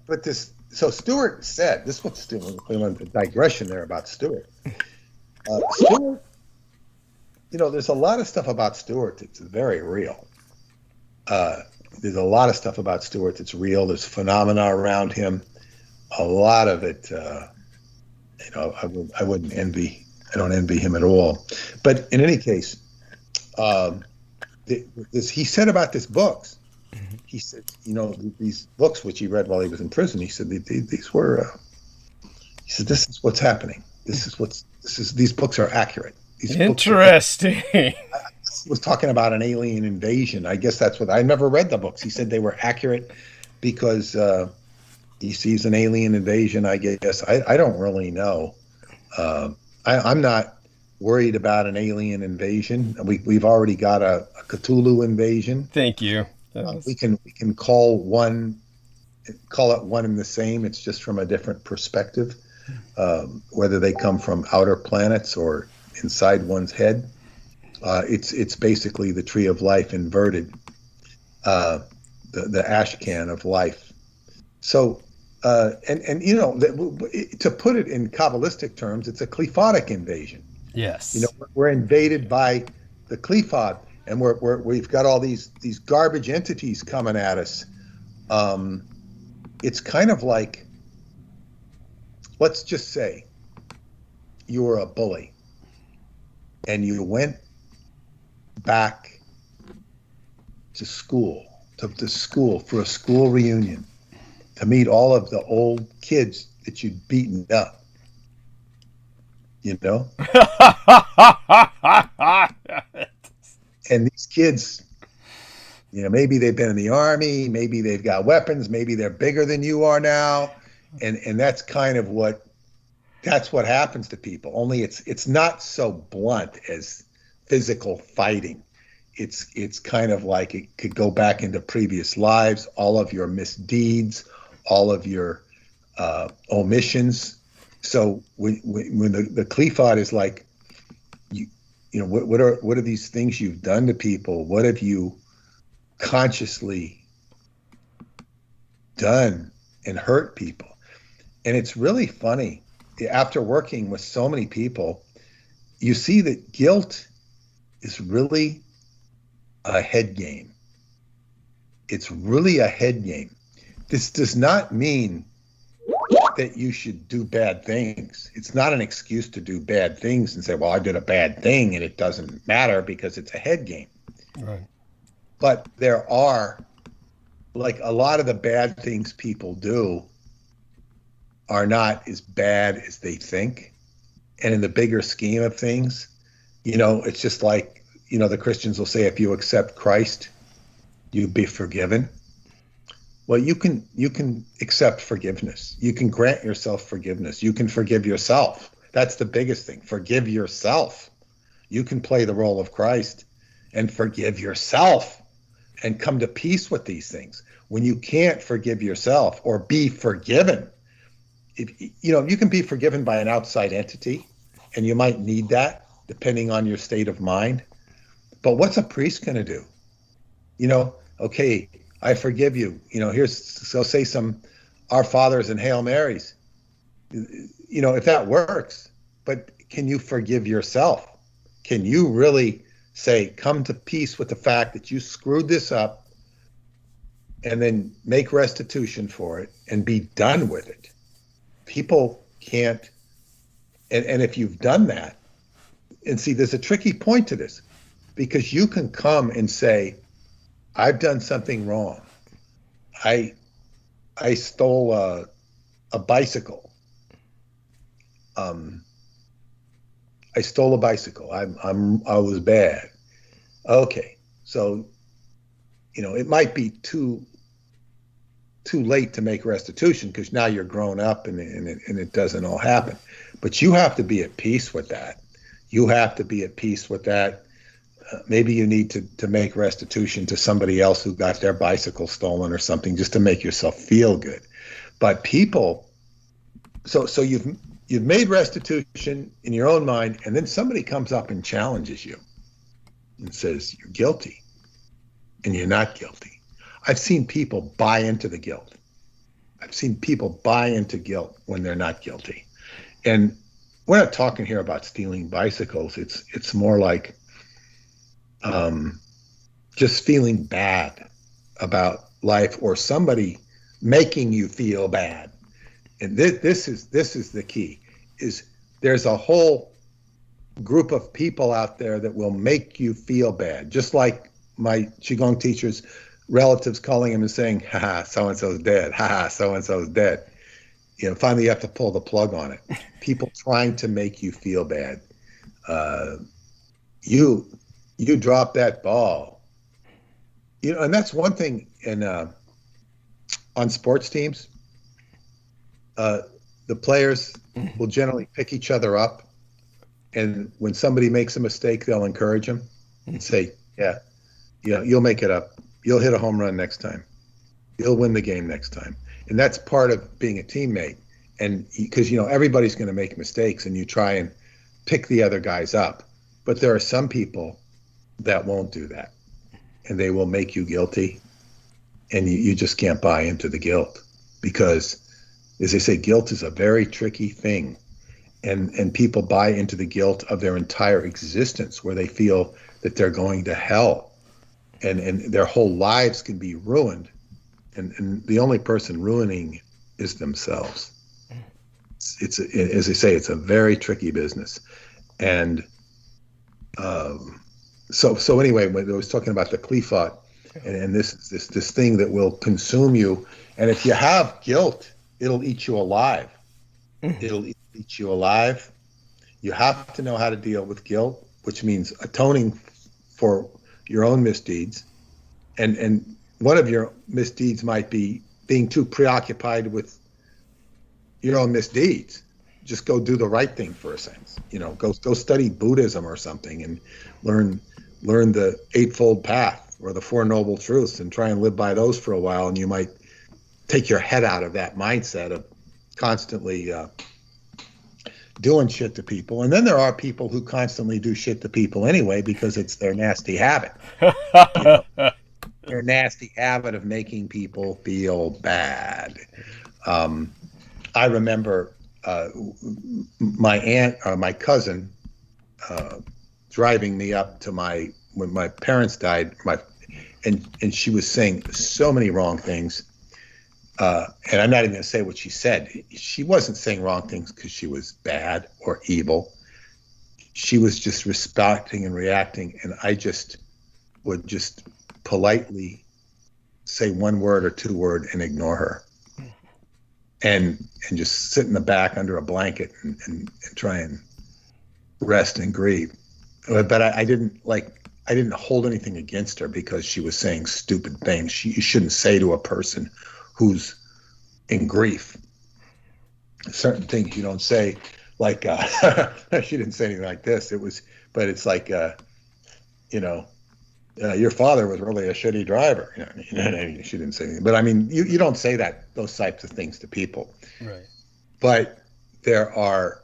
but this. So Stewart said this. What Stewart? We went a digression there about Stewart. Stewart. There's a lot of stuff about Stewart that's very real. There's a lot of stuff about Stewart that's real. There's phenomena around him. A lot of it, I wouldn't envy. I don't envy him at all. But in any case, um, he said about this books. He said, these books which he read while he was in prison. He said these were. He said this is what's happening. These books are accurate. Interesting. He was talking about an alien invasion. I guess that's what I never read the books. He said they were accurate because he sees an alien invasion. I guess I don't really know. I'm not worried about an alien invasion. We've already got a Cthulhu invasion. Thank you. We can call it one and the same. It's just from a different perspective, whether they come from outer planets or inside one's head. It's basically the tree of life inverted, the ash can of life. So, to put it in Kabbalistic terms, it's a qliphothic invasion. Yes. We're invaded by the qliphot, and we've got all these garbage entities coming at us. It's kind of like, let's just say you were a bully and you went back to school for a school reunion to meet all of the old kids that you'd beaten up. And these kids, maybe they've been in the army, maybe they've got weapons, maybe they're bigger than you are now. And that's kind of what happens to people. Only it's not so blunt as physical fighting. It's kind of like it could go back into previous lives, all of your misdeeds, all of your omissions. So when the qliphot is like, what are these things you've done to people? What have you consciously done and hurt people? And it's really funny. After working with so many people, you see that guilt is really a head game. It's really a head game. This does not mean that you should do bad things. It's not an excuse to do bad things and say, well, I did a bad thing and it doesn't matter because it's a head game. Right. But there are, like, a lot of the bad things people do are not as bad as they think. And in the bigger scheme of things, it's just like, the Christians will say, if you accept Christ, you'll be forgiven. Well, you can accept forgiveness. You can grant yourself forgiveness. You can forgive yourself. That's the biggest thing. Forgive yourself. You can play the role of Christ and forgive yourself and come to peace with these things. When you can't forgive yourself or be forgiven, you can be forgiven by an outside entity, and you might need that depending on your state of mind. But what's a priest going to do? Okay, I forgive you. So say some Our Fathers and Hail Marys. If that works, but can you forgive yourself? Can you really say, come to peace with the fact that you screwed this up and then make restitution for it and be done with it? People can't. And if you've done that, and see, there's a tricky point to this, because you can come and say, I've done something wrong. I stole a bicycle. I stole a bicycle. I was bad. Okay, so it might be too late to make restitution because now you're grown up and it doesn't all happen. But you have to be at peace with that. You have to be at peace with that. Maybe you need to make restitution to somebody else who got their bicycle stolen or something, just to make yourself feel good. But people, so you've made restitution in your own mind, and then somebody comes up and challenges you and says you're guilty, and you're not guilty. I've seen people buy into the guilt. I've seen people buy into guilt when they're not guilty. And we're not talking here about stealing bicycles. It's more like just feeling bad about life, or somebody making you feel bad. And this is the key. Is there's a whole group of people out there that will make you feel bad. Just like my Qigong teacher's relatives calling him and saying, "Ha, so-and-so's dead. Ha, so-and-so's dead." You know, finally you have to pull the plug on it. People trying to make you feel bad. You drop that ball. You know, and that's one thing on sports teams. The players will generally pick each other up, and when somebody makes a mistake, they'll encourage them and say, "Yeah, you'll make it up. You'll hit a home run next time. You'll win the game next time." And that's part of being a teammate. And because, you know, everybody's going to make mistakes, and you try and pick the other guys up. But there are some people that won't do that, and they will make you guilty, and you just can't buy into the guilt, because, as they say, guilt is a very tricky thing. And people buy into the guilt of their entire existence, where they feel that they're going to hell, and their whole lives can be ruined. And the only person ruining is themselves. It's as they say, it's a very tricky business. And so anyway, when I was talking about the Qlīfot, and this thing that will consume you, and if you have guilt, it'll eat you alive. It'll eat you alive. You have to know how to deal with guilt, which means atoning for your own misdeeds. And one of your misdeeds might be being too preoccupied with your own misdeeds. Just go do the right thing for a sense. You know, go study Buddhism or something, and learn the Eightfold Path or the Four Noble Truths, and try and live by those for a while. And you might take your head out of that mindset of constantly doing shit to people. And then there are people who constantly do shit to people anyway, because it's their nasty habit. You know, their nasty habit of making people feel bad. I remember my aunt or my cousin driving me up to when my parents died, and she was saying so many wrong things. And I'm not even going to say what she said. She wasn't saying wrong things because she was bad or evil. She was just respecting and reacting, and I just would just politely say one word or two words and ignore her, and just sit in the back under a blanket and try and rest and grieve. But I didn't hold anything against her because she was saying stupid things. You shouldn't say to a person who's in grief certain things you don't say, like she didn't say anything like this. But it's like your father was really a shitty driver. You know, she didn't say anything. But I mean, you don't say those types of things to people. Right. But there are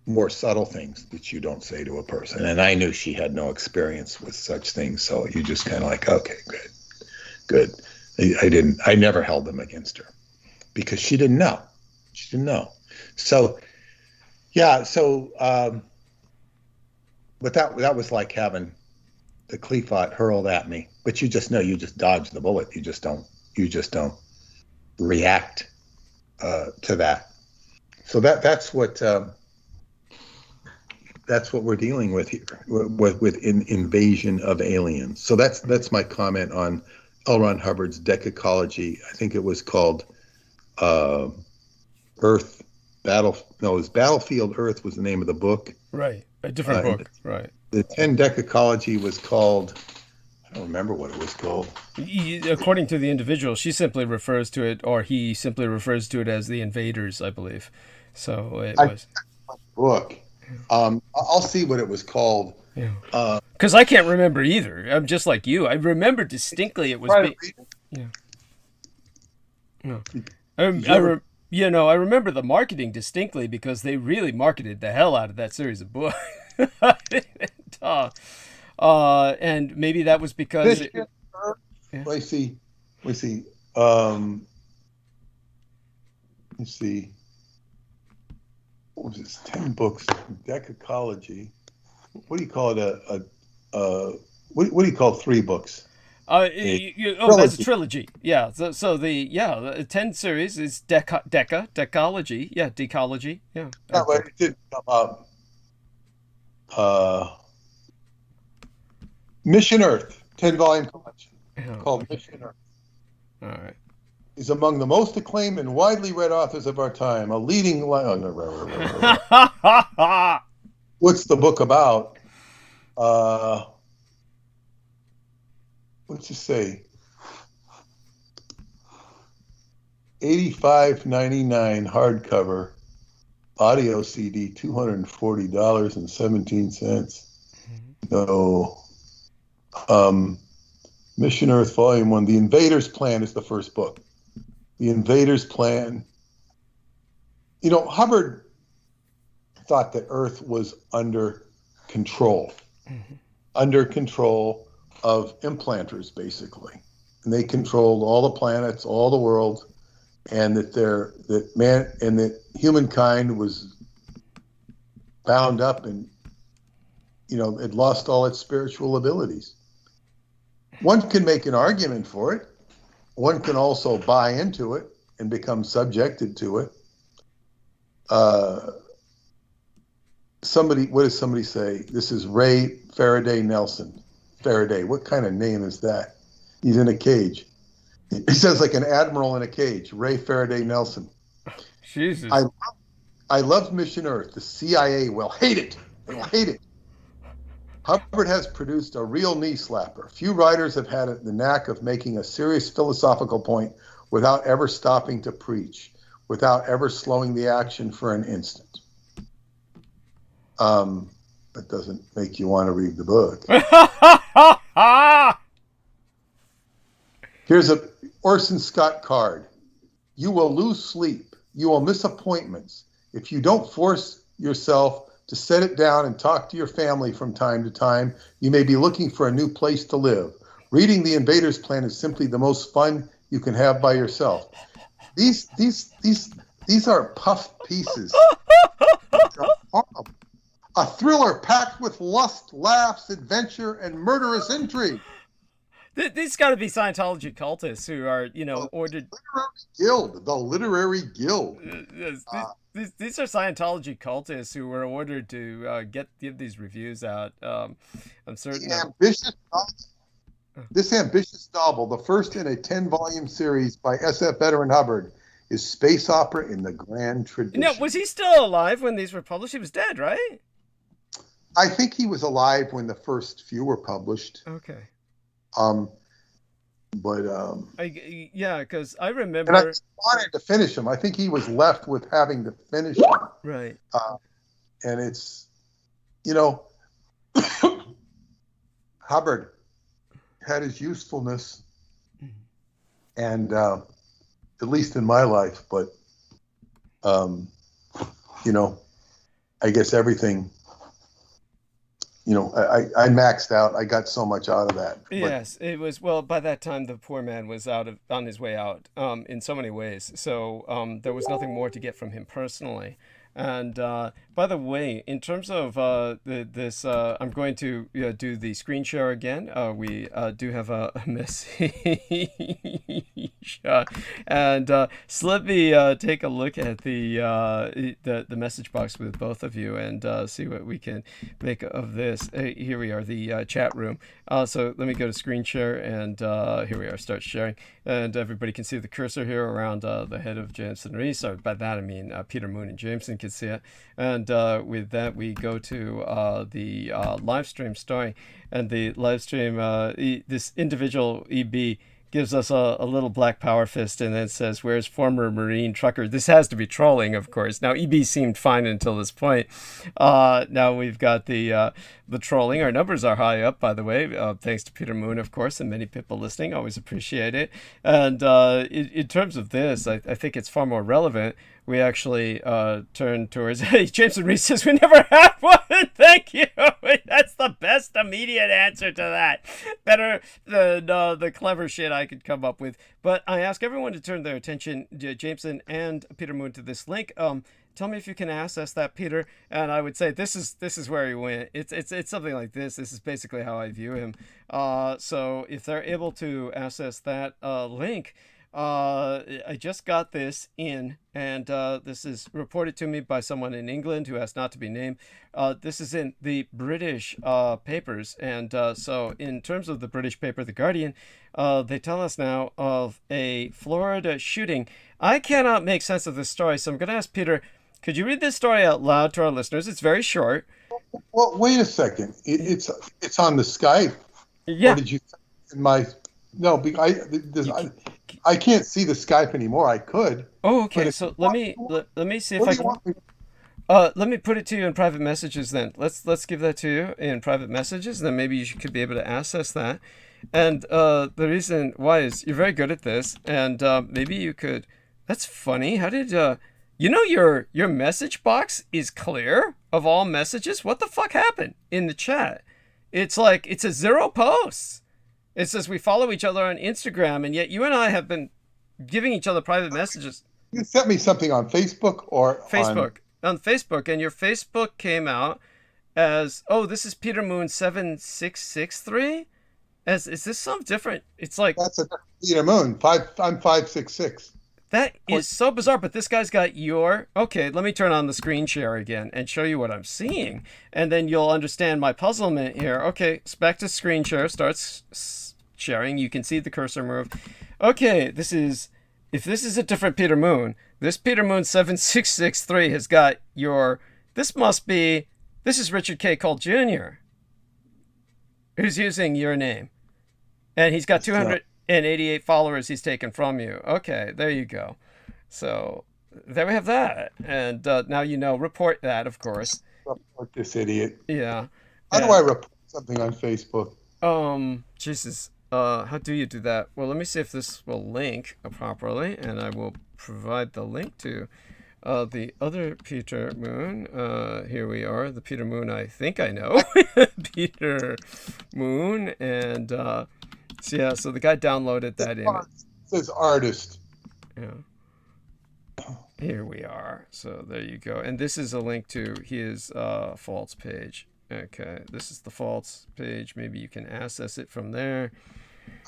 more subtle things that you don't say to a person. And I knew she had no experience with such things. So you just kind of like, okay, good. I never held them against her because she didn't know. So, yeah. So, but that was like having the Qlīfot hurled at me. But you just know, you just dodge the bullet. You just don't react to that. So that's what we're dealing with here, with invasion of aliens. So that's my comment on L. Ron Hubbard's Decacology. I think it was called Earth Battle. No, it was Battlefield Earth was the name of the book. Right, a different book. Right. The 10 Decacology was called. I don't remember what it was called. According to the individual, she simply refers to it, or he simply refers to it as the invaders, I believe. So it was book. I'll see what it was called. Because I can't remember either. I'm just like you. I remember distinctly it was. I remember the marketing distinctly because they really marketed the hell out of that series of books. And maybe that was because. Let's see. Let's see. What was this? 10 books, Decacology. What do you call it? What do you call 3 books? That's a trilogy. Yeah. So the 10 series is decology. Yeah, decology. Yeah. But it didn't come up. Mission Earth, 10-volume collection called Mission Earth. All right. He's among the most acclaimed and widely read authors of our time. A leading... What's the book about? What's it say? $85.99 hardcover, audio CD, $240.17. No. Mission Earth, Volume 1. The Invader's Plan is the first book. The Invader's Plan. You know, Hubbard thought that Earth was under control. Under control of implanters, basically. And they controlled all the planets, all the world, and that humankind was bound up and, you know, it lost all its spiritual abilities. One can make an argument for it. One can also buy into it and become subjected to it. What does somebody say? This is Ray Faraday Nelson. Faraday, what kind of name is that? He's in a cage. He sounds like an admiral in a cage. Ray Faraday Nelson. Jesus. I love Mission Earth. The CIA will hate it. They will hate it. Hubbard has produced a real knee slapper. Few writers have had the knack of making a serious philosophical point without ever stopping to preach, without ever slowing the action for an instant. That doesn't make you want to read the book. Here's a Orson Scott card. You will lose sleep. You will miss appointments. If you don't force yourself to set it down and talk to your family from time to time, you may be looking for a new place to live. Reading The Invader's Plan is simply the most fun you can have by yourself. These are puff pieces. A thriller packed with lust, laughs, adventure, and murderous intrigue. These got to be Scientology cultists who are, you know, ordered. The Literary Guild. These are Scientology cultists who were ordered to give these reviews out. I'm certain. This ambitious novel, the first in a 10-volume series by SF veteran Hubbard, is space opera in the grand tradition. Now, was he still alive when these were published? He was dead, right? I think he was alive when the first few were published. Okay. Because I remember. And I wanted to finish him. I think he was left with having to finish him. Right. And it's, you know, Hubbard had his usefulness, and at least in my life, but you know, I guess everything. You know, I maxed out. I got so much out of that. Yes, it was. Well, by that time, the poor man was on his way out in so many ways. So there was nothing more to get from him personally. And by the way, in terms of this, I'm going to do the screen share again. We do have a message. And so let me take a look at the message box with both of you and see what we can make of this. Here we are, the chat room. So let me go to screen share, and here we are, start sharing. And everybody can see the cursor here around the head of Jameson Rees. So by that I mean Peter Moon and Jameson can see it. And with that, we go to the live stream starting. And the live stream, this individual EB gives us a little black power fist and then says, "Where's former Marine trucker?" This has to be trolling, of course. Now, EB seemed fine until this point. Now we've got the trolling. Our numbers are high up, by the way, thanks to Peter Moon, of course, and many people listening. Always appreciate it. And in terms of this, I think it's far more relevant. We actually turn towards, hey, Jameson Rees says we never had one. Thank you. That's the best immediate answer to that. Better than the clever shit I could come up with. But I ask everyone to turn their attention, Jameson and Peter Moon, to this link. Tell me if you can access that, Peter. And I would say this is where he went. It's something like this. This is basically how I view him. So if they're able to access that link, I just got this in, and this is reported to me by someone in England who has not to be named. This is in the British papers, and so in terms of the British paper, The Guardian, they tell us now of a Florida shooting. I cannot make sense of this story, so I'm going to ask Peter, could you read this story out loud to our listeners? It's very short. Well, wait a second. It's on the Skype. Yeah. Or did you in my? No, I can't see the Skype anymore. I could. Oh, okay. So let me see if I can. Let me put it to you in private messages then. Let's give that to you in private messages. Then maybe you could be able to access that. And the reason why is you're very good at this, and maybe you could. That's funny. How did your message box is clear of all messages? What the fuck happened in the chat? It's like it's a 0 posts. It says we follow each other on Instagram, and yet you and I have been giving each other private messages. You sent me something on Facebook or Facebook. On Facebook, and your Facebook came out as, oh, this is Peter Moon 7663. Is this some different? It's like that's a Peter Moon. I'm 566. That is so bizarre, but this guy's got your... Okay, let me turn on the screen share again and show you what I'm seeing. And then you'll understand my puzzlement here. Okay, back to screen share. Starts sharing. You can see the cursor move. Okay, this is... If this is a different Peter Moon, this Peter Moon 7663 has got your... This must be... This is Richard K. Cole Jr. who's using your name. And he's got 288 followers he's taken from you. Okay, there you go. So there we have that. And now you know, report that, of course. Report this idiot. Yeah. How do I report something on Facebook? Jesus. How do you do that? Well, let me see if this will link properly, and I will provide the link to the other Peter Moon. Here we are, the Peter Moon I think I know. Peter Moon, and so yeah, so the guy downloaded that image. It says artist. Yeah. Here we are. So there you go. And this is a link to his faults page. Okay, this is the faults page. Maybe you can access it from there.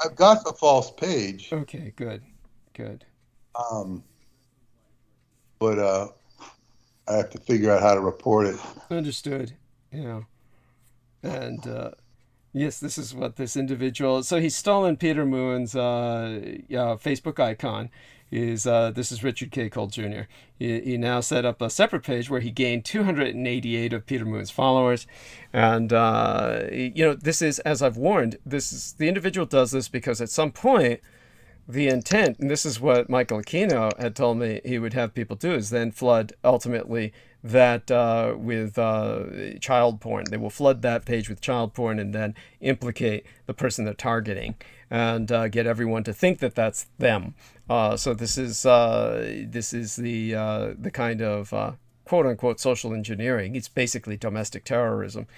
I've got the false page. Okay, good. But I have to figure out how to report it. Understood. Yeah. And yes, this is what this individual. So he's stolen Peter Moon's Facebook icon. This is Richard K. Cole Jr. He now set up a separate page where he gained 288 of Peter Moon's followers. And, this is, as I've warned, the individual does this because at some point, the intent, and this is what Michael Aquino had told me he would have people do, is then flood, ultimately, that with child porn. They will flood that page with child porn and then implicate the person they're targeting and get everyone to think that that's them. So this is the kind of quote-unquote social engineering. It's basically domestic terrorism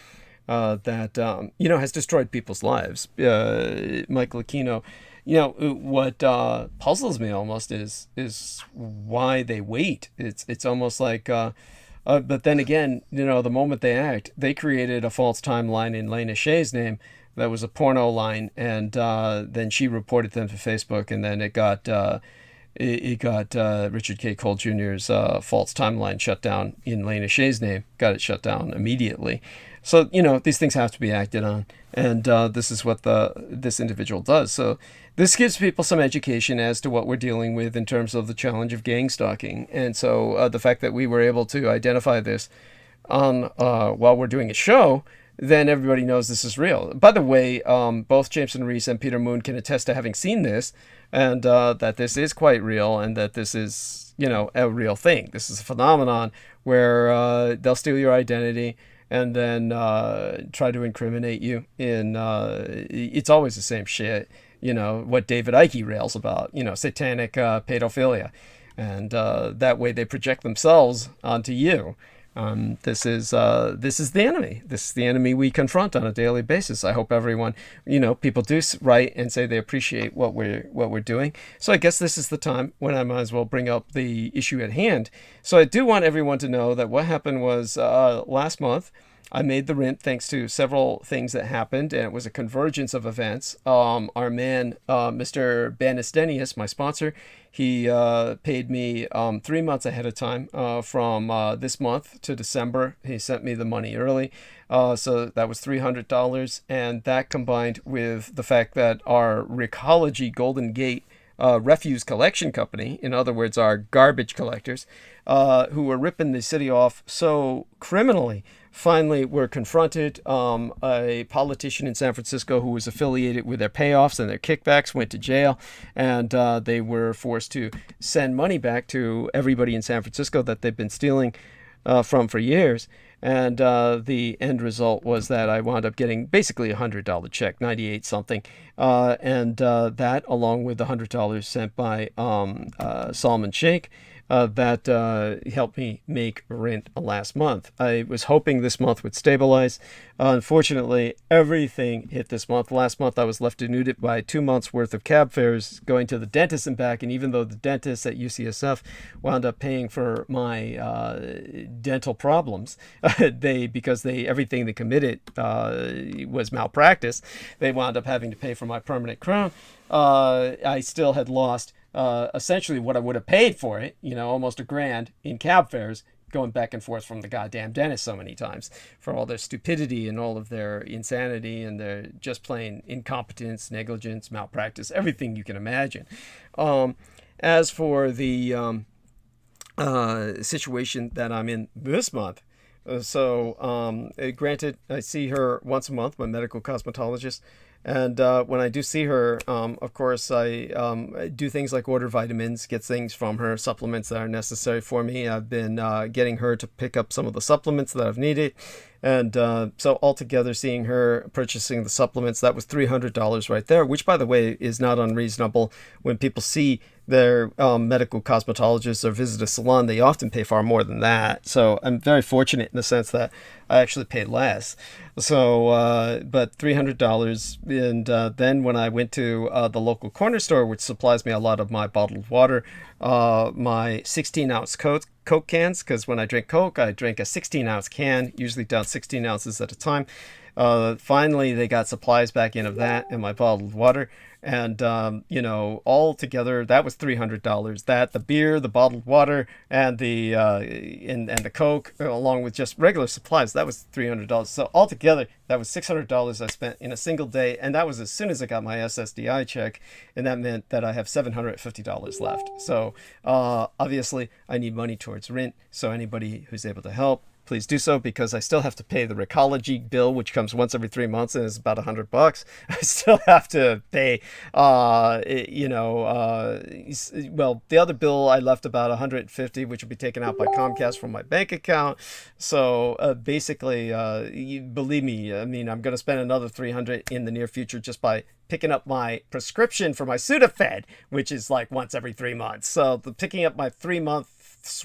that has destroyed people's lives. Michael Aquino, what puzzles me almost is why they wait. It's almost like, but then again, the moment they act, they created a false timeline in Lena Shea's name that was a porno line, and then she reported them to Facebook, and then it got Richard K. Cole Jr.'s false timeline shut down in Lena Shea's name. Got it shut down immediately. So, these things have to be acted on. And this is what this individual does. So this gives people some education as to what we're dealing with in terms of the challenge of gang stalking. And so the fact that we were able to identify this while we're doing a show, then everybody knows this is real. By the way, both Jameson Reese and Peter Moon can attest to having seen this, and that this is quite real, and that this is, a real thing. This is a phenomenon where they'll steal your identity and then try to incriminate you in, it's always the same shit, what David Icke rails about, satanic pedophilia. And that way they project themselves onto you. This is the enemy. This is the enemy we confront on a daily basis. I hope everyone, people do write and say they appreciate what we're doing. So I guess this is the time when I might as well bring up the issue at hand. So I do want everyone to know that what happened was last month I made the rent thanks to several things that happened, and it was a convergence of events. Our man, Mr. Banistenius, my sponsor, he paid me 3 months ahead of time from this month to December. He sent me the money early. So that was $300, and that combined with the fact that our Recology Golden Gate refuse collection company, in other words, our garbage collectors, who were ripping the city off so criminally, finally were confronted. A politician in San Francisco who was affiliated with their payoffs and their kickbacks went to jail, and they were forced to send money back to everybody in San Francisco that they've been stealing from for years. And the end result was that I wound up getting basically a $100 check, 98 something. And that, along with the $100 sent by Salman Sheikh, that helped me make rent last month. I was hoping this month would stabilize. Unfortunately, everything hit this month. Last month, I was left denuded by 2 months' worth of cab fares going to the dentist and back. And even though the dentist at UCSF wound up paying for my dental problems, because everything they committed was malpractice, they wound up having to pay for my permanent crown. I still had lost essentially what I would have paid for it, almost $1,000 in cab fares, going back and forth from the goddamn dentist so many times for all their stupidity and all of their insanity and their just plain incompetence, negligence, malpractice, everything you can imagine. As for the situation that I'm in this month, granted, I see her once a month, my medical cosmetologist. And when I do see her, of course, I do things like order vitamins, get things from her, supplements that are necessary for me. I've been getting her to pick up some of the supplements that I've needed. And so altogether, seeing her purchasing the supplements, that was $300 right there, which, by the way, is not unreasonable. When people see their medical cosmetologist or visit a salon, they often pay far more than that. So I'm very fortunate in the sense that I actually paid less. So, but $300. And then when I went to the local corner store, which supplies me a lot of my bottled water, my 16-ounce Coke cans, because when I drink Coke, I drink a 16-ounce can, usually down 16 ounces at a time. Finally, they got supplies back in of that and my bottled water. And, all together, that was $300. That, the beer, the bottled water, and the and the Coke, along with just regular supplies, that was $300. So altogether, that was $600 I spent in a single day. And that was as soon as I got my SSDI check. And that meant that I have $750 left. So obviously, I need money towards rent. So anybody who's able to help, please do so, because I still have to pay the Recology bill, which comes once every 3 months and is about $100. I still have to pay, well, the other bill I left about $150, which will be taken out by Comcast from my bank account. So basically, believe me, I mean, I'm going to spend another $300 in the near future just by picking up my prescription for my Sudafed, which is like once every 3 months. So picking up my 3 month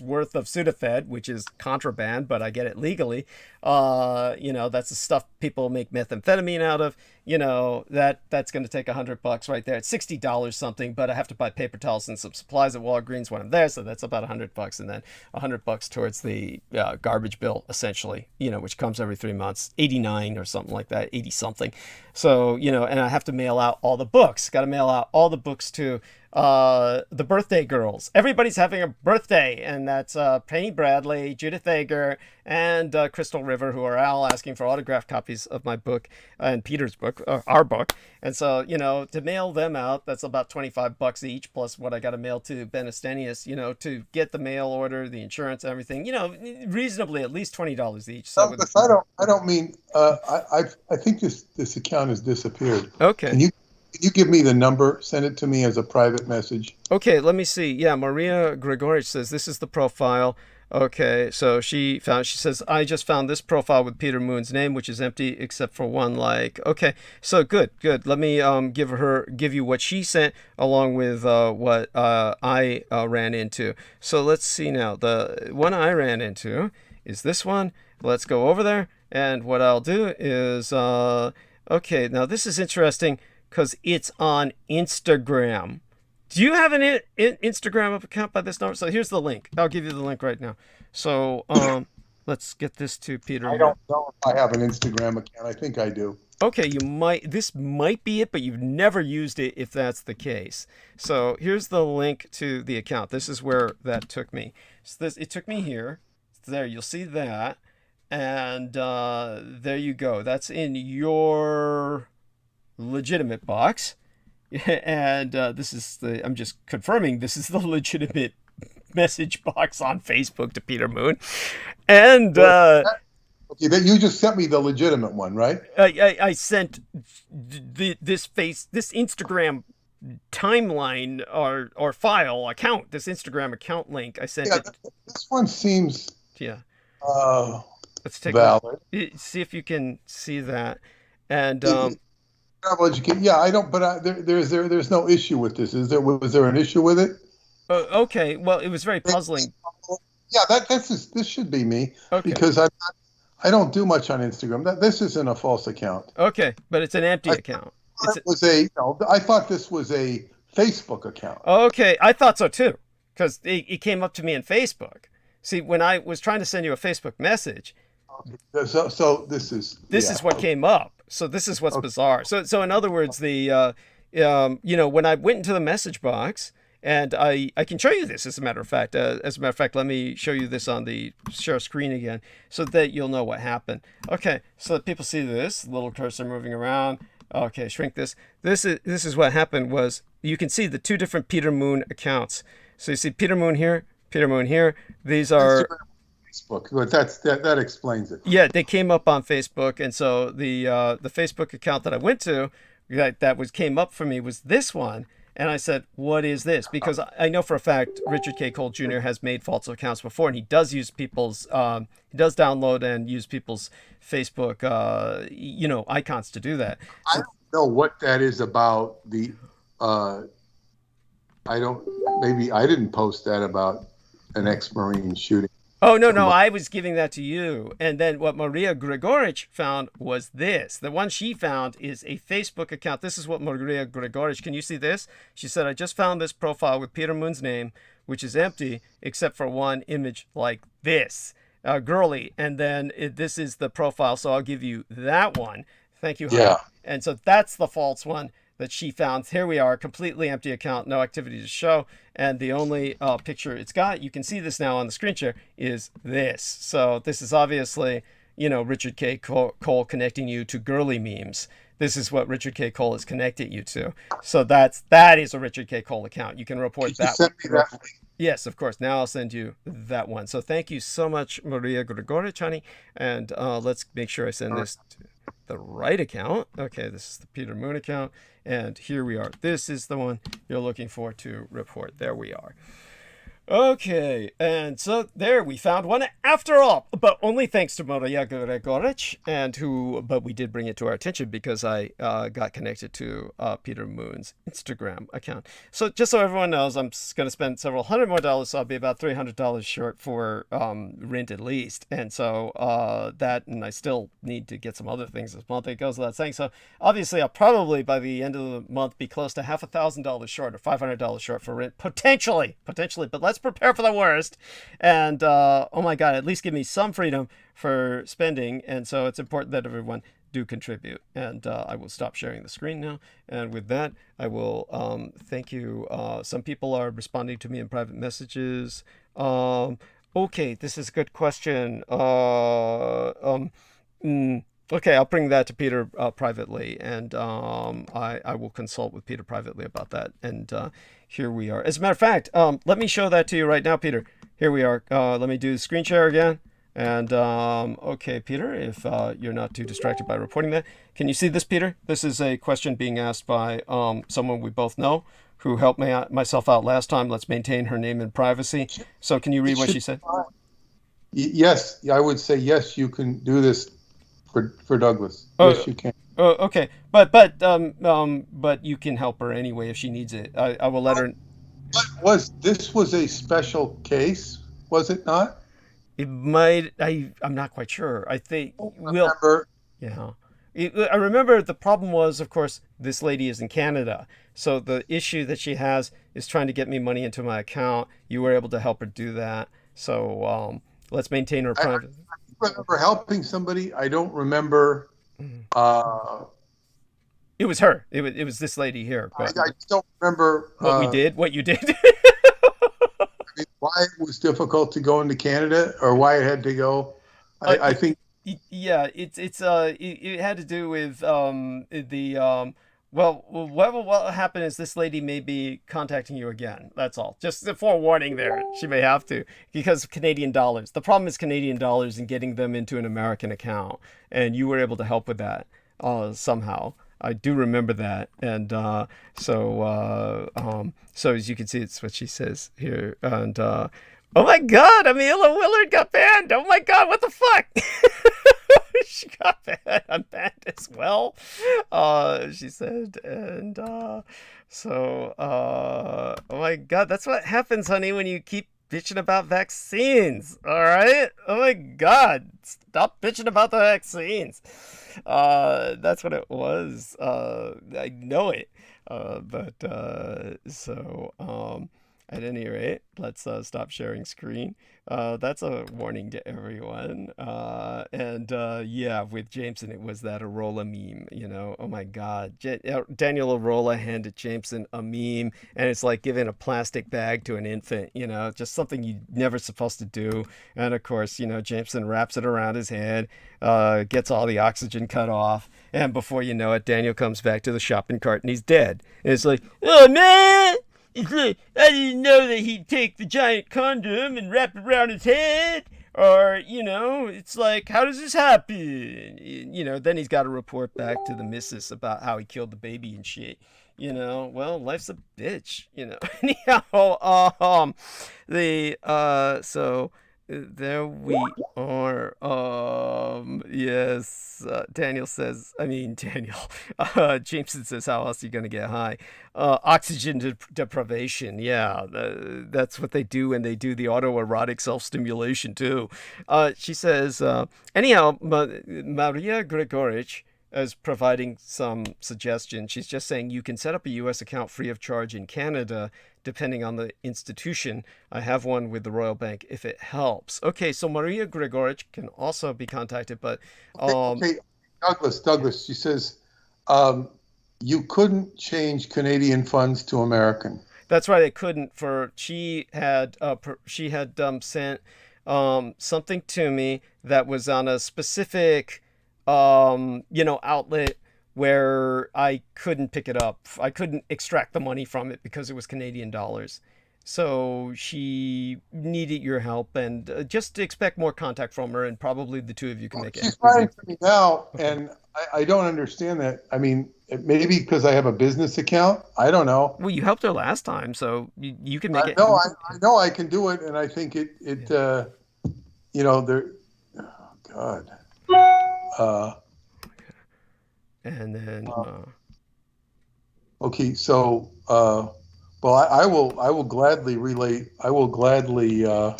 worth of Sudafed, which is contraband, but I get it legally. That's the stuff people make methamphetamine out of. That's going to take $100 right there. It's $60 something, but I have to buy paper towels and some supplies at Walgreens when I'm there, so that's about $100, and then $100 towards the garbage bill, essentially. Which comes every 3 months, 89 or something like that, 80 something. So and I have to mail out all the books. Got to mail out all the books to the birthday girls. Everybody's having a birthday, and that's Penny Bradley, Judith Ager, and Crystal River, who are all asking for autographed copies of my book and Peter's book, our book. And so, to mail them out, that's about $25 each, plus what I got to mail to Benestenius, to get the mail order, the insurance, everything, reasonably at least $20 each. So I don't mean, I think this account has disappeared. Okay. Can you give me the number? Send it to me as a private message. Okay, let me see. Yeah, Maria Gregoric says this is the profile. Okay, so she says, I just found this profile with Peter Moon's name, which is empty except for one like. Okay, so good. Let me give you what she sent along with what I ran into. So let's see now. The one I ran into is this one. Let's go over there. And what I'll do is, okay, now this is interesting because it's on Instagram. Do you have an Instagram account by this number? So here's the link. I'll give you the link right now. So let let's get this to Peter. I don't know if I have an Instagram account. I think I do. Okay, this might be it, but you've never used it if that's the case. So here's the link to the account. This is where that took me. So it took me here. There, you'll see that. And there you go. That's in your legitimate box. And this is I'm just confirming this is the legitimate message box on Facebook to Peter Moon. And okay, you just sent me the legitimate one, right? I sent this Instagram timeline or file account, this Instagram account link. I sent it. This one seems let's take valid. See if you can see that. And travel education. Yeah, I don't. But there's no issue with this. Is there? Was there an issue with it? Okay. Well, it was very puzzling. Yeah, this should be me, okay. Because I don't do much on Instagram. This isn't a false account. Okay, but it's an empty account. I thought this was a Facebook account. Okay, I thought so too, because it came up to me on Facebook. See, when I was trying to send you a Facebook message, so this is what came up. So this is what's bizarre. So in other words, when I went into the message box. And I can show you this, as a matter of fact. Let me show you this on the share screen again so that you'll know what happened. Okay, so that people see this little cursor moving around. Okay, shrink this. This is what happened was you can see the two different Peter Moon accounts. So you see Peter Moon here, Peter Moon here. These are Facebook, but that explains it. Yeah, they came up on Facebook, and so the Facebook account that I went to that came up for me was this one. And I said, what is this? Because I know for a fact Richard K. Cole Jr. has made false accounts before, and he does use people's, he does download and use people's Facebook, icons to do that. I don't know what that is about. Maybe I didn't post that about an ex-Marine shooting. Oh, no, I was giving that to you. And then what Maria Gregoric found was this. The one she found is a Facebook account. This is what Maria Gregoric, can you see this? She said, I just found this profile with Peter Moon's name, which is empty, except for one image like this. Girly. And then this is the profile, so I'll give you that one. Thank you. Yeah. And so that's the false one that she found. Here we are, completely empty account, no activity to show. And the only picture it's got, you can see this now on the screen share, is this. So this is obviously, Richard K. Cole connecting you to girly memes. This is what Richard K. Cole has connected you to. So that is a Richard K. Cole account. You can report that. Send me that link. Yes, of course. Now I'll send you that one. So thank you so much, Maria Gregoric, honey. And let's make sure I send this to the right account. Okay, this is the Peter Moon account. And here we are. This is the one you're looking for to report. There we are. Okay, and so there we found one after all, but only thanks to Maria Gregoric, but we did bring it to our attention because I got connected to Peter Moon's Instagram account. So just so everyone knows, I'm going to spend several $100 more, so I'll be about $300 short for rent at least, and so and I still need to get some other things this month. It goes without saying. So obviously, I'll probably by the end of the month be close to $1,000 short or $500 short for rent, potentially, but let's prepare for the worst. And oh my God, at least give me some freedom for spending. And so it's important that everyone do contribute. And I will stop sharing the screen now. And with that, I will thank you. Some people are responding to me in private messages. Okay, this is a good question. Okay, I'll bring that to Peter privately, and I will consult with Peter privately about that. And here we are. As a matter of fact, let me show that to you right now, Peter. Here we are. Let me do the screen share again. And okay, Peter, if you're not too distracted by reporting that. Can you see this, Peter? This is a question being asked by someone we both know who helped myself out last time. Let's maintain her name in privacy. So can you read what she said? Yes, I would say yes, you can do this for Douglas. Yes, you can. Okay, but you can help her anyway if she needs it. I will let her. This was a special case, was it not? It might. I'm not quite sure. I think we'll. Yeah. I remember the problem was, of course, this lady is in Canada. So the issue that she has is trying to get me money into my account. You were able to help her do that. So Let's maintain our private. I remember helping somebody. I don't remember. It was her. It was this lady here. But I just don't remember what you did. Why it was difficult to go into Canada, or why it had to go. I think. Yeah, it had to do with well, what will happen is this lady may be contacting you again. That's all. Just a forewarning there. She may have to, because of Canadian dollars. The problem is Canadian dollars and getting them into an American account, and you were able to help with that somehow. I do remember that, and so as you can see, it's what she says here, and oh my God, Amelia Willard got banned. Oh my God, what the fuck? She got banned. I'm banned as well. She said, and oh my God, that's what happens, honey, when you keep bitching about vaccines. All right. Oh my God, stop bitching about the vaccines. That's what it was. I know it. At any rate, let's stop sharing screen. That's a warning to everyone. Yeah, with Jameson, it was that Arola meme, Oh my God. Daniel Arola handed Jameson a meme, and it's like giving a plastic bag to an infant, just something you're never supposed to do. And of course, Jameson wraps it around his head, gets all the oxygen cut off, and before you know it, Daniel comes back to the shopping cart and he's dead. And it's like, oh man! It's like, I didn't know that he'd take the giant condom and wrap it around his head. Or, it's like, how does this happen? Then he's got to report back to the missus about how he killed the baby and shit. Well, life's a bitch, Anyhow, so there we are. Yes, Daniel, Jameson says, how else are you going to get high? Oxygen deprivation. Yeah, that's what they do when they do the autoerotic self-stimulation too. She says, anyhow, Maria Gregorich is providing some suggestion. She's just saying you can set up a U.S. account free of charge in Canada, depending on the institution. I have one with the Royal Bank if it helps. Okay, so Maria Gregorich can also be contacted, but okay. Douglas, she says you couldn't change Canadian funds to American. That's right, I couldn't. She had sent something to me that was on a specific outlet where I couldn't pick it up. I couldn't extract the money from it because it was Canadian dollars. So she needed your help, and just expect more contact from her, and probably the two of you can make it. She's writing to me now, and I don't understand that. Maybe because I have a business account. I don't know. Well, you helped her last time, so you can make it. No, I know I can do it, and I think there. Oh God. And then. Okay, so well, I will gladly relate. I will gladly. There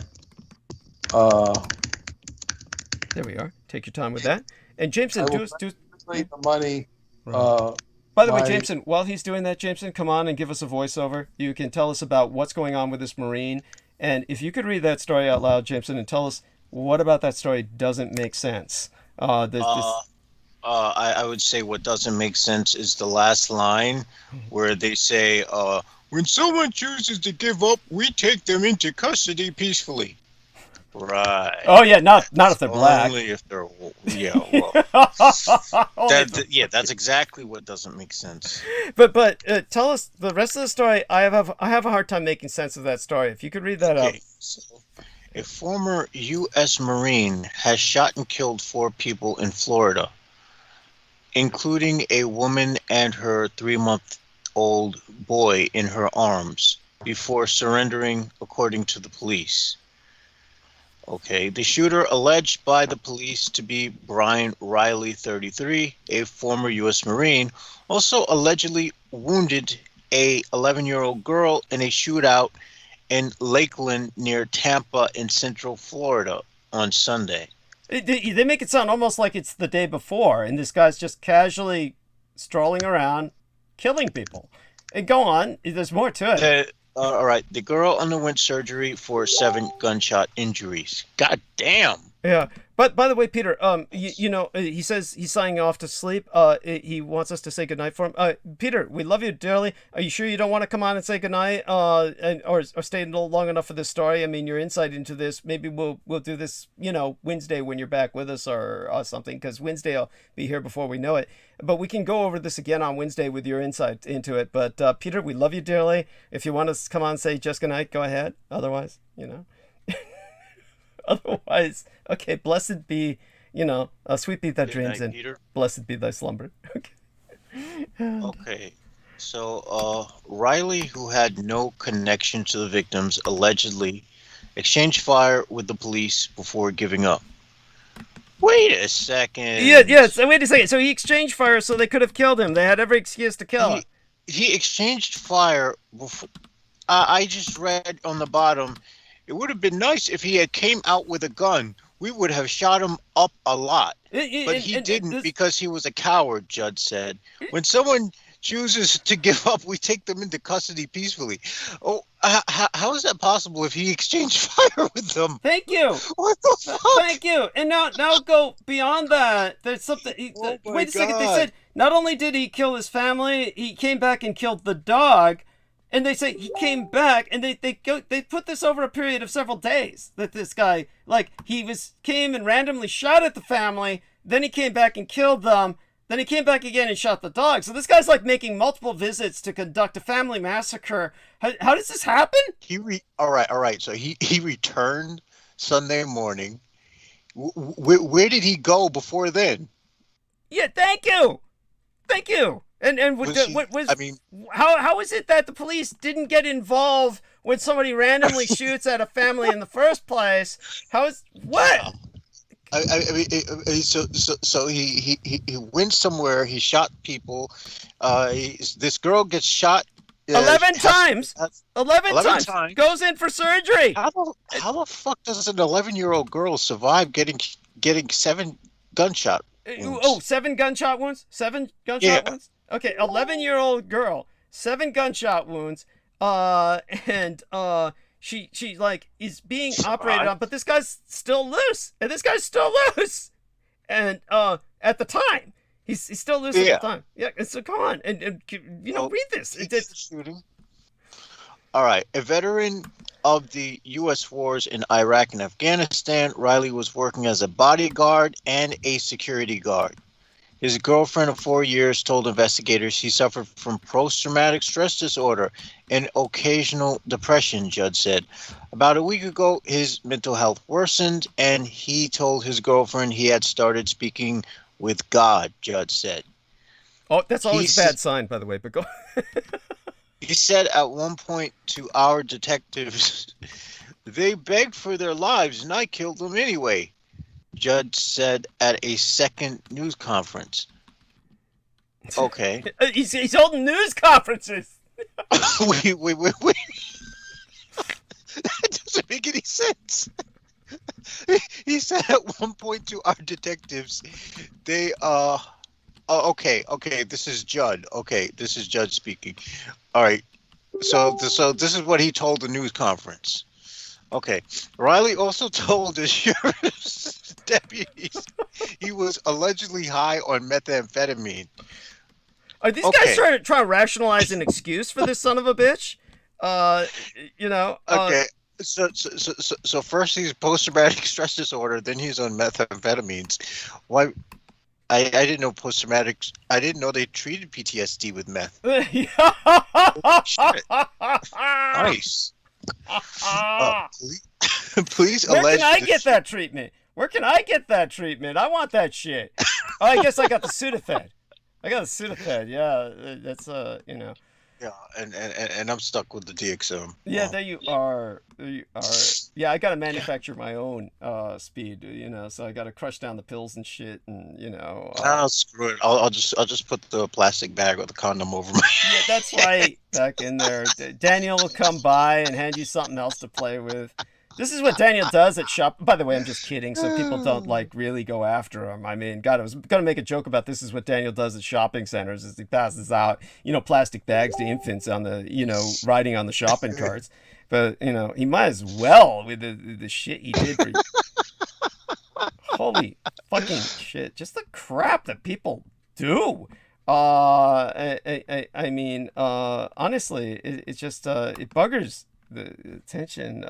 we are. Take your time with that. And Jameson, do the money. Right. By the way, Jameson, while he's doing that, Jameson, come on and give us a voiceover. You can tell us about what's going on with this Marine, and if you could read that story out loud, Jameson, and tell us what about that story doesn't make sense. I would say what doesn't make sense is the last line where they say, when someone chooses to give up, we take them into custody peacefully. Right. Oh yeah, not if they're black. Only if they're that's exactly what doesn't make sense. But tell us the rest of the story. I have a hard time making sense of that story. If you could read that up. So, a former U.S. Marine has shot and killed 4 people in Florida, including a woman and her 3-month-old boy in her arms, before surrendering, according to the police. Okay, the shooter, alleged by the police to be Brian Riley, 33, a former U.S. Marine, also allegedly wounded a 11-year-old girl in a shootout in Lakeland near Tampa in Central Florida on Sunday. They make it sound almost like it's the day before, and this guy's just casually strolling around, killing people. And go on, there's more to it. all right. The girl underwent surgery for 7 gunshot injuries. God damn. Yeah. But by the way, Peter, he says he's signing off to sleep. He wants us to say goodnight for him. Peter, we love you dearly. Are you sure you don't want to come on and say goodnight? Or stay long enough for this story? I mean, your insight into this. Maybe we'll do this, Wednesday when you're back with us or something, because Wednesday I'll be here before we know it. But we can go over this again on Wednesday with your insight into it. But Peter, we love you dearly. If you want to come on and say just goodnight, go ahead. Otherwise, Otherwise, okay, blessed be, sweet be thy dreams, and Peter. blessed be thy slumber. Okay. Okay. So, Riley, who had no connection to the victims, allegedly exchanged fire with the police before giving up. Wait a second. Yeah, so wait a second. So he exchanged fire so they could have killed him. They had every excuse to kill him. He exchanged fire before. I just read on the bottom, it would have been nice if he had came out with a gun. We would have shot him up a lot. But he didn't because he was a coward, Judd said. When someone chooses to give up, we take them into custody peacefully. Oh, how is that possible if he exchanged fire with them? Thank you. What the fuck? Thank you. And now go beyond that. There's something. Wait a second. They said not only did he kill his family, he came back and killed the dog. And they say he came back, and they put this over a period of several days. That this guy, came and randomly shot at the family. Then he came back and killed them. Then he came back again and shot the dog. So this guy's making multiple visits to conduct a family massacre. How does this happen? All right. So he returned Sunday morning. Where did he go before then? Yeah, thank you. And how is it that the police didn't get involved when somebody randomly shoots at a family in the first place? How is what? So he went somewhere. He shot people. This girl gets shot 11 times. 11 times. Goes in for surgery. How the fuck does an 11-year-old girl survive getting 7 gunshot wounds? Oh, 7 gunshot wounds? 7 gunshot wounds? Okay, 11-year-old girl, 7 gunshot wounds, and she is being operated on, but this guy's still loose, and and at the time, he's still loose at the time. Yeah, so come on, and read this. Shooting. All right, a veteran of the U.S. wars in Iraq and Afghanistan, Riley was working as a bodyguard and a security guard. His girlfriend of 4 years told investigators he suffered from post-traumatic stress disorder and occasional depression, Judd said. About a week ago, his mental health worsened, and he told his girlfriend he had started speaking with God, Judd said. Oh, that's always a bad sign, by the way, but go. He said at one point to our detectives, they begged for their lives, and I killed them anyway. Judd said at a second news conference. Okay. He's holding news conferences. Wait. That doesn't make any sense. He said at one point to our detectives, they okay, this is Judd. Okay, this is Judd speaking. All right. So this is what he told the news conference. Okay. Riley also told the sheriff's deputies he was allegedly high on methamphetamine. Are these guys trying to rationalize an excuse for this son of a bitch? Okay. So first he's post-traumatic stress disorder, then he's on methamphetamines. Why? I didn't know post-traumatic. I didn't know they treated PTSD with meth. Oh, shit. Nice. Please Where allege. can I get that treatment? I want that shit. Oh, I guess I got the Sudafed. Yeah, that's Yeah, and I'm stuck with the DXM. Yeah, there you are. Yeah, I gotta manufacture my own speed. So I gotta crush down the pills and shit, and screw it. I'll just put the plastic bag or the condom over my. Yeah, that's right. Back in there, Daniel will come by and hand you something else to play with. This is what Daniel does at shop. By the way, I'm just kidding, so people don't like really go after him. I mean, God, I was gonna make a joke about this is what Daniel does at shopping centers is he passes out, plastic bags to infants on the, riding on the shopping carts. But he might as well with the shit he did for. Holy fucking shit! Just the crap that people do. I mean, honestly, it's just it buggers the attention.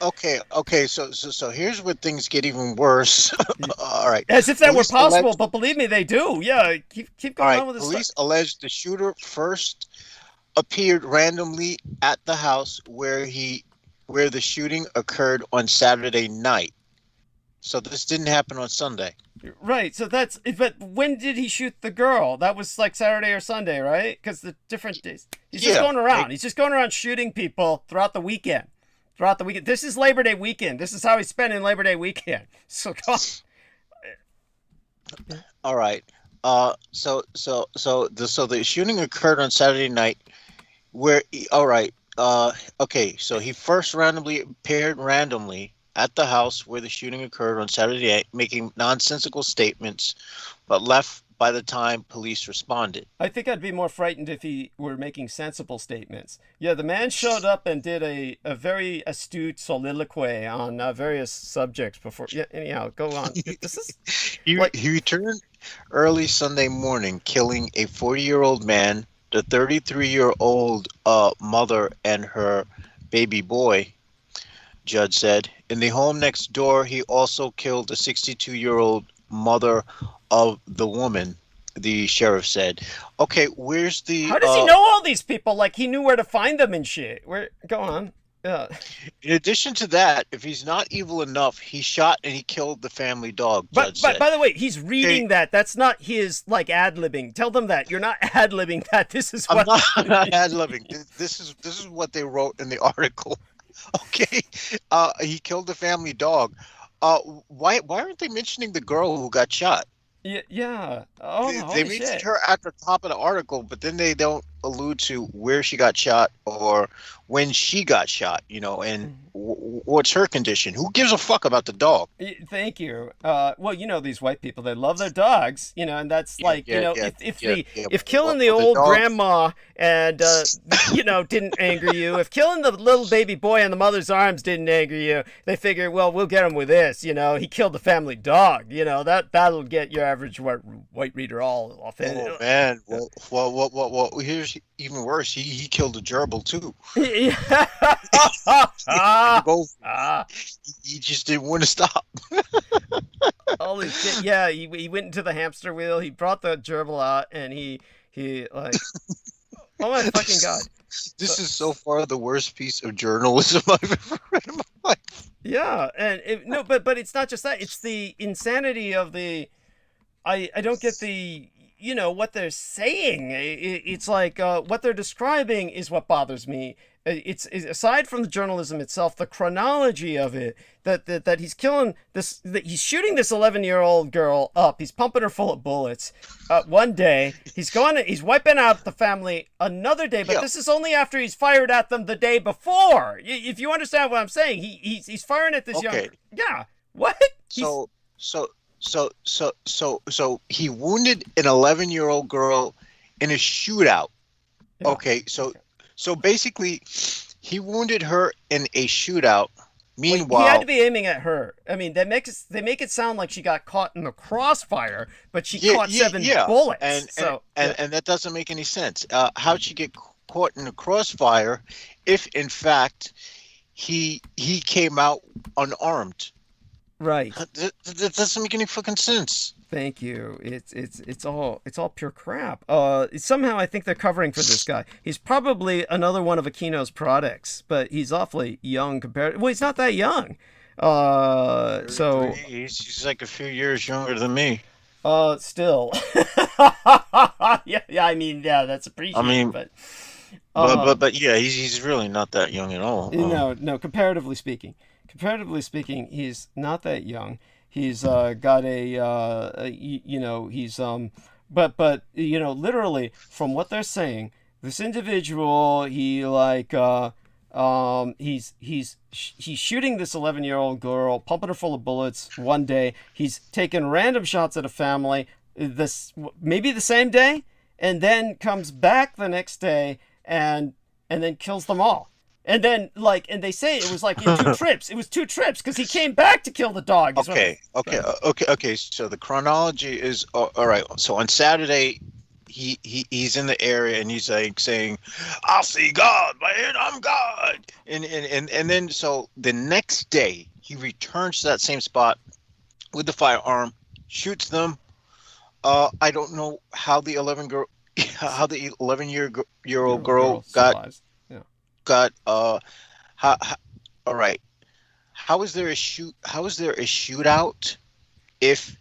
Okay. So here's where things get even worse. All right. As if that were possible, but believe me, they do. Yeah, keep going on with this. Police alleged the shooter first appeared randomly at the house where the shooting occurred on Saturday night. So this didn't happen on Sunday. Right. So but when did he shoot the girl? That was like Saturday or Sunday, right? Because the different days. He's just going around. He's just going around shooting people throughout the weekend. This is Labor Day weekend. This is how he's spending Labor Day weekend. So all right. So the shooting occurred on Saturday night. Okay. So he first appeared randomly at the house where the shooting occurred on Saturday night, making nonsensical statements, but left by the time police responded. I think I'd be more frightened if he were making sensible statements. Yeah, the man showed up and did a very astute soliloquy on various subjects before. Yeah, anyhow, go on. This is he returned early Sunday morning, killing a 40-year-old man, the 33-year-old mother, and her baby boy. Judge said. In the home next door, he also killed the 62-year-old mother of the woman, the sheriff said. Okay, where's the... How does he know all these people? Like, he knew where to find them and shit. Go on. Yeah. In addition to that, if he's not evil enough, he shot and he killed the family dog, Judge said. By the way, he's reading that. That's not his, ad-libbing. Tell them that. You're not ad-libbing that. This is what... I'm not ad-libbing. This is what they wrote in the article. Okay, he killed the family dog. Why aren't they mentioning the girl who got shot? Yeah. They mentioned her at the top of the article, but then they don't allude to where she got shot or when she got shot, and what's her condition. Who gives a fuck about the dog? Thank you. Well, these white people, they love their dogs, and that's if killing the old grandma and, didn't anger you, if killing the little baby boy in the mother's arms didn't anger you, they figure, well, we'll get him with this, he killed the family dog, that'll get your average white reader all offended. Oh, man. Well, here's even worse. He killed a gerbil, too. He just didn't want to stop. Holy shit! Yeah, he went into the hamster wheel. He brought the gerbil out, and he like, oh my fucking god! This is so far the worst piece of journalism I've ever read in my life. Yeah, and but it's not just that. It's the insanity of the. I don't get the. What they're saying. It's like what they're describing is what bothers me. It's aside from the journalism itself, the chronology of it, that he's killing this, that he's shooting this 11-year-old girl up. He's pumping her full of bullets. One day he's wiping out the family another day, but this is only after he's fired at them the day before. If you understand what I'm saying, he's firing at this young. Yeah. What? So he wounded an 11-year-old girl in a shootout. Yeah. Okay, so basically he wounded her in a shootout. Meanwhile, he had to be aiming at her. I mean, they make it sound like she got caught in the crossfire, but she caught seven bullets. And that doesn't make any sense. How'd she get caught in the crossfire if, in fact, he came out unarmed? Right. That doesn't make any fucking sense. Thank you. It's all pure crap. Somehow I think they're covering for this guy. He's probably another one of Aquino's products, but he's awfully young compared. Well, he's not that young. So he's like a few years younger than me. Still. yeah. I mean, yeah, that's appreciated. But yeah, he's really not that young at all. No. Comparatively speaking, he's not that young. He's got but literally from what they're saying, this individual, he He's shooting this 11-year-old girl, pumping her full of bullets one day. He's taking random shots at a family maybe the same day, and then comes back the next day and then kills them all. And then, and they say it was like in 2 trips. It was 2 trips because he came back to kill the dog. Okay. So the chronology is all right. So on Saturday, he's in the area and he's like saying, "I'll see God, man, I'm God." And then so the next day he returns to that same spot with the firearm, shoots them. I don't know how the 11-year-old girl got all right. How is there a shootout if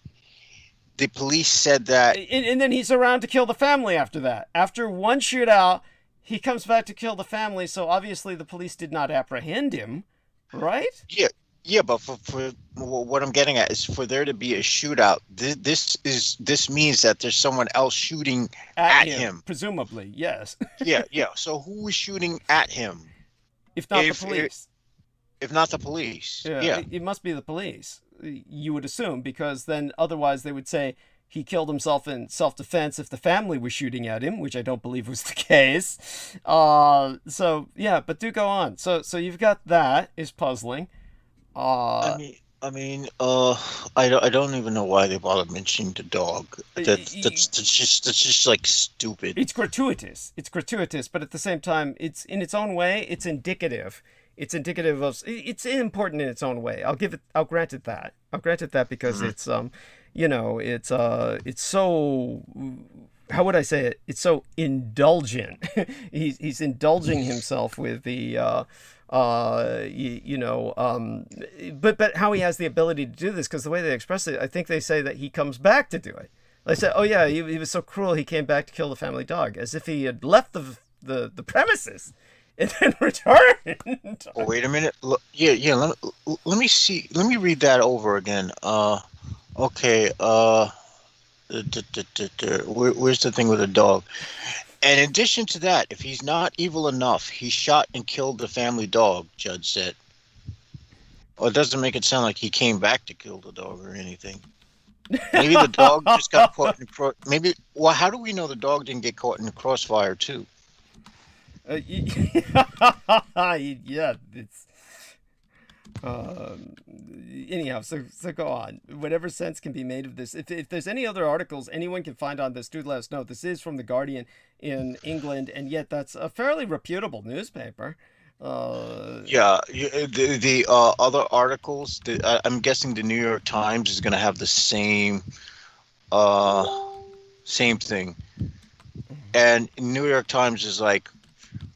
the police said that? And then he's around to kill the family after that. After one shootout, he comes back to kill the family. So obviously the police did not apprehend him, right? Yeah, but for what I'm getting at is for there to be a shootout. This means that there's someone else shooting at him. Presumably, yes. Yeah. So who was shooting at him? If not the police. If not the police. Yeah. It must be the police, you would assume, because then otherwise they would say he killed himself in self-defense if the family was shooting at him, which I don't believe was the case. So, yeah, but do go on. So you've got that is puzzling. I don't even know why they bothered mentioning the dog. That's just like stupid. It's gratuitous, but at the same time, it's in its own way, it's indicative. It's indicative of, it's important in its own way. I'll grant it that because it's it's so, how would I say it? It's so indulgent. he's indulging himself with the but how he has the ability to do this, because the way they express it, I think they say that he comes back to do it. They say, oh yeah, he was so cruel he came back to kill the family dog, as if he had left the premises and then returned. Oh, wait a minute. Let me see. Let me read that over again. Okay. Where's the thing with the dog? And in addition to that, if he's not evil enough, he shot and killed the family dog, Judge said. Well, it doesn't make it sound like he came back to kill the dog or anything. Maybe the dog just got caught in the how do we know the dog didn't get caught in the crossfire too? Yeah, it's... anyhow, so go on. Whatever sense can be made of this. If there's any other articles anyone can find on this, do let us know. This is from The Guardian in England, and yet that's a fairly reputable newspaper. The other articles, I'm guessing the New York Times is going to have the same thing. And New York Times is like,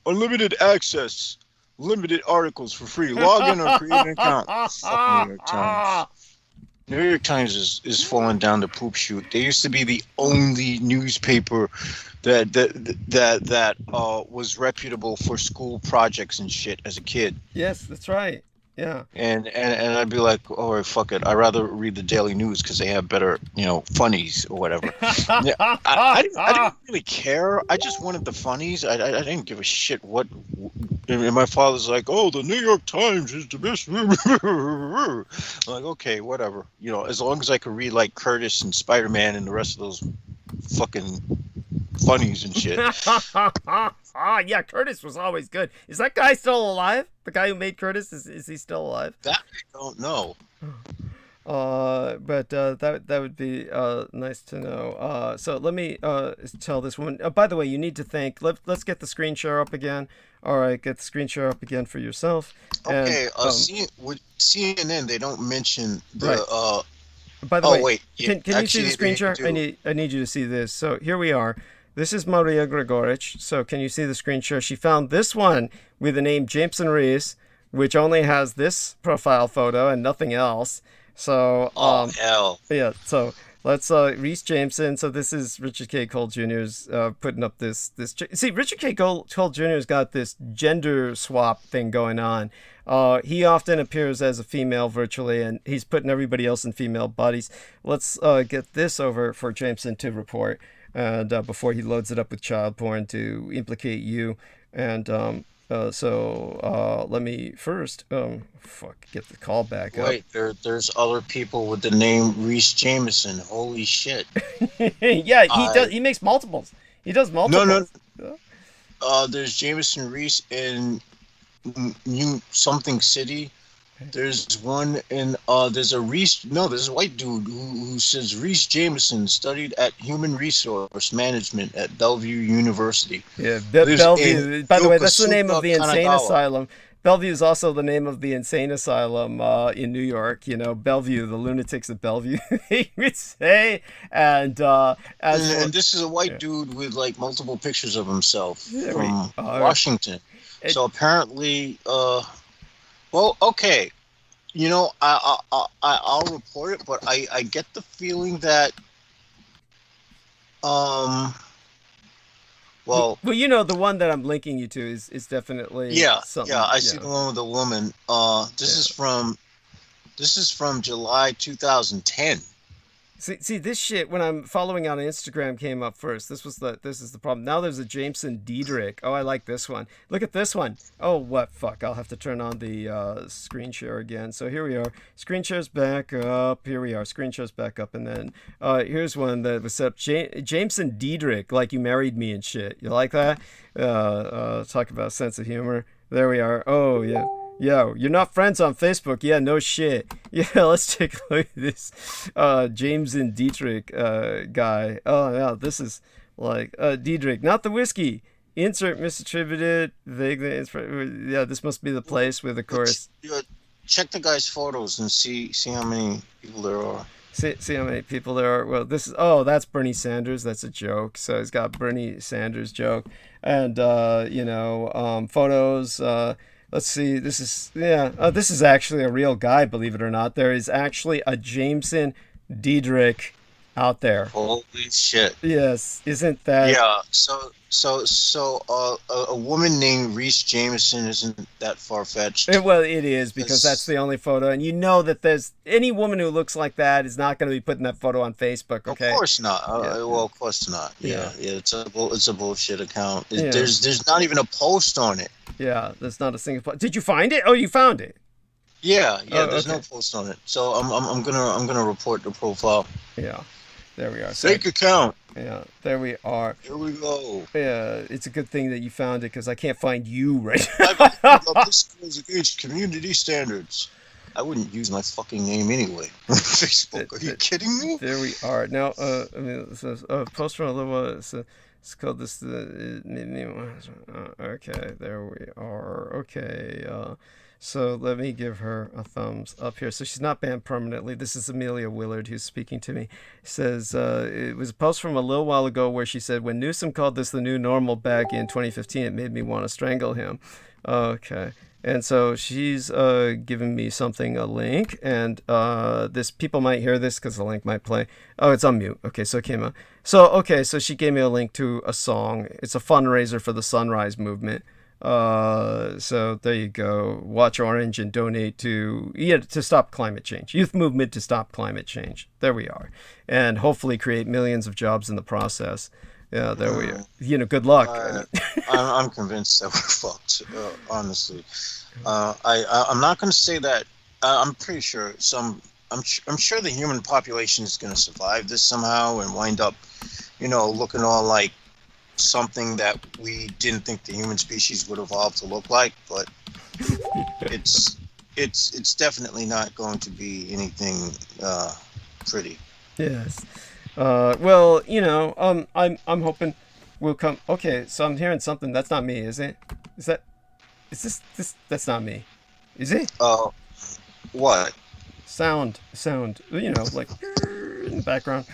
unlimited access, limited articles for free. Log in or create an account. Fuck New York Times. New York Times is falling down the poop chute. They used to be the only newspaper that was reputable for school projects and shit as a kid. Yes, that's right. Yeah. And I'd be like, oh, fuck it. I'd rather read the Daily News because they have better, funnies or whatever. Yeah, I didn't really care. I just wanted the funnies. I didn't give a shit what. And my father's like, oh, the New York Times is the best. I'm like, okay, whatever. As long as I could read like Curtis and Spider-Man and the rest of those fucking funnies and shit. Yeah, Curtis was always good. Is that guy still alive? The guy who made Curtis, is he still alive? That I don't know. But that would be nice to know. So let me tell this woman. By the way, you need to thank. Let's get the screen share up again. All right, get the screen share up again for yourself. Okay. With CNN, they don't mention the. Right. By the way, wait. Can you see the screen share? I need you to see this. So here we are. This is Maria Gregoric. So can you see the screen share? She found this one with the name Jameson Rees, which only has this profile photo and nothing else. So hell. Yeah. So let's Reese Jameson. So this is Richard K. Cole Jr.'s putting up this. See, Richard K. Cole Jr.'s got this gender swap thing going on. He often appears as a female virtually, and he's putting everybody else in female bodies. Let's get this over for Jameson to report, and before he loads it up with child porn to implicate you. And Let me first, get the call back up. Wait, there's other people with the name Reese Jameson. Holy shit. Yeah, he makes multiples. He does multiples. No. There's Jameson Reese in New something city. There's one in there's a white dude who says Reese Jameson studied at Human Resource Management at Bellevue University. Yeah, Bellevue. By the way, that's the name of the insane asylum. Bellevue is also the name of the insane asylum in New York. You know, Bellevue, the lunatics at Bellevue, they would say. And this is a white dude with like multiple pictures of himself from Washington. So apparently, well, okay, you know, I'll report it, but I get the feeling that, well, you know, the one that I'm linking you to is definitely something. Yeah, I see the one with the woman. This is from July 2010. See this shit when I'm following on Instagram came up first. This is the problem. Now there's a Jameson Diedrich. Oh, I like this one. Look at this one. Oh, what fuck? I'll have to turn on the screen share again. So here we are. Screen share's back up. Here we are. Screen share's back up, and then here's one that was set up. Jameson Diedrich, like you married me and shit. You like that? Talk about sense of humor. There we are. Oh yeah. Yo, you're not friends on Facebook. Yeah, no shit. Yeah, let's take a look at this Jameson Dietrich guy. Oh, yeah, this is like Diedrich, not the whiskey. Insert misattributed, vaguely. Yeah, this must be the place with, of course. Check the guy's photos and see how many people there are. See how many people there are. Well, that's Bernie Sanders. That's a joke. So he's got Bernie Sanders joke. And, photos. Let's see. This is actually a real guy, believe it or not. There is actually a Jameson Diedrich out there. Holy shit. Yes. Isn't that? Yeah. So a woman named Reese Jameson isn't that far-fetched. Well, it is, because that's the only photo. And you know that there's any woman who looks like that is not going to be putting that photo on Facebook, okay? Of course not. Well, of course not. Yeah. It's a bullshit account. There's not even a post on it. Yeah, there's not a single post. Did you find it? Oh, you found it. Yeah. There's no post on it. So I'm gonna report the profile. Yeah. There we are. Fake account. Yeah, there we are. Here we go. Yeah, it's a good thing that you found it, because I can't find you right now. This goes against community standards. I wouldn't use my fucking name anyway. Facebook. Are you kidding me? There we are. Now, it says post from a little. It's called this. Okay, there we are. Okay. So let me give her a thumbs up here. So she's not banned permanently. This is Amelia Willard who's speaking to me. It says, it was a post from a little while ago where she said, when Newsom called this the new normal back in 2015, it made me want to strangle him. Okay. And so she's giving me a link, and people might hear this because the link might play. Oh, it's on mute. Okay, so it came out. So she gave me a link to a song. It's a fundraiser for the Sunrise Movement. So there you go. Watch Orange and donate to stop climate change. Youth movement to stop climate change. There we are. And hopefully create millions of jobs in the process. Yeah, there we are. Good luck. I'm convinced that we're fucked, honestly. I'm not going to say that. I'm pretty sure I'm sure the human population is going to survive this somehow and wind up, looking all like something that we didn't think the human species would evolve to look like, but it's definitely not going to be anything pretty. Yes. Well, I'm hoping we'll come. Okay, so I'm hearing something. That's not me, is it? Is this? That's not me. Is it? What? Sound. Like in the background.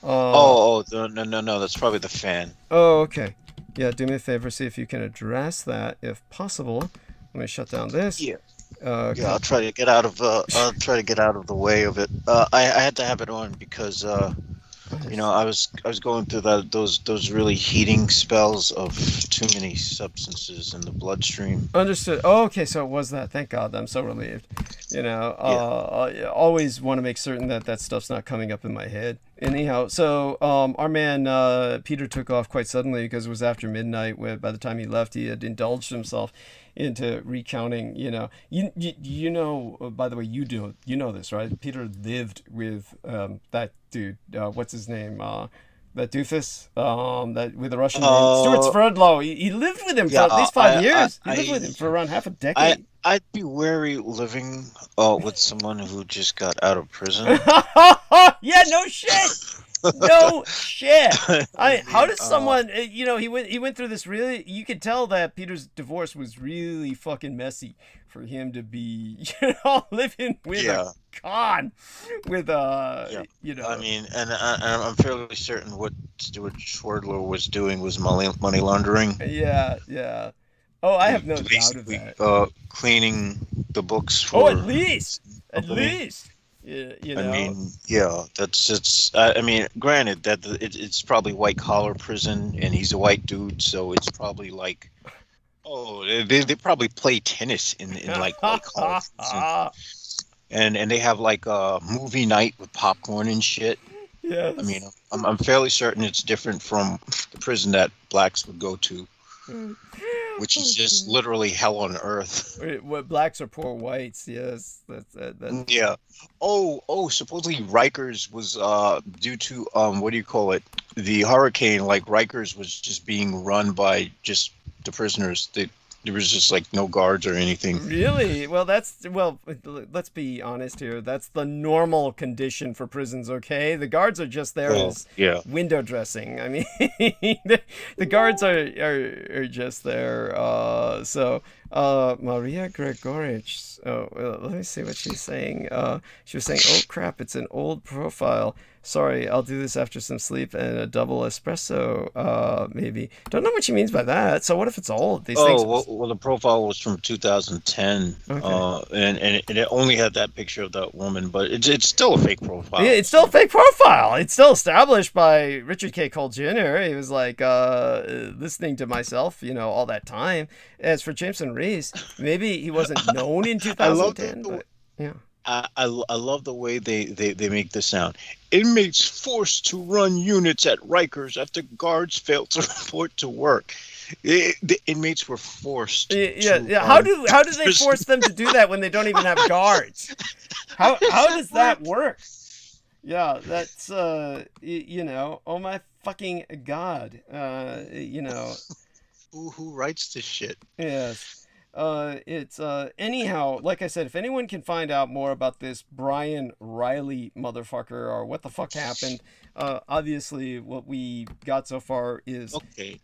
No, that's probably the fan. Oh, okay. Yeah, do me a favor, see if you can address that if possible. Let me shut down this. Yeah. I'll try to get out of the way of it. I had to have it on because I was going through those really heating spells of too many substances in the bloodstream. Understood. Oh, okay, so it was that. Thank God. I'm so relieved. I always want to make certain that stuff's not coming up in my head. Anyhow, so our man Peter took off quite suddenly because it was after midnight. Where by the time he left, he had indulged himself into recounting. You know. By the way, you know this, right? Peter lived with that dude. What's his name? That doofus. That with the Russian name, Stuart Sverdlow. He lived with him for at least 5 years. He lived with him for around half a decade. I'd be wary living with someone who just got out of prison. Yeah, no shit. No shit. How does someone? He went through this really. You could tell that Peter's divorce was really fucking messy for him to be, living with a con, with I mean, and I'm fairly certain what Stuart Schwerdler was doing was money laundering. Yeah. Oh, I have no doubt of that. Cleaning the books for. Oh, at least. Yeah, I mean, I mean, granted that it's probably white collar prison, and he's a white dude, so it's probably like, they probably play tennis in like white collar prison, and they have like a movie night with popcorn and shit. Yeah. I mean, I'm fairly certain it's different from the prison that blacks would go to. Which is just literally hell on earth. What blacks are poor whites? Yes, that's. Yeah. Oh. Supposedly Rikers was due to what do you call it? The hurricane. Like Rikers was just being run by just the prisoners. There was just like no guards or anything. Really? Well, let's be honest here. That's the normal condition for prisons, okay? The guards are just there as window dressing. I mean, the guards are just there. Maria Gregorich. Let me see what she's saying. She was saying, "Oh crap, it's an old profile. Sorry, I'll do this after some sleep and a double espresso, maybe." Don't know what she means by that. So what if it's old? These things. Well, the profile was from 2010, and it only had that picture of that woman, but it's still a fake profile. Yeah, it's still a fake profile. It's still established by Richard K. Cole Jr. He was like listening to myself, all that time. As for Jameson Reese, maybe he wasn't known in 2010, but yeah. I love the way they make this sound. Inmates forced to run units at Rikers after guards failed to report to work. The inmates were forced. Yeah. How do they force them to do that when they don't even have guards? How does that work? Yeah, that's oh my fucking god. Who writes this shit? Yes. It's anyhow, like I said, if anyone can find out more about this Brian Riley motherfucker or what the fuck happened, obviously what we got so far is okay.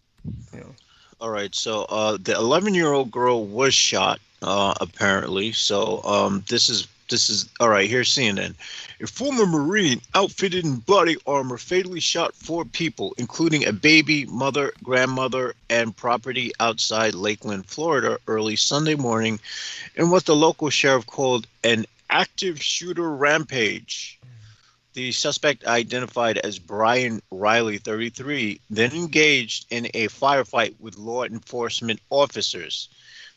All right, so the 11-year-old girl was shot apparently. So this is all right. Here's CNN. A former Marine outfitted in body armor fatally shot 4 people, including a baby, mother, grandmother, and property outside Lakeland, Florida, early Sunday morning in what the local sheriff called an active shooter rampage. The suspect, identified as Brian Riley, 33, then engaged in a firefight with law enforcement officers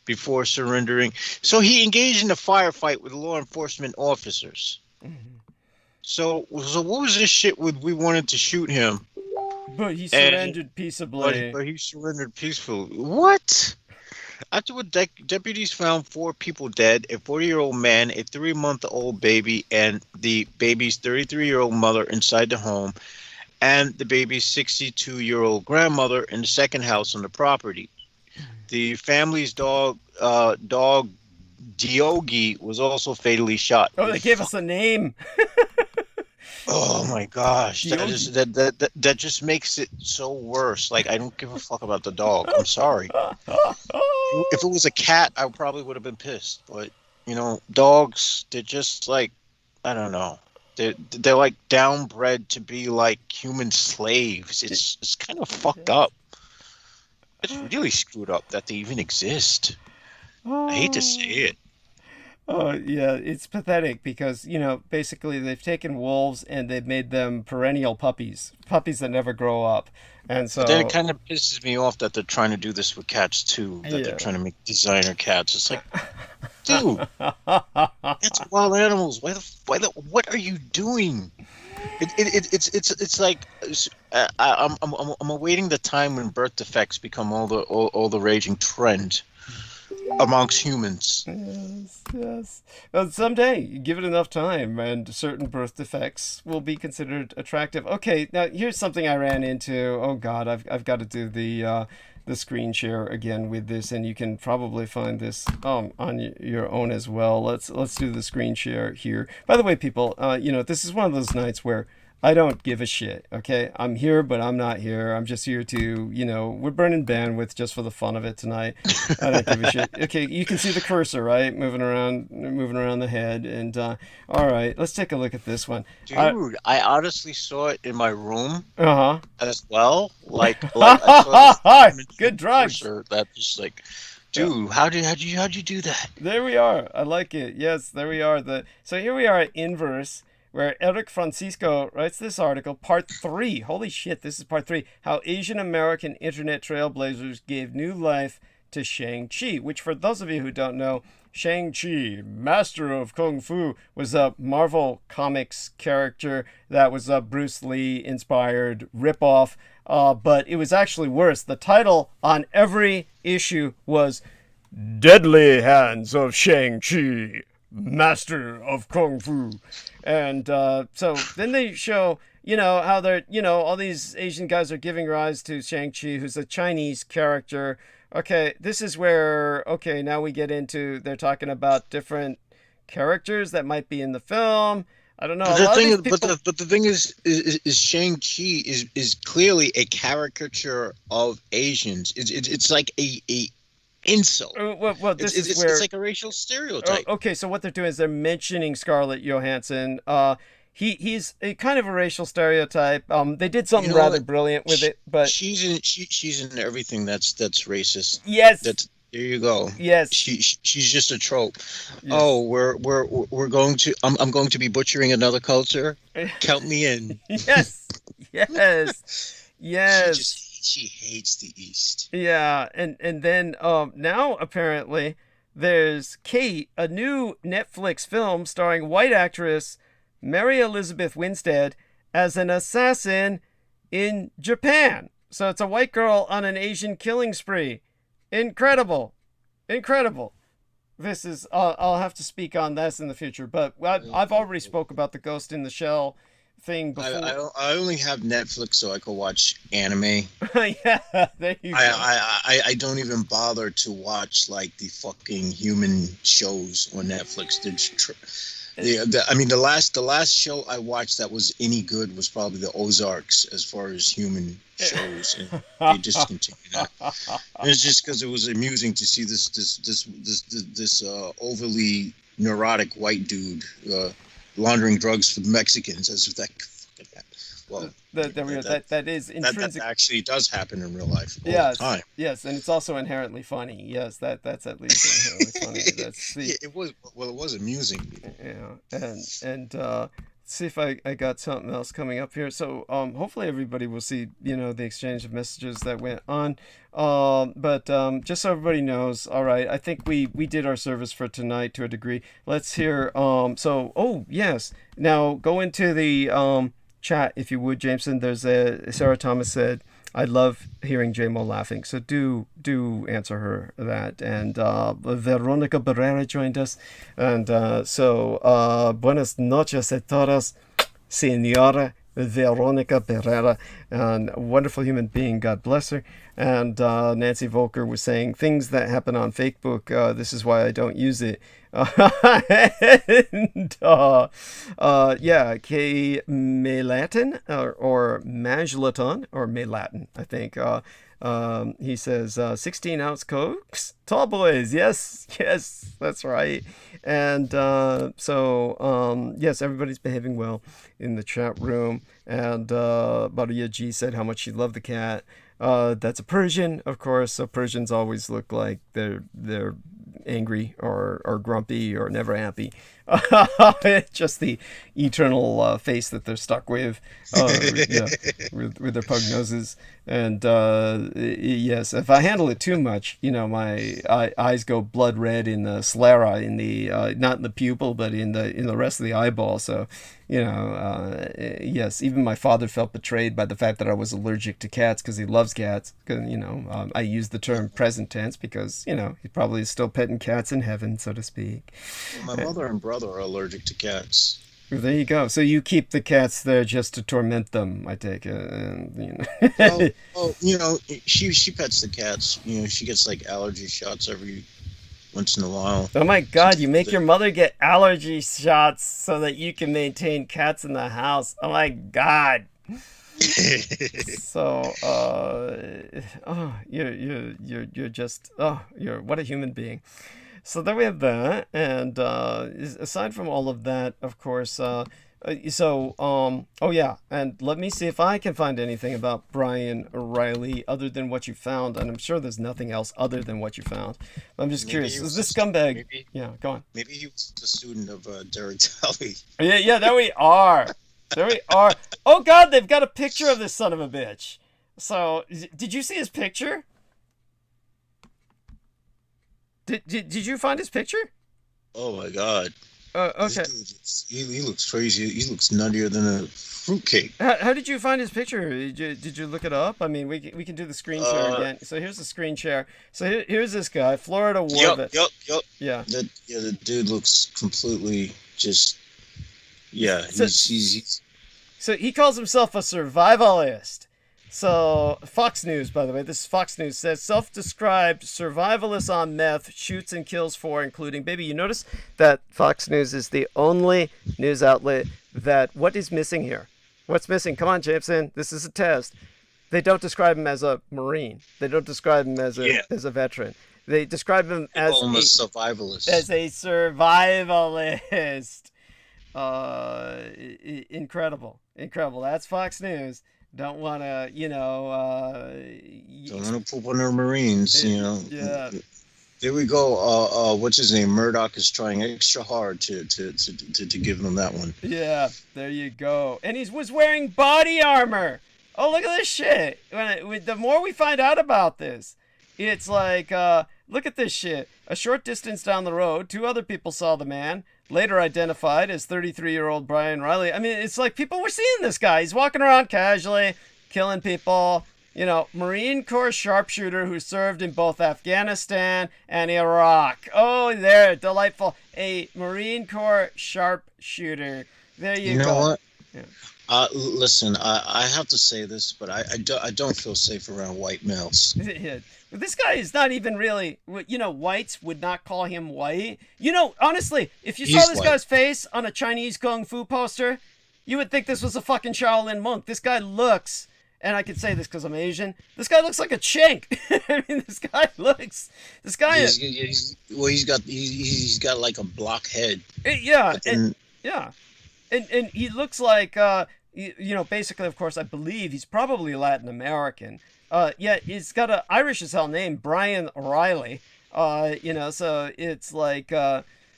before surrendering. So he engaged in a firefight with law enforcement officers. Mm-hmm. So what was this shit with we wanted to shoot him? But he surrendered peaceably. But he surrendered peacefully. What? Afterward, deputies found 4 people dead, a 40-year-old man, a 3-month-old baby, and the baby's 33-year-old mother inside the home, and the baby's 62-year-old grandmother in the second house on the property. The family's dog Diogi, was also fatally shot. Oh, they gave us a name. Oh my gosh, that just makes it so worse. Like, I don't give a fuck about the dog. I'm sorry. If it was a cat, I probably would have been pissed. But dogs, they're just like, I don't know. They're like downbred to be like human slaves. It's kind of fucked up. It's really screwed up that they even exist. I hate to say it. Oh, yeah, it's pathetic because, basically they've taken wolves and they've made them perennial puppies that never grow up. And so but then it kind of pisses me off that they're trying to do this with cats too, that they're trying to make designer cats. It's like, dude, that's wild animals. What are you doing? It's like I'm awaiting the time when birth defects become all the raging trend amongst humans. Yes. Well, someday, you give it enough time, and certain birth defects will be considered attractive. Okay, now here's something I ran into. Oh God, I've got to do the screen share again with this, and you can probably find this on your own as well. Let's do the screen share here. By the way, people, this is one of those nights where I don't give a shit, okay? I'm here, but I'm not here. I'm just here to, we're burning bandwidth just for the fun of it tonight. I don't give a shit. Okay, you can see the cursor, right? Moving around the head. And, all right, let's take a look at this one. Dude, I honestly saw it in my room as well. Like I saw this good drugs. That just like, dude, how'd you do that? There we are. I like it. Yes, there we are. So here we are at Inverse, where Eric Francisco writes this article, part 3. Holy shit, this is part 3. How Asian American internet trailblazers gave new life to Shang-Chi, which for those of you who don't know, Shang-Chi, master of Kung Fu, was a Marvel Comics character that was a Bruce Lee inspired ripoff, but it was actually worse. The title on every issue was Deadly Hands of Shang-Chi, master of Kung Fu. And so then they show, how they're, all these Asian guys are giving rise to Shang-Chi, who's a Chinese character. Okay, this is where, now we get into, they're talking about different characters that might be in the film. I don't know. But the thing is Shang-Chi is clearly a caricature of Asians. It's like a insult. Well, it's like a racial stereotype. Okay, so what they're doing is they're mentioning Scarlett Johansson. He's a kind of a racial stereotype. They did something rather brilliant with it, but she's in everything that's racist. Yes. There you go. Yes. She's just a trope. Yes. Oh, we're going to I'm going to be butchering another culture. Count me in. Yes. She hates the East. Yeah, and then now apparently there's Kate, a new Netflix film starring white actress Mary Elizabeth Winstead as an assassin in Japan. So it's a white girl on an Asian killing spree. Incredible. This is I'll have to speak on this in the future, but I've already spoke about the Ghost in the Shell thing before. I only have Netflix so I can watch anime. Yeah, there you go. I don't even bother to watch like the fucking human shows on Netflix. The last show I watched that was any good was probably the Ozarks as far as human shows, and they discontinued that. It's just because it was amusing to see this overly neurotic white dude laundering drugs for the Mexicans, as if that fucking happened. Well, that is intrinsic. That actually does happen in real life all the time. Yes, and it's also inherently funny. Yes, that's at least inherently funny. It was amusing. Yeah, and see if I got something else coming up here. So hopefully everybody will see the exchange of messages that went on. But just so everybody knows, all right, I think we did our service for tonight to a degree. Let's hear. Yes. Now go into the chat if you would, Jameson. There's Sarah Thomas said, I love hearing J-Mo laughing, so do answer her that. And Veronica Barrera joined us, and buenas noches a todos, Señora Veronica Barrera, and a wonderful human being, God bless her. And Nancy Volker was saying things that happen on Facebook, this is why I don't use it. And K Melatin or Majlaton or Melatin, I think. He says 16-ounce Cokes, tall boys. Yes, that's right. And yes, everybody's behaving well in the chat room. And Maria G said how much she loved the cat. That's a Persian, of course. So Persians always look like they're angry or grumpy or never happy. Just the eternal face that they're stuck with, with their pug noses. And yes, if I handle it too much, my eyes go blood red in the sclera, in the not in the pupil, but in the rest of the eyeball. So, yes, even my father felt betrayed by the fact that I was allergic to cats because he loves cats. I use the term present tense because he probably is still petting cats in heaven, so to speak. Well, my mother and brother are allergic to cats. There you go. So you keep the cats there just to torment them, I take it. And, Well, she pets the cats. She gets like allergy shots every once in a while. Oh my God, you make your mother get allergy shots so that you can maintain cats in the house. Oh my God. So, you're just, what a human being. So there we have that, and aside from all of that, of course, and let me see if I can find anything about Brian Riley other than what you found, and I'm sure there's nothing else other than what you found. I'm just curious, is this scumbag... Yeah, go on. Maybe he was a student of Derek Daly. Yeah, there we are. There we are. Oh God, they've got a picture of this son of a bitch. So, did you see his picture? Did you find his picture? Oh my God. Okay. He looks crazy. He looks nuttier than a fruitcake. How did you find his picture? Did you look it up? I mean, we can do the screen share again. So here's the screen share. So here's this guy, Florida War vet. Yep. Yeah. The dude looks completely just. Yeah. So he calls himself a survivalist. So, Fox News, by the way, this is Fox News, says, self-described survivalist on meth, shoots and kills 4, including baby. You notice that Fox News is the only news outlet that, what is missing here? What's missing? Come on, Jameson, this is a test. They don't describe him as a Marine. They don't describe him as a veteran. They describe him as a survivalist. As a survivalist. Incredible. That's Fox News. Don't want to, don't want to poop on our Marines, Yeah. There we go. What's his name? Murdoch is trying extra hard to give them that one. Yeah, there you go. And he was wearing body armor. Oh, look at this shit. The more we find out about this, it's like, look at this shit. A short distance down the road, 2 other people saw the man, later identified as 33-year-old Brian Riley. I mean, it's like people were seeing this guy. He's walking around casually, killing people. Marine Corps sharpshooter who served in both Afghanistan and Iraq. Oh, there, delightful. A Marine Corps sharpshooter. There you go. You know what? Yeah. Listen, I have to say this, but I don't feel safe around white males. Yeah. This guy is not even really, whites would not call him white. Honestly, if you saw this guy's face on a Chinese Kung Fu poster, you would think this was a fucking Shaolin monk. This guy looks, and I can say this because I'm Asian, this guy looks like a chink. I mean, he's got like a block head. Yeah, and he looks like, basically, of course, I believe he's probably Latin American. He's got an Irish as hell name, Brian Riley. So it's like,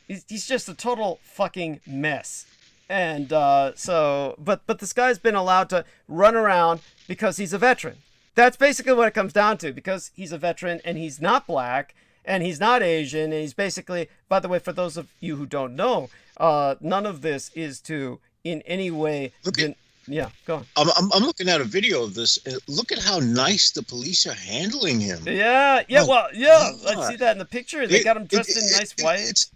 he's just a total fucking mess. And, but this guy's been allowed to run around because he's a veteran. That's basically what it comes down to, because he's a veteran and he's not black and he's not Asian. And he's basically, by the way, for those of you who don't know, none of this is to in any way. Yeah, go on. I'm looking at a video of this. Look at how nice the police are handling him. Yeah. I see that in the picture. They got him dressed in nice white.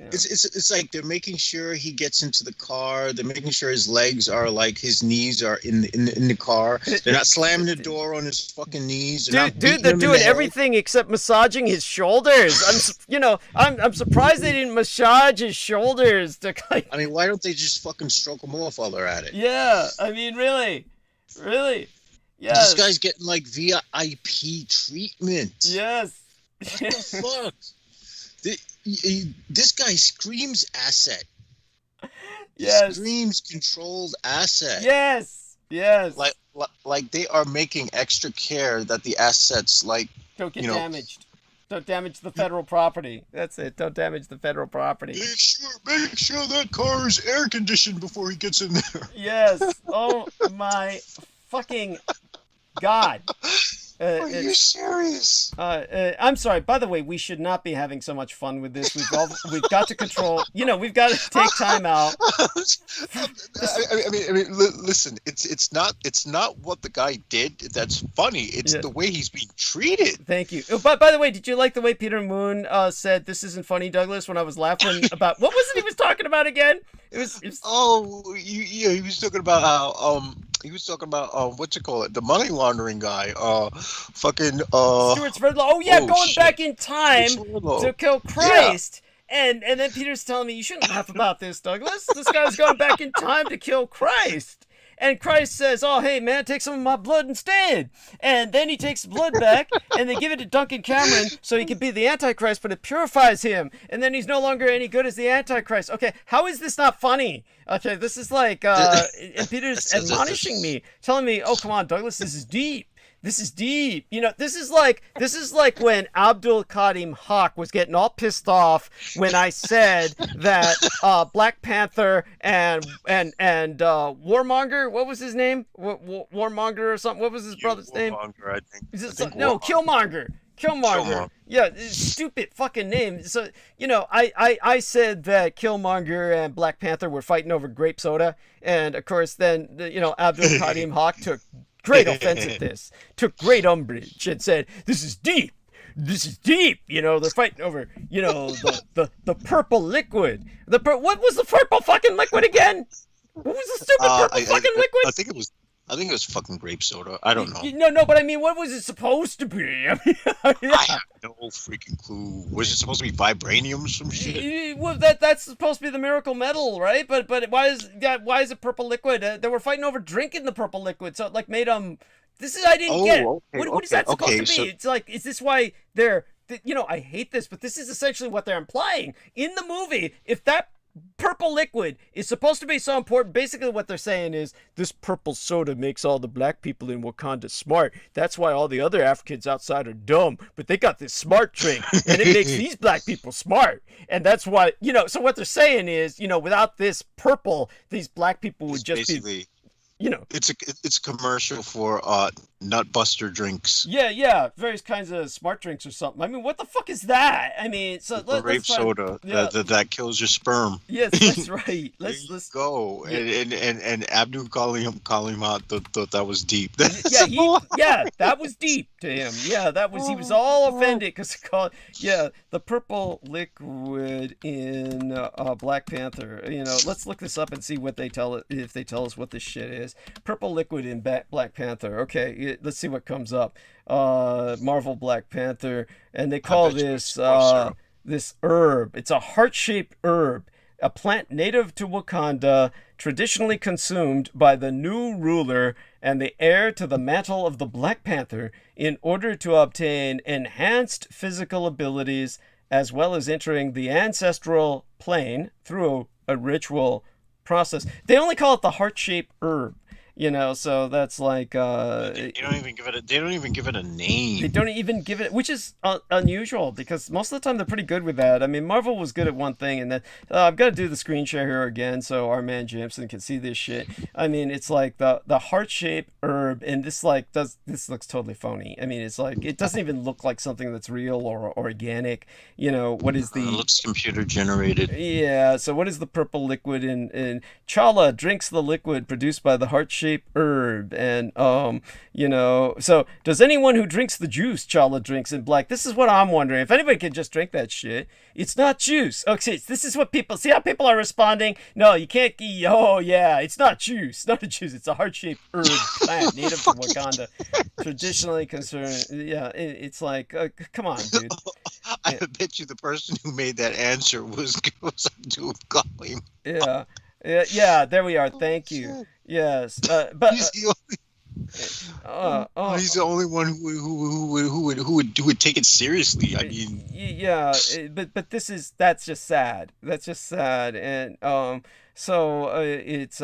It's like they're making sure he gets into the car. They're making sure his legs are like his knees are in the car. They're not slamming the door on his fucking knees. They're doing everything except massaging his shoulders. I'm surprised they didn't massage his shoulders. I mean, why don't they just fucking stroke him off while they're at it? Yeah, I mean, really. Yeah. This guy's getting like VIP treatment. Yes. What the fuck? This guy screams asset. Yes. Screams controlled asset. Yes. Like they are making extra care that the assets don't get damaged. Don't damage the federal property. That's it. Don't damage the federal property. Make sure that car is air conditioned before he gets in there. Yes. Oh my fucking God. Are you serious? I'm sorry. By the way, we should not be having so much fun with this. We've got to control. We've got to take time out. I mean, listen. It's not what the guy did that's funny. It's the way he's being treated. Thank you. Oh, by the way, did you like the way Peter Moon said "This isn't funny, Douglas" when I was laughing about what was it he was talking about again? He was talking about how he was talking about what you call it, the money laundering guy, fucking Stuart Sverdlov. Oh yeah, going back in time to kill Christ. Yeah. And then Peter's telling me, you shouldn't laugh about this, Douglas. This guy's going back in time to kill Christ. And Christ says, oh, hey, man, take some of my blood instead. And then he takes the blood back, and they give it to Duncan Cameron so he can be the Antichrist, but it purifies him. And then he's no longer any good as the Antichrist. Okay, how is this not funny? Okay, this is like, and Peter's admonishing me, telling me, oh, come on, Douglas, this is deep. This is deep. This is like when Abdul Karim Haq was getting all pissed off when I said that Black Panther and Warmonger, what was his name? Warmonger or something. What was his brother's name? Warmonger, I think. No, Killmonger. Yeah, stupid fucking name. So, I said that Killmonger and Black Panther were fighting over grape soda, and of course then Abdul Karim Haq took great offense at this, took great umbrage, and said, this is deep. They're fighting over, the purple liquid. What was the purple fucking liquid again? What was the stupid purple fucking liquid? I think it was fucking grape soda. I don't know. No, but I mean, what was it supposed to be? I have no freaking clue. Was it supposed to be vibranium or some shit? Well, that's supposed to be the miracle metal, right? But why is it purple liquid? They were fighting over drinking the purple liquid, so it like made them. I didn't get. Okay, what is that supposed to be? So... It's like, is this why they're? I hate this, but this is essentially what they're implying in the movie. If that purple liquid is supposed to be so important, basically what they're saying is this purple soda makes all the black people in Wakanda smart. That's why all the other Africans outside are dumb, but they got this smart drink and it makes these black people smart. And that's why, so what they're saying is, without this purple, these black people would just be, it's a commercial for Nutbuster drinks. Yeah, various kinds of smart drinks or something. I mean, what the fuck is that? I mean, so grape soda that kills your sperm. Yes, that's right. Let's go. Yeah. And Abdul Kalim thought that was deep. That was deep to him. Yeah, he was all offended because the purple liquid in Black Panther. Let's look this up and see what they tell us what this shit is. Purple liquid in Black Panther. Okay, let's see what comes up. Marvel Black Panther, and they call this herb. It's a heart-shaped herb, a plant native to Wakanda, traditionally consumed by the new ruler and the heir to the mantle of the Black Panther in order to obtain enhanced physical abilities as well as entering the ancestral plane through a ritual process. They only call it the heart-shaped herb. So that's like they don't even give it a name. They don't even give it, which is unusual because most of the time they're pretty good with that. I mean, Marvel was good at one thing, and then I've got to do the screen share here again so our man Jimson can see this shit. I mean, it's like the heart-shaped herb, and this looks totally phony. I mean, it's like it doesn't even look like something that's real or organic. What is the? It looks computer generated. Yeah. So what is the purple liquid in Chala drinks the liquid produced by the heart-shaped herb, and so does anyone who drinks the juice Chala drinks in black? This is what I'm wondering. If anybody can just drink that shit, it's not juice. Okay, this is what people see how people are responding. No, you can't. Oh yeah, it's not juice. Not a juice. It's a heart-shaped herb plant native to Wakanda, traditionally concerned. Yeah, it's like, come on, dude. I bet you the person who made that answer was Abdul Kalim. Yeah. There we are. Thank you. Yes, but he's the only one who would take it seriously. I mean, but that's just sad. That's just sad, and so it's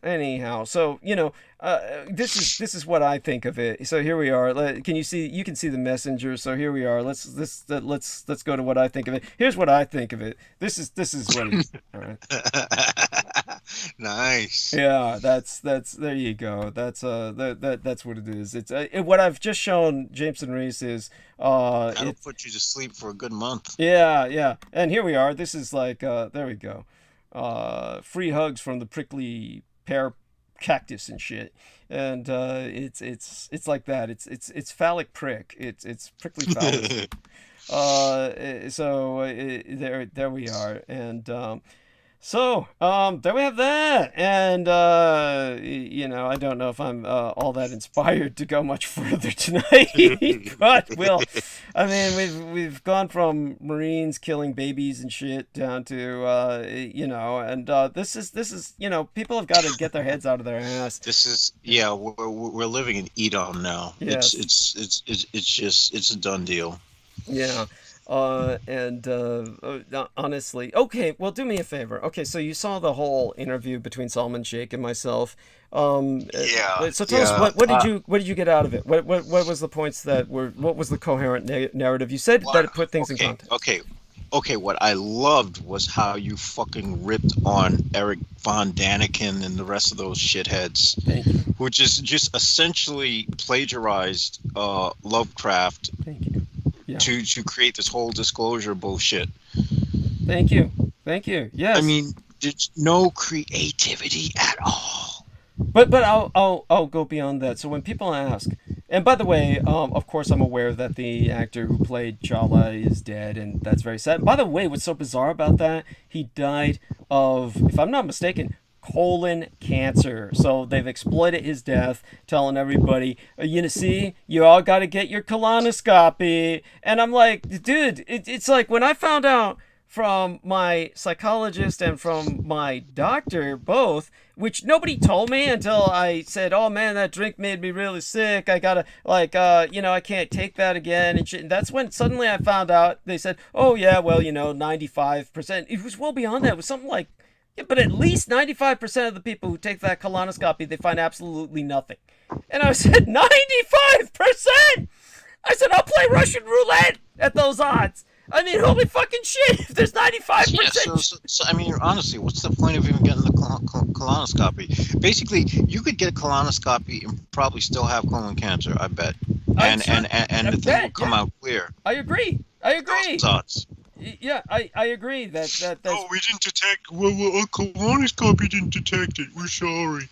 anyhow. So this is what I think of it. So here we are. You can see the messenger. So here we are. Let's go to what I think of it. Here's what I think of it. This is what it is. All right. Nice. Yeah, that's there you go. That's what it is. It's what I've just shown Jameson Reese is That'll it's put you to sleep for a good month. yeah. And here we are. This is like there we go. Free hugs from the prickly pear cactus and shit. And it's like that. It's phallic prick. It's prickly phallus. There we are. And there we have that, and I don't know if I'm all that inspired to go much further tonight, but I mean, we've gone from Marines killing babies and shit down to and this is people have got to get their heads out of their ass. This is we're living in Edom now. Yes. It's a done deal. Yeah. Honestly, okay, well, do me a favor. Okay, so you saw the whole interview between Salman Sheikh and myself. So tell us what did you get out of it? What was the points what was the coherent narrative? You said that it put things in context. Okay. What I loved was how you fucking ripped on Eric von Daniken and the rest of those shitheads, Thank you. who just essentially plagiarized Lovecraft. Thank you. Yeah. To create this whole disclosure bullshit. Thank you. Yes. I mean, there's no creativity at all. But I'll go beyond that. So when people ask, and by the way, of course I'm aware that the actor who played Chala is dead, and that's very sad. By the way, what's so bizarre about that? He died of, if I'm not mistaken, colon cancer. So they've exploited his death, telling everybody, see, you all got to get your colonoscopy. And I'm like, dude, it's like when I found out from my psychologist and from my doctor both, which nobody told me until I said, oh man, that drink made me really sick, I gotta I can't take that again, and shit. And that's when suddenly I found out. They said, oh yeah, well, 95%. It was well beyond that. It was something like, yeah, but at least 95% of the people who take that colonoscopy, they find absolutely nothing. And I said, 95%! I said, I'll play Russian roulette at those odds. I mean, holy fucking shit, if there's 95%. Yeah, so I mean, honestly, what's the point of even getting the colonoscopy? Basically, you could get a colonoscopy and probably still have colon cancer, I bet. And the thing will come out clear. I agree. Odds. Yeah, I agree that's... Oh, we didn't detect... Well, our colonoscopy didn't detect it. We're sorry.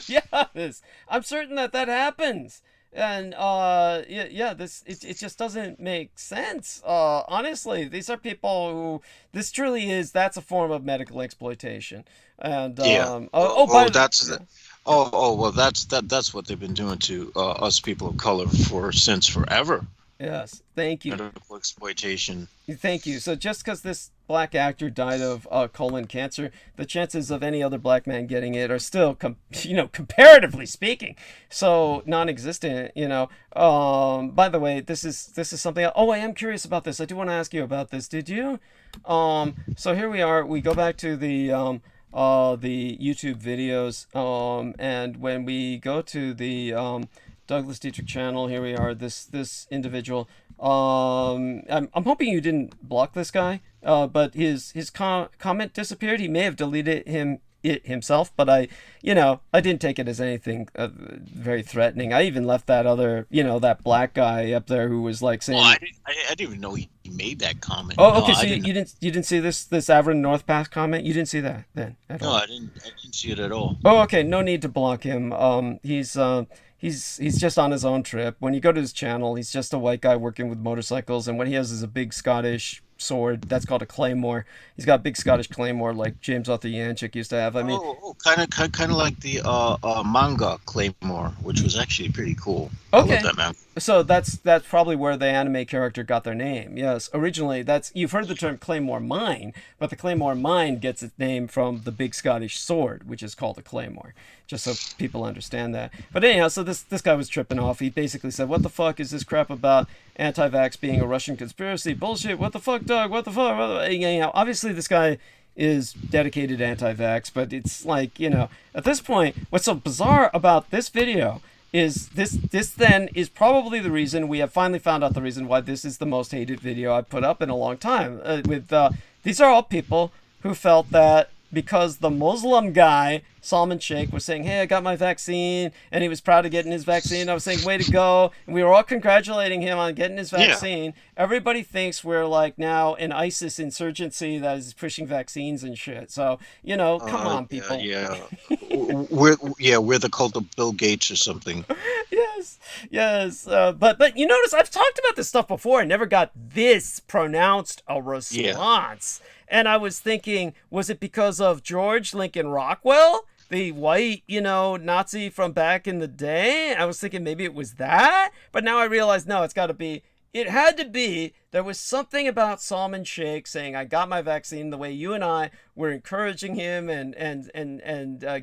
Yes, I'm certain that happens. And, it just doesn't make sense. Honestly, these are people who... This truly is... That's a form of medical exploitation. And, that's what they've been doing to us people of color since forever. Yes, thank you. Medical exploitation. Thank you. So just because this black actor died of colon cancer, the chances of any other black man getting it are still, comparatively speaking, so non-existent. By the way, this is something. I am curious about this. I do want to ask you about this. Did you? So here we are. We go back to the YouTube videos, and when we go to the Douglas Dietrich channel, here we are, this individual. I'm hoping you didn't block this guy, but his comment disappeared. He may have deleted it himself, but I didn't take it as anything very threatening. I even left that other, that black guy up there who was like saying... Oh, I didn't even know he made that comment. Oh, okay, so you didn't see this Avron North Pass comment? You didn't see that then at all? No, I didn't see it at all. Oh, okay, no need to block him. He's just on his own trip. When you go to his channel, he's just a white guy working with motorcycles, and what he has is a big Scottish sword that's called a claymore. He's got a big Scottish claymore like James Arthur Yanchik used to have. I mean, kind of like the manga claymore, which was actually pretty cool. Okay, I love that, man. So that's probably where the anime character got their name. Yes, originally you've heard the term claymore mine, but the claymore mine gets its name from the big Scottish sword, which is called a claymore. Just so people understand that. But anyhow, so this guy was tripping off. He basically said, "What the fuck is this crap about anti-vax being a Russian conspiracy? Bullshit! What the fuck, dog? What the fuck?" Obviously this guy is dedicated anti-vax, but it's like, at this point, what's so bizarre about this video is this then is probably the reason we have finally found out the reason why this is the most hated video I've put up in a long time. These are all people who felt that because the Muslim guy, Salman Sheikh, was saying, hey, I got my vaccine, and he was proud of getting his vaccine. I was saying, way to go. And we were all congratulating him on getting his vaccine. Everybody thinks we're like now an ISIS insurgency that is pushing vaccines and shit. So, you know, come on, people. We're the cult of Bill Gates or something. Yes. But you notice I've talked about this stuff before. I never got this pronounced a response. And I was thinking, was it because of George Lincoln Rockwell, the white, Nazi from back in the day? I was thinking maybe it was that. But now I realize, no, it had to be, there was something about Salman Sheikh saying, I got my vaccine, the way you and I were encouraging him and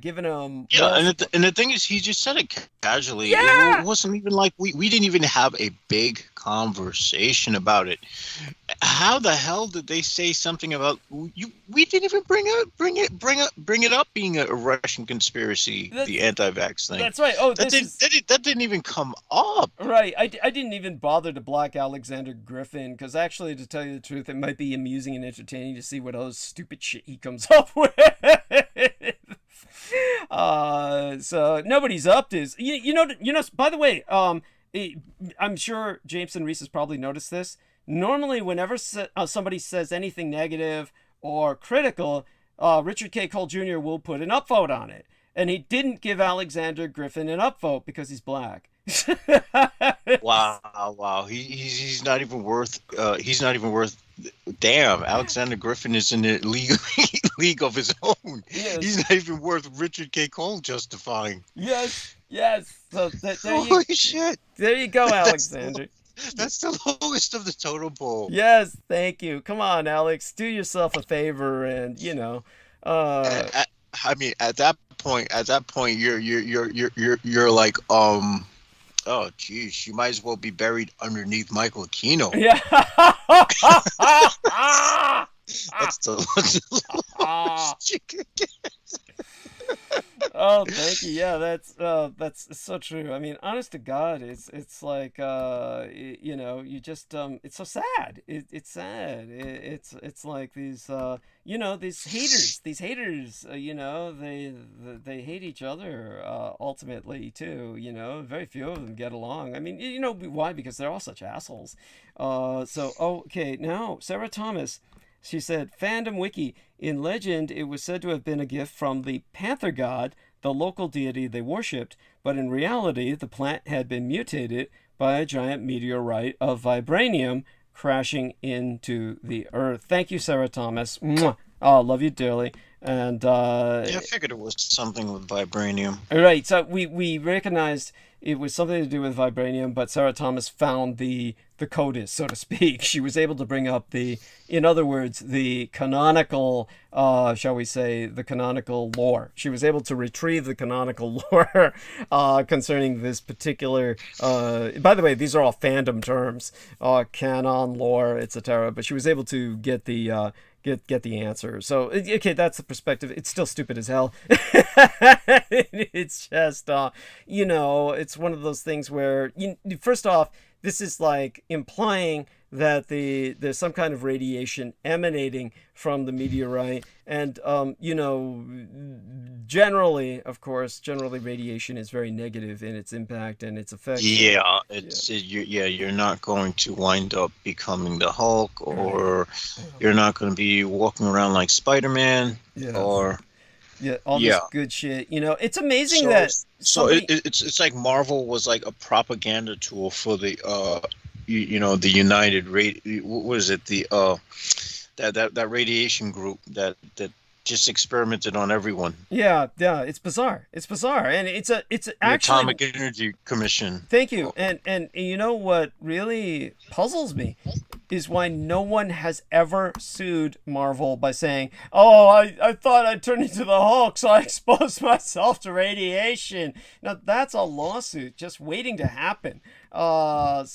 giving him... Yeah, and the thing is, he just said it casually. Yeah. It wasn't even like, we didn't even have a big conversation about it. How the hell did they say something about you? We didn't even bring it up being a Russian conspiracy, the anti-vax thing. That's right. Oh, that didn't even come up. Right. I didn't even bother to block Alexander Griffin, because actually, to tell you the truth, it might be amusing and entertaining to see what other stupid shit he comes up with. So nobody's up to this. You know. By the way, I'm sure Jameson Reese has probably noticed this. Normally, whenever somebody says anything negative or critical, Richard K. Cole Jr. will put an upvote on it, and he didn't give Alexander Griffin an upvote because he's black. Wow. He's not even worth. Damn, Alexander Griffin is in a league of his own. Yes. He's not even worth Richard K. Cole justifying. Yes. So Holy shit! There you go, Alexander. That's the lowest of the totem pole. Yes, thank you. Come on, Alex, do yourself a favor, and I mean, at that point, you're like, oh, geez, you might as well be buried underneath Michael Aquino. Yeah. That's the lowest you can get. Oh, thank you. Yeah, that's so true. I mean, honest to God, it's like you just it's so sad. It's sad. It's like these these haters. They hate each other ultimately too. Very few of them get along. I mean, why? Because they're all such assholes. Okay, now Sarah Thomas. She said, Fandom Wiki, in legend, it was said to have been a gift from the Panther God, the local deity they worshipped, but in reality, the plant had been mutated by a giant meteorite of vibranium crashing into the earth. Thank you, Sarah Thomas. Mwah. Oh, love you dearly. And I figured it was something with vibranium. All right, so we recognized it was something to do with vibranium, but Sarah Thomas found the CODIS, so to speak. She was able to bring up in other words, the canonical, shall we say, the canonical lore. She was able to retrieve the canonical lore concerning this particular, by the way, these are all fandom terms, canon, lore, etc. But she was able to get the get the answer. So okay, that's the perspective. It's still stupid as hell. It's just it's one of those things where first off, this is like implying that there's some kind of radiation emanating from the meteorite, and generally radiation is very negative in its impact and its effects. You're not going to wind up becoming the Hulk, or you're not going to be walking around like Spider-Man, or this good shit. It's amazing that it's like Marvel was like a propaganda tool for the the United what is it, that radiation group that just experimented on everyone. Yeah, it's bizarre, and it's actually Atomic Energy Commission. Thank you. And you know what really puzzles me is why no one has ever sued Marvel by saying, oh, I thought I'd turn into the Hulk, so I exposed myself to radiation. Now that's a lawsuit just waiting to happen. The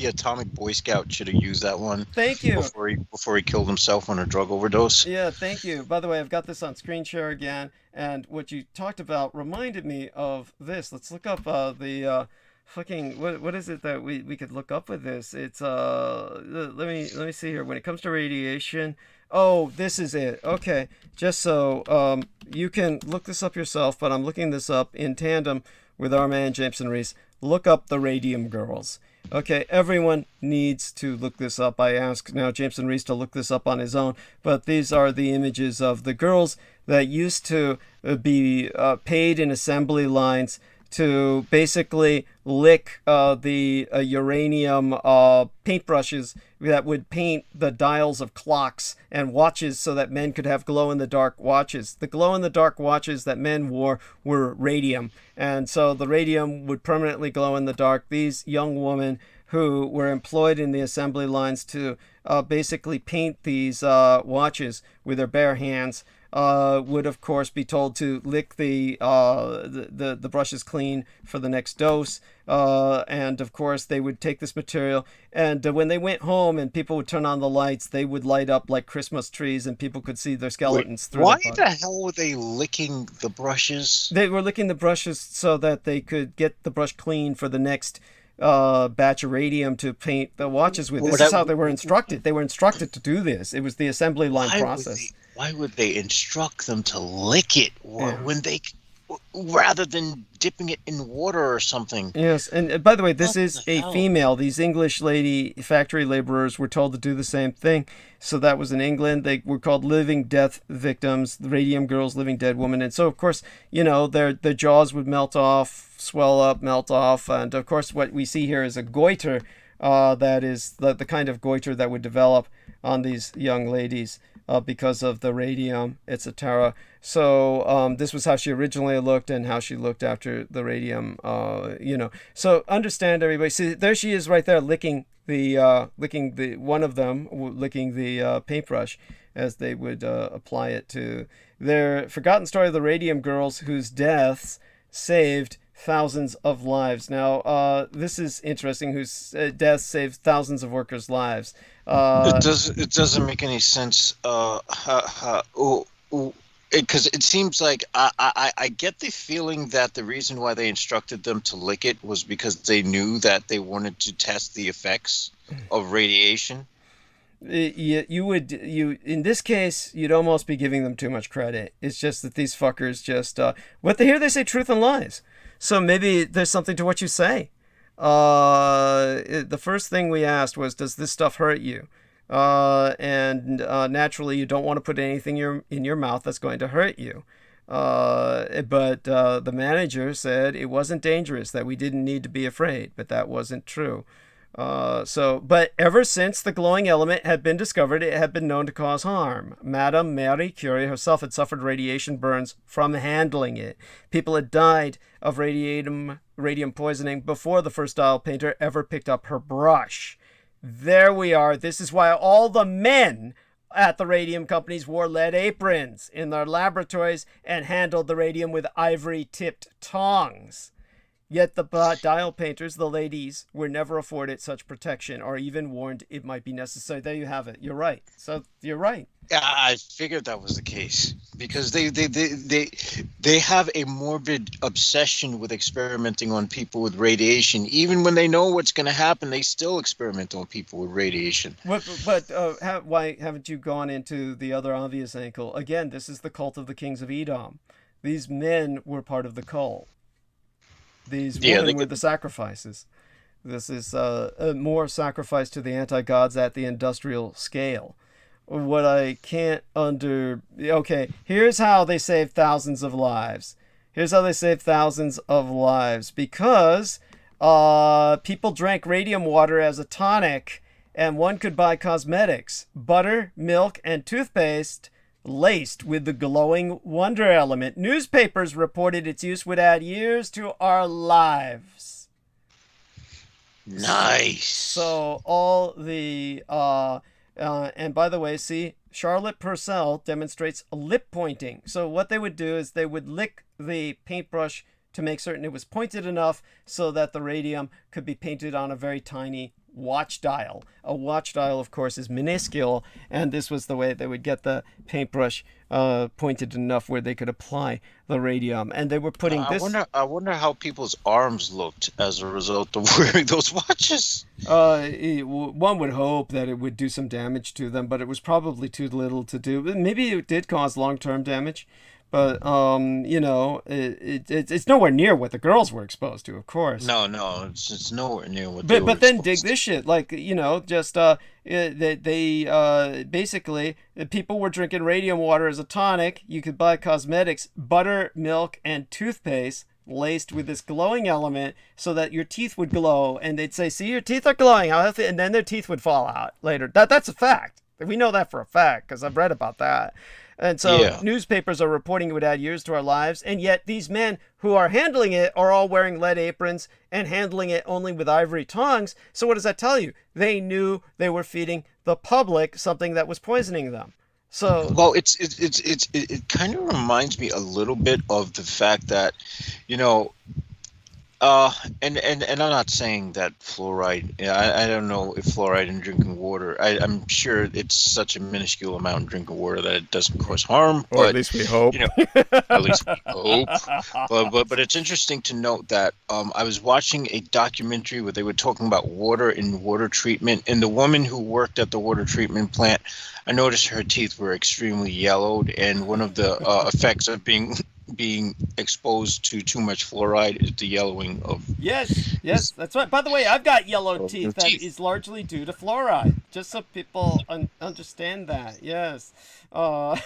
Atomic Boy Scout should have used that one. Thank you. Before he killed himself on a drug overdose. Yeah, thank you. By the way, I've got this on screen share again, and what you talked about reminded me of this. Let's look up the fucking what is it that we could look up with this? It's let me see here. When it comes to radiation, Oh, this is it. Okay, just so you can look this up yourself, but I'm looking this up in tandem with our man Jameson Reese. Look up the Radium Girls. Okay, everyone needs to look this up. I asked now Jameson Reese to look this up on his own, but these are the images of the girls that used to be paid in assembly lines to basically lick the uranium paintbrushes that would paint the dials of clocks and watches so that men could have glow-in-the-dark watches. The glow-in-the-dark watches that men wore were radium, and so the radium would permanently glow in the dark. These young women who were employed in the assembly lines to basically paint these watches with their bare hands would of course be told to lick the brushes clean for the next dose, and of course they would take this material, and when they went home and people would turn on the lights, they would light up like Christmas trees and people could see their skeletons. Wait, why the hell were they licking the brushes? They were licking the brushes so that they could get the brush clean for the next batch of radium to paint the watches with. This is how they were instructed. They were instructed to do this. It was the assembly line process. Why would they instruct them to lick it when they, rather than dipping it in water or something? Yes, and by the way, this is a female. These English lady factory laborers were told to do the same thing. So that was in England. They were called living death victims, the Radium Girls, living dead women. And so, of course, you know, their jaws would melt off, swell up, melt off. And, of course, what we see here is a goiter. That is the kind of goiter that would develop on these young ladies because of the radium, etc. So this was how she originally looked and how she looked after the radium, you know. So understand, everybody. See, there she is right there licking the one of them licking the paintbrush as they would apply it to their forgotten story of the Radium Girls, whose deaths saved thousands of lives. Now, this is interesting. Whose death saved thousands of workers' lives. It doesn't make any sense. Because it seems like I get the feeling that the reason why they instructed them to lick it was because they knew that they wanted to test the effects of radiation. You in this case, you'd almost be giving them too much credit. It's just that these fuckers just they say truth and lies. So maybe there's something to what you say. The first thing we asked was, does this stuff hurt you? And naturally, you don't want to put anything in your mouth that's going to hurt you. But the manager said it wasn't dangerous, that we didn't need to be afraid, but that wasn't true. But ever since the glowing element had been discovered, it had been known to cause harm. Madame Marie Curie herself had suffered radiation burns from handling it. People had died of radium poisoning before the first dial painter ever picked up her brush. There we are. This is why all the men at the radium companies wore lead aprons in their laboratories and handled the radium with ivory-tipped tongs. Yet the dial painters, the ladies, were never afforded such protection or even warned it might be necessary. There you have it. You're right. So you're right. Yeah, I figured that was the case because they have a morbid obsession with experimenting on people with radiation. Even when they know what's going to happen, they still experiment on people with radiation. But why haven't you gone into the other obvious angle? Again, this is the cult of the kings of Edom. These men were part of the cult. These women were the sacrifices. This is more sacrifice to the anti-gods at the industrial scale. What I can't okay, here's how they saved thousands of lives. Because people drank radium water as a tonic, and one could buy cosmetics, butter, milk, and toothpaste laced with the glowing wonder element. Newspapers reported its use would add years to our lives. Nice. So all the and by the way, see, Charlotte Purcell demonstrates lip pointing. So what they would do is they would lick the paintbrush to make certain it was pointed enough so that the radium could be painted on a very tiny watch dial. A watch dial, of course, is minuscule, and this was the way they would get the paintbrush pointed enough where they could apply the radium. And they were putting this. I wonder how people's arms looked as a result of wearing those watches. One would hope that it would do some damage to them, but it was probably too little to do. Maybe it did cause long-term damage. But, it's nowhere near what the girls were exposed to, of course. No, it's nowhere near what they were But then exposed dig this shit. Like, basically, people were drinking radium water as a tonic. You could buy cosmetics, butter, milk, and toothpaste laced with this glowing element so that your teeth would glow. And they'd say, see, your teeth are glowing. How healthy? And then their teeth would fall out later. That's a fact. We know that for a fact because I've read about that. And so newspapers are reporting it would add years to our lives. And yet these men who are handling it are all wearing lead aprons and handling it only with ivory tongs. So what does that tell you? They knew they were feeding the public something that was poisoning them. So well, it kind of reminds me a little bit of the fact that, and I'm not saying that fluoride. I don't know if fluoride in drinking water. I'm sure it's such a minuscule amount in drinking water that it doesn't cause harm. Or at least we hope. At least we hope. But it's interesting to note that I was watching a documentary where they were talking about water and water treatment, and the woman who worked at the water treatment plant, I noticed her teeth were extremely yellowed, and one of the effects of being exposed to too much fluoride is the yellowing of yes that's right. By the way, I've got yellow teeth that is largely due to fluoride, just so people understand that. Yes. I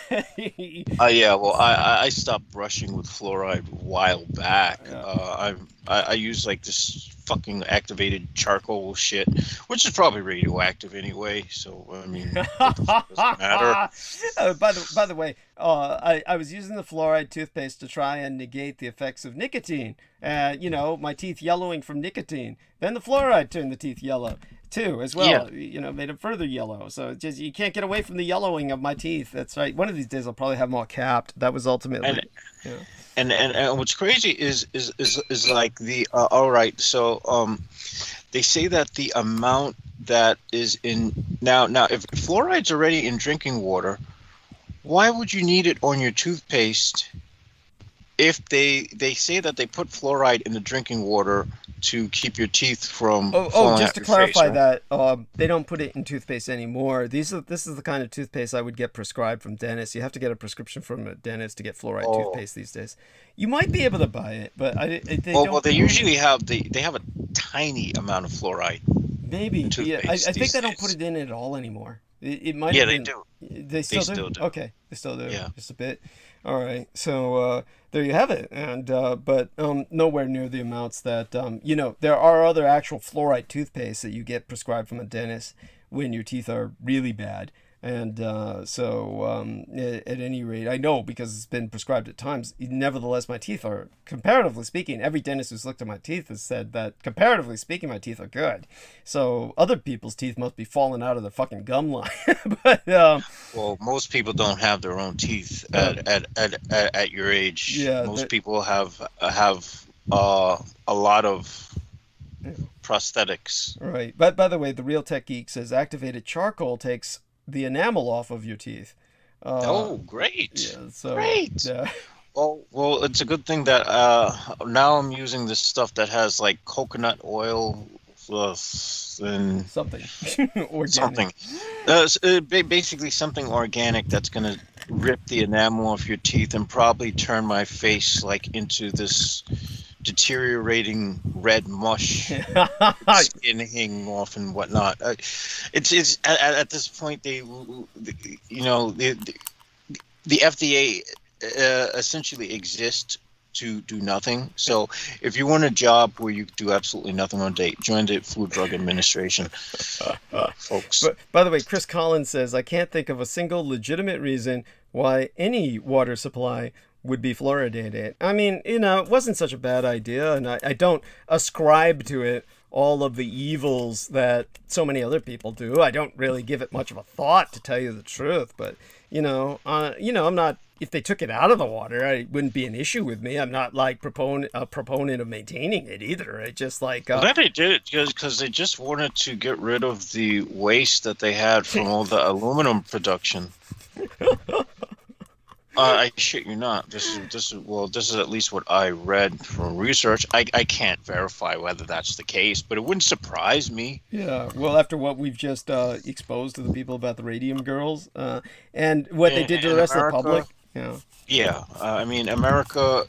stopped brushing with fluoride a while back. I use like this fucking activated charcoal shit, which is probably radioactive anyway, so I mean it doesn't matter. By the way, I was using the fluoride toothpaste to try and negate the effects of nicotine. My teeth yellowing from nicotine. Then the fluoride turned the teeth yellow too, as well. Made them further yellow. So it's just, you can't get away from the yellowing of my teeth. That's right. One of these days I'll probably have them all capped. That was ultimately. And what's crazy is like the all right. So they say that the amount that is in now if fluoride's already in drinking water, why would you need it on your toothpaste? If they say that they put fluoride in the drinking water to keep your teeth from falling just out to your clarify face, right? that they don't put it in toothpaste anymore. This is the kind of toothpaste I would get prescribed from dentists. You have to get a prescription from a dentist to get fluoride toothpaste these days. You might be able to buy it, but they usually have they have a tiny amount of fluoride. Maybe. I think they don't put it in at all anymore. It might. Yeah, they do. They still do. Okay, they still do. Yeah, just a bit. All right, so there you have it, and but nowhere near the amounts that there are other actual fluoride toothpaste that you get prescribed from a dentist when your teeth are really bad, and at any rate, I know because it's been prescribed at times. Nevertheless, my teeth are, comparatively speaking, every dentist who's looked at my teeth has said that comparatively speaking, my teeth are good. So other people's teeth must be falling out of their fucking gum line. But well, most people don't have their own teeth at your age. Yeah, most people have a lot of prosthetics. Right. But by the way, the Real Tech Geek says activated charcoal takes the enamel off of your teeth. Great. Yeah, so, great. Yeah. Well, it's a good thing that now I'm using this stuff that has like coconut oil and something organic. Basically something organic that's gonna rip the enamel off your teeth and probably turn my face like into this deteriorating red mush, skin hanging off and whatnot. It's at this point the FDA essentially exists to do nothing. So if you want a job where you do absolutely nothing on date, join the Food Drug Administration, folks. But by the way, Chris Collins says, I can't think of a single legitimate reason why any water supply would be fluoridated. I mean, it wasn't such a bad idea, and I don't ascribe to it all of the evils that so many other people do. I don't really give it much of a thought, to tell you the truth. But I'm not. If they took it out of the water, it wouldn't be an issue with me. I'm not like a proponent of maintaining it either. It's just like Well, that they did because they just wanted to get rid of the waste that they had from all the aluminum production. I shit you not. This is at least what I read from research. I can't verify whether that's the case, but it wouldn't surprise me. Yeah, well, after what we've just exposed to the people about the radium girls, and what they did to the rest of the public. Yeah. I mean, America,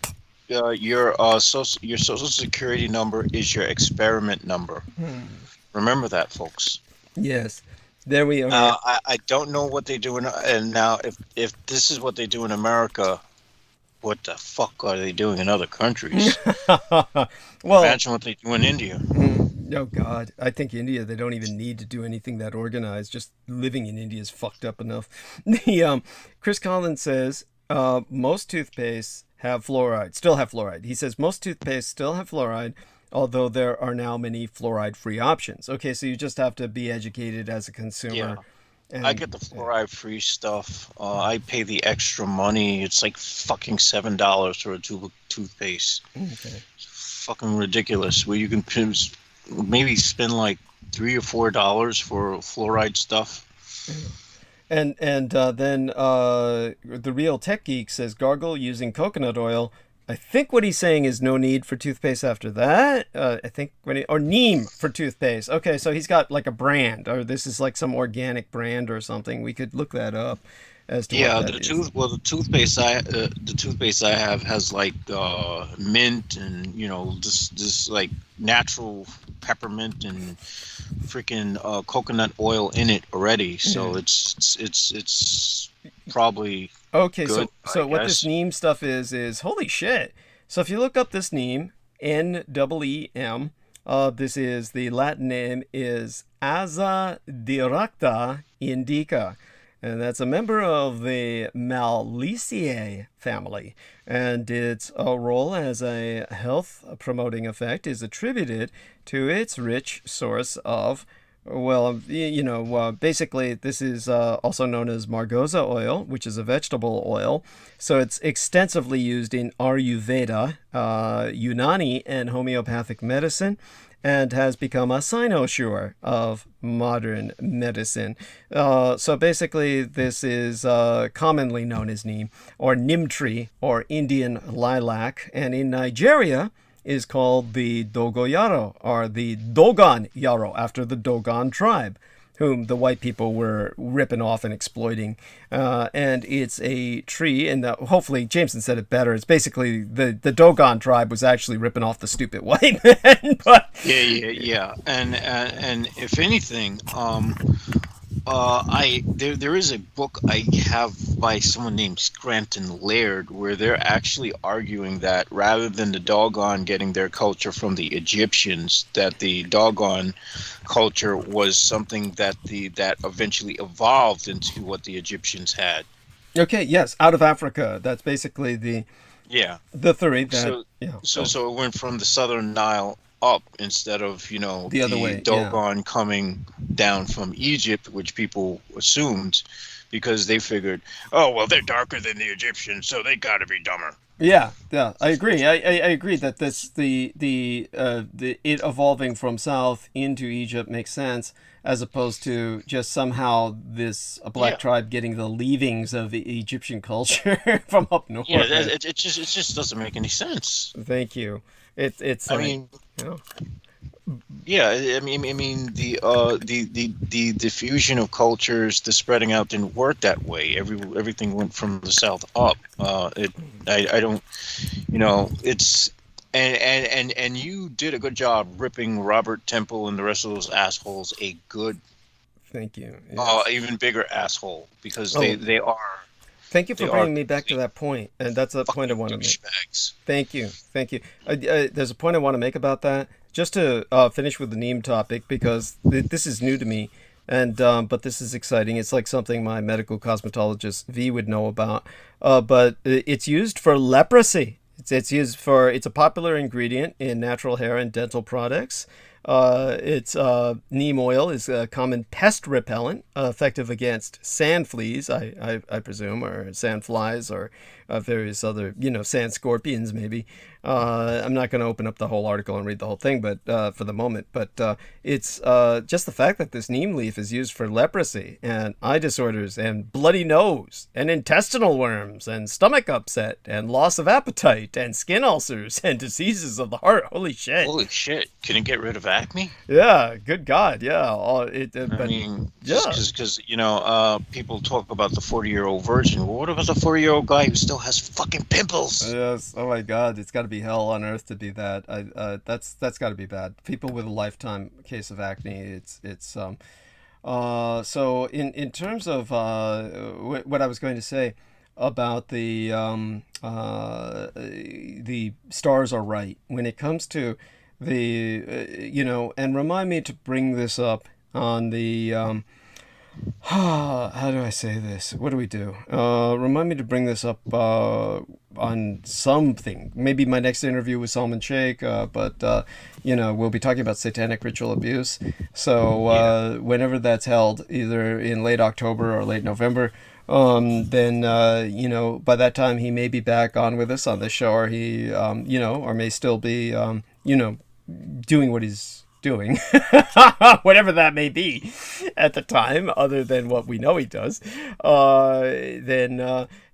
your social security number is your experiment number. Remember that, folks. Yes. There we are. I don't know what they do and now if this is what they do in America, what the fuck are they doing in other countries? Well, imagine what they do in India. Oh God, I think India, they don't even need to do anything that organized. Just living in India is fucked up enough. Chris Collins says most toothpastes have fluoride, still have fluoride. He says most toothpastes still have fluoride, although there are now many fluoride-free options. Okay, so you just have to be educated as a consumer. Yeah. And, I get the fluoride-free stuff. I pay the extra money. It's like fucking $7 for a tube of toothpaste. Okay. It's fucking ridiculous. Where you can maybe spend like $3 or $4 for fluoride stuff. And then the Real Tech Geek says gargle using coconut oil. I think what he's saying is no need for toothpaste after that. I think or neem for toothpaste. Okay, so he's got like a brand, or this is like some organic brand or something. We could look that up as to what that is. The toothpaste I have has like mint and this like natural peppermint and freaking coconut oil in it already. So it's probably. Okay, good, so what this neem stuff is holy shit. So if you look up this neem, N-E-E-M, this is, the Latin name is Azadirachta indica, and that's a member of the Malvaceae family, and its role as a health promoting effect is attributed to its rich source of basically this is also known as margosa oil, which is a vegetable oil. So it's extensively used in Ayurveda, Unani, and homeopathic medicine, and has become a cynosure of modern medicine. So basically this is commonly known as neem, or neem tree, or Indian lilac, and in Nigeria is called the Dogoyaro, or the Dogon Yaro, after the Dogon tribe, whom the white people were ripping off and exploiting. And it's a tree, and hopefully Jameson said it better. It's basically the Dogon tribe was actually ripping off the stupid white men. But yeah. And if anything, there is a book I have by someone named Scranton Laird where they're actually arguing that rather than the Dogon getting their culture from the Egyptians, that the Dogon culture was something that eventually evolved into what the Egyptians had. Okay, yes, out of Africa. That's basically the theory that so it went from the Southern Nile up instead of the other way, Dogon coming down from Egypt, which people assumed because they figured, oh well, they're darker than the Egyptians, so they got to be dumber. Yeah, I agree. I agree that this the it evolving from south into Egypt makes sense, as opposed to just somehow this black tribe getting the leavings of the Egyptian culture from up north. Yeah, it just doesn't make any sense. Thank you. It's. I mean. Yeah, I mean the diffusion of cultures, the spreading out didn't work that way. Everything went from the south up. I don't, it's and you did a good job ripping Robert Temple and the rest of those assholes a good. Thank you. Even bigger asshole, because they are. Thank you for bringing me back to that point, and that's a point I want to make. Thank you. There's a point I want to make about that. Just to finish with the neem topic, because this is new to me, and but this is exciting. It's like something my medical cosmetologist V would know about. But it's used for leprosy. It's a popular ingredient in natural hair and dental products. Neem oil is a common pest repellent, effective against sand fleas, I presume, or sand flies, or various other, sand scorpions, maybe. I'm not going to open up the whole article and read the whole thing, but for the moment. But it's just the fact that this neem leaf is used for leprosy and eye disorders and bloody nose and intestinal worms and stomach upset and loss of appetite and skin ulcers and diseases of the heart. Holy shit. Holy shit. Can it get rid of acne? Yeah, good God, yeah. Just because, people talk about the 40-year-old virgin. Well, what about the 40-year-old guy who still has fucking pimples? Yes, oh my God, it's got to be hell on earth to be that. That's got to be bad. People with a lifetime case of acne, so in terms of what I was going to say about the stars are right when it comes to and remind me to bring this up on the how do I say this? What do we do? Remind me to bring this up on something. Maybe my next interview with Salman Sheikh, but we'll be talking about satanic ritual abuse. So whenever that's held, either in late October or late November, then by that time he may be back on with us on the show, or he or may still be doing what he's doing, whatever that may be at the time, other than what we know he does. Then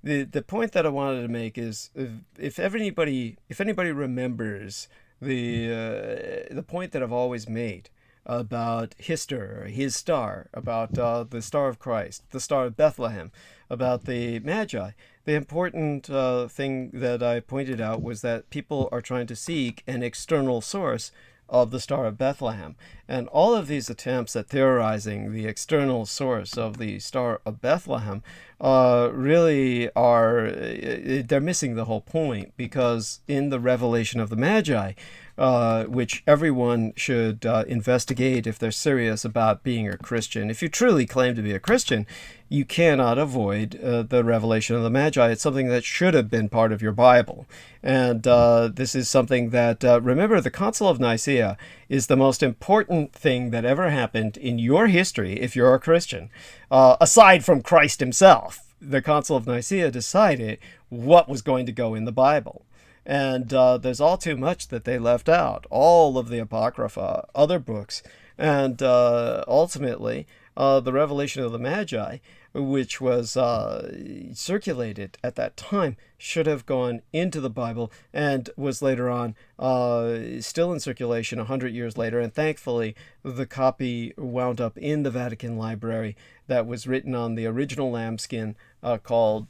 the point that I wanted to make is, if anybody remembers the point that I've always made about Hister, his star, about the Star of Christ, the Star of Bethlehem, about the Magi. The important thing that I pointed out was that people are trying to seek an external source of the Star of Bethlehem. And all of these attempts at theorizing the external source of the Star of Bethlehem really are, they're missing the whole point, because in the revelation of the Magi, which everyone should investigate if they're serious about being a Christian. If you truly claim to be a Christian, you cannot avoid the revelation of the Magi. It's something that should have been part of your Bible. And this is something that, remember, the Council of Nicaea is the most important thing that ever happened in your history if you're a Christian. Aside from Christ himself, the Council of Nicaea decided what was going to go in the Bible. And there's all too much that they left out. All of the Apocrypha, other books, and ultimately the revelation of the Magi, which was circulated at that time, should have gone into the Bible and was later on still in circulation 100 years later. And thankfully, the copy wound up in the Vatican Library that was written on the original lambskin called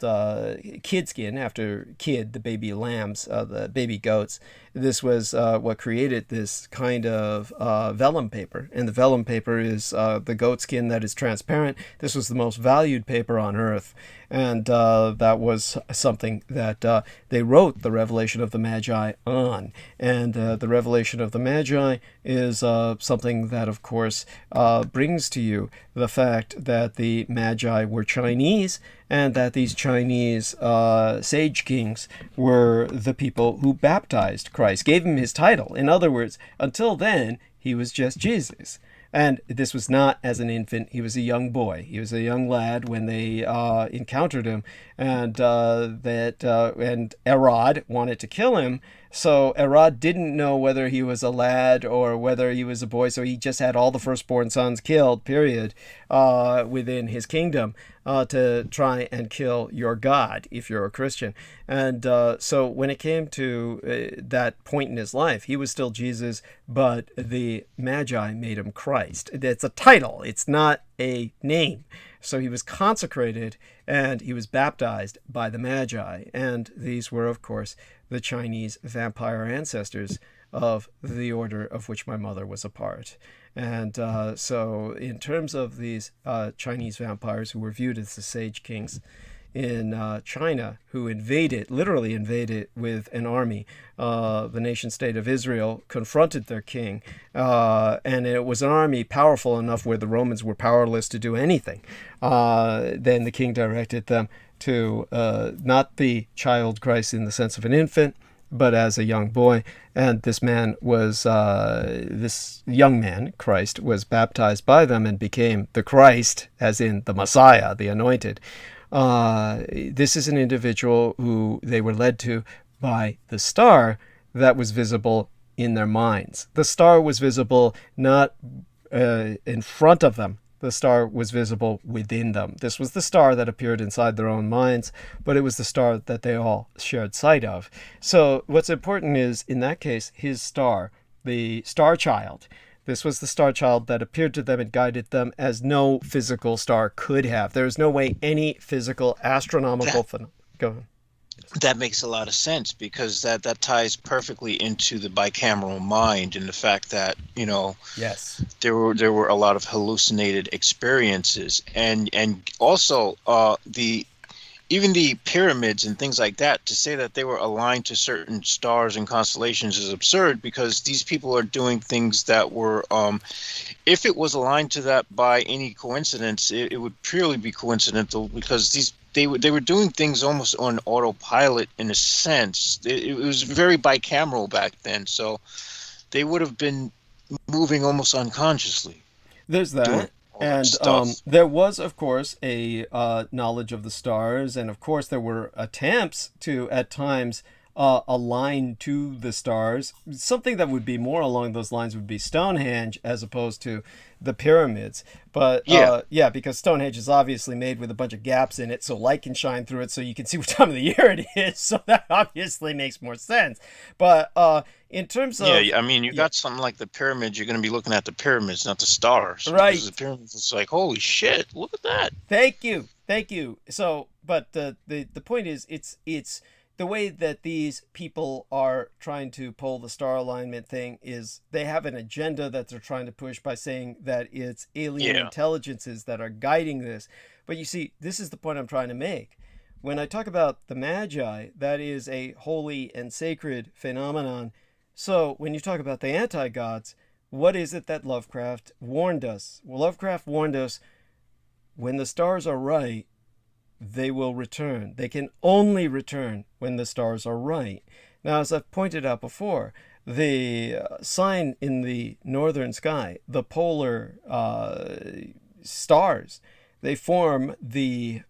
kid skin, after kid, the baby lambs, the baby goats. This was what created this kind of vellum paper. And the vellum paper is the goat skin that is transparent. This was the most valued paper on earth. And that was something that they wrote the revelation of the Magi on. And the revelation of the Magi is something that, of course, brings to you the fact that the Magi were Chinese, and that these Chinese sage kings were the people who baptized Christ, gave him his title. In other words, until then, he was just Jesus. And this was not as an infant. He was a young boy. He was a young lad when they encountered him, and and Herod wanted to kill him. So Herod didn't know whether he was a lad or whether he was a boy. So he just had all the firstborn sons killed, period, within his kingdom, to try and kill your God if you're a Christian. And so when it came to that point in his life, he was still Jesus, but the Magi made him Christ. It's a title. It's not a name. So he was consecrated and he was baptized by the Magi. And these were, of course, the Chinese vampire ancestors of the order of which my mother was a part. And so in terms of these Chinese vampires who were viewed as the sage kings in China, who literally invaded with an army, the nation state of Israel confronted their king, and it was an army powerful enough where the Romans were powerless to do anything. Then the king directed them to not the child Christ in the sense of an infant, but as a young boy. And this young man, Christ, was baptized by them and became the Christ, as in the Messiah, the anointed. This is an individual who they were led to by the star that was visible in their minds. The star was visible not in front of them. The star was visible within them. This was the star that appeared inside their own minds, but it was the star that they all shared sight of. So what's important is, in that case, his star, the star child. This was the star child that appeared to them and guided them as no physical star could have. There is no way any physical astronomical phenomenon. Go ahead. That makes a lot of sense, because that ties perfectly into the bicameral mind, and the fact that, yes, there were a lot of hallucinated experiences, and also even the pyramids and things like that. To say that they were aligned to certain stars and constellations is absurd, because these people are doing things that were, if it was aligned to that by any coincidence, it would purely be coincidental, because they were doing things almost on autopilot in a sense. It was very bicameral back then, so they would have been moving almost unconsciously. There's that. And there was, of course, a knowledge of the stars, and of course there were attempts to, at times, align to the stars. Something that would be more along those lines would be Stonehenge, as opposed to the pyramids. But because Stonehenge is obviously made with a bunch of gaps in it, so light can shine through it, so you can see what time of the year it is. So that obviously makes more sense. But in terms of you got something like the pyramids, you're going to be looking at the pyramids, not the stars. Right. Because the pyramids, it's like, holy shit, look at that. Thank you. So, but the point is, it's the way that these people are trying to pull the star alignment thing is they have an agenda that they're trying to push by saying that it's alien intelligences that are guiding this. But you see, this is the point I'm trying to make. When I talk about the Magi, that is a holy and sacred phenomenon. So when you talk about the anti-gods, what is it that Lovecraft warned us? Well, Lovecraft warned us, when the stars are right, they will return. They can only return when the stars are right. Now, as I've pointed out before, the sign in the northern sky, the polar stars, they form the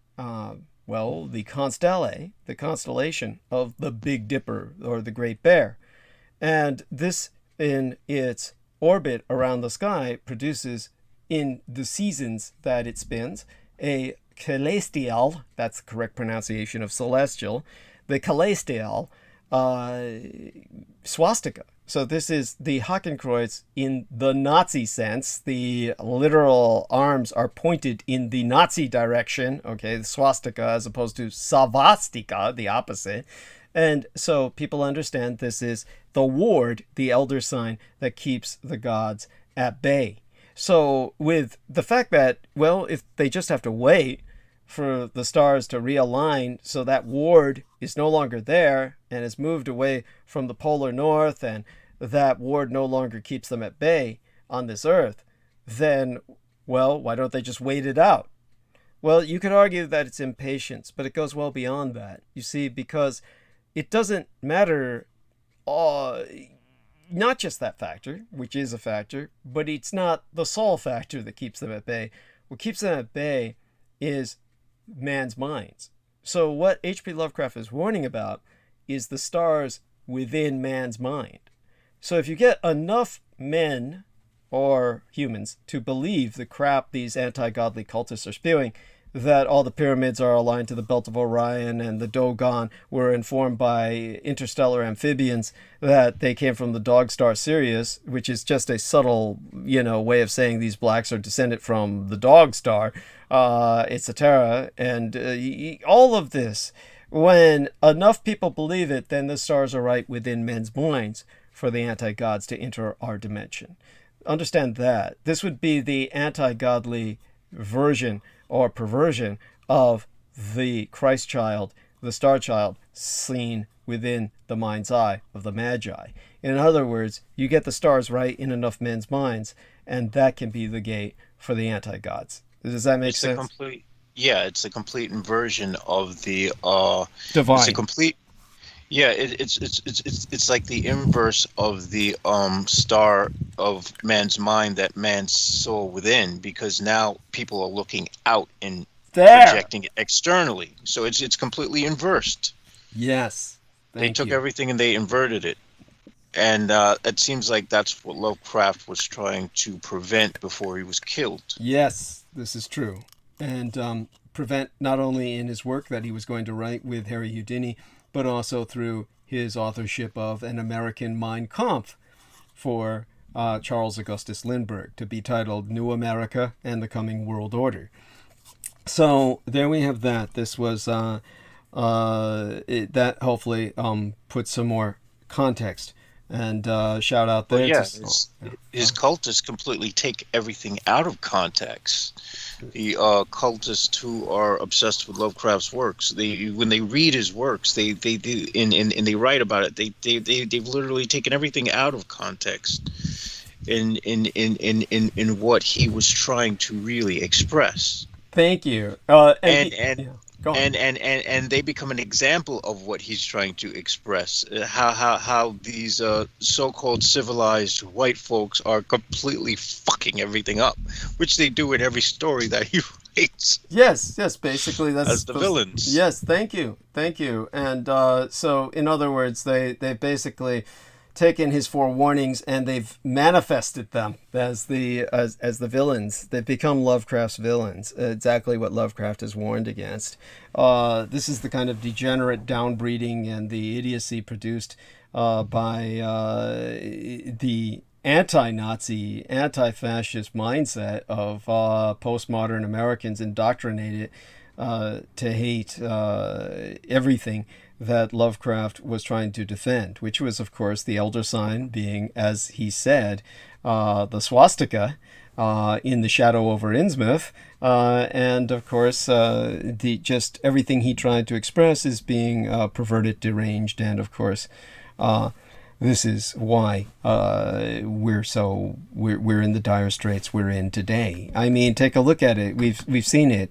constellation of the Big Dipper, or the Great Bear. And this, in its orbit around the sky, produces, in the seasons that it spins, a celestial, that's the correct pronunciation of celestial, the celestial swastika. So this is the Hakenkreuz in the Nazi sense. The literal arms are pointed in the Nazi direction, okay, the swastika, as opposed to savastika, the opposite. And so people understand this is the ward, the elder sign that keeps the gods at bay. So with the fact that, well, if they just have to wait for the stars to realign so that ward is no longer there and has moved away from the polar north, and that ward no longer keeps them at bay on this earth, then, well, why don't they just wait it out? Well, you could argue that it's impatience, but it goes well beyond that. You see, because it doesn't matter, not just that factor, which is a factor, but it's not the sole factor that keeps them at bay. What keeps them at bay is man's minds. So what H.P. Lovecraft is warning about is the stars within man's mind. So if you get enough men or humans to believe the crap these anti-godly cultists are spewing, that all the pyramids are aligned to the belt of Orion and the Dogon were informed by interstellar amphibians, that they came from the dog star Sirius, which is just a subtle, way of saying these blacks are descended from the dog star, etc. And all of this, when enough people believe it, then the stars are right within men's minds for the anti-gods to enter our dimension. Understand that. This would be the anti-godly version or perversion of the Christ child, the star child, seen within the mind's eye of the Magi. In other words, you get the stars right in enough men's minds, and that can be the gate for the anti-gods. Does that make sense? It's a complete inversion of the divine. Yeah, it's like the inverse of the star of man's mind that man saw within, because now people are looking out and projecting it externally. So it's completely inversed. Yes. They took everything and they inverted it. And it seems like that's what Lovecraft was trying to prevent before he was killed. Yes, this is true. And prevent not only in his work that he was going to write with Harry Houdini, but also through his authorship of An American Mein Kampf for Charles Augustus Lindbergh, to be titled New America and the Coming World Order. So there we have that. This was that hopefully puts some more context. And shout out there. His cultists completely take everything out of context. The cultists who are obsessed with Lovecraft's works, when they read his works, they they write about it. They've literally taken everything out of context in what he was trying to really express. Thank you. And they become an example of what he's trying to express. How these so-called civilized white folks are completely fucking everything up, which they do in every story that he writes. Yes, basically that's as the villains. Yes, thank you. And so in other words, they basically taken his forewarnings and they've manifested them as the villains. They've become Lovecraft's villains, exactly what Lovecraft has warned against. This is the kind of degenerate downbreeding and the idiocy produced by the anti-Nazi, anti-fascist mindset of postmodern Americans indoctrinated to hate everything that Lovecraft was trying to defend, which was, of course, the elder sign being, as he said, the swastika in the shadow over Innsmouth, and of course, just everything he tried to express is being perverted, deranged, and of course, this is why we're in the dire straits we're in today. I mean, take a look at it. We've seen it.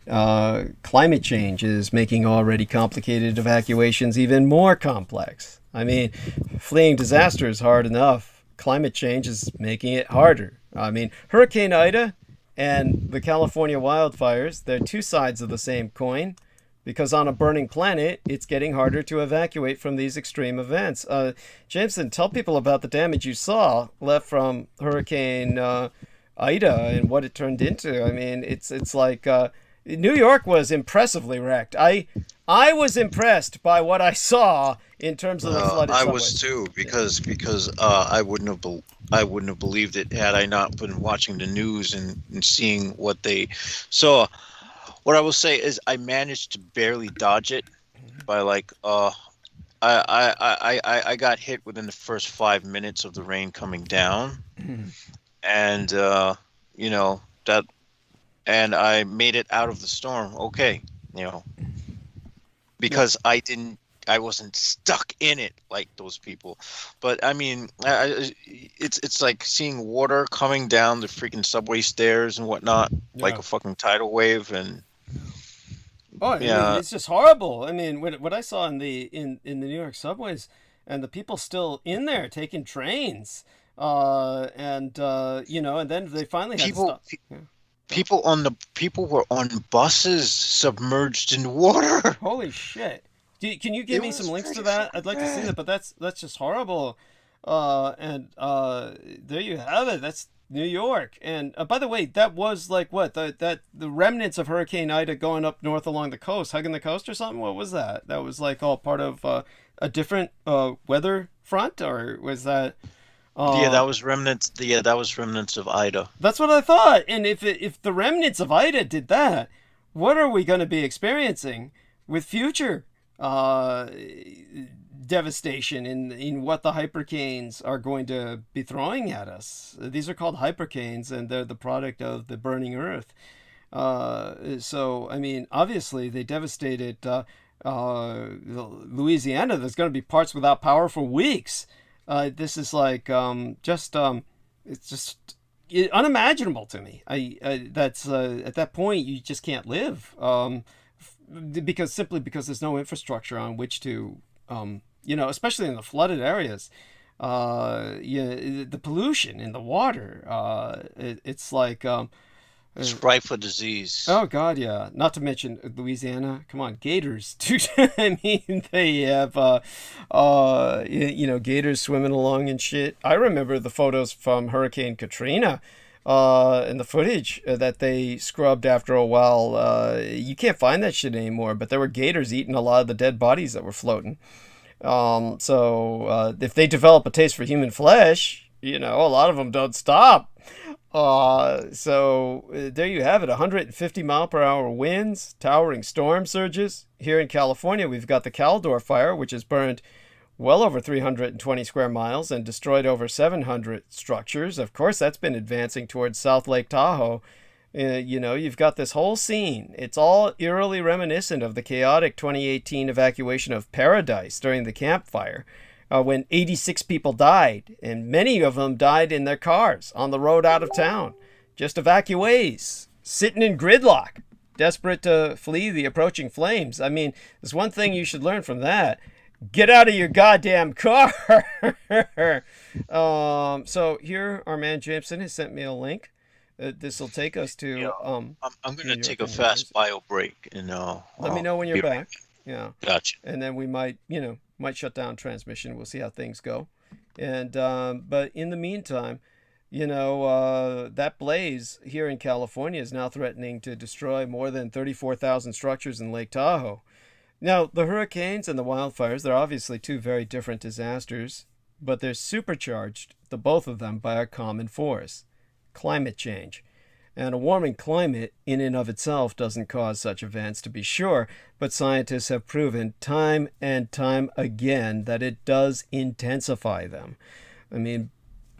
Climate change is making already complicated evacuations even more complex. I mean, fleeing disaster is hard enough. Climate change is making it harder. I mean, Hurricane Ida and the California wildfires, they're two sides of the same coin. Because on a burning planet, it's getting harder to evacuate from these extreme events. Jameson, tell people about the damage you saw left from Hurricane Ida and what it turned into. I mean, it's like New York was impressively wrecked. I was impressed by what I saw in terms of the flooded subways. I was too, because I wouldn't have believed it had I not been watching the news and seeing what they saw. What I will say is I managed to barely dodge it by I got hit within the first 5 minutes of the rain coming down, and and I made it out of the storm. Okay, because I wasn't stuck in it like those people. But I mean, it's like seeing water coming down the freaking subway stairs and whatnot, like a fucking tidal wave. And I mean, it's just horrible. I mean, what I saw in the New York subways, and the people still in there taking trains, and then they finally had to stop. People were on buses submerged in water. Holy shit! Can you give me some links to that? I'd like to see that, but that's just horrible. And there you have it. That's New York. And by the way, that was like what the remnants of Hurricane Ida going up north along the coast, hugging the coast or something. What was that? That was like all part of a different weather front, or was that? That was remnants. That was remnants of Ida. That's what I thought. And if the remnants of Ida did that, what are we going to be experiencing with future devastation in what the hypercanes are going to be throwing at us? These are called hypercanes, and they're the product of the burning earth. So, I mean, obviously they devastated Louisiana. There's going to be parts without power for weeks. This is like it's just unimaginable to me. That's at that point you just can't live, because there's no infrastructure on which to especially in the flooded areas, the pollution in the water, it's like it's ripe for disease. Oh God, yeah. Not to mention Louisiana. Come on, gators, dude. I mean, they have gators swimming along and shit. I remember the photos from Hurricane Katrina, and the footage that they scrubbed after a while. You can't find that shit anymore. But there were gators eating a lot of the dead bodies that were floating. So if they develop a taste for human flesh, a lot of them don't stop. So there you have it, 150 mile per hour winds, towering storm surges. Here in California, we've got the Caldor fire, which has burned well over 320 square miles and destroyed over 700 structures. Of course, that's been advancing towards South Lake Tahoe. You've got this whole scene. It's all eerily reminiscent of the chaotic 2018 evacuation of Paradise during the Camp Fire, when 86 people died, and many of them died in their cars on the road out of town. Just evacuees, sitting in gridlock, desperate to flee the approaching flames. I mean, there's one thing you should learn from that. Get out of your goddamn car. So here, our man Jameson has sent me a link. This will take us to... I'm going to take a fast bio break. And let me know when you're back. Yeah. Gotcha. And then we might shut down transmission. We'll see how things go. And but in the meantime, that blaze here in California is now threatening to destroy more than 34,000 structures in Lake Tahoe. Now, the hurricanes and the wildfires, they're obviously two very different disasters, but they're supercharged, the both of them, by a common force: climate change. And a warming climate in and of itself doesn't cause such events, to be sure, but scientists have proven time and time again that it does intensify them. I mean,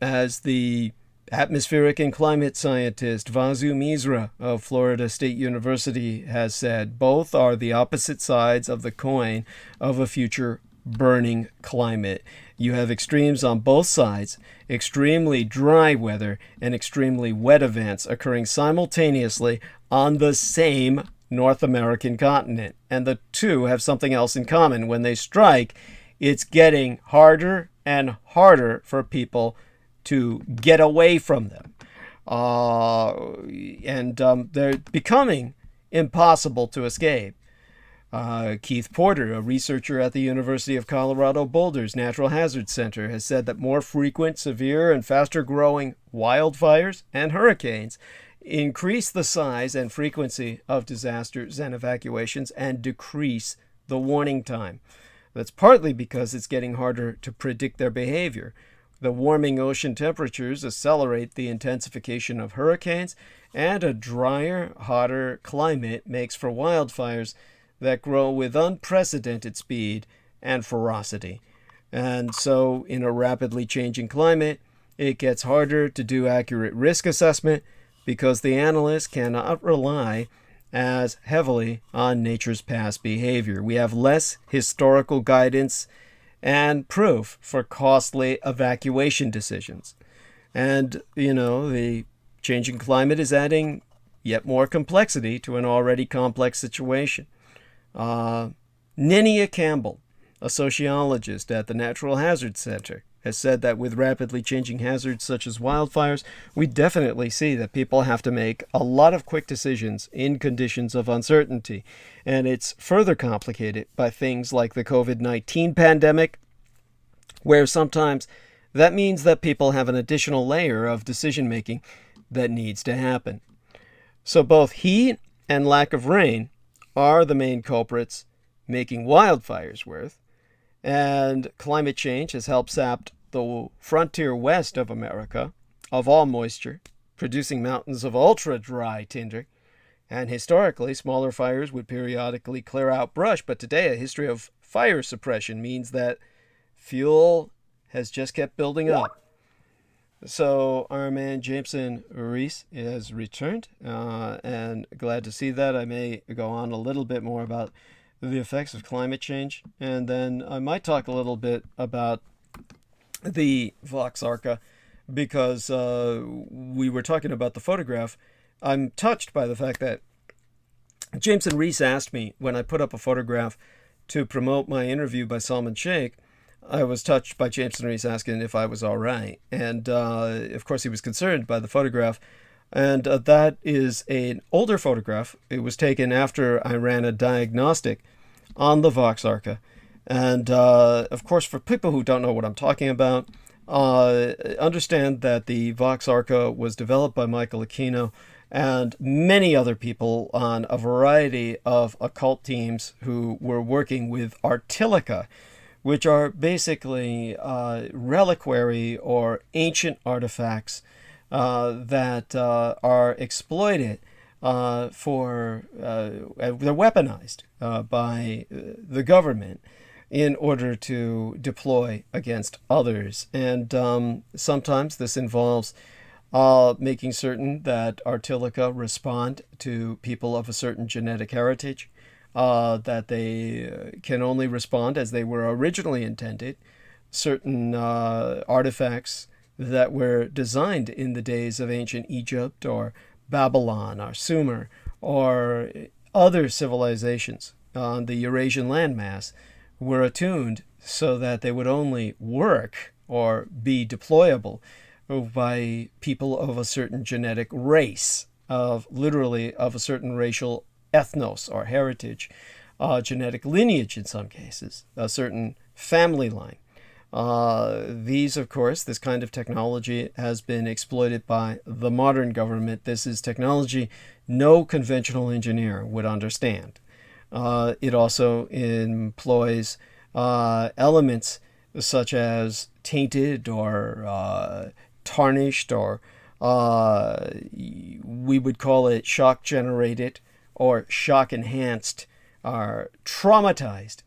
as the atmospheric and climate scientist Vasu Misra of Florida State University has said, both are the opposite sides of the coin of a future burning climate. You have extremes on both sides, extremely dry weather and extremely wet events occurring simultaneously on the same North American continent. And the two have something else in common. When they strike, it's getting harder and harder for people to get away from them. They're becoming impossible to escape. Keith Porter, a researcher at the University of Colorado Boulder's Natural Hazards Center, has said that more frequent, severe, and faster-growing wildfires and hurricanes increase the size and frequency of disasters and evacuations and decrease the warning time. That's partly because it's getting harder to predict their behavior. The warming ocean temperatures accelerate the intensification of hurricanes, and a drier, hotter climate makes for wildfires that grow with unprecedented speed and ferocity. And so, in a rapidly changing climate, it gets harder to do accurate risk assessment because the analysts cannot rely as heavily on nature's past behavior. We have less historical guidance and proof for costly evacuation decisions. And, the changing climate is adding yet more complexity to an already complex situation. Ninia Campbell, a sociologist at the Natural Hazards Center, has said that with rapidly changing hazards such as wildfires, we definitely see that people have to make a lot of quick decisions in conditions of uncertainty. And it's further complicated by things like the COVID-19 pandemic, where sometimes that means that people have an additional layer of decision-making that needs to happen. So both heat and lack of rain are the main culprits making wildfires worse, and climate change has helped sap the frontier west of America of all moisture, producing mountains of ultra-dry tinder. And historically, smaller fires would periodically clear out brush, but today a history of fire suppression means that fuel has just kept building up. So our man Jameson Reese has returned, and glad to see that. I may go on a little bit more about the effects of climate change, and then I might talk a little bit about the Vox Arca, because we were talking about the photograph. I'm touched by the fact that Jameson Reese asked me when I put up a photograph to promote my interview by Salman Sheikh, I was touched by Jameson Reese asking if I was all right. And of course, he was concerned by the photograph. And that is an older photograph. It was taken after I ran a diagnostic on the Vox Arca. And of course, for people who don't know what I'm talking about, understand that the Vox Arca was developed by Michael Aquino and many other people on a variety of occult teams who were working with artilica, which are basically reliquary or ancient artifacts that are exploited for, they're weaponized by the government in order to deploy against others. And sometimes this involves making certain that artilica respond to people of a certain genetic heritage, that they can only respond as they were originally intended. Certain artifacts that were designed in the days of ancient Egypt or Babylon or Sumer or other civilizations on the Eurasian landmass were attuned so that they would only work or be deployable by people of a certain genetic race, literally of a certain racial ethnos or heritage, genetic lineage in some cases, a certain family line. These, of course, this kind of technology has been exploited by the modern government. This is technology no conventional engineer would understand. It also employs elements such as tainted or tarnished, or we would call it shock generated or shock enhanced or traumatized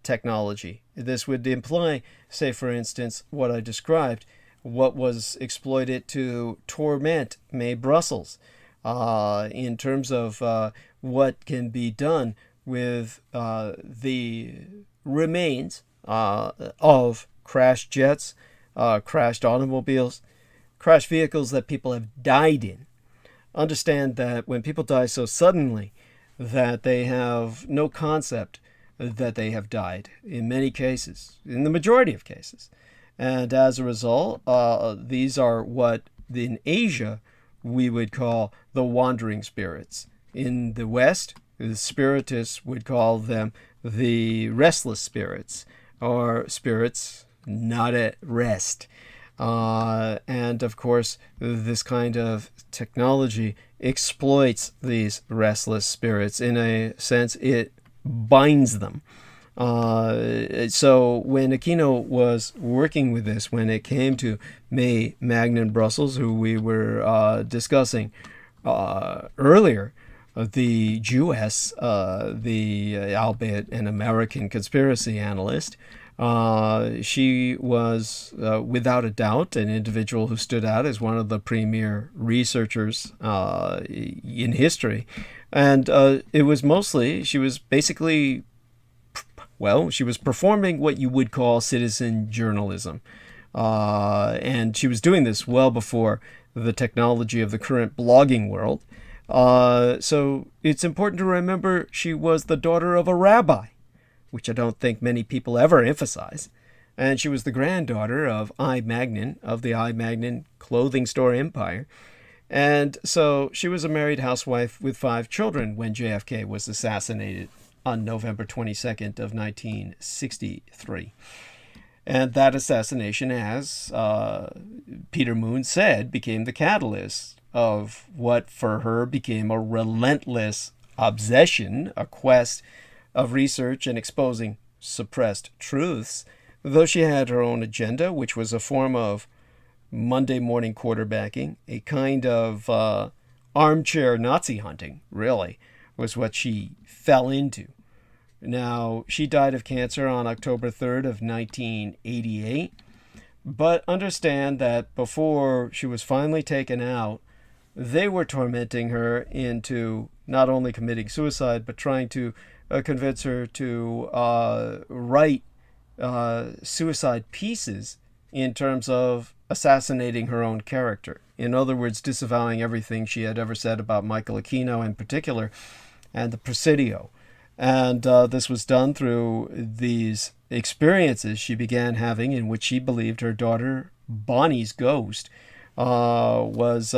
technology. This would imply, say for instance, what I described, what was exploited to torment May Brussels in terms of what can be done with the remains of crashed jets, crashed automobiles, crashed vehicles that people have died in. Understand that when people die so suddenly that they have no concept that they have died in many cases, in the majority of cases. And as a result, these are what in Asia we would call the wandering spirits. In the West, the spiritists would call them the restless spirits, or spirits not at rest. And of course, this kind of technology exploits these restless spirits. In a sense, it binds them. So when Aquino was working with this, when it came to May Magnan Brussels, who we were discussing earlier, the Jewess, albeit an American conspiracy analyst, she was without a doubt an individual who stood out as one of the premier researchers in history. And it was mostly, she was basically, she was performing what you would call citizen journalism. And she was doing this well before the technology of the current blogging world. So it's important to remember she was the daughter of a rabbi, which I don't think many people ever emphasize. And she was the granddaughter of I. Magnin, of the I. Magnin clothing store empire. And so she was a married housewife with 5 children when JFK was assassinated on November 22nd of 1963. And that assassination, as Peter Moon said, became the catalyst of what for her became a relentless obsession, a quest of research and exposing suppressed truths, though she had her own agenda, which was a form of Monday morning quarterbacking, a kind of armchair Nazi hunting, really, was what she fell into. Now, she died of cancer on October 3rd of 1988, but understand that before she was finally taken out, they were tormenting her into not only committing suicide, but trying to convince her to write suicide pieces in terms of assassinating her own character. In other words, disavowing everything she had ever said about Michael Aquino in particular, and the Presidio. And this was done through these experiences she began having in which she believed her daughter Bonnie's ghost was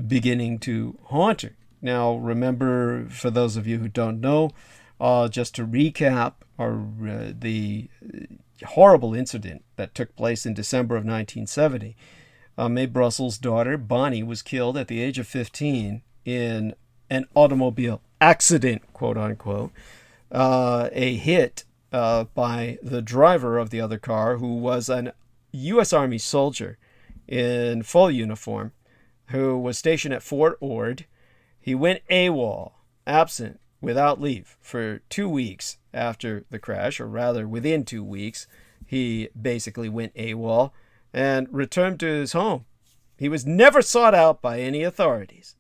beginning to haunt her. Now, remember, for those of you who don't know, just to recap, the horrible incident that took place in December of 1970. Mae Brussels' daughter, Bonnie, was killed at the age of 15 in an automobile accident, quote unquote, a hit by the driver of the other car, who was an U.S. Army soldier in full uniform, who was stationed at Fort Ord. He went AWOL, absent, without leave, for 2 weeks after the crash, or rather within 2 weeks. He basically went AWOL and returned to his home. He was never sought out by any authorities.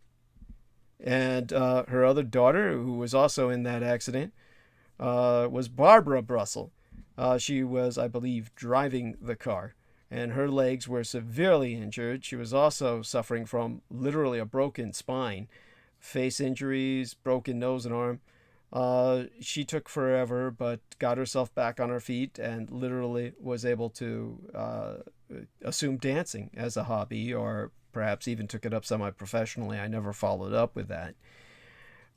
And her other daughter, who was also in that accident, was Barbara Brussels. She was, I believe, driving the car, and her legs were severely injured. She was also suffering from literally a broken spine, face injuries, broken nose and arm. She took forever, but got herself back on her feet and literally was able to assume dancing as a hobby, or perhaps even took it up semi-professionally. I never followed up with that.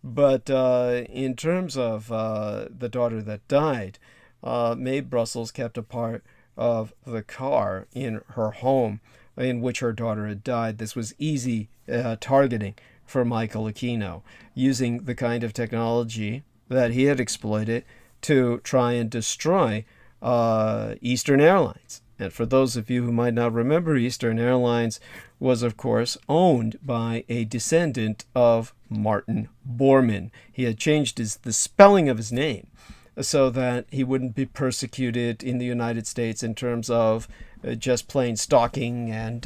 But in terms of the daughter that died, Mae Brussels kept a part of the car in her home in which her daughter had died. This was easy targeting for Michael Aquino, using the kind of technology that he had exploited to try and destroy Eastern Airlines. And for those of you who might not remember, Eastern Airlines was, of course, owned by a descendant of Martin Bormann. He had changed the spelling of his name so that he wouldn't be persecuted in the United States in terms of just plain stalking and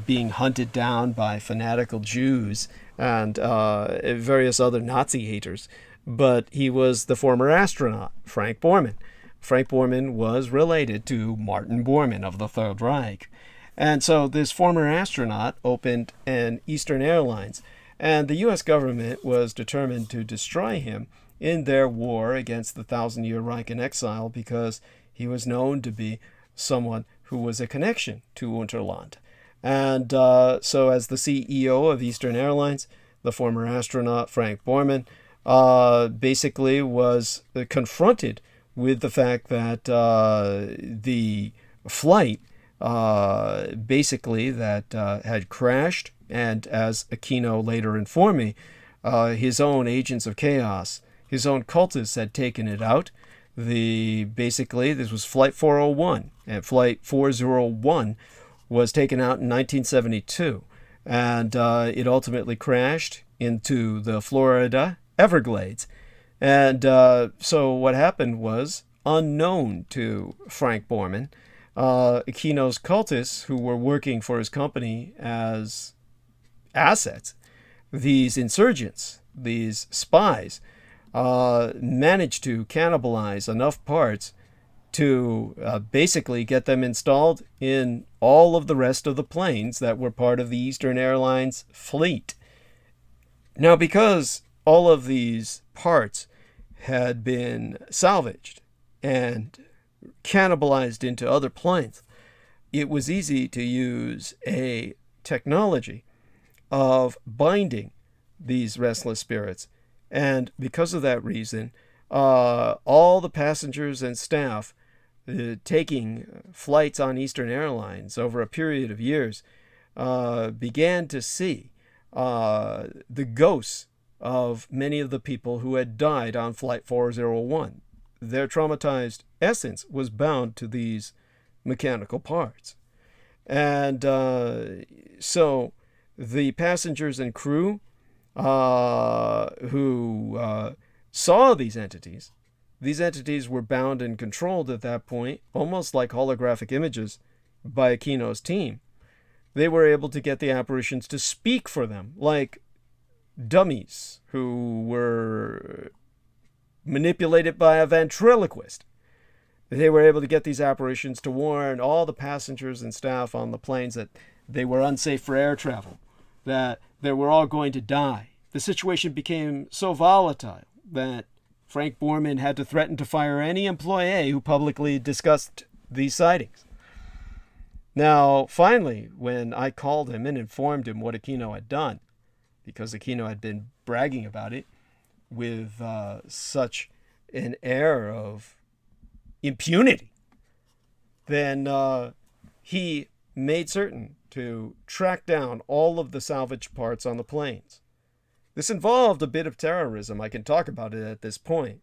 being hunted down by fanatical Jews and various other Nazi haters. But he was the former astronaut, Frank Borman. Frank Borman was related to Martin Bormann of the Third Reich. And so this former astronaut opened an Eastern Airlines, and the U.S. government was determined to destroy him in their war against the Thousand-Year Reich in Exile, because he was known to be someone who was a connection to Unterland. And so as the CEO of Eastern Airlines, the former astronaut Frank Borman basically was confronted with the fact that the flight basically that had crashed, and as Aquino later informed me, his own agents of chaos, his own cultists had taken it out. Basically, this was Flight 401, and Flight 401 was taken out in 1972, and it ultimately crashed into the Florida Everglades. And so what happened was, unknown to Frank Borman, Aquino's cultists, who were working for his company as assets, these insurgents, these spies, managed to cannibalize enough parts to basically get them installed in all of the rest of the planes that were part of the Eastern Airlines fleet. Now, because all of these parts had been salvaged and cannibalized into other planes, it was easy to use a technology of binding these restless spirits. And because of that reason, all the passengers and staff taking flights on Eastern Airlines over a period of years began to see the ghosts of many of the people who had died on Flight 401. Their traumatized essence was bound to these mechanical parts. And so the passengers and crew who saw these entities were bound and controlled at that point, almost like holographic images, by Aquino's team. They were able to get the apparitions to speak for them, like dummies who were manipulated by a ventriloquist. They were able to get these apparitions to warn all the passengers and staff on the planes that they were unsafe for air travel, that they were all going to die. The situation became so volatile that Frank Borman had to threaten to fire any employee who publicly discussed these sightings. Now, finally, when I called him and informed him what Aquino had done, because Aquino had been bragging about it with such an air of impunity, then he made certain to track down all of the salvaged parts on the planes. This involved a bit of terrorism. I can talk about it at this point.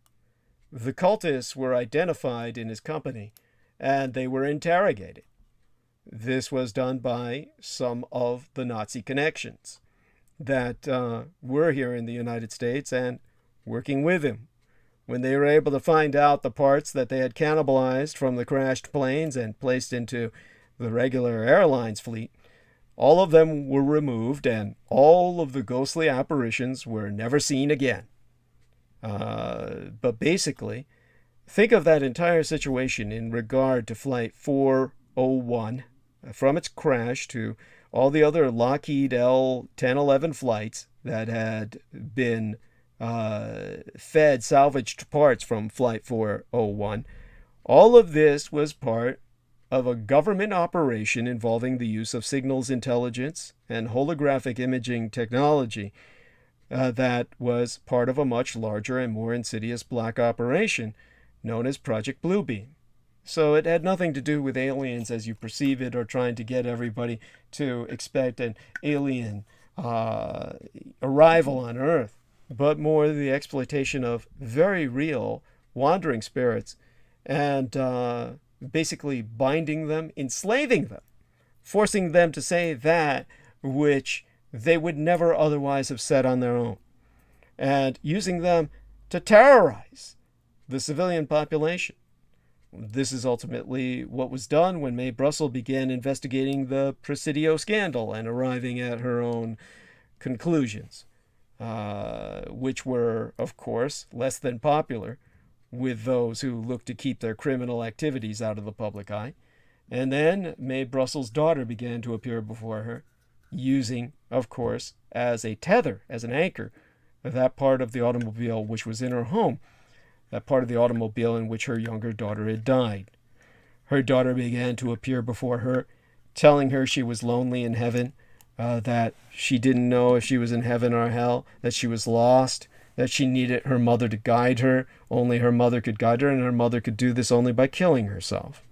The cultists were identified in his company, and they were interrogated. This was done by some of the Nazi connections that were here in the United States and working with him. When they were able to find out the parts that they had cannibalized from the crashed planes and placed into the regular airlines fleet, all of them were removed and all of the ghostly apparitions were never seen again. But basically, think of that entire situation in regard to Flight 401, from its crash to all the other Lockheed L-1011 flights that had been fed salvaged parts from Flight 401. All of this was part of a government operation involving the use of signals intelligence and holographic imaging technology that was part of a much larger and more insidious black operation known as Project Bluebeam. So it had nothing to do with aliens as you perceive it, or trying to get everybody to expect an alien arrival on Earth, but more the exploitation of very real wandering spirits and basically binding them, enslaving them, forcing them to say that which they would never otherwise have said on their own, and using them to terrorize the civilian population. This is ultimately what was done when Mae Brussel began investigating the Presidio scandal and arriving at her own conclusions, which were, of course, less than popular with those who looked to keep their criminal activities out of the public eye. And then Mae Brussel's daughter began to appear before her, using, of course, as a tether, as an anchor, that part of the automobile which was in her home, that part of the automobile in which her younger daughter had died. Her daughter began to appear before her, telling her she was lonely in heaven, that she didn't know if she was in heaven or hell, that she was lost, that she needed her mother to guide her. Only her mother could guide her, and her mother could do this only by killing herself.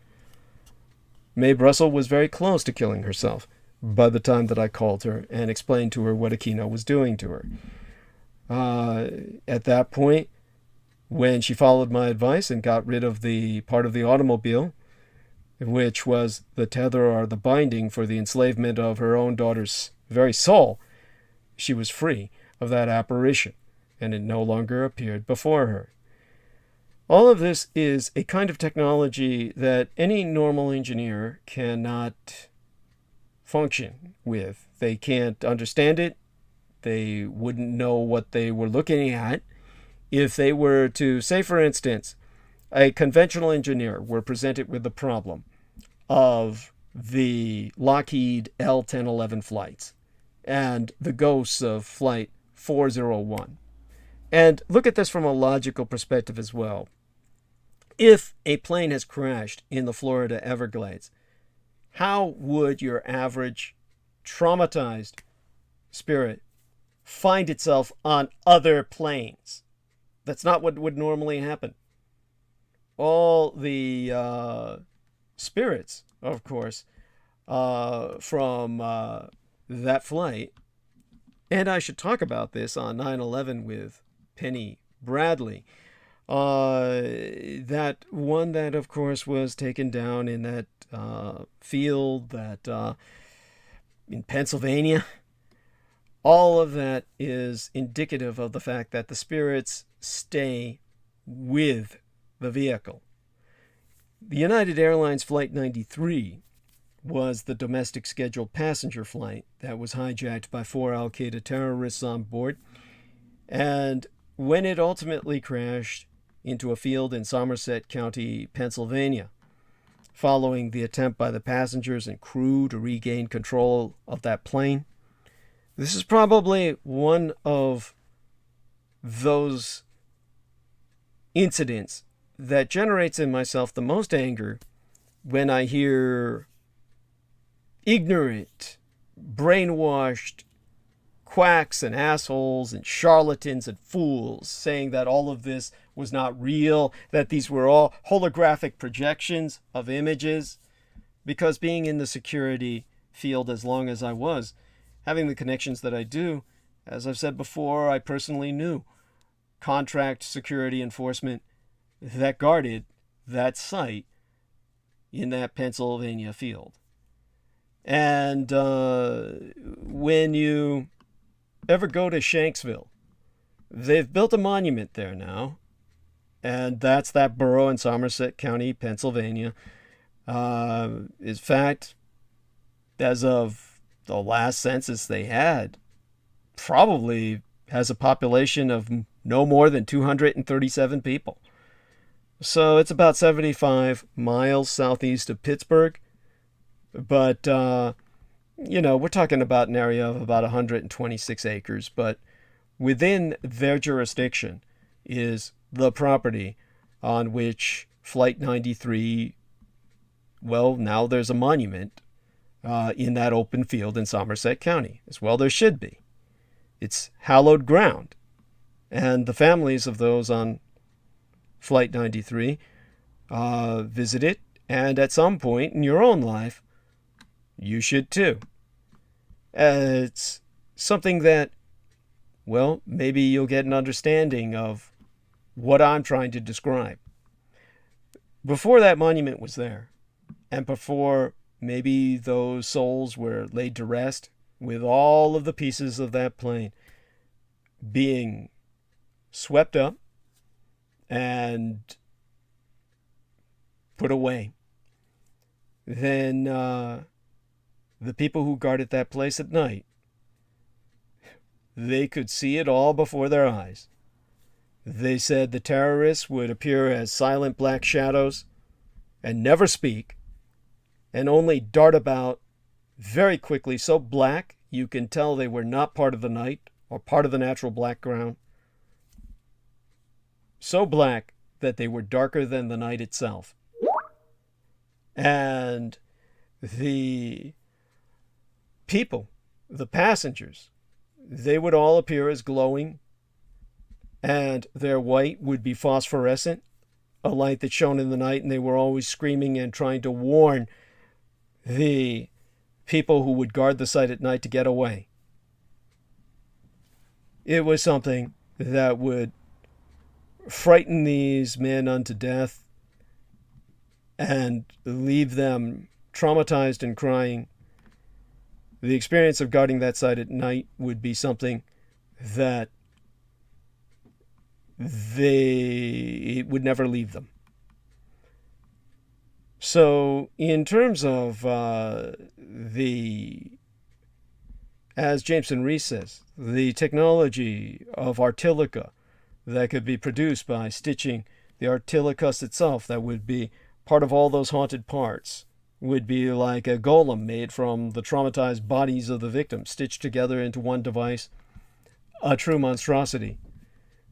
Mae Brussel was very close to killing herself by the time that I called her and explained to her what Aquino was doing to her. At that point, when she followed my advice and got rid of the part of the automobile, which was the tether or the binding for the enslavement of her own daughter's very soul, she was free of that apparition, and it no longer appeared before her. All of this is a kind of technology that any normal engineer cannot function with. They can't understand it. They wouldn't know what they were looking at. If they were to, say for instance, a conventional engineer were presented with the problem of the Lockheed L-1011 flights and the ghosts of Flight 401. And look at this from a logical perspective as well. If a plane has crashed in the Florida Everglades, how would your average traumatized spirit find itself on other planes? That's not what would normally happen. All the spirits, of course, from that flight, and I should talk about this on 9/11 with Penny Bradley, that one that, of course, was taken down in that field that in Pennsylvania. All of that is indicative of the fact that the spirits stay with the vehicle. The United Airlines Flight 93 was the domestic scheduled passenger flight that was hijacked by 4 Al-Qaeda terrorists on board. And when it ultimately crashed into a field in Somerset County, Pennsylvania, following the attempt by the passengers and crew to regain control of that plane, this is probably one of those incidents that generates in myself the most anger when I hear ignorant, brainwashed quacks and assholes and charlatans and fools saying that all of this was not real, that these were all holographic projections of images. Because being in the security field as long as I was, having the connections that I do, as I've said before, I personally knew contract security enforcement that guarded that site in that Pennsylvania field. And when you ever go to Shanksville, they've built a monument there now, and that's that borough in Somerset County, Pennsylvania. In fact, as of the last census they had, probably has a population of no more than 237 people. So it's about 75 miles southeast of Pittsburgh. But, we're talking about an area of about 126 acres. But within their jurisdiction is the property on which Flight 93, well, now there's a monument in that open field in Somerset County. As well there should be. It's hallowed ground. And the families of those on Flight 93 visit it. And at some point in your own life, you should too. It's something that, well, maybe you'll get an understanding of what I'm trying to describe. Before that monument was there, and before maybe those souls were laid to rest, with all of the pieces of that plane being swept up and put away, then the people who guarded that place at night, they could see it all before their eyes. They said the terrorists would appear as silent black shadows and never speak, and only dart about very quickly, so black you can tell they were not part of the night or part of the natural background. So black that they were darker than the night itself. And the people, the passengers, they would all appear as glowing, and their white would be phosphorescent, a light that shone in the night, and they were always screaming and trying to warn the people who would guard the site at night to get away. It was something that would frighten these men unto death and leave them traumatized and crying. The experience of guarding that site at night would be something that it would never leave them. So in terms of as Jameson Rees says, the technology of artilica that could be produced by stitching the artilicus itself, that would be part of all those haunted parts, would be like a golem made from the traumatized bodies of the victims, stitched together into one device, a true monstrosity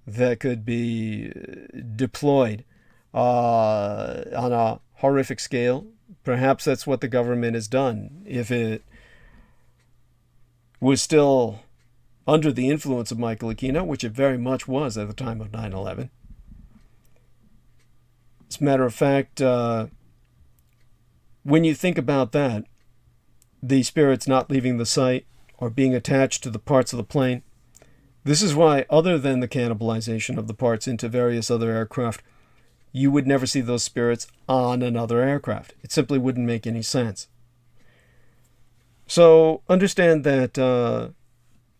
that could be deployed on a horrific scale. Perhaps that's what the government has done. If it was still under the influence of Michael Aquino, which it very much was at the time of 9/11. As a matter of fact, when you think about that, the spirits not leaving the site or being attached to the parts of the plane, this is why, other than the cannibalization of the parts into various other aircraft, you would never see those spirits on another aircraft. It simply wouldn't make any sense. So understand that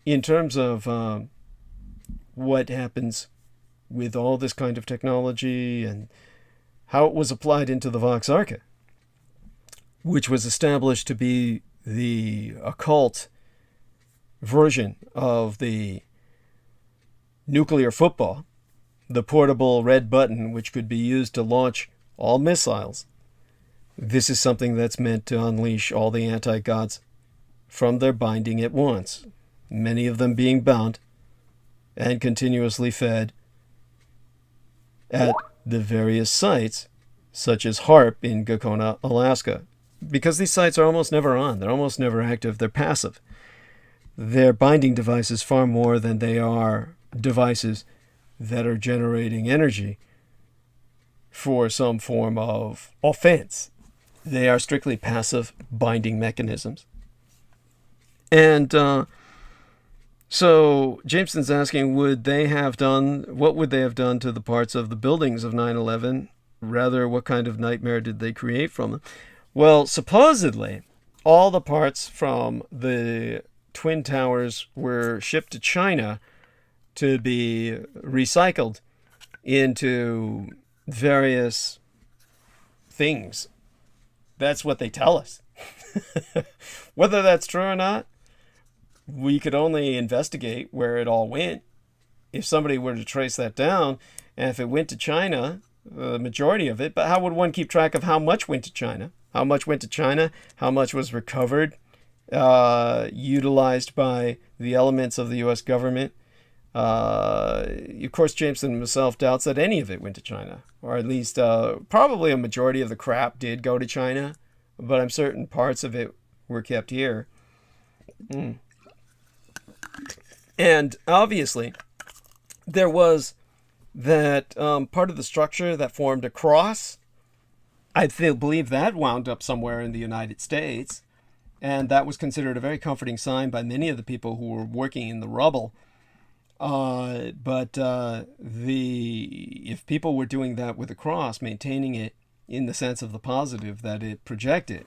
in terms of what happens with all this kind of technology and how it was applied into the Vox Arca, which was established to be the occult version of the nuclear football, the portable red button which could be used to launch all missiles. This is something that's meant to unleash all the anti-gods from their binding at once, many of them being bound and continuously fed at the various sites, such as HARP in Gakona, Alaska. Because these sites are almost never on. They're almost never active. They're passive. They're binding devices far more than they are devices that are generating energy for some form of offense. They are strictly passive binding mechanisms. And so Jameson's asking, what would they have done to the parts of the buildings of 9/11? Rather, what kind of nightmare did they create from them? Well, supposedly, all the parts from the Twin Towers were shipped to China to be recycled into various things. That's what they tell us. Whether that's true or not, we could only investigate where it all went. If somebody were to trace that down, and if it went to China, the majority of it, but how would one keep track of how much went to China? How much went to China? How much was recovered, utilized by the elements of the U.S. government? Of course, Jameson himself doubts that any of it went to China, or at least probably a majority of the crap did go to China, but I'm certain parts of it were kept here. And obviously, there was that part of the structure that formed a cross. I believe that wound up somewhere in the United States, and that was considered a very comforting sign by many of the people who were working in the rubble. But if people were doing that with a cross, maintaining it in the sense of the positive that it projected,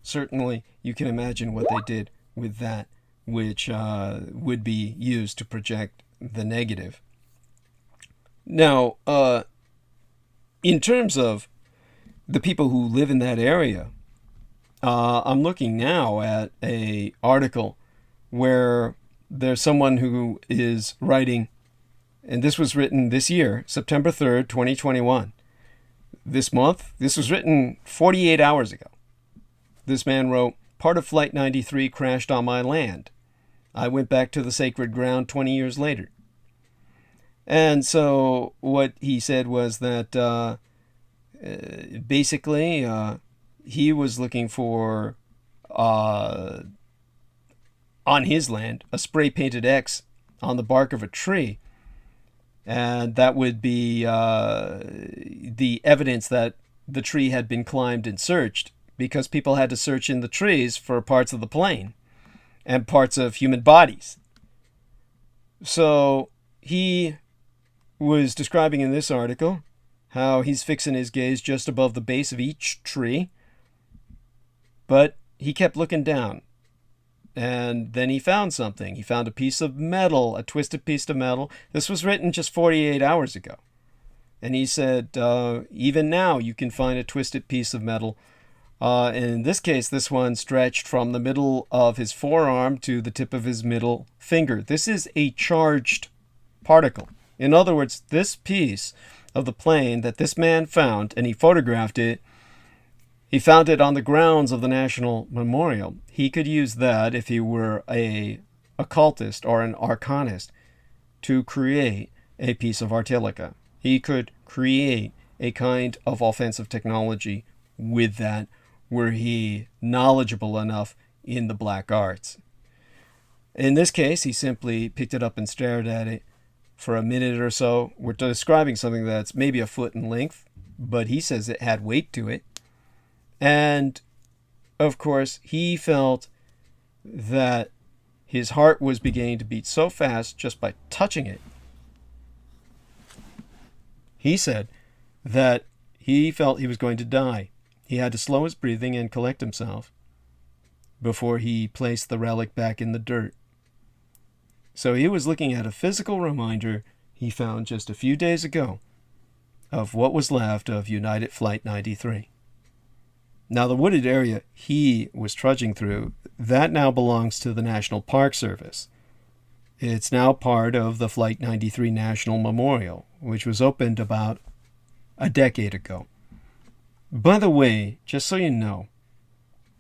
certainly you can imagine what they did with that, which would be used to project the negative. Now, in terms of the people who live in that area, I'm looking now at an article where there's someone who is writing, and this was written this year, September 3rd, 2021. This month, this was written 48 hours ago. This man wrote, "Part of Flight 93 crashed on my land. I went back to the sacred ground 20 years later." And so what he said was that basically he was looking for, on his land, a spray-painted X on the bark of a tree. And that would be the evidence that the tree had been climbed and searched, because people had to search in the trees for parts of the plane and parts of human bodies. So he was describing in this article how he's fixing his gaze just above the base of each tree, but he kept looking down. And then he found something. He found a piece of metal, a twisted piece of metal. This was written just 48 hours ago. And he said, even now you can find a twisted piece of metal. And in this case, this one stretched from the middle of his forearm to the tip of his middle finger. This is a charged particle. In other words, this piece of the plane that this man found, and he photographed it, he found it on the grounds of the National Memorial. He could use that, if he were an occultist or an arcanist, to create a piece of artillery. He could create a kind of offensive technology with that, were he knowledgeable enough in the black arts. In this case, he simply picked it up and stared at it for a minute or so. We're describing something that's maybe a foot in length, but he says it had weight to it. And, of course, he felt that his heart was beginning to beat so fast just by touching it. He said that he felt he was going to die. He had to slow his breathing and collect himself before he placed the relic back in the dirt. So he was looking at a physical reminder he found just a few days ago of what was left of United Flight 93. Now, the wooded area he was trudging through, that now belongs to the National Park Service. It's now part of the Flight 93 National Memorial, which was opened about a decade ago. By the way, just so you know,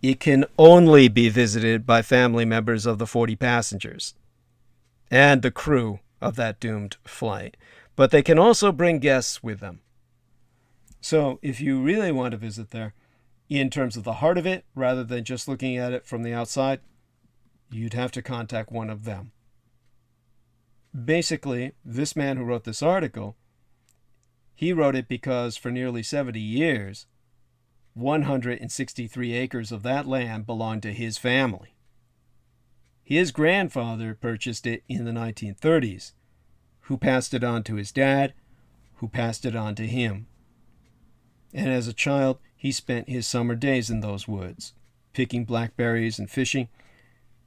it can only be visited by family members of the 40 passengers and the crew of that doomed flight. but they can also bring guests with them. So if you really want to visit there, in terms of the heart of it, rather than just looking at it from the outside, you'd have to contact one of them. Basically, this man who wrote this article, he wrote it because for nearly 70 years, 163 acres of that land belonged to his family. His grandfather purchased it in the 1930s, who passed it on to his dad, who passed it on to him. And as a child, he spent his summer days in those woods, picking blackberries and fishing.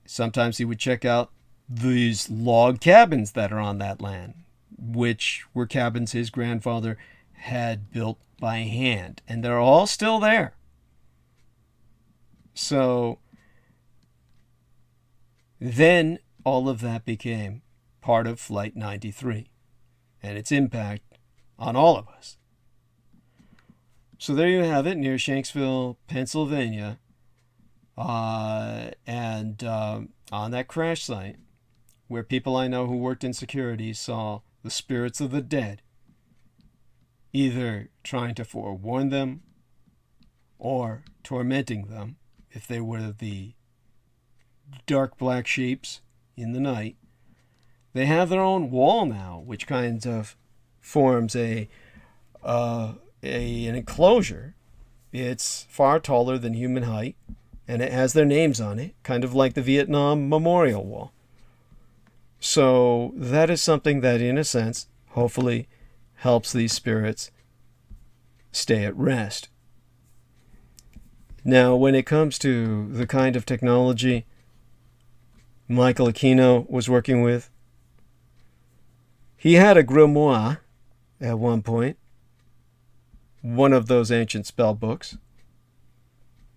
Sometimes he would check out these log cabins that are on that land, which were cabins his grandfather had built by hand, and they're all still there. So then all of that became part of Flight 93 and its impact on all of us. So there you have it, near Shanksville, Pennsylvania, and on that crash site, where people I know who worked in security saw the spirits of the dead, either trying to forewarn them or tormenting them if they were the dark black shapes in the night. They have their own wall now, which kind of forms an enclosure. It's far taller than human height, and it has their names on it, kind of like the Vietnam Memorial Wall. So that is something that, in a sense, hopefully helps these spirits stay at rest. Now, when it comes to the kind of technology Michael Aquino was working with, he had a grimoire at one point, one of those ancient spell books,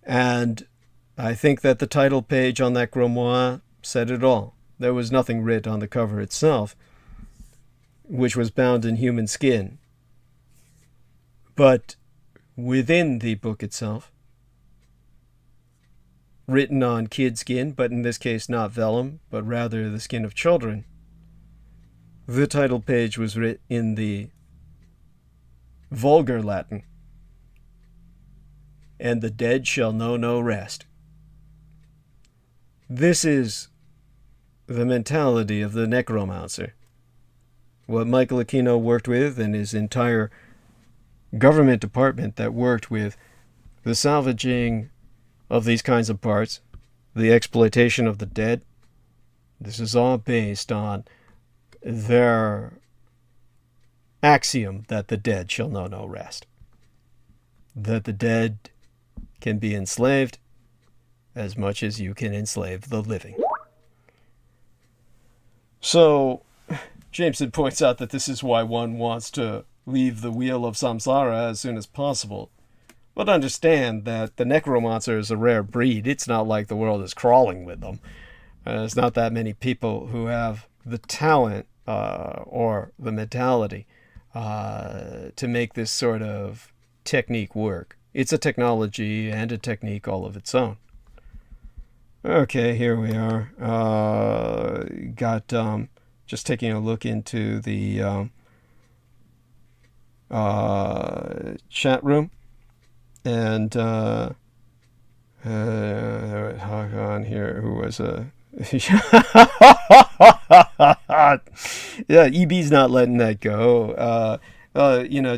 and I think that the title page on that grimoire said it all. There was nothing writ on the cover itself, which was bound in human skin. But within the book itself, written on kid skin, but in this case not vellum, but rather the skin of children, the title page was written in the vulgar Latin, "And the dead shall know no rest." This is the mentality of the necromancer. What Michael Aquino worked with, and his entire government department that worked with the salvaging of these kinds of parts, the exploitation of the dead, this is all based on their axiom that the dead shall know no rest. That the dead can be enslaved as much as you can enslave the living. So, Jameson points out that this is why one wants to leave the wheel of samsara as soon as possible. But understand that the necromancer is a rare breed. It's not like the world is crawling with them. There's not that many people who have the talent or the mentality to make this sort of technique work. It's a technology and a technique all of its own. Okay, here we are. Just taking a look into the chat room, and hog on here who was a yeah, EB's not letting that go.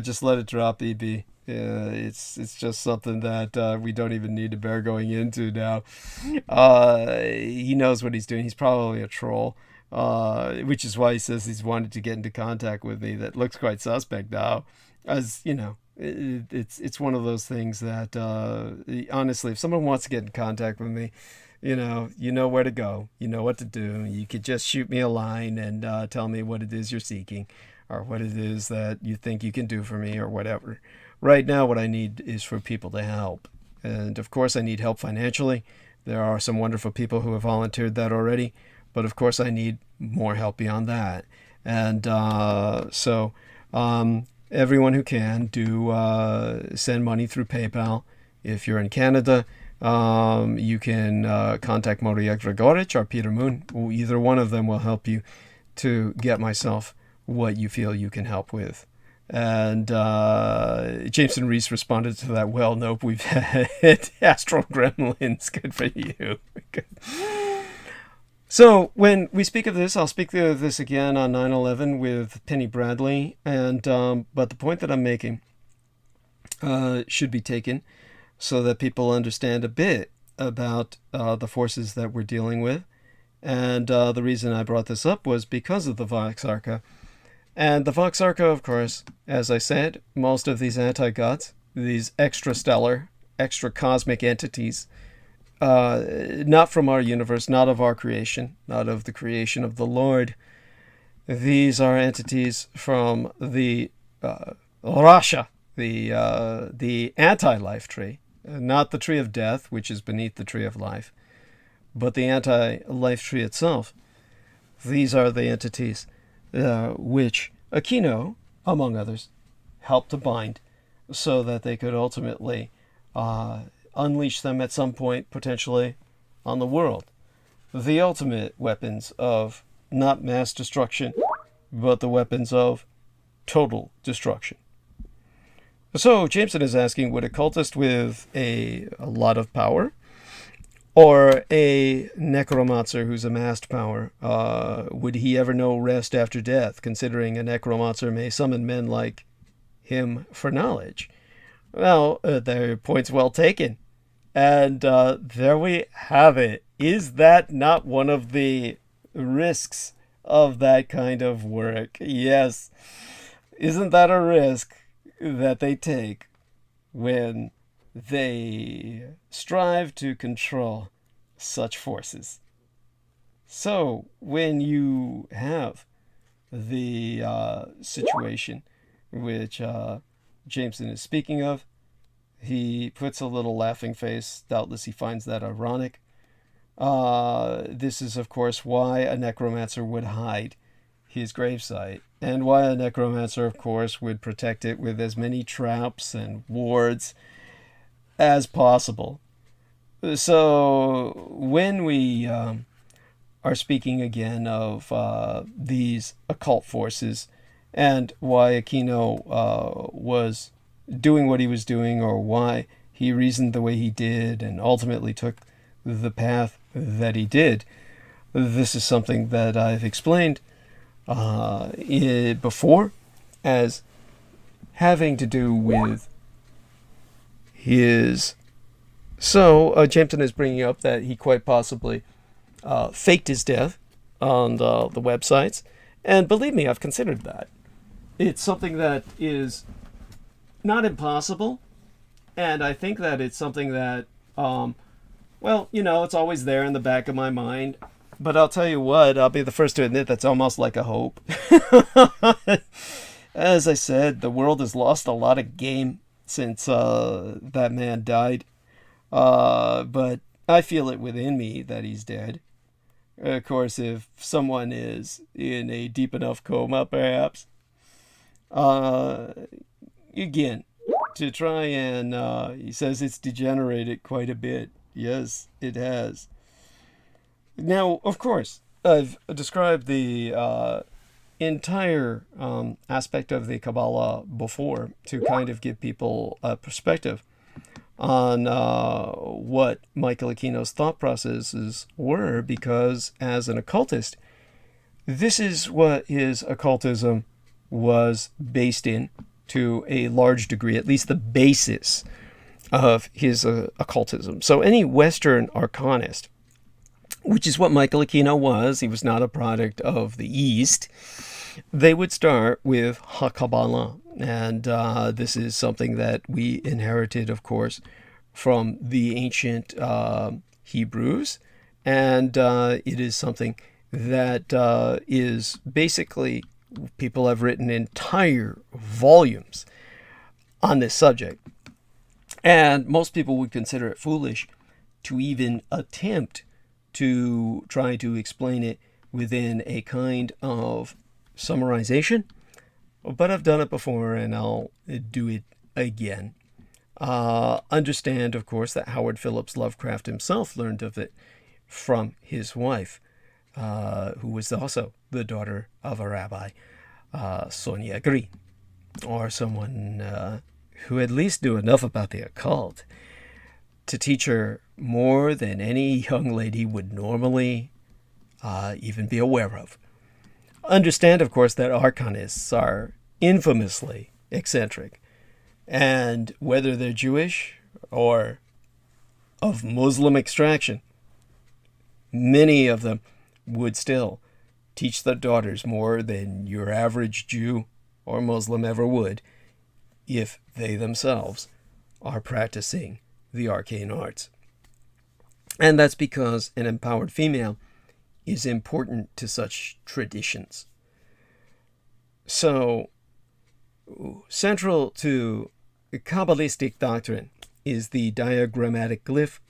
Just let it drop, EB. It's just something that we don't even need to bear going into now. He knows what he's doing. He's probably a troll, which is why he says he's wanted to get into contact with me. That looks quite suspect now. As you know, it's one of those things that honestly, if someone wants to get in contact with me, you know where to go. You know what to do. You could just shoot me a line and tell me what it is you're seeking, or what it is that you think you can do for me, or whatever. Right now, what I need is for people to help. And of course, I need help financially. There are some wonderful people who have volunteered that already. But of course, I need more help beyond that. And so everyone who can, do send money through PayPal. If you're in Canada, you can contact Maria Gregoric or Peter Moon. Either one of them will help you to get myself what you feel you can help with. And Jameson Reese responded to that, well, nope, we've had astral gremlins. Good for you. Good. So when we speak of this, I'll speak of this again on 9/11 with Penny Bradley. And but the point that I'm making should be taken so that people understand a bit about the forces that we're dealing with. And the reason I brought this up was because of the Vox Arca. And the Vox Arca, of course, as I said, most of these anti-gods, these extrastellar, extra-cosmic entities, not from our universe, not of our creation, not of the creation of the Lord. These are entities from the Rasha, the anti-life tree, not the tree of death, which is beneath the tree of life, but the anti-life tree itself. These are the entities which Aquino, among others, helped to bind so that they could ultimately unleash them at some point, potentially, on the world. The ultimate weapons of not mass destruction, but the weapons of total destruction. So Jameson is asking, would a cultist with a lot of power, or a necromancer who's amassed power, would he ever know rest after death, considering a necromancer may summon men like him for knowledge? Well, their point's well taken. And there we have it. Is that not one of the risks of that kind of work? Yes. Isn't that a risk that they take when they strive to control such forces? So when you have the situation which Jameson is speaking of, he puts a little laughing face. Doubtless he finds that ironic. This is, of course, why a necromancer would hide his gravesite, and why a necromancer, of course, would protect it with as many traps and wards as possible. So when we are speaking again of these occult forces and why Aquino was doing what he was doing, or why he reasoned the way he did and ultimately took the path that he did, this is something that I've explained before as having to do with his... So Jameson is bringing up that he quite possibly faked his death on the websites. And believe me, I've considered that. It's something that is not impossible. And I think that it's something that, well, you know, it's always there in the back of my mind. But I'll tell you what, I'll be the first to admit that's almost like a hope. As I said, the world has lost a lot of game since that man died. But I feel it within me that he's dead. Of course, if someone is in a deep enough coma, perhaps, again, to try and, he says it's degenerated quite a bit. Yes, it has. Now, of course, I've described the entire aspect of the Kabbalah before to kind of give people a perspective on what Michael Aquino's thought processes were, because as an occultist, this is what his occultism was based in to a large degree, at least the basis of his occultism. So any Western arcanist, which is what Michael Aquino was, he was not a product of the East, they would start with HaKabbalah. And this is something that we inherited, of course, from the ancient Hebrews. And it is something that is basically, people have written entire volumes on this subject. And most people would consider it foolish to even attempt to try to explain it within a kind of summarization. But I've done it before, and I'll do it again. Understand, of course, that Howard Phillips Lovecraft himself learned of it from his wife, who was also the daughter of a rabbi. Sonia Green, or someone who at least knew enough about the occult to teach her more than any young lady would normally even be aware of. Understand, of course, that arcanists are infamously eccentric, and whether they're Jewish or of Muslim extraction, many of them would still teach their daughters more than your average Jew or Muslim ever would if they themselves are practicing the arcane arts. And that's because an empowered female is important to such traditions. So, central to Kabbalistic doctrine is the diagrammatic glyph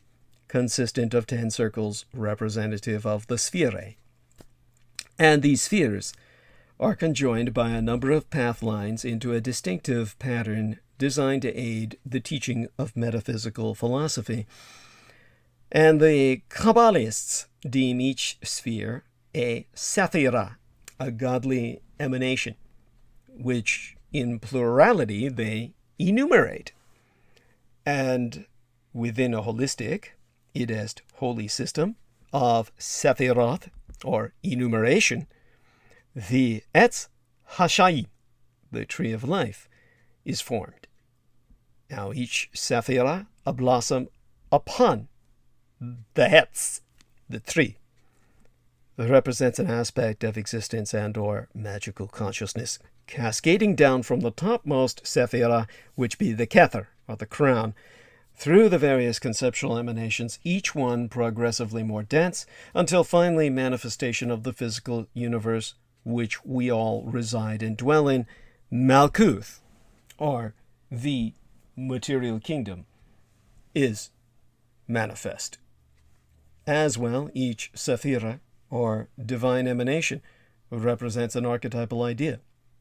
consistent of 10 circles representative of the sphere. And these spheres are conjoined by a number of path lines into a distinctive pattern designed to aid the teaching of metaphysical philosophy. And the Kabbalists deem each sphere a sathira, a godly emanation, which in plurality they enumerate. And within a holistic, id-est holy system of Sephiroth, or enumeration, the Etz Hashayim, the tree of life, is formed. Now each Sephirah, a blossom upon the Etz, the tree, represents an aspect of existence and or magical consciousness, cascading down from the topmost Sephirah, which be the Kether, or the crown, through the various conceptual emanations, each one progressively more dense, until finally manifestation of the physical universe, which we all reside and dwell in, Malkuth, or the material kingdom, is manifest. As well, each Sephirah, or divine emanation, represents an archetypal idea,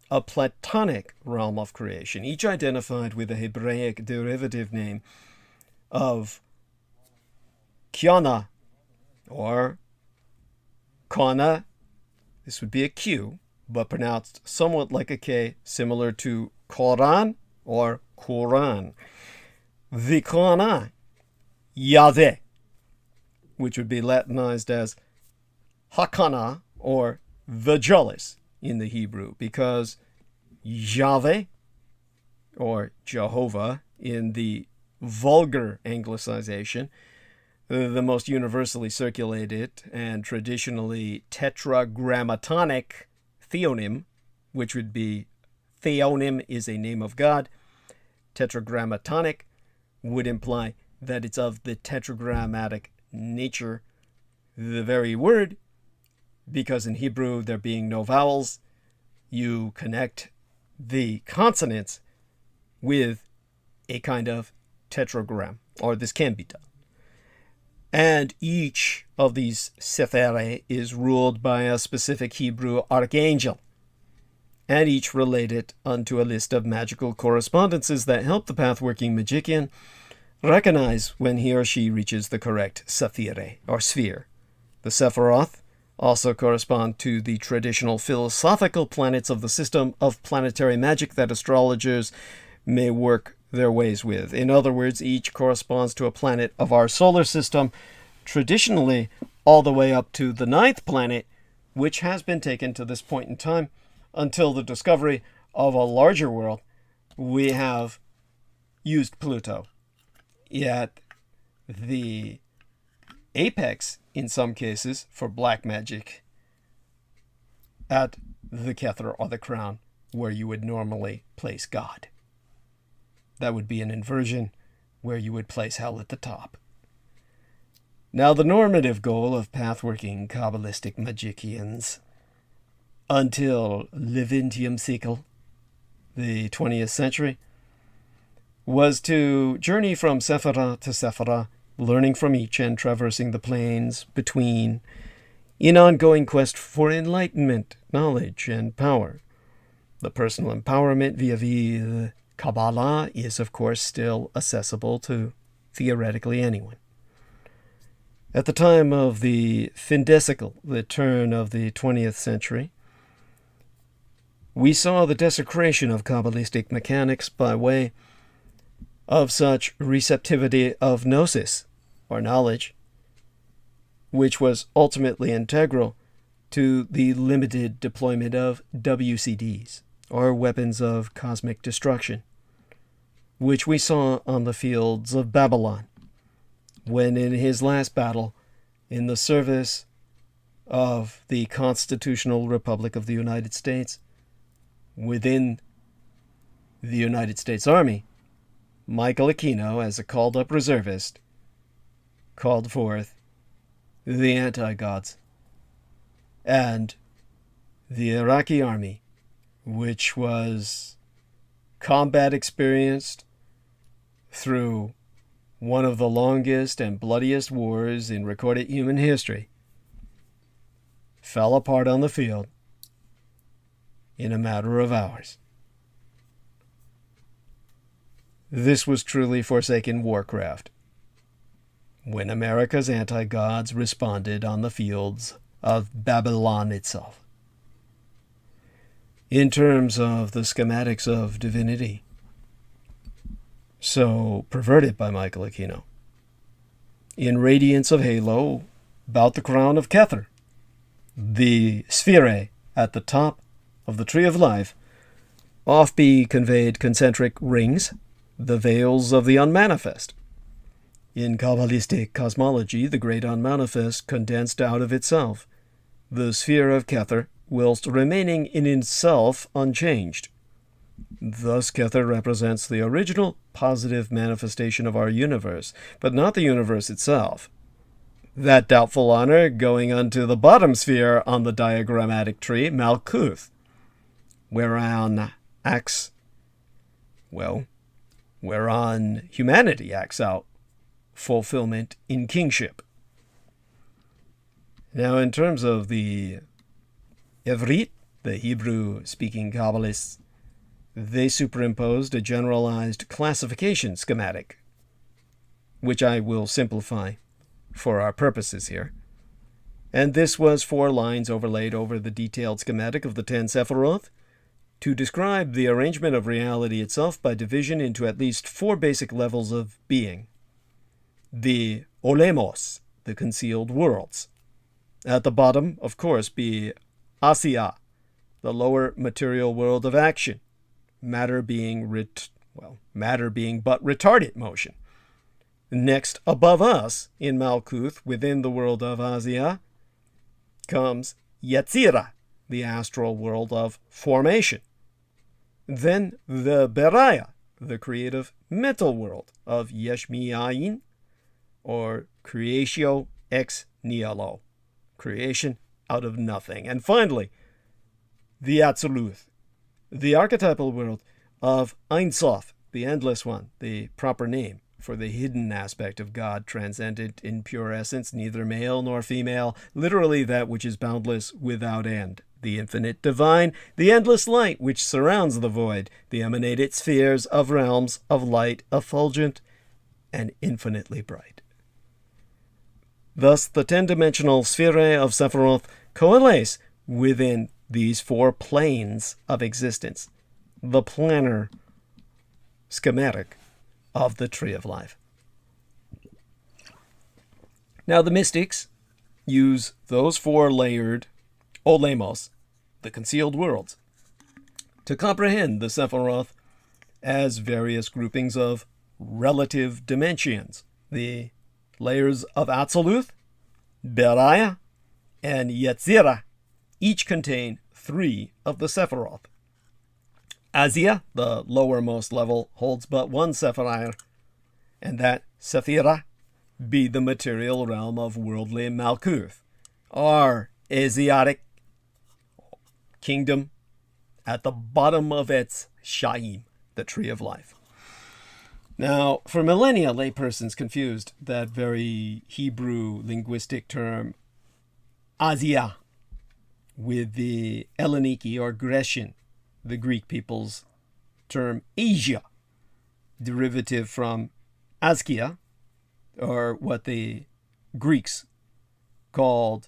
a Platonic realm of creation, each identified with a Hebraic derivative name of Kiana, or Kana. This would be a Q, but pronounced somewhat like a K, similar to Quran or Quran. The Kana, Yahweh, which would be Latinized as Hakana, or the Jealous in the Hebrew, because Yahweh, or Jehovah in the vulgar anglicization, the most universally circulated and traditionally tetragrammatonic theonym, which would be theonym is a name of God. Tetragrammatonic would imply that it's of the tetragrammatic nature, the very word, because in Hebrew there being no vowels, you connect the consonants with a kind of tetragram, or this can be done. And each of these Sephirah is ruled by a specific Hebrew archangel, and each related unto a list of magical correspondences that help the path-working magician recognize when he or she reaches the correct Sephirah, or sphere. The Sephiroth also correspond to the traditional philosophical planets of the system of planetary magic that astrologers may work their ways with. In other words, each corresponds to a planet of our solar system, traditionally all the way up to the 9th planet, which has been taken to this point in time until the discovery of a larger world. We have used Pluto. Yet the apex, in some cases, for black magic at the Kether, or the crown, where you would normally place God. That would be an inversion where you would place hell at the top. Now, the normative goal of path-working Kabbalistic magicians until Levintium Sickle, the 20th century, was to journey from Sephirah to Sephirah, learning from each and traversing the planes between, in ongoing quest for enlightenment, knowledge, and power. The personal empowerment via Kabbalah is, of course, still accessible to theoretically anyone. At the time of the Findesicle, the turn of the 20th century, we saw the desecration of Kabbalistic mechanics by way of such receptivity of gnosis, or knowledge, which was ultimately integral to the limited deployment of WCDs, or weapons of cosmic destruction, which we saw on the fields of Babylon, when in his last battle in the service of the Constitutional Republic of the United States, within the United States Army, Michael Aquino, as a called-up reservist, called forth the anti-gods, and the Iraqi army, which was combat experienced through one of the longest and bloodiest wars in recorded human history, fell apart on the field in a matter of hours. This was truly forsaken warcraft, when America's anti-gods responded on the fields of Babylon itself. In terms of the schematics of divinity, so perverted by Michael Aquino, in radiance of halo about the crown of Kether, the sphere at the top of the Tree of Life, oft be conveyed concentric rings, the veils of the unmanifest. In Kabbalistic cosmology, the great unmanifest condensed out of itself, the sphere of Kether, whilst remaining in itself unchanged. Thus Kether represents the original positive manifestation of our universe, but not the universe itself. That doubtful honor going unto the bottom sphere on the diagrammatic tree, Malkuth, whereon humanity acts out fulfillment in kingship. Now, in terms of the Ivrit, the Hebrew-speaking Kabbalists, they superimposed a generalized classification schematic, which I will simplify for our purposes here. And this was 4 lines overlaid over the detailed schematic of the 10 Sephiroth to describe the arrangement of reality itself by division into at least 4 basic levels of being. The Olemos, the concealed worlds. At the bottom, of course, be Asiya, the lower material world of action, matter being but retarded motion. Next, above us, in Malkuth, within the world of Asiya, comes Yetzirah, the astral world of formation. Then the Beraya, the creative mental world of Yeshmiyayin, or Creatio ex nihilo, creation out of nothing. And finally, the Absoluth, the archetypal world of Ein Sof, the endless one, the proper name for the hidden aspect of God, transcendent in pure essence, neither male nor female, literally that which is boundless without end, the infinite divine, the endless light which surrounds the void, the emanated spheres of realms of light, effulgent and infinitely bright. Thus, the 10-dimensional sphere of Sephiroth coalesce within these 4 planes of existence, the planar schematic of the Tree of Life. Now, the mystics use those 4 layered olemos, the concealed worlds, to comprehend the Sephiroth as various groupings of relative dimensions, the layers of Absoluth, Beraya, and Yetzirah. Each contain 3 of the Sephiroth. Asiya, the lowermost level, holds but 1 Sephirah, and that Sephirah be the material realm of worldly Malkuth, or Asiatic kingdom at the bottom of its Shaim, the Tree of Life. Now, for millennia, laypersons confused that very Hebrew linguistic term Asiya with the Helleniki or Grecian, the Greek people's term Asia, derivative from Askia, or what the Greeks called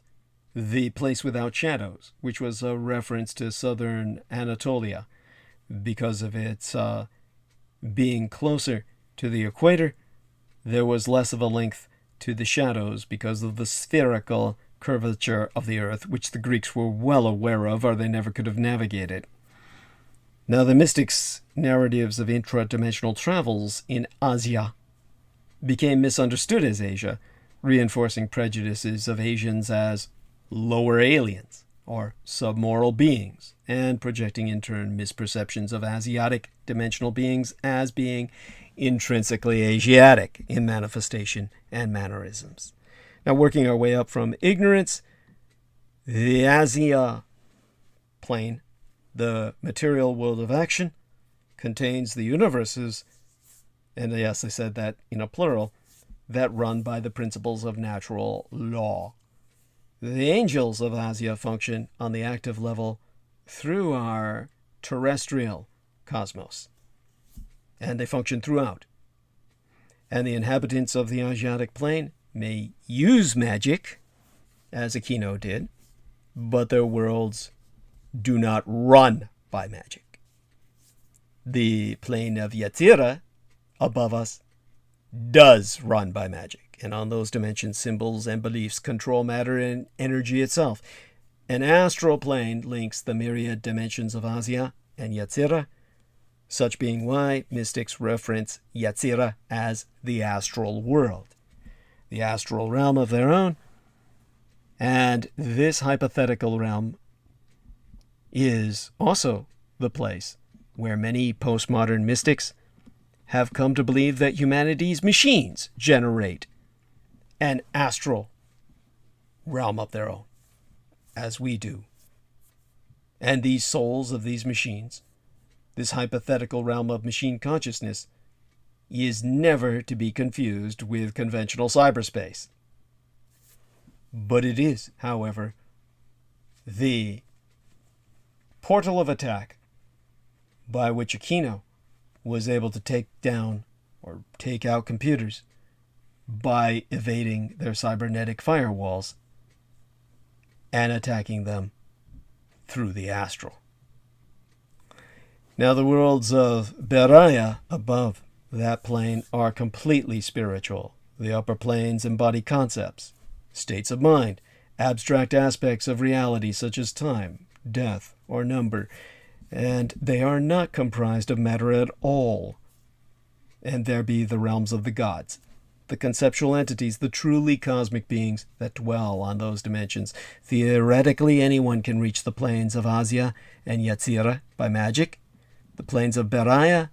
the place without shadows, which was a reference to southern Anatolia because of its being closer to the equator. There was less of a length to the shadows because of the spherical curvature of the Earth, which the Greeks were well aware of, or they never could have navigated. Now, the mystics' narratives of intra-dimensional travels in Asia became misunderstood as Asia, reinforcing prejudices of Asians as lower aliens or submoral beings, and projecting in turn misperceptions of Asiatic dimensional beings as being intrinsically Asiatic in manifestation and mannerisms. Now, working our way up from ignorance, the Asia plane, the material world of action, contains the universes, and yes, I said that in a plural, that run by the principles of natural law. The angels of Asia function on the active level through our terrestrial cosmos, and they function throughout. And the inhabitants of the Asiatic plane may use magic, as Aquino did, but their worlds do not run by magic. The plane of Yetzirah, above us, does run by magic, and on those dimensions, symbols and beliefs control matter and energy itself. An astral plane links the myriad dimensions of Asia and Yetzirah, such being why mystics reference Yetzirah as the astral world, the astral realm of their own. And this hypothetical realm is also the place where many postmodern mystics have come to believe that humanity's machines generate an astral realm of their own, as we do. And these souls of these machines, this hypothetical realm of machine consciousness, is never to be confused with conventional cyberspace. But it is, however, the portal of attack by which Aquino was able to take down or take out computers by evading their cybernetic firewalls and attacking them through the astral. Now, the worlds of Beraya above that plane are completely spiritual. The upper planes embody concepts, states of mind, abstract aspects of reality such as time, death, or number, and they are not comprised of matter at all. And there be the realms of the gods, the conceptual entities, the truly cosmic beings that dwell on those dimensions. Theoretically, anyone can reach the planes of Asia and Yetzirah by magic. The planes of Beraya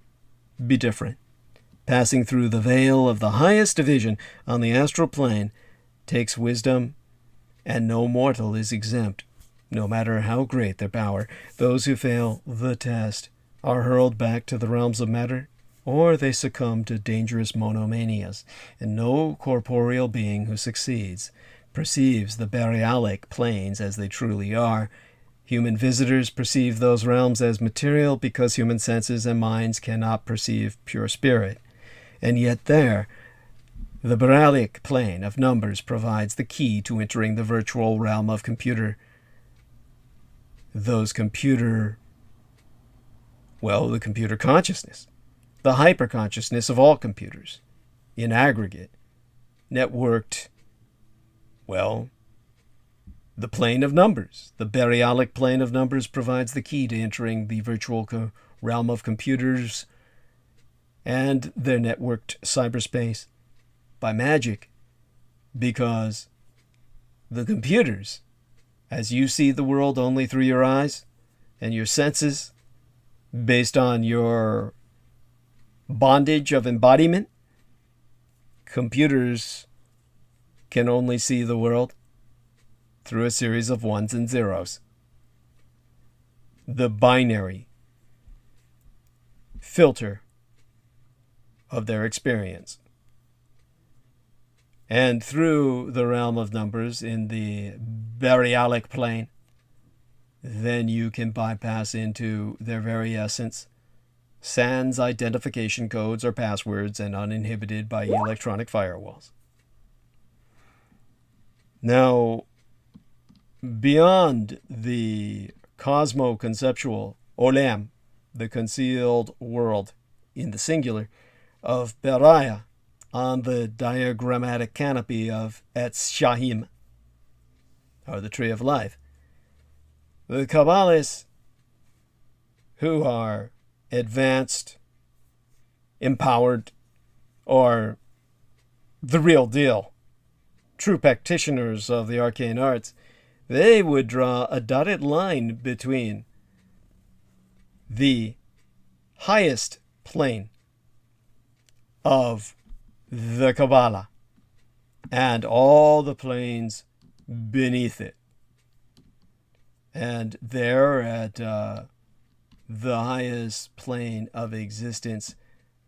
be different. Passing through the veil of the highest division on the astral plane takes wisdom, and no mortal is exempt. No matter how great their power, those who fail the test are hurled back to the realms of matter, or they succumb to dangerous monomanias, and no corporeal being who succeeds perceives the Berealic planes as they truly are. Human visitors perceive those realms as material because human senses and minds cannot perceive pure spirit. And yet there, the Berealic plane of numbers provides the key to entering the virtual realm of the computer consciousness, the hyperconsciousness of all computers, in aggregate, networked, the plane of numbers. The Berealic plane of numbers provides the key to entering the virtual realm of computers and their networked cyberspace by magic, because the computers, as you see the world only through your eyes and your senses, based on your bondage of embodiment, computers can only see the world through a series of ones and zeros. The binary filter of their experience. And through the realm of numbers in the Berealic plane, then you can bypass into their very essence, sans identification codes or passwords, and uninhibited by electronic firewalls. Now, beyond the cosmo-conceptual Olam, the concealed world in the singular, of Beraya on the diagrammatic canopy of Etz Shahim, or the Tree of Life. The Kabbalists, who are advanced, empowered, or the real deal, true practitioners of the arcane arts, they would draw a dotted line between the highest plane of the Kabbalah and all the planes beneath it. And there at the highest plane of existence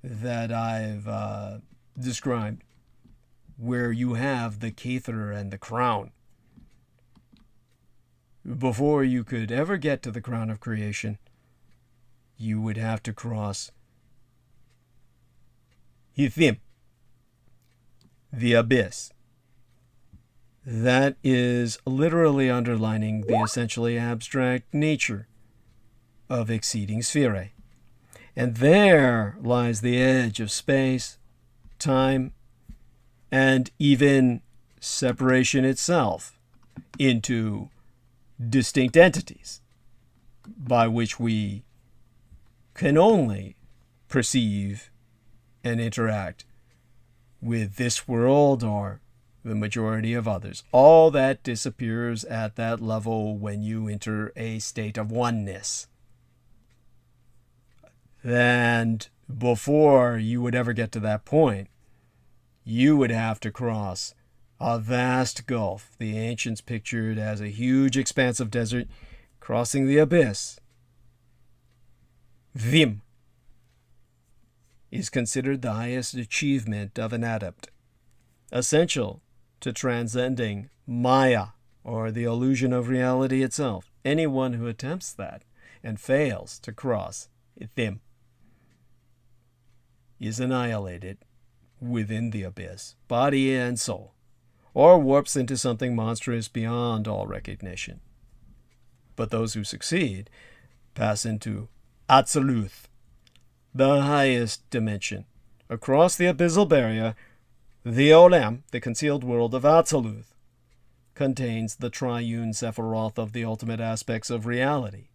that I've described, where you have the Kether and the crown. Before you could ever get to the crown of creation, you would have to cross Hithim, the abyss. That is literally underlining the essentially abstract nature of exceeding sphere. And there lies the edge of space, time, and even separation itself into distinct entities by which we can only perceive and interact with this world or the majority of others. All that disappears at that level when you enter a state of oneness. And before you would ever get to that point, you would have to cross a vast gulf the ancients pictured as a huge expanse of desert, crossing the abyss. Vim is considered the highest achievement of an adept, essential to transcending Maya, or the illusion of reality itself. Anyone who attempts that and fails to cross Vim is annihilated within the abyss, body and soul, or warps into something monstrous beyond all recognition. But those who succeed pass into Atziluth, the highest dimension. Across the abyssal barrier, the Olam, the concealed world of Atziluth, contains the triune Sephiroth of the ultimate aspects of reality,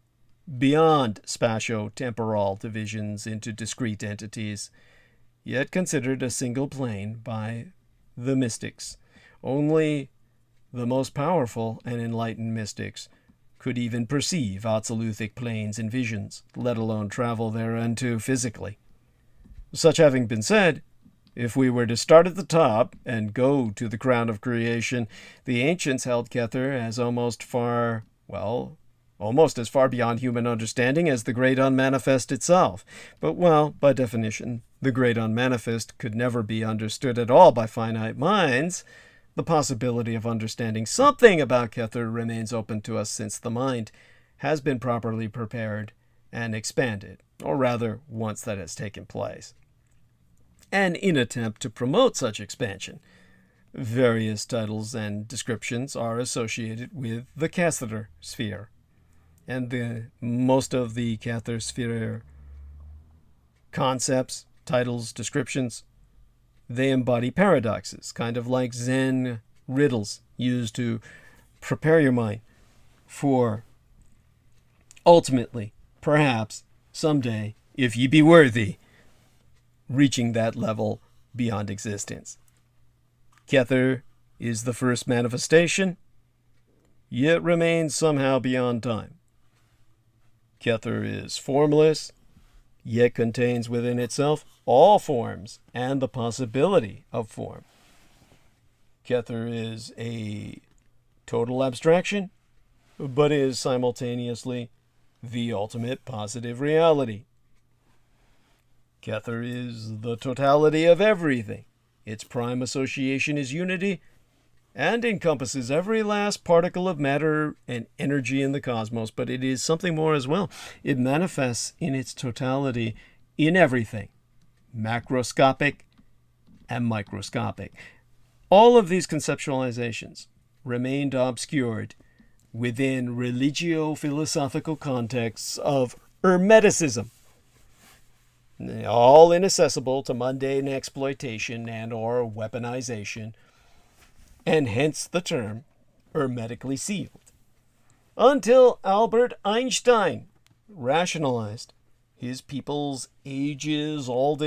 beyond spatio-temporal divisions into discrete entities, yet considered a single plane by the mystics. Only the most powerful and enlightened mystics could even perceive Atziluthic planes in visions, let alone travel thereunto physically. Such having been said, if we were to start at the top and go to the crown of creation, the ancients held Kether as almost as far beyond human understanding as the great unmanifest itself. But, by definition, the great unmanifest could never be understood at all by finite minds. The possibility of understanding something about Kether remains open to us since the mind has been properly prepared and expanded, or rather, once that has taken place. And in attempt to promote such expansion, various titles and descriptions are associated with the Kether sphere. And most of the Kether sphere concepts, titles, descriptions, they embody paradoxes, kind of like Zen riddles used to prepare your mind for ultimately, perhaps, someday, if ye be worthy, reaching that level beyond existence. Kether is the first manifestation, yet remains somehow beyond time. Kether is formless, yet contains within itself all forms and the possibility of form. Kether is a total abstraction, but is simultaneously the ultimate positive reality. Kether is the totality of everything. Its prime association is unity, and encompasses every last particle of matter and energy in the cosmos, but it is something more as well. It manifests in its totality in everything, macroscopic and microscopic. All of these conceptualizations remained obscured within religio-philosophical contexts of Hermeticism, all inaccessible to mundane exploitation and or weaponization, and hence the term hermetically sealed. Until Albert Einstein rationalized his people's ages-old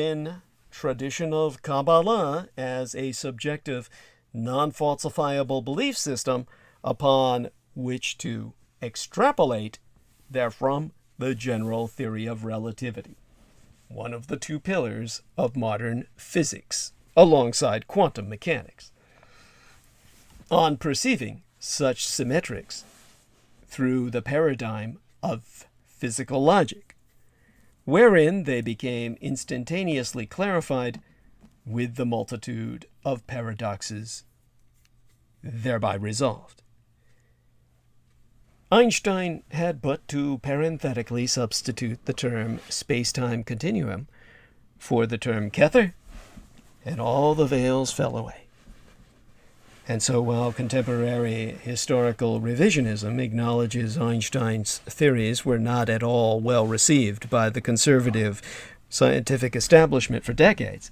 tradition of Kabbalah as a subjective, non-falsifiable belief system upon which to extrapolate therefrom the general theory of relativity, one of the two pillars of modern physics, alongside quantum mechanics. On perceiving such symmetrics through the paradigm of physical logic, wherein they became instantaneously clarified with the multitude of paradoxes thereby resolved. Einstein had but to parenthetically substitute the term space-time continuum for the term kether, and all the veils fell away. And so while contemporary historical revisionism acknowledges Einstein's theories were not at all well received by the conservative scientific establishment for decades,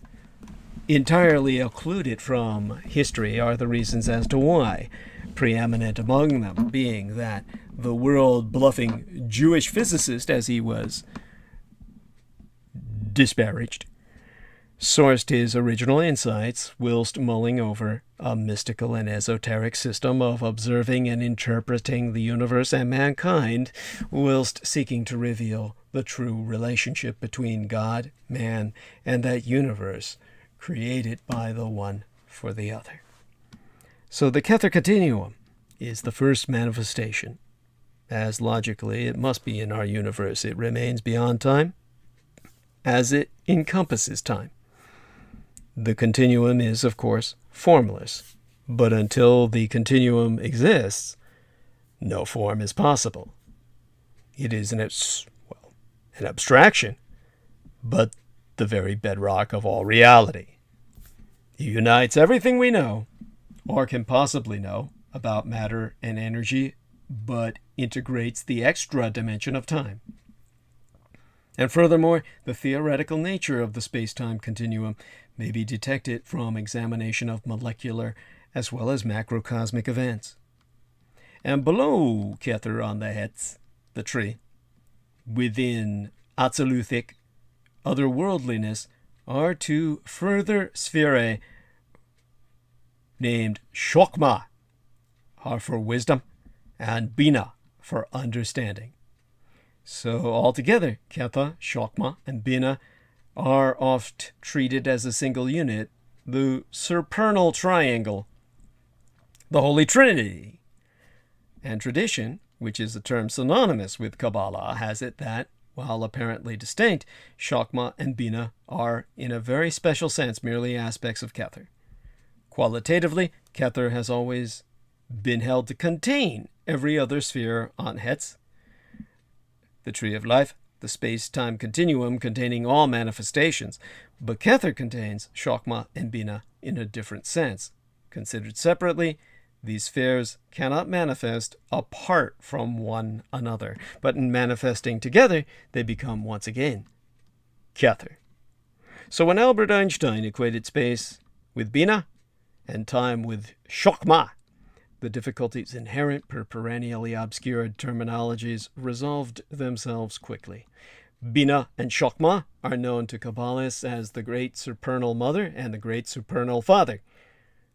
entirely occluded from history are the reasons as to why, preeminent among them being that the world-bluffing Jewish physicist, as he was disparaged, sourced his original insights whilst mulling over a mystical and esoteric system of observing and interpreting the universe and mankind, whilst seeking to reveal the true relationship between God, man, and that universe created by the one for the other. So the Kether continuum is the first manifestation, as logically it must be in our universe. It remains beyond time, as it encompasses time. The continuum is, of course, formless, but until the continuum exists, no form is possible. It is an abstraction, but the very bedrock of all reality. It unites everything we know, or can possibly know, about matter and energy, but integrates the extra dimension of time. And furthermore, the theoretical nature of the space-time continuum may be detected from examination of molecular as well as macrocosmic events. And below Kether on the Hetz, the tree, within Atsaluthic, otherworldliness, are two further spherae named Chokmah, are for wisdom, and Bina for understanding. So altogether, Ketha, Chokmah, and Bina are oft treated as a single unit, the supernal triangle, the Holy Trinity. And tradition, which is a term synonymous with Kabbalah, has it that, while apparently distinct, Chokmah and Bina are, in a very special sense, merely aspects of Kether. Qualitatively, Kether has always been held to contain every other sphere on Hetz, the tree of life, the space-time continuum containing all manifestations, but Kether contains Chokmah and Bina in a different sense. Considered separately, these spheres cannot manifest apart from one another, but in manifesting together, they become once again Kether. So when Albert Einstein equated space with Bina and time with Chokmah, the difficulties inherent per perennially obscured terminologies resolved themselves quickly. Bina and Chokmah are known to Kabbalists as the Great Supernal Mother and the Great Supernal Father.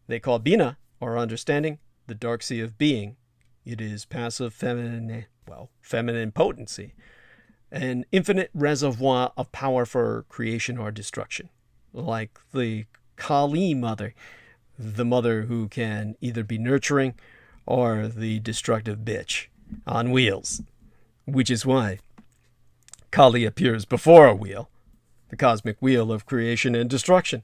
They call Bina, or understanding, the dark sea of being. It is passive feminine potency, an infinite reservoir of power for creation or destruction, like the Kali Mother, the mother who can either be nurturing or the destructive bitch on wheels, which is why Kali appears before a wheel, the cosmic wheel of creation and destruction.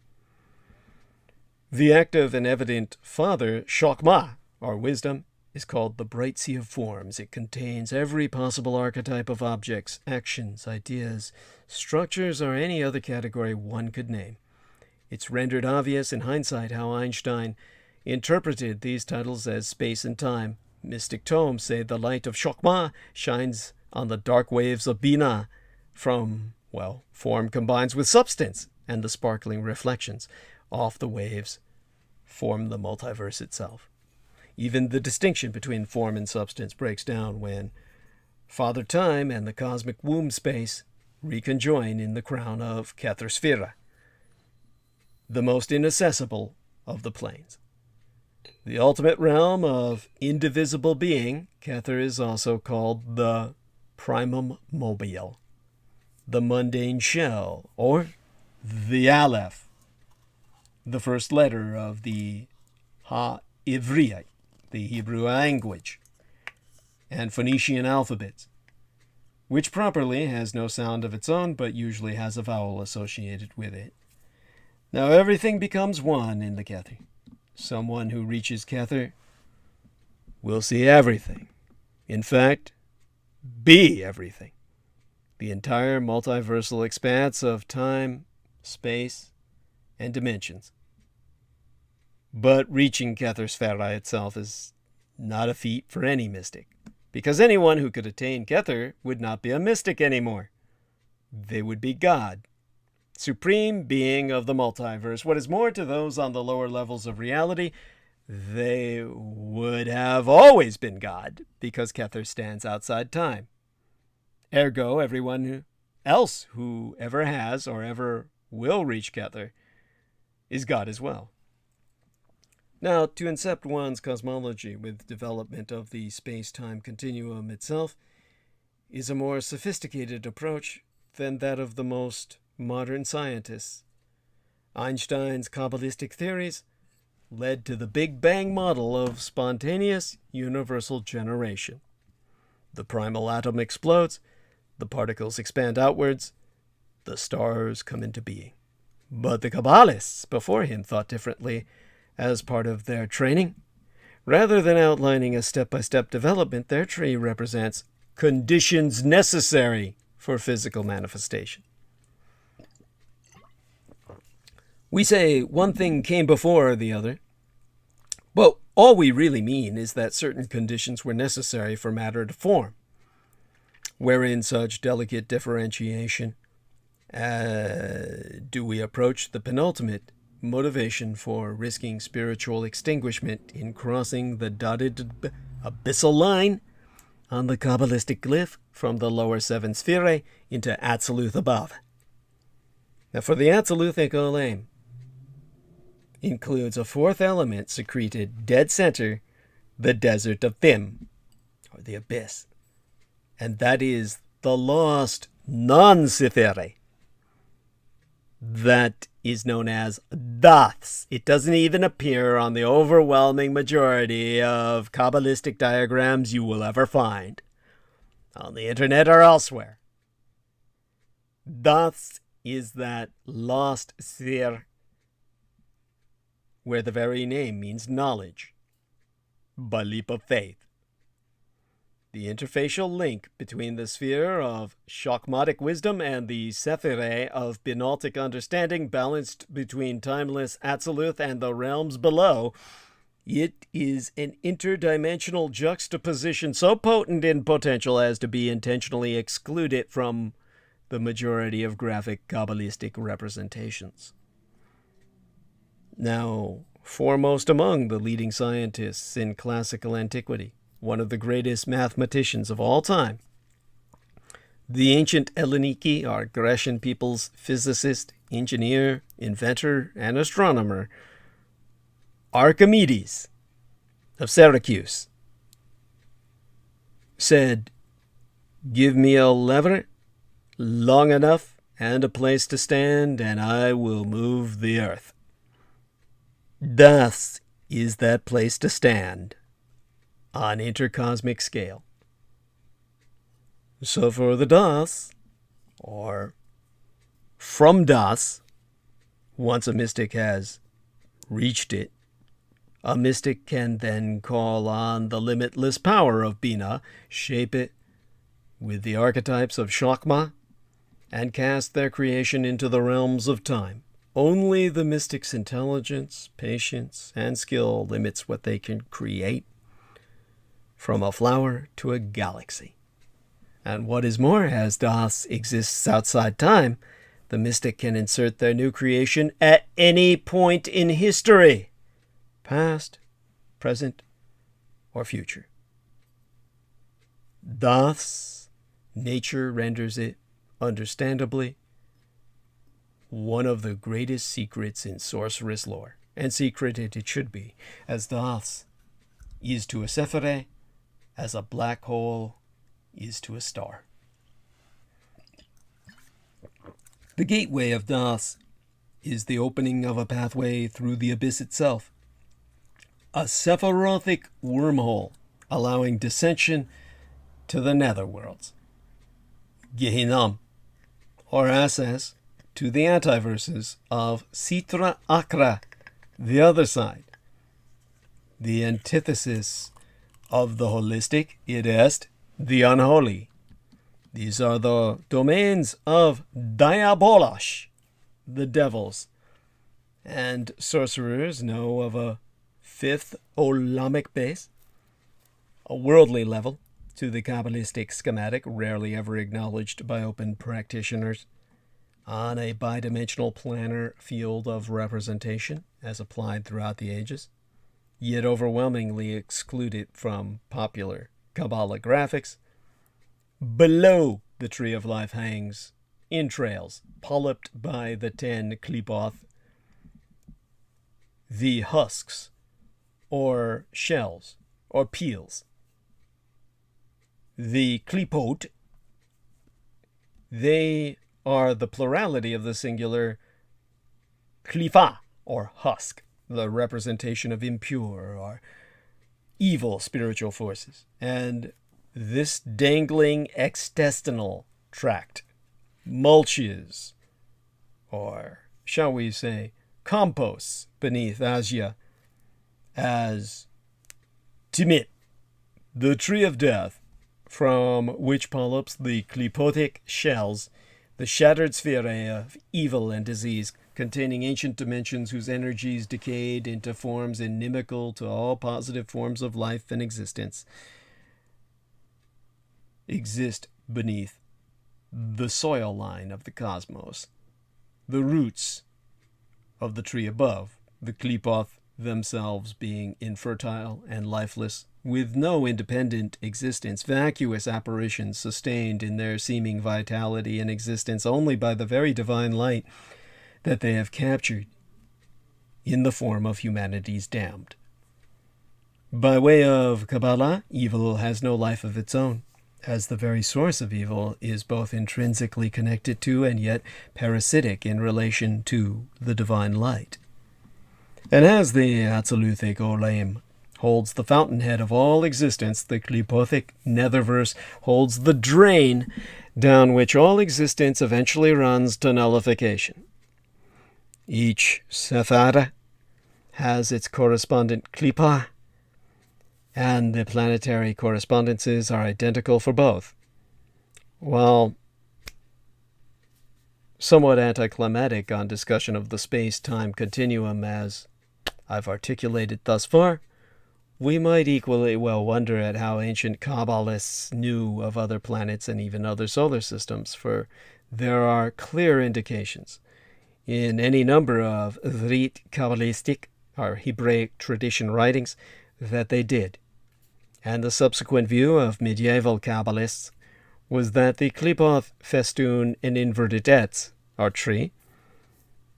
The active and evident father, Chokmah, or wisdom, is called the bright sea of forms. It contains every possible archetype of objects, actions, ideas, structures, or any other category one could name. It's rendered obvious in hindsight how Einstein interpreted these titles as space and time mystic tomes say the light of Chokmah shines on the dark waves of Bina from, well, form combines with substance, and the sparkling reflections off the waves form the multiverse itself. Even the distinction between form and substance breaks down when Father Time and the cosmic womb space reconjoin in the crown of Kether, the most inaccessible of the planes. The ultimate realm of indivisible being, Kether is also called the primum mobile, the mundane shell, or the Aleph, the first letter of the Ha-Ivriya, the Hebrew language, and Phoenician alphabets, which properly has no sound of its own, but usually has a vowel associated with it. Now everything becomes one in the Kether. Someone who reaches Kether will see everything. In fact, be everything. The entire multiversal expanse of time, space, and dimensions. But reaching Kether Sphera itself is not a feat for any mystic, because anyone who could attain Kether would not be a mystic anymore. They would be God, supreme being of the multiverse. What is more, to those on the lower levels of reality, they would have always been God, because Kether stands outside time. Ergo, everyone else who ever has or ever will reach Kether is God as well. Now, to incept one's cosmology with development of the space-time continuum itself is a more sophisticated approach than that of the most modern scientists. Einstein's Kabbalistic theories led to the Big Bang model of spontaneous universal generation. The primal atom explodes, the particles expand outwards, the stars come into being. But the Kabbalists before him thought differently. As part of their training, rather than outlining a step-by-step development, their tree represents conditions necessary for physical manifestation. We say one thing came before the other. Well, all we really mean is that certain conditions were necessary for matter to form, wherein such delicate differentiation do we approach the penultimate motivation for risking spiritual extinguishment in crossing the dotted abyssal line on the Kabbalistic glyph from the lower seven sphere into Atziluth above. Now, for the Atziluth aim includes a fourth element secreted dead center, the desert of Thim, or the abyss, and that is the lost non-Sithere. That is known as Das. It doesn't even appear on the overwhelming majority of Kabbalistic diagrams you will ever find, on the internet or elsewhere. Das is that lost sphere where the very name means knowledge, by leap of faith. The interfacial link between the sphere of Chokmatic wisdom and the Sephire of Binaltic understanding, balanced between timeless Atziluth and the realms below, it is an interdimensional juxtaposition so potent in potential as to be intentionally excluded from the majority of graphic Kabbalistic representations. Now, foremost among the leading scientists in classical antiquity, one of the greatest mathematicians of all time, the ancient Helleniki, our Grecian people's physicist, engineer, inventor, and astronomer, Archimedes of Syracuse, said, "Give me a lever long enough and a place to stand, and I will move the earth." Das is that place to stand on intercosmic scale. So for the Das, or from Das, once a mystic has reached it, a mystic can then call on the limitless power of Bina, shape it with the archetypes of Chokmah, and cast their creation into the realms of time. Only the mystic's intelligence, patience, and skill limits what they can create. from a flower to a galaxy. And what is more, as Das exists outside time, the mystic can insert their new creation at any point in history, past, present, or future. Thus, nature renders it, understandably, one of the greatest secrets in sorceress lore, and secret it should be, as Das is to a Sephirah, as a black hole is to a star. The gateway of Das is the opening of a pathway through the abyss itself, a Sephirothic wormhole allowing dissension to the netherworlds, Gehinnom, or access to the antiverses of Sitra Akra, the other side, the antithesis of the holistic, id est, the unholy. These are the domains of Diabolosh, the devils, and sorcerers know of a fifth Olamic base, a worldly level to the Kabbalistic schematic rarely ever acknowledged by open practitioners, on a bidimensional planar field of representation as applied throughout the ages, yet overwhelmingly excluded from popular Kabbalah graphics. Below the Tree of Life hangs entrails polyped by the 10 klipoth, the husks, or shells, or peels. The klipot, they are the plurality of the singular klifa, or husk, the representation of impure or evil spiritual forces. And this dangling extestinal tract mulches, or shall we say composts, beneath Asia as Timit, the tree of death, from which polyps the klipotic shells, the shattered sphere of evil and disease, containing ancient dimensions whose energies decayed into forms inimical to all positive forms of life and existence, exist beneath the soil line of the cosmos, the roots of the tree above, the klipoth themselves being infertile and lifeless, with no independent existence, vacuous apparitions sustained in their seeming vitality and existence only by the very divine light that they have captured in the form of humanity's damned. By way of Kabbalah, evil has no life of its own, as the very source of evil is both intrinsically connected to and yet parasitic in relation to the divine light. And as the Absoluthic Olam holds the fountainhead of all existence, the Klipothic netherverse holds the drain down which all existence eventually runs to nullification. Each Sephara has its correspondent Klipah, and the planetary correspondences are identical for both. While somewhat anticlimactic on discussion of the space-time continuum as I've articulated thus far, we might equally well wonder at how ancient Kabbalists knew of other planets and even other solar systems, for there are clear indications in any number of Vrit Kabbalistic, or Hebraic tradition writings, that they did. And the subsequent view of medieval Kabbalists was that the Klipoth festoon an inverted etz, or tree,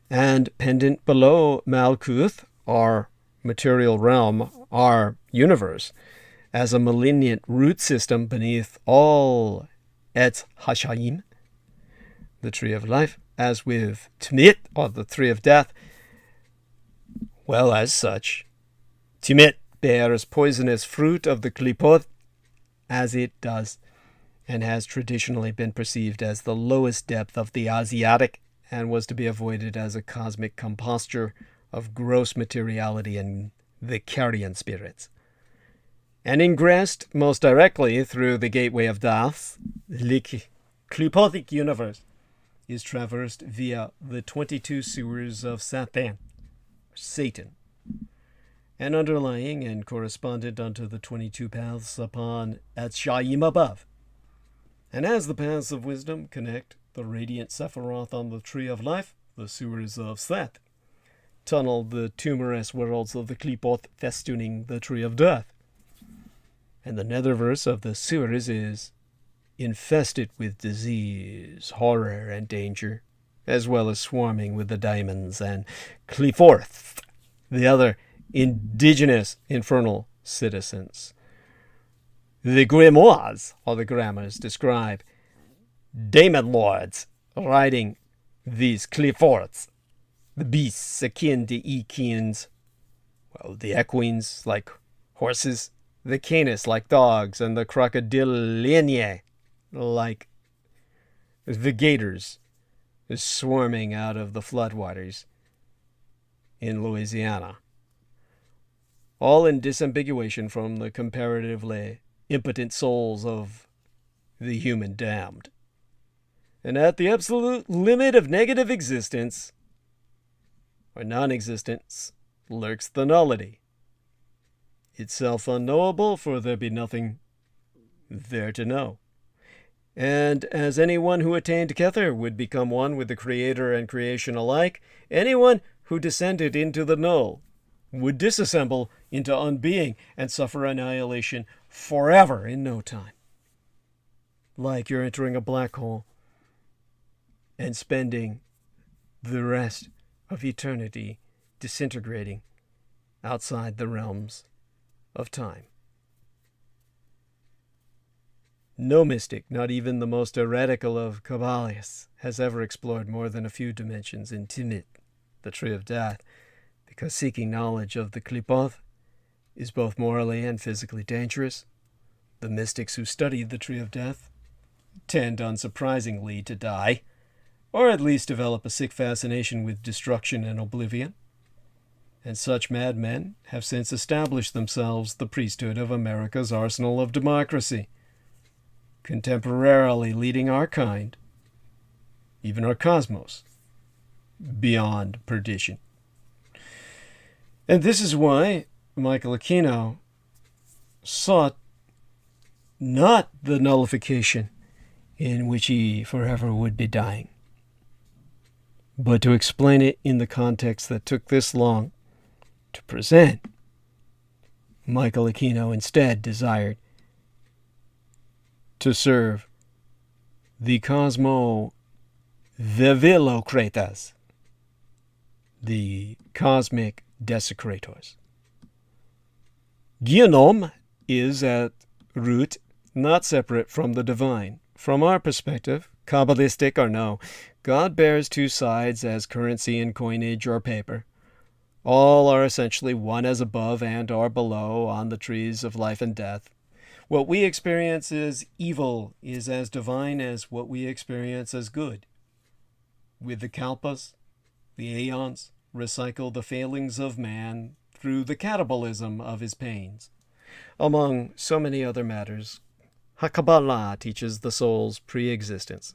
and pendant below Malkuth, our material realm, our universe, as a malignant root system beneath all Etz Hashaim, the tree of life, as with Tmit, or the tree of death. Well, as such, Tmit bears poisonous fruit of the Klipoth, as it does, and has traditionally been perceived as the lowest depth of the Asiatic, and was to be avoided as a cosmic composture of gross materiality and the Carian spirits. And ingressed most directly through the gateway of Das, the Klipothic universe is traversed via the 22 sewers of Satan, and underlying and correspondent unto the 22 paths upon Etzshayim above. And as the paths of wisdom connect the radiant Sephiroth on the tree of life, the sewers of Seth tunnel the tumorous worlds of the Qliphoth festooning the tree of death. And the netherverse of the sewers is infested with disease, horror, and danger, as well as swarming with the daemons and Qliphoth, the other indigenous infernal citizens. The grimoires, or the grammars, describe daemon lords riding these Qliphoths, the beasts akin to equines, well, the equines like horses, the canis like dogs, and the crocodilianae like the gators swarming out of the floodwaters in Louisiana, all in disambiguation from the comparatively impotent souls of the human damned. And at the absolute limit of negative existence, or non-existence, lurks the nullity, itself unknowable, for there be nothing there to know. And as anyone who attained Kether would become one with the Creator and creation alike, anyone who descended into the null would disassemble into unbeing and suffer annihilation forever in no time. Like you're entering a black hole and spending the rest of eternity disintegrating outside the realms of time. No mystic, not even the most heretical of Kabbalists, has ever explored more than a few dimensions in Timit, the tree of death, because seeking knowledge of the Qliphoth is both morally and physically dangerous. The mystics who study the tree of death tend unsurprisingly to die, or at least develop a sick fascination with destruction and oblivion. And such madmen have since established themselves the priesthood of America's arsenal of democracy, contemporarily leading our kind, even our cosmos, beyond perdition. And this is why Michael Aquino sought not the nullification in which he forever would be dying, but to explain it in the context that took this long to present. Michael Aquino instead desired to serve the Cosmo-Vivillocratas, the cosmic desecrators. Guillaume is at root not separate from the divine. From our perspective, Kabbalistic or no, God bears two sides as currency in coinage or paper. All are essentially one as above and or below on the trees of life and death. What we experience as evil is as divine as what we experience as good. With the Kalpas, the aeons recycle the failings of man through the catabolism of his pains. Among so many other matters, HaKabbalah teaches the soul's pre-existence.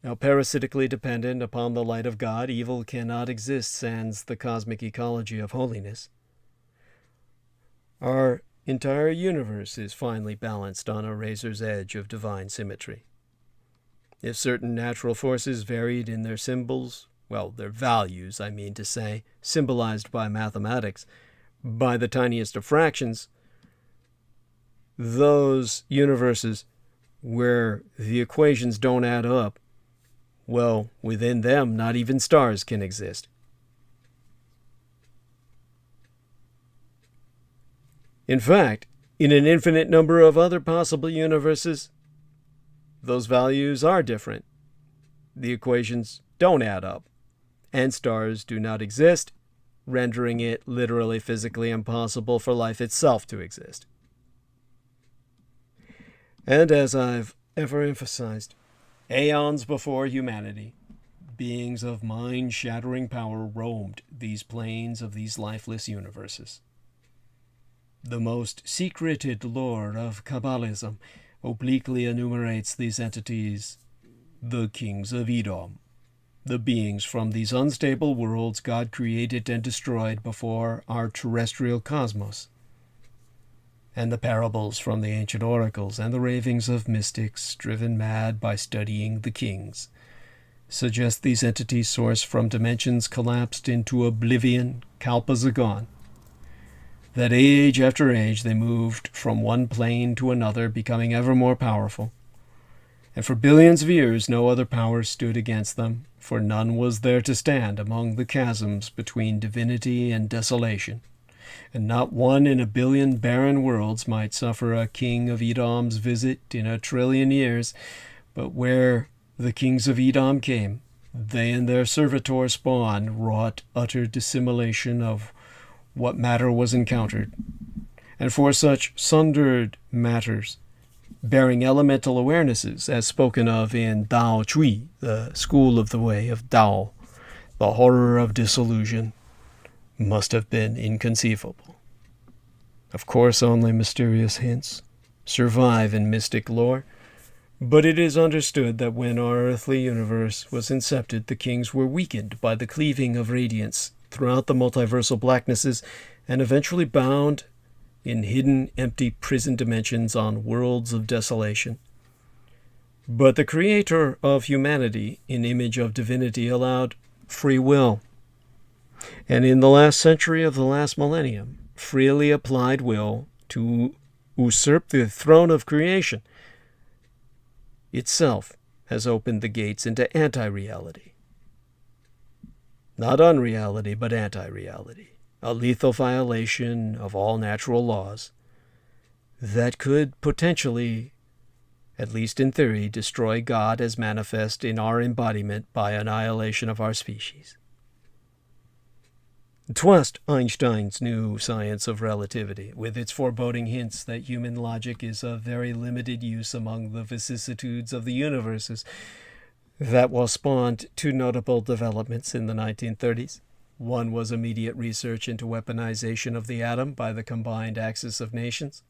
Now, parasitically dependent upon the light of God, evil cannot exist sans the cosmic ecology of holiness. Our entire universe is finely balanced on a razor's edge of divine symmetry. If certain natural forces varied in their symbols, well, their values, I mean to say, symbolized by mathematics, by the tiniest of fractions, those universes where the equations don't add up, well, within them, not even stars can exist. In fact, in an infinite number of other possible universes, those values are different. The equations don't add up, and stars do not exist, rendering it literally physically impossible for life itself to exist. And as I've ever emphasized, aeons before humanity, beings of mind-shattering power roamed these planes of these lifeless universes. The most secreted lore of Kabbalism obliquely enumerates these entities, the kings of Edom, the beings from these unstable worlds God created and destroyed before our terrestrial cosmos, and the parables from the ancient oracles and the ravings of mystics driven mad by studying the kings suggest these entities source from dimensions collapsed into oblivion, kalpas gone, that age after age they moved from one plane to another, becoming ever more powerful. And for billions of years no other power stood against them, for none was there to stand among the chasms between divinity and desolation. And not one in a billion barren worlds might suffer a king of Edom's visit in 1,000,000,000,000 years, but where the kings of Edom came, they and their servitor spawn wrought utter dissimulation of what matter was encountered. And for such sundered matters, bearing elemental awarenesses, as spoken of in ̶dao-chui, the school of the way of Tao, the horror of disillusion must have been inconceivable. Of course, only mysterious hints survive in mystic lore, but it is understood that when our earthly universe was incepted, the kings were weakened by the cleaving of radiance throughout the multiversal blacknesses and eventually bound in hidden, empty prison dimensions on worlds of desolation. But the creator of humanity, in image of divinity, allowed free will, and in the last century of the last millennium, freely applied will to usurp the throne of creation itself has opened the gates into anti-reality. Not unreality, but anti-reality. A lethal violation of all natural laws that could potentially, at least in theory, destroy God as manifest in our embodiment by annihilation of our species. 'Twas Einstein's new science of relativity, with its foreboding hints that human logic is of very limited use among the vicissitudes of the universes, that was spawned two notable developments in the 1930s. One was immediate research into weaponization of the atom by the combined Axis of nations,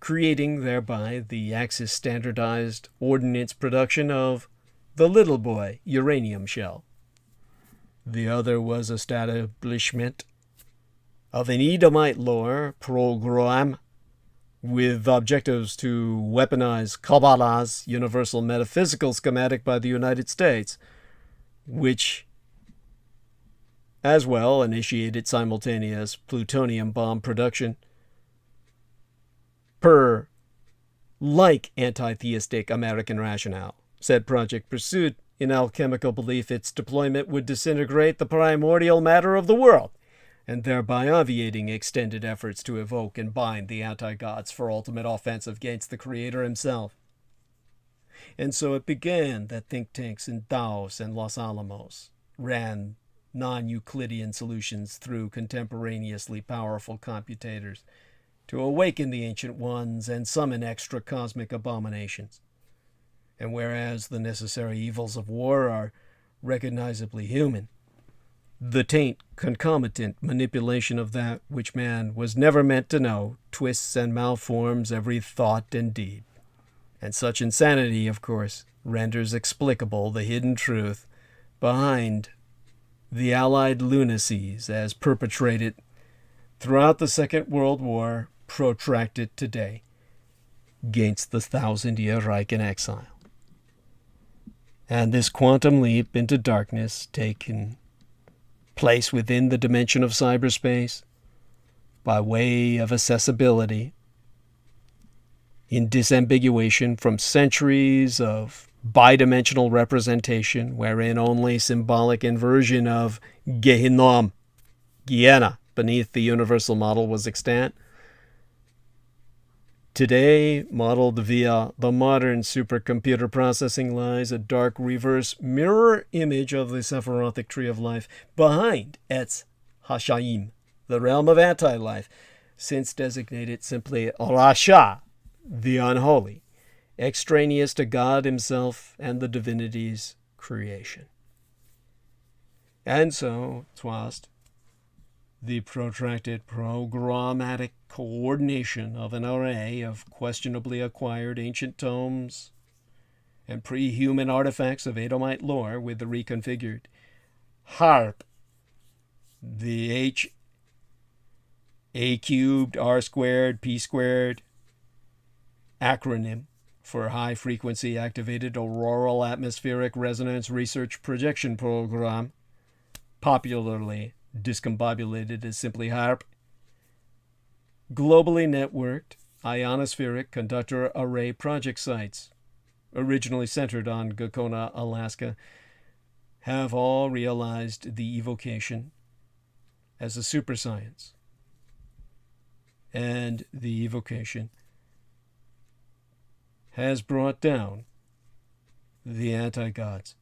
creating thereby the Axis standardized ordnance production of the little boy uranium shell. The other was establishment of an Edomite lore program with objectives to weaponize Kabbalah's universal metaphysical schematic by the United States, which as well initiated simultaneous plutonium bomb production per like anti-theistic American rationale. Said project pursued in alchemical belief its deployment would disintegrate the primordial matter of the world, and thereby obviating extended efforts to evoke and bind the anti-gods for ultimate offensive against the Creator himself. And so it began that think tanks in Taos and Los Alamos ran non-Euclidean solutions through contemporaneously powerful computators to awaken the ancient ones and summon extra cosmic abominations. And whereas the necessary evils of war are recognizably human, the taint concomitant manipulation of that which man was never meant to know twists and malforms every thought and deed. And such insanity, of course, renders explicable the hidden truth behind the Allied lunacies as perpetrated throughout the Second World War, protracted today, against the 1,000-year Reich in exile. And this quantum leap into darkness taken place within the dimension of cyberspace by way of accessibility in disambiguation from centuries of bidimensional representation wherein only symbolic inversion of Gehinnom, Gehenna, beneath the universal model was extant. Today, modeled via the modern supercomputer processing, lies a dark reverse mirror image of the Sephirothic tree of life behind Etz Hashaim, the realm of anti-life, since designated simply Rasha, the unholy, extraneous to God himself and the divinity's creation. And so, 'twas the protracted programmatic coordination of an array of questionably acquired ancient tomes and pre-human artifacts of Edomite lore with the reconfigured HARP, the H A cubed R squared P squared acronym for High Frequency Activated Auroral Atmospheric Resonance Research Projection Program, popularly discombobulated as simply HARP, globally networked ionospheric conductor array project sites, originally centered on Gakona, Alaska, have all realized the evocation as a superscience. And the evocation has brought down the anti-gods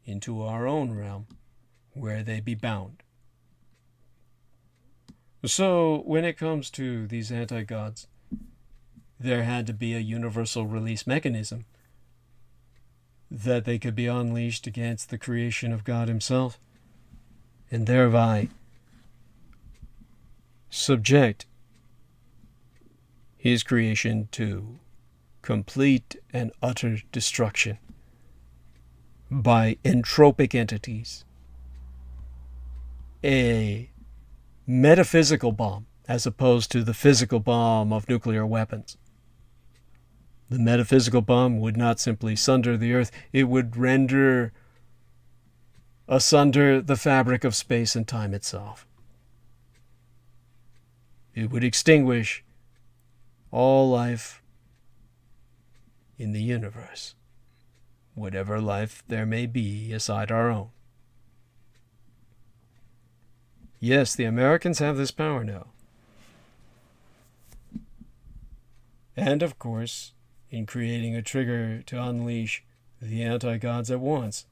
into our own realm, where they be bound. So, when it comes to these anti-gods, there had to be a universal release mechanism that they could be unleashed against the creation of God himself, and thereby subject his creation to complete and utter destruction by entropic entities. A metaphysical bomb, as opposed to the physical bomb of nuclear weapons. The metaphysical bomb would not simply sunder the earth, it would render asunder the fabric of space and time itself. It would extinguish all life in the universe, whatever life there may be aside our own. Yes, the Americans have this power now. And of course, in creating a trigger to unleash the anti-gods at once,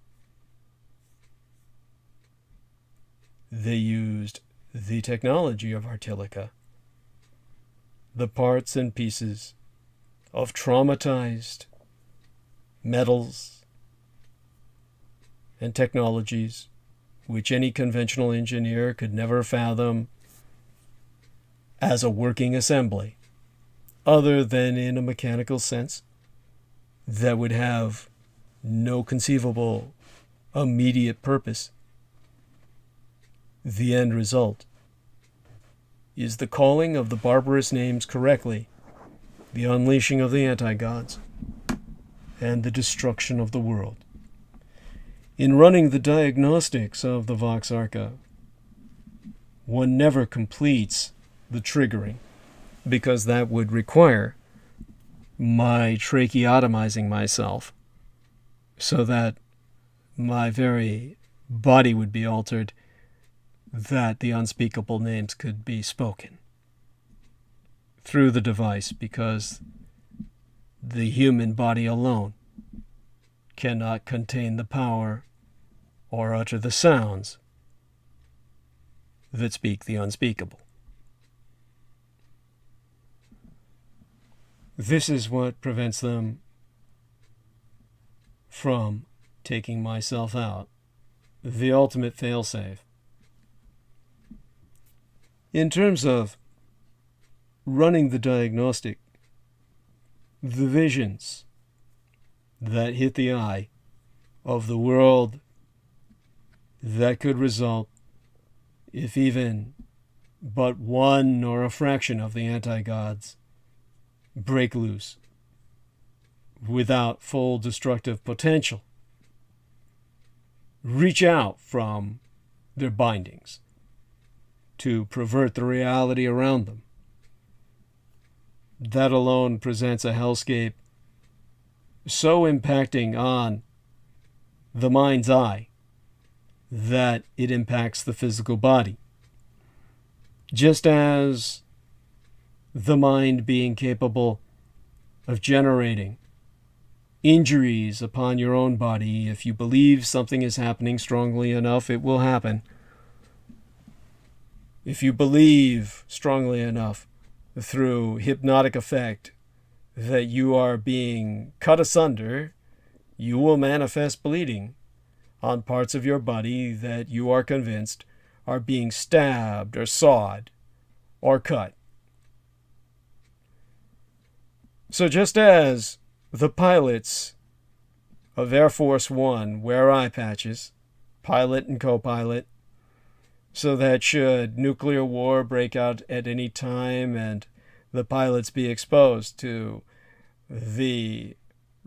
they used the technology of Artilica, the parts and pieces of traumatized metals and technologies which any conventional engineer could never fathom as a working assembly, other than in a mechanical sense that would have no conceivable immediate purpose. The end result is the calling of the barbarous names correctly, the unleashing of the anti-gods, and the destruction of the world. In running the diagnostics of the Vox Arca, one never completes the triggering, because that would require my tracheotomizing myself so that my very body would be altered, that the unspeakable names could be spoken through the device, because the human body alone cannot contain the power or utter the sounds that speak the unspeakable. This is what prevents them from taking myself out, the ultimate failsafe. In terms of running the diagnostic, the visions that hit the eye of the world that could result if even but one or a fraction of the anti-gods break loose without full destructive potential, reach out from their bindings to pervert the reality around them. That alone presents a hellscape so impacting on the mind's eye that it impacts the physical body. Just as the mind being capable of generating injuries upon your own body, if you believe something is happening strongly enough, it will happen. If you believe strongly enough through hypnotic effect that you are being cut asunder, you will manifest bleeding on parts of your body that you are convinced are being stabbed or sawed or cut. So just as the pilots of Air Force One wear eye patches, pilot and co-pilot, so that should nuclear war break out at any time and the pilots be exposed to the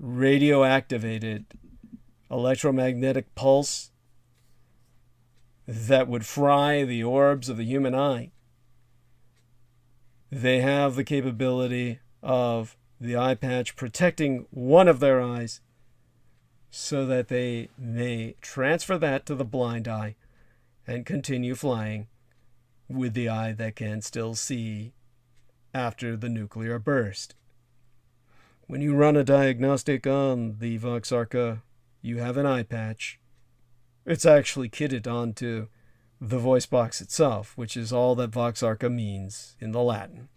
radioactivated electromagnetic pulse that would fry the orbs of the human eye, they have the capability of the eye patch protecting one of their eyes so that they may transfer that to the blind eye and continue flying with the eye that can still see after the nuclear burst. When you run a diagnostic on the Vox Arca, you have an eye patch. It's actually kitted onto the voice box itself, which is all that Vox Arca means in the Latin.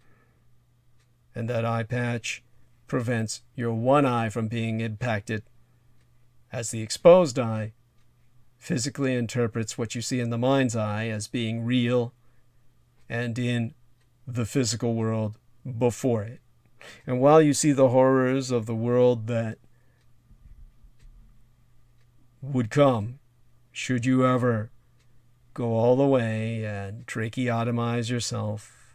And that eye patch prevents your one eye from being impacted, as the exposed eye physically interprets what you see in the mind's eye as being real and in the physical world before it. And while you see the horrors of the world that would come, should you ever go all the way and tracheotomize yourself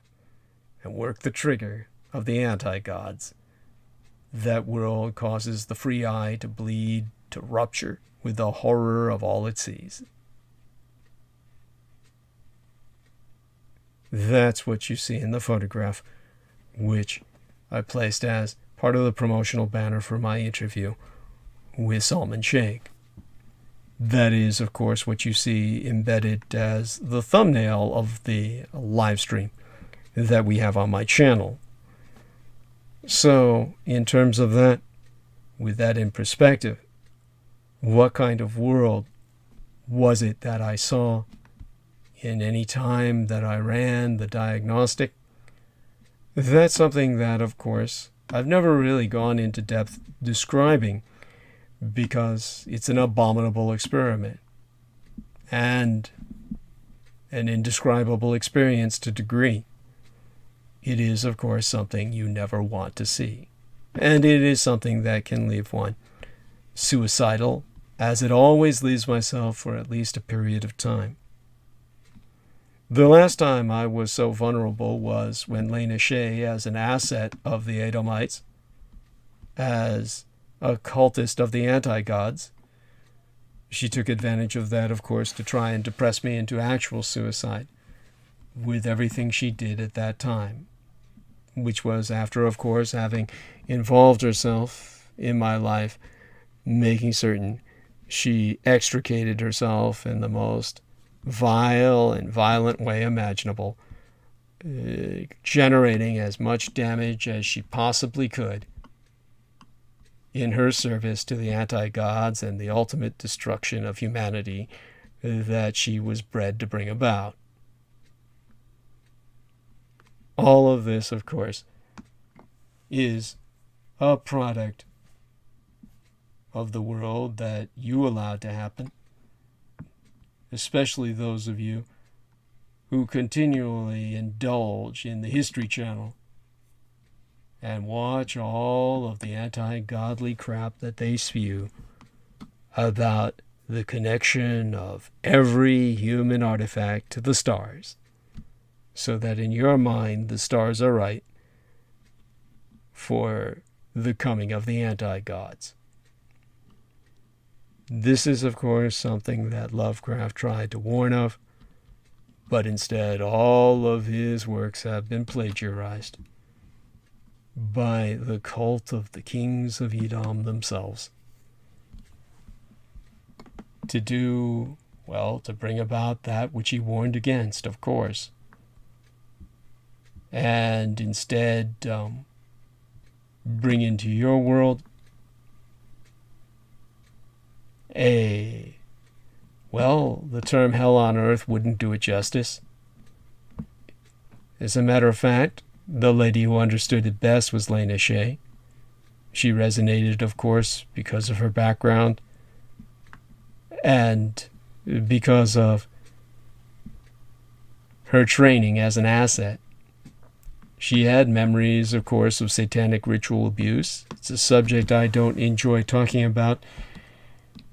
and work the trigger of the anti-gods, that world causes the free eye to bleed, to rupture with the horror of all it sees. That's what you see in the photograph, which I placed as part of the promotional banner for my interview with Salman Sheikh. That is, of course, what you see embedded as the thumbnail of the live stream that we have on my channel. So, in terms of that, with that in perspective, what kind of world was it that I saw in any time that I ran the diagnostic? That's something that, of course, I've never really gone into depth describing, because it's an abominable experiment and an indescribable experience to a degree. It is, of course, something you never want to see. And it is something that can leave one suicidal, as it always leaves myself for at least a period of time. The last time I was so vulnerable was when Lena Shea, as an asset of the Edomites, as a cultist of the anti-gods, she took advantage of that, of course, to try and depress me into actual suicide with everything she did at that time, which was after, of course, having involved herself in my life, making certain she extricated herself in the most vile and violent way imaginable, generating as much damage as she possibly could in her service to the anti-gods and the ultimate destruction of humanity that she was bred to bring about. All of this, of course, is a product of the world that you allowed to happen, especially those of you who continually indulge in the History Channel and watch all of the anti-godly crap that they spew about the connection of every human artifact to the stars, so that in your mind the stars are right for the coming of the anti-gods. This is, of course, something that Lovecraft tried to warn of, but instead all of his works have been plagiarized by the cult of the kings of Edom themselves, to do, well, to bring about that which he warned against, of course, and instead bring into your world the term hell on earth wouldn't do it justice. As a matter of fact, the lady who understood it best was Lena Shea. She resonated, of course, because of her background and because of her training as an asset. She had memories, of course, of satanic ritual abuse. It's a subject I don't enjoy talking about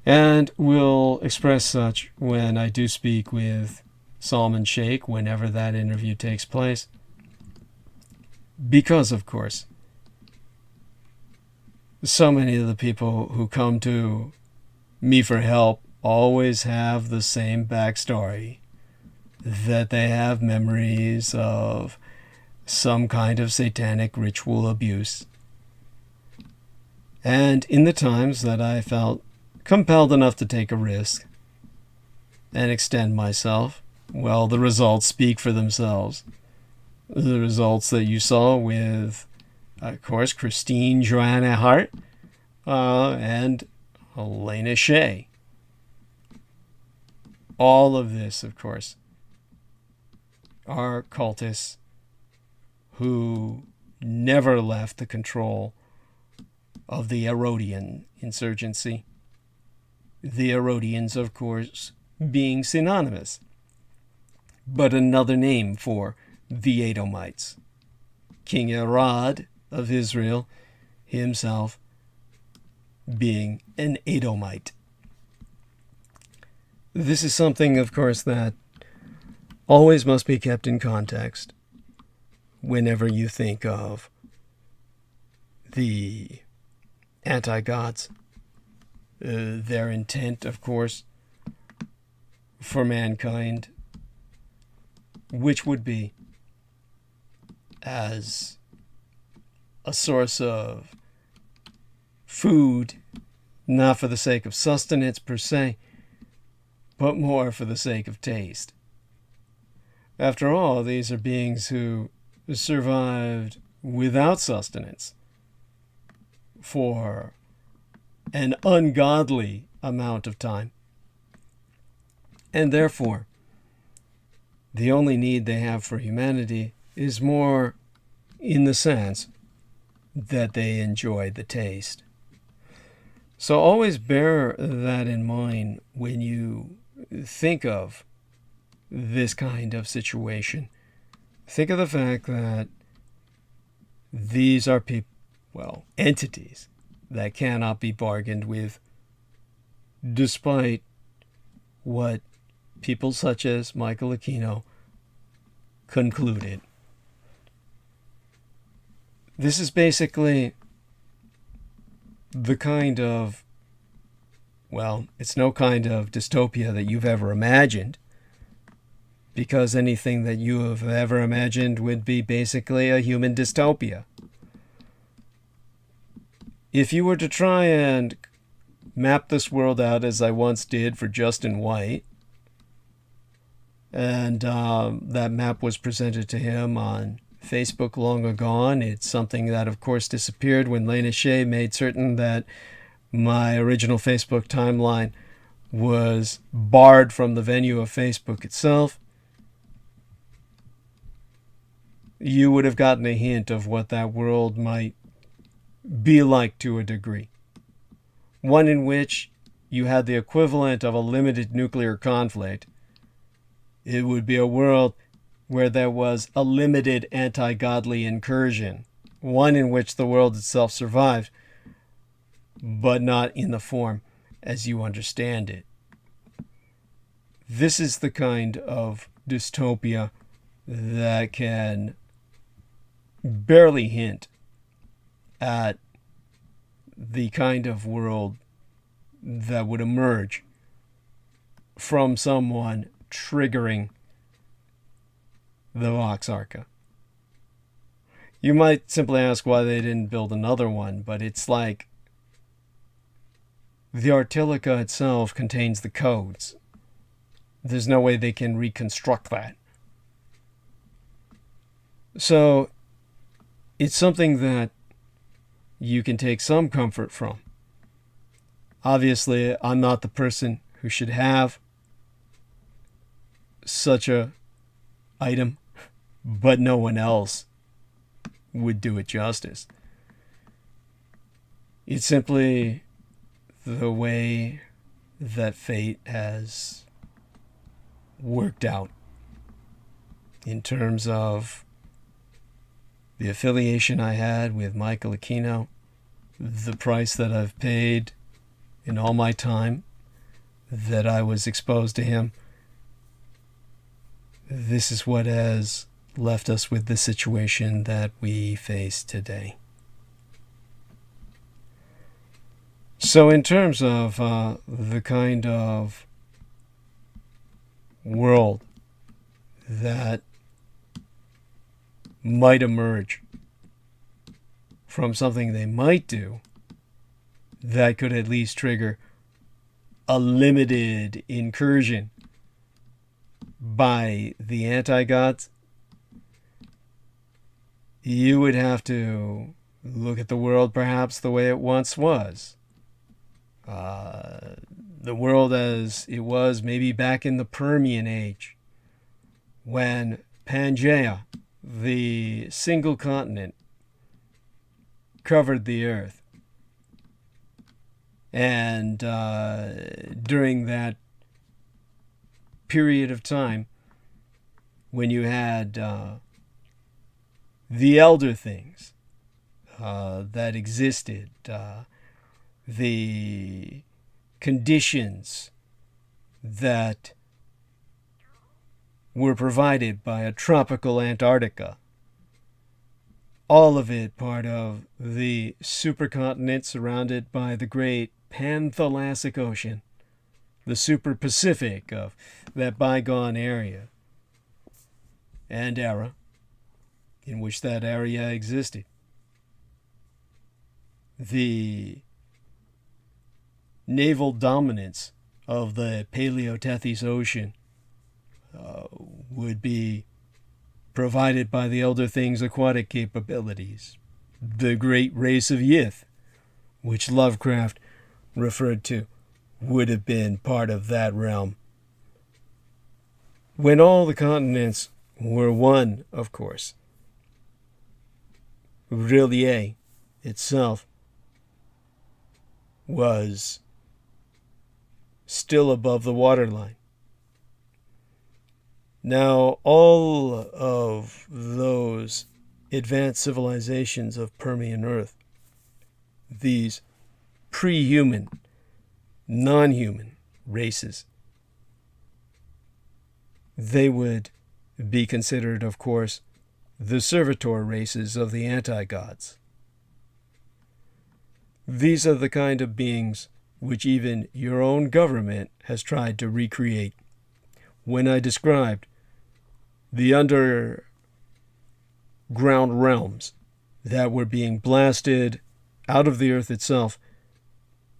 and will express such when I do speak with Salman Sheikh, whenever that interview takes place. Because, of course, so many of the people who come to me for help always have the same backstory, that they have memories of some kind of satanic ritual abuse. And in the times that I felt compelled enough to take a risk and extend myself, well, the results speak for themselves. The results that you saw with, of course, Christine Joanna Hart and Elena Shea. All of this, of course, are cultists who never left the control of the Herodian insurgency. The Herodians, of course, being synonymous, but another name for the Edomites. King Herod of Israel himself being an Edomite. This is something, of course, that always must be kept in context whenever you think of the anti-gods. Their intent, of course, for mankind, which would be as a source of food, not for the sake of sustenance per se, but more for the sake of taste. After all, these are beings who survived without sustenance for an ungodly amount of time. And therefore, the only need they have for humanity is more in the sense that they enjoy the taste. So always bear that in mind when you think of this kind of situation. Think of the fact that these are entities that cannot be bargained with, despite what people such as Michael Aquino concluded. This is basically the kind of, it's no kind of dystopia that you've ever imagined, because anything that you have ever imagined would be basically a human dystopia. If you were to try and map this world out as I once did for Justin White, and that map was presented to him on Facebook long ago, it's something that, of course, disappeared when Lena Shea made certain that my original Facebook timeline was barred from the venue of Facebook itself. You would have gotten a hint of what that world might be like to a degree. One in which you had the equivalent of a limited nuclear conflict. It would be a world where there was a limited anti-godly incursion. One in which the world itself survived, but not in the form as you understand it. This is the kind of dystopia that can barely hint at the kind of world that would emerge from someone triggering the Vox Arca. You might simply ask why they didn't build another one, but it's like the Artilica itself contains the codes. There's no way they can reconstruct that. So it's something that you can take some comfort from. Obviously, I'm not the person who should have such a item, but no one else would do it justice. It's simply the way that fate has worked out in terms of the affiliation I had with Michael Aquino, the price that I've paid in all my time that I was exposed to him. This is what has left us with the situation that we face today. So in terms of the kind of world that might emerge from something they might do that could at least trigger a limited incursion by the anti-gods, you would have to look at the world perhaps the way it once was. The world as it was maybe back in the Permian Age, when Pangaea, the single continent, covered the earth. And during that period of time, when you had the elder things that existed, the conditions that were provided by a tropical Antarctica, all of it part of the supercontinent surrounded by the great Panthalassic Ocean, the super Pacific of that bygone area and era in which that area existed. The naval dominance of the Paleotethys Ocean would be provided by the elder things' aquatic capabilities. The great race of Yith, which Lovecraft referred to, would have been part of that realm. When all the continents were one, of course, R'lyeh itself was still above the waterline. Now, all of those advanced civilizations of Permian Earth, these pre-human, non-human races, they would be considered, of course, the servitor races of the anti-gods. These are the kind of beings which even your own government has tried to recreate. When I described the underground realms that were being blasted out of the earth itself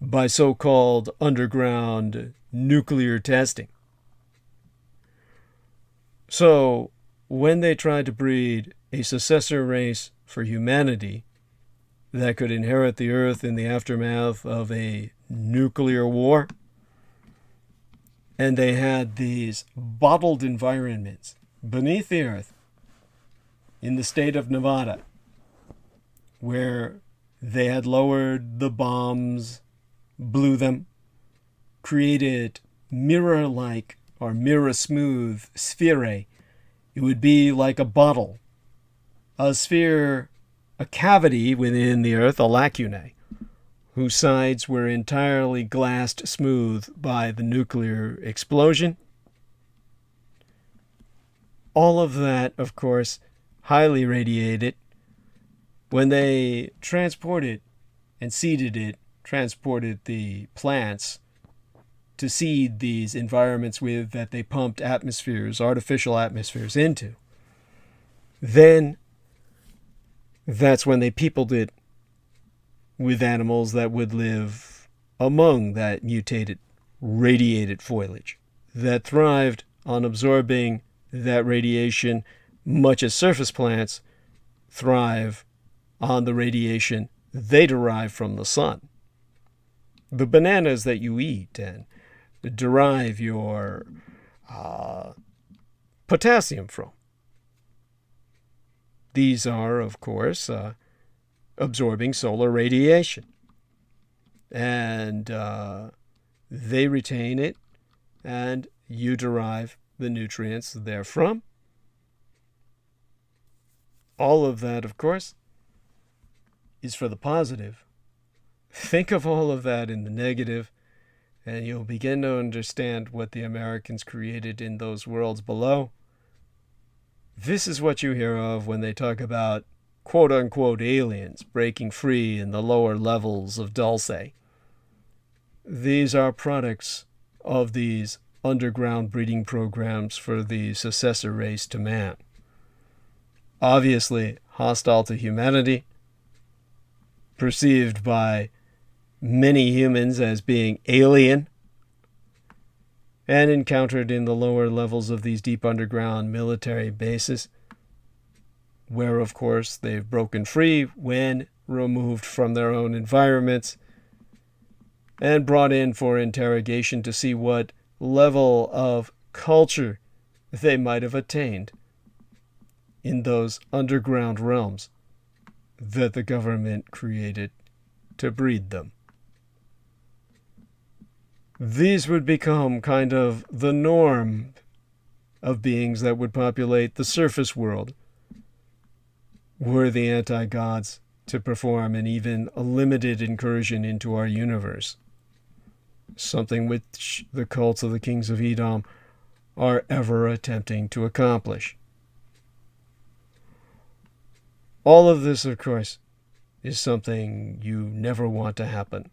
by so-called underground nuclear testing. So, when they tried to breed a successor race for humanity that could inherit the earth in the aftermath of a nuclear war, and they had these bottled environments beneath the earth in the state of Nevada, where they had lowered the bombs, blew them, created mirror-like or mirror-smooth sphere. It would be like a bottle, a sphere, a cavity within the earth, a lacunae, whose sides were entirely glassed smooth by the nuclear explosion. All of that, of course, highly radiated. When they transported and seeded it, transported the plants to seed these environments with that they pumped atmospheres, artificial atmospheres into, then that's when they peopled it with animals that would live among that mutated, radiated foliage, that thrived on absorbing that radiation, much as surface plants thrive on the radiation they derive from the sun. The bananas that you eat and derive your potassium from. These are, of course, absorbing solar radiation. And they retain it, and you derive the nutrients therefrom. All of that, of course, is for the positive. Think of all of that in the negative, and you'll begin to understand what the Americans created in those worlds below. This is what you hear of when they talk about quote-unquote aliens breaking free in the lower levels of Dulce. These are products of these underground breeding programs for the successor race to man. Obviously hostile to humanity, perceived by many humans as being alien, and encountered in the lower levels of these deep underground military bases, where, of course, they've broken free when removed from their own environments and brought in for interrogation to see what level of culture they might have attained in those underground realms that the government created to breed them. These would become kind of the norm of beings that would populate the surface world, were the anti-gods to perform an even a limited incursion into our universe, something which the cults of the kings of Edom are ever attempting to accomplish. All of this, of course, is something you never want to happen.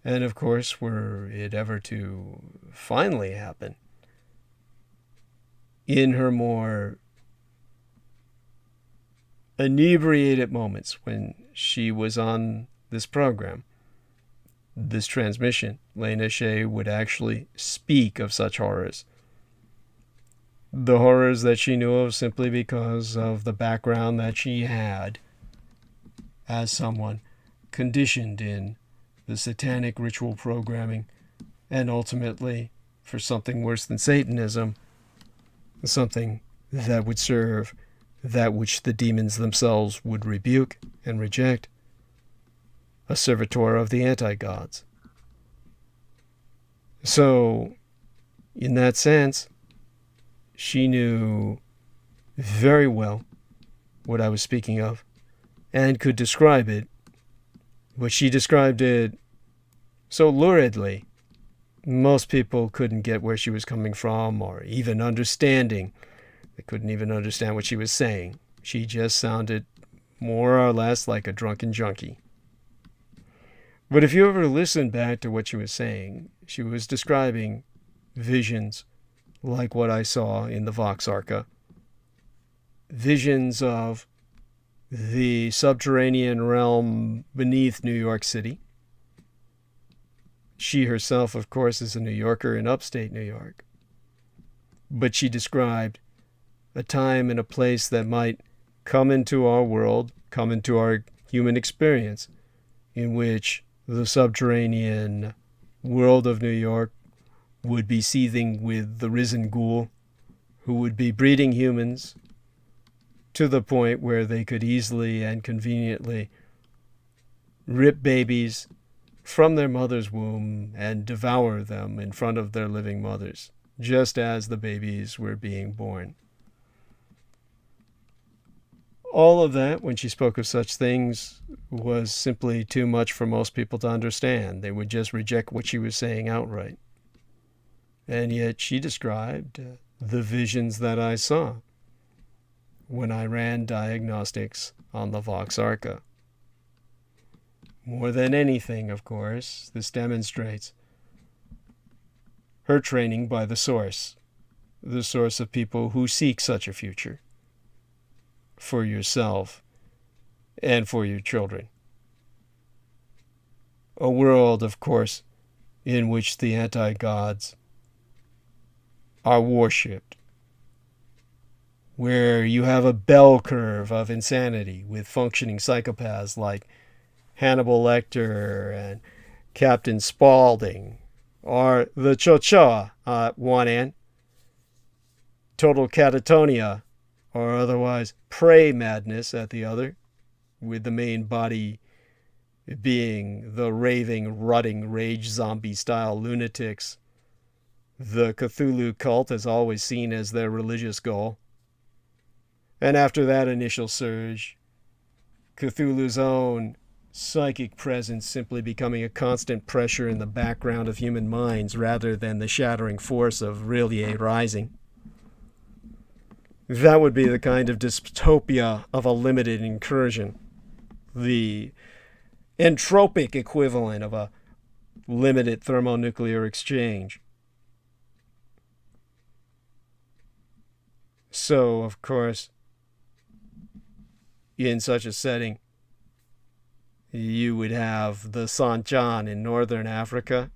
And of course, were it ever to finally happen, in her more inebriated moments when she was on this program, this transmission, Lena Shea would actually speak of such horrors. The horrors that she knew of simply because of the background that she had as someone conditioned in the satanic ritual programming, and ultimately, for something worse than Satanism, something that would serve that which the demons themselves would rebuke and reject, a servitor of the anti-gods. So, in that sense, she knew very well what I was speaking of, and could describe it, but she described it so luridly, most people couldn't get where she was coming from, or even understanding. They couldn't even understand what she was saying. She just sounded more or less like a drunken junkie. But if you ever listen back to what she was saying, she was describing visions like what I saw in the Vox Arca. Visions of the subterranean realm beneath New York City. She herself, of course, is a New Yorker in upstate New York. But she described a time and a place that might come into our world, come into our human experience, in which the subterranean world of New York would be seething with the risen ghoul, who would be breeding humans to the point where they could easily and conveniently rip babies from their mother's womb and devour them in front of their living mothers, just as the babies were being born. All of that, when she spoke of such things, was simply too much for most people to understand. They would just reject what she was saying outright. And yet she described the visions that I saw when I ran diagnostics on the Vox Arca. More than anything, of course, this demonstrates her training by the source of people who seek such a future for yourself and for your children. A world, of course, in which the anti-gods are worshipped, where you have a bell curve of insanity with functioning psychopaths like Hannibal Lecter and Captain Spaulding, or the ̶Chuǒngg-Yuè at one end, total catatonia, or otherwise prey madness at the other, with the main body being the raving, rutting, rage zombie-style lunatics the Cthulhu cult has always seen as their religious goal. And after that initial surge, Cthulhu's own psychic presence simply becoming a constant pressure in the background of human minds rather than the shattering force of Rì-Lì rising. That would be the kind of dystopia of a limited incursion, the entropic equivalent of a limited thermonuclear exchange. So, of course, in such a setting, you would have the Ð in northern Africa,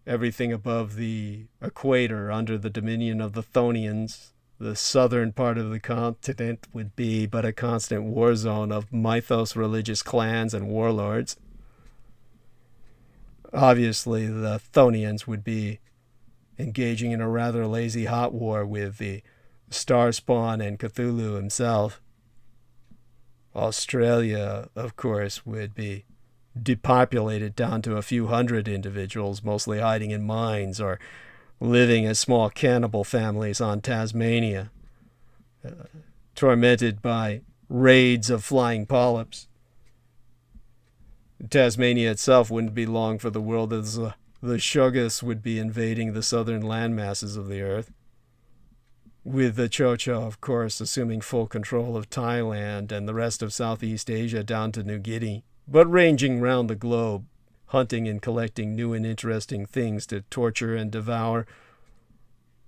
everything above the equator under the dominion of the Chthonians. The southern part of the continent would be but a constant war zone of mythos religious clans and warlords. Obviously, the Chthonians would be engaging in a rather lazy hot war with the star spawn and Cthulhu himself. Australia, of course, would be depopulated down to a few hundred individuals, mostly hiding in mines or living as small cannibal families on Tasmania, tormented by raids of flying polyps. Tasmania itself wouldn't be long for the world, as the Shuggas would be invading the southern landmasses of the earth, with the ̶Chuò, of course, assuming full control of Thailand and the rest of Southeast Asia down to New Guinea, but ranging round the globe, hunting and collecting new and interesting things to torture and devour.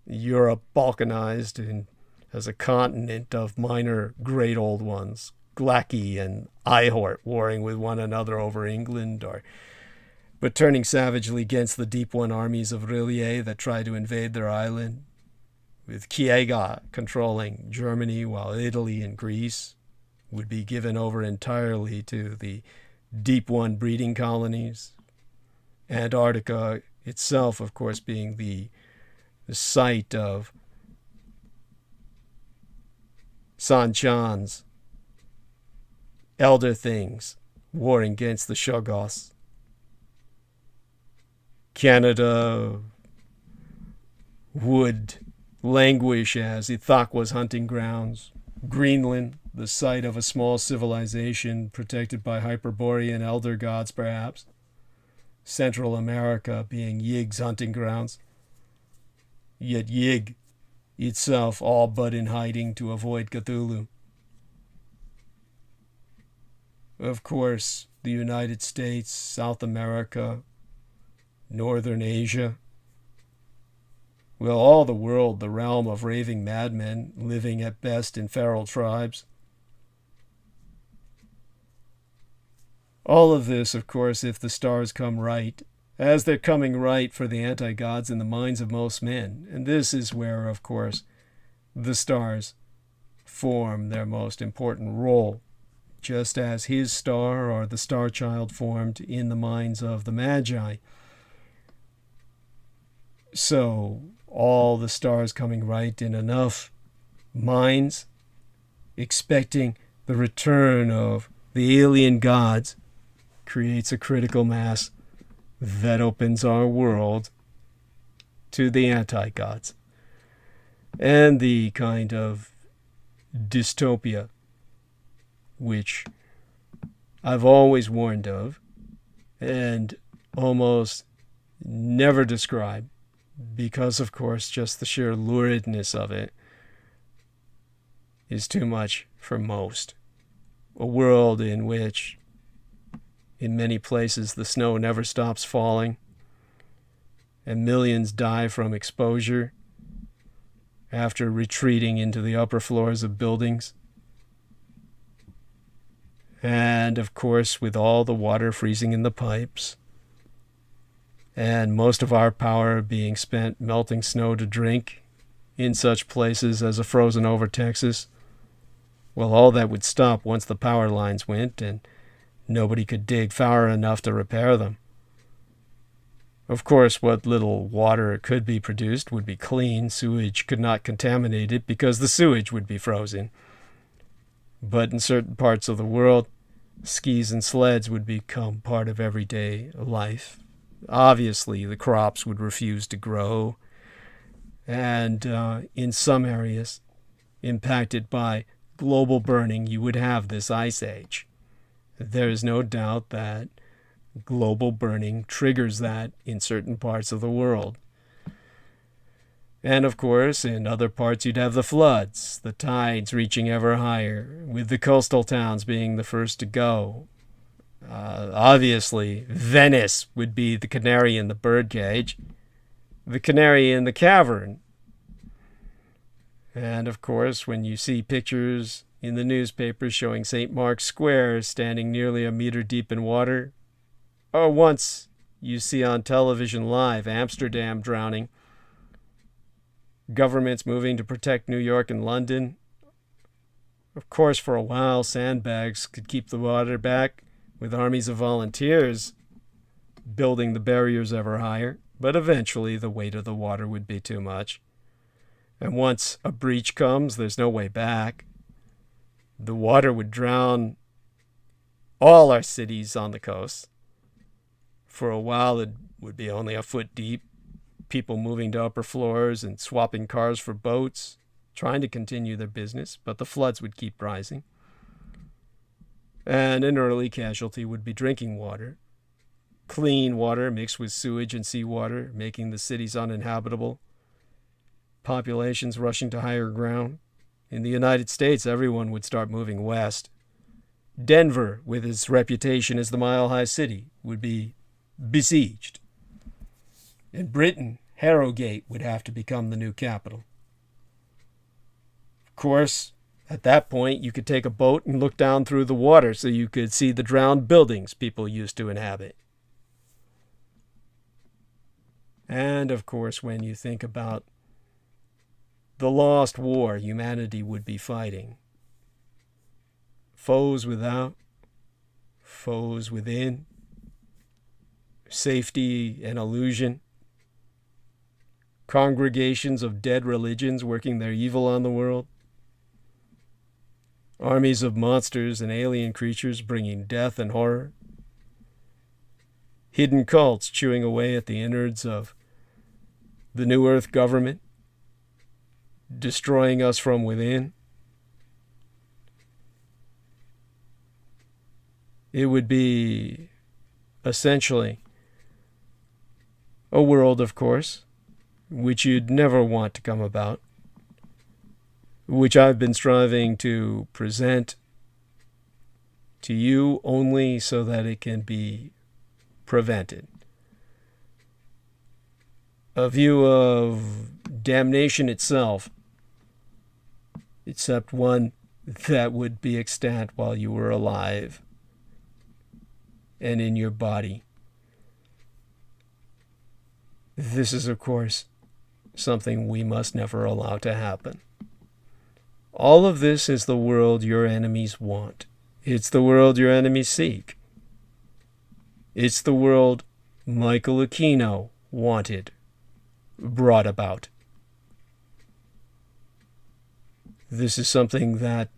Europe balkanized as a continent of minor great old ones, Glaki and Ihort warring with one another over England, but turning savagely against the Deep One armies of Rì-Lì that tried to invade their island, with Kiega controlling Germany while Italy and Greece would be given over entirely to the Deep One breeding colonies. Antarctica itself, of course, being the site of Sanchan's elder things warring against the Shoggoths. Canada would languish as Ithaqhua's hunting grounds. Greenland, the site of a small civilization protected by Hyperborean elder gods, perhaps. Central America being Yig's hunting grounds. Yet Yig itself all but in hiding to avoid Cthulhu. Of course, the United States, South America, Northern Asia. Well, all the world, the realm of raving madmen living at best in feral tribes. All of this, of course, if the stars come right, as they're coming right for the anti-gods in the minds of most men. And this is where, of course, the stars form their most important role, just as his star or the star child formed in the minds of the Magi. So, all the stars coming right in enough minds, expecting the return of the alien gods, creates a critical mass that opens our world to the anti-gods and the kind of dystopia which I've always warned of and almost never describe, because, of course, just the sheer luridness of it is too much for most. A world in which, in many places, the snow never stops falling, and millions die from exposure after retreating into the upper floors of buildings. And, of course, with all the water freezing in the pipes, and most of our power being spent melting snow to drink in such places as a frozen over Texas, well, all that would stop once the power lines went and nobody could dig far enough to repair them. Of course, what little water could be produced would be clean. Sewage could not contaminate it because the sewage would be frozen. But in certain parts of the world, skis and sleds would become part of everyday life. Obviously, the crops would refuse to grow, and in some areas impacted by global burning, you would have this ice age. There is no doubt that global burning triggers that in certain parts of the world. And of course, in other parts you'd have the floods, the tides reaching ever higher, with the coastal towns being the first to go. Obviously, Venice would be the canary in the birdcage, the canary in the cavern. And of course, when you see pictures in the newspapers showing St. Mark's Square standing nearly a meter deep in water, or once you see on television live Amsterdam drowning, governments moving to protect New York and London. Of course, for a while, sandbags could keep the water back, with armies of volunteers building the barriers ever higher, but eventually the weight of the water would be too much. And once a breach comes, there's no way back. The water would drown all our cities on the coast. For a while, it would be only a foot deep, people moving to upper floors and swapping cars for boats, trying to continue their business, but the floods would keep rising. And an early casualty would be drinking water. Clean water mixed with sewage and seawater, making the cities uninhabitable. Populations rushing to higher ground. In the United States, everyone would start moving west. Denver, with its reputation as the mile-high city, would be besieged. In Britain, Harrogate would have to become the new capital. Of course, at that point, you could take a boat and look down through the water so you could see the drowned buildings people used to inhabit. And, of course, when you think about the lost war humanity would be fighting, foes without, foes within, safety and illusion, congregations of dead religions working their evil on the world, armies of monsters and alien creatures bringing death and horror, hidden cults chewing away at the innards of the New Earth government, destroying us from within. It would be essentially a world, of course, which you'd never want to come about, which I've been striving to present to you only so that it can be prevented. A view of damnation itself, except one that would be extant while you were alive and in your body. This is, of course, something we must never allow to happen. All of this is the world your enemies want. It's the world your enemies seek. It's the world Michael Aquino wanted, brought about. This is something that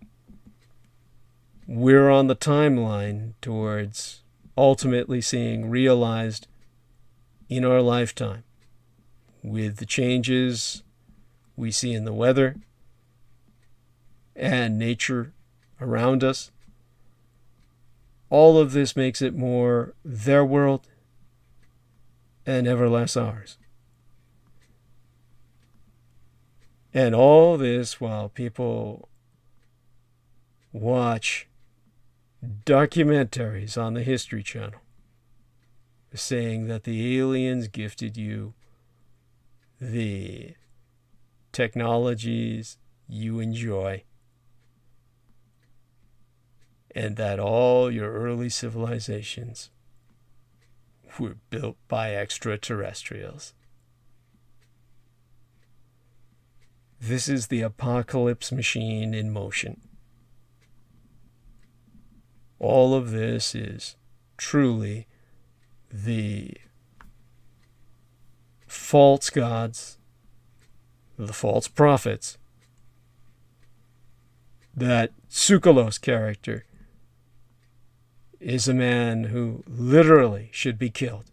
we're on the timeline towards ultimately seeing realized in our lifetime, with the changes we see in the weather and nature around us. All of this makes it more their world and ever less ours. And all this while people watch documentaries on the History Channel saying that the aliens gifted you the technologies you enjoy, and that all your early civilizations were built by extraterrestrials. This is the apocalypse machine in motion. All of this is truly the false gods, the false prophets, that Tsoukalos character is a man who literally should be killed.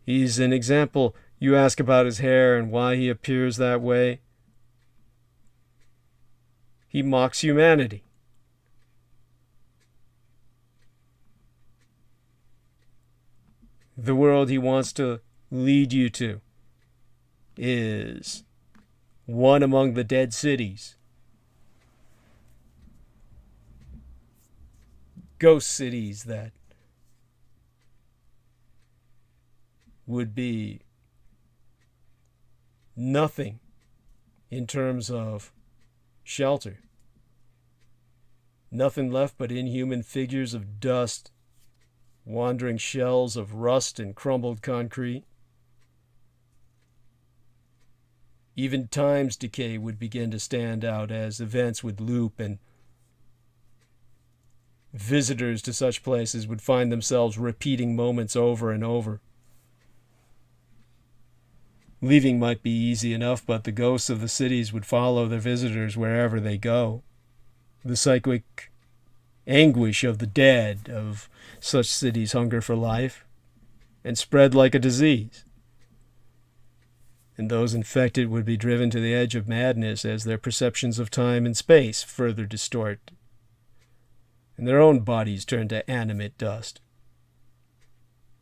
He's an example. You ask about his hair and why he appears that way. He mocks humanity. The world he wants to lead you to is one among the dead cities. Ghost cities that would be nothing in terms of shelter. Nothing left but inhuman figures of dust, wandering shells of rust and crumbled concrete. Even time's decay would begin to stand out as events would loop, and visitors to such places would find themselves repeating moments over and over. Leaving might be easy enough, but the ghosts of the cities would follow their visitors wherever they go. The psychic anguish of the dead of such cities hunger for life and spread like a disease. And those infected would be driven to the edge of madness as their perceptions of time and space further distort, and their own bodies turn to animate dust.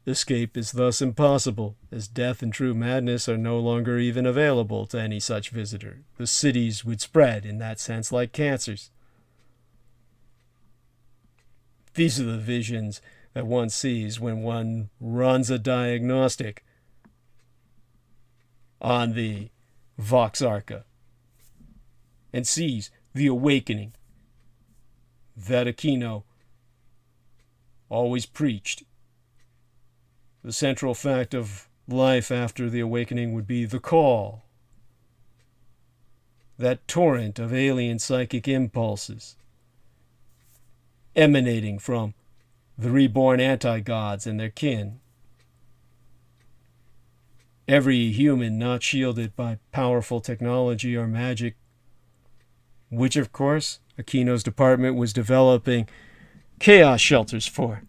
Escape is thus impossible, as death and true madness are no longer even available to any such visitor. The cities would spread, in that sense, like cancers. These are the visions that one sees when one runs a diagnostic on the Vox Arca and sees the awakening that Aquino always preached. The central fact of life after the awakening would be the call, that torrent of alien psychic impulses emanating from the reborn anti-gods and their kin. Every human not shielded by powerful technology or magic, which of course Aquino's department was developing chaos shelters for.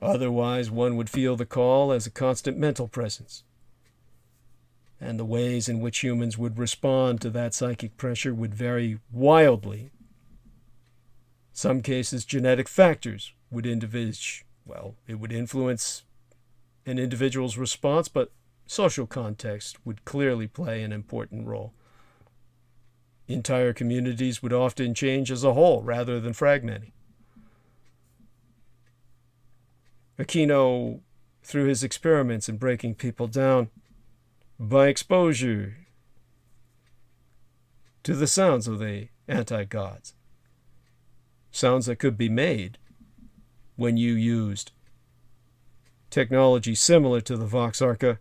Otherwise, one would feel the call as a constant mental presence. And the ways in which humans would respond to that psychic pressure would vary wildly. Some cases, genetic factors would influence an individual's response, but social context would clearly play an important role. Entire communities would often change as a whole rather than fragmenting. Aquino, through his experiments in breaking people down by exposure to the sounds of the anti-gods, sounds that could be made when you used technology similar to the Vox Arca,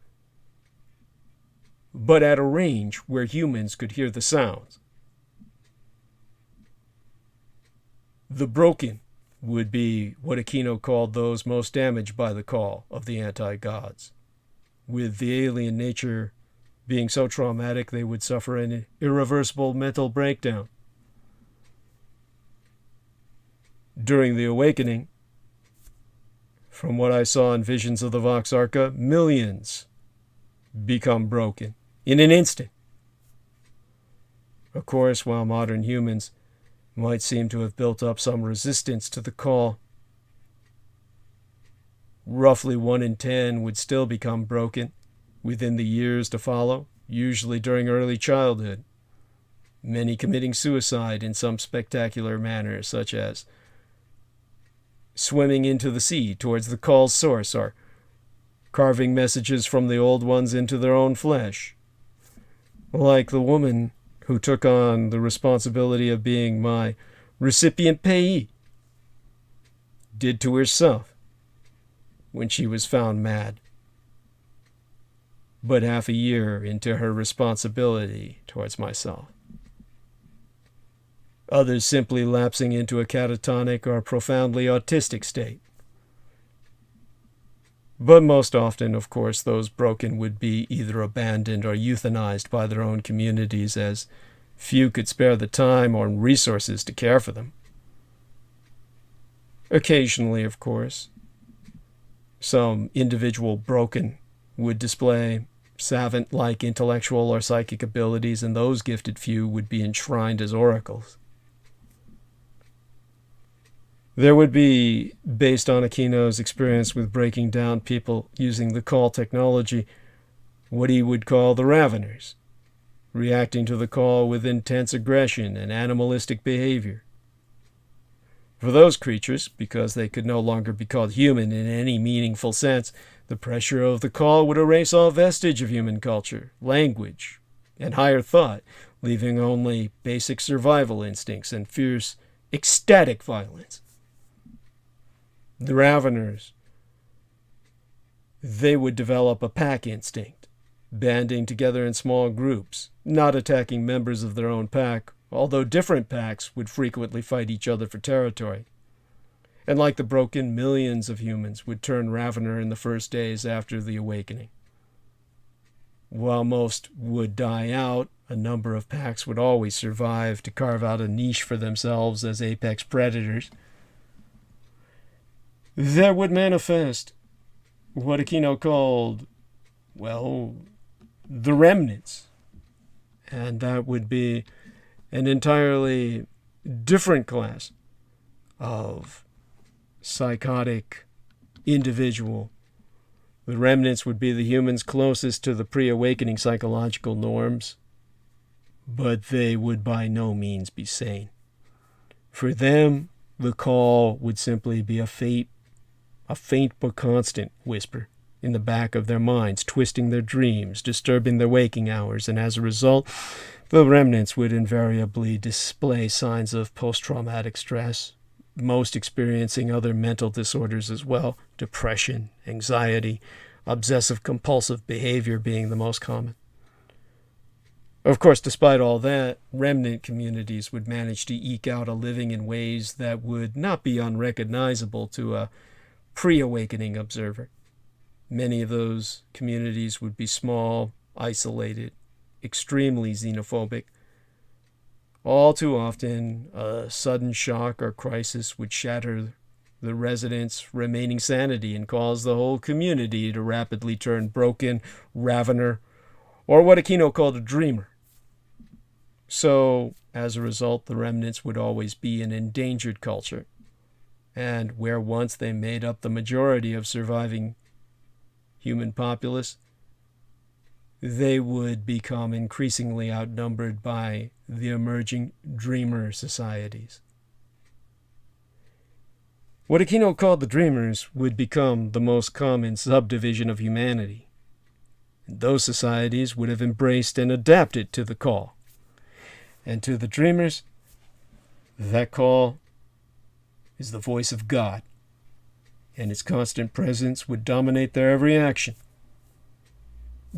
but at a range where humans could hear the sounds. The broken would be what Aquino called those most damaged by the call of the anti-gods, with the alien nature being so traumatic they would suffer an irreversible mental breakdown. During the awakening, from what I saw in visions of the Vox Arca, millions become broken in an instant. Of course, while modern humans might seem to have built up some resistance to the call, roughly 1 in 10 would still become broken within the years to follow, usually during early childhood, many committing suicide in some spectacular manner, such as swimming into the sea towards the call's source, or carving messages from the old ones into their own flesh, like the woman who took on the responsibility of being my recipient payee did to herself when she was found mad, but half a year into her responsibility towards myself. Others simply lapsing into a catatonic or profoundly autistic state. But most often, of course, those broken would be either abandoned or euthanized by their own communities, as few could spare the time or resources to care for them. Occasionally, of course, some individual broken would display savant-like intellectual or psychic abilities, and those gifted few would be enshrined as oracles. There would be, based on Aquino's experience with breaking down people using the call technology, what he would call the raveners, reacting to the call with intense aggression and animalistic behavior. For those creatures, because they could no longer be called human in any meaningful sense, the pressure of the call would erase all vestige of human culture, language, and higher thought, leaving only basic survival instincts and fierce, ecstatic violence. The raveners, they would develop a pack instinct, banding together in small groups, not attacking members of their own pack, although different packs would frequently fight each other for territory. And like the broken, millions of humans would turn ravener in the first days after the awakening. While most would die out, a number of packs would always survive to carve out a niche for themselves as apex predators. There would manifest what Aquino called, well, the remnants. And that would be an entirely different class of psychotic individual. The remnants would be the humans closest to the pre-awakening psychological norms, but they would by no means be sane. For them, the call would simply be a faint but constant whisper in the back of their minds, twisting their dreams, disturbing their waking hours, and as a result, the remnants would invariably display signs of post-traumatic stress, most experiencing other mental disorders as well, depression, anxiety, obsessive-compulsive behavior being the most common. Of course, despite all that, remnant communities would manage to eke out a living in ways that would not be unrecognizable to a pre-awakening observer. Many of those communities would be small, isolated, extremely xenophobic. All too often, a sudden shock or crisis would shatter the residents' remaining sanity and cause the whole community to rapidly turn broken, ravener, or what Aquino called a dreamer. So, as a result, the remnants would always be an endangered culture. And where once they made up the majority of surviving human populace, they would become increasingly outnumbered by the emerging dreamer societies. What Aquino called the dreamers would become the most common subdivision of humanity. And those societies would have embraced and adapted to the call. And to the dreamers, that call is the voice of God, and its constant presence would dominate their every action.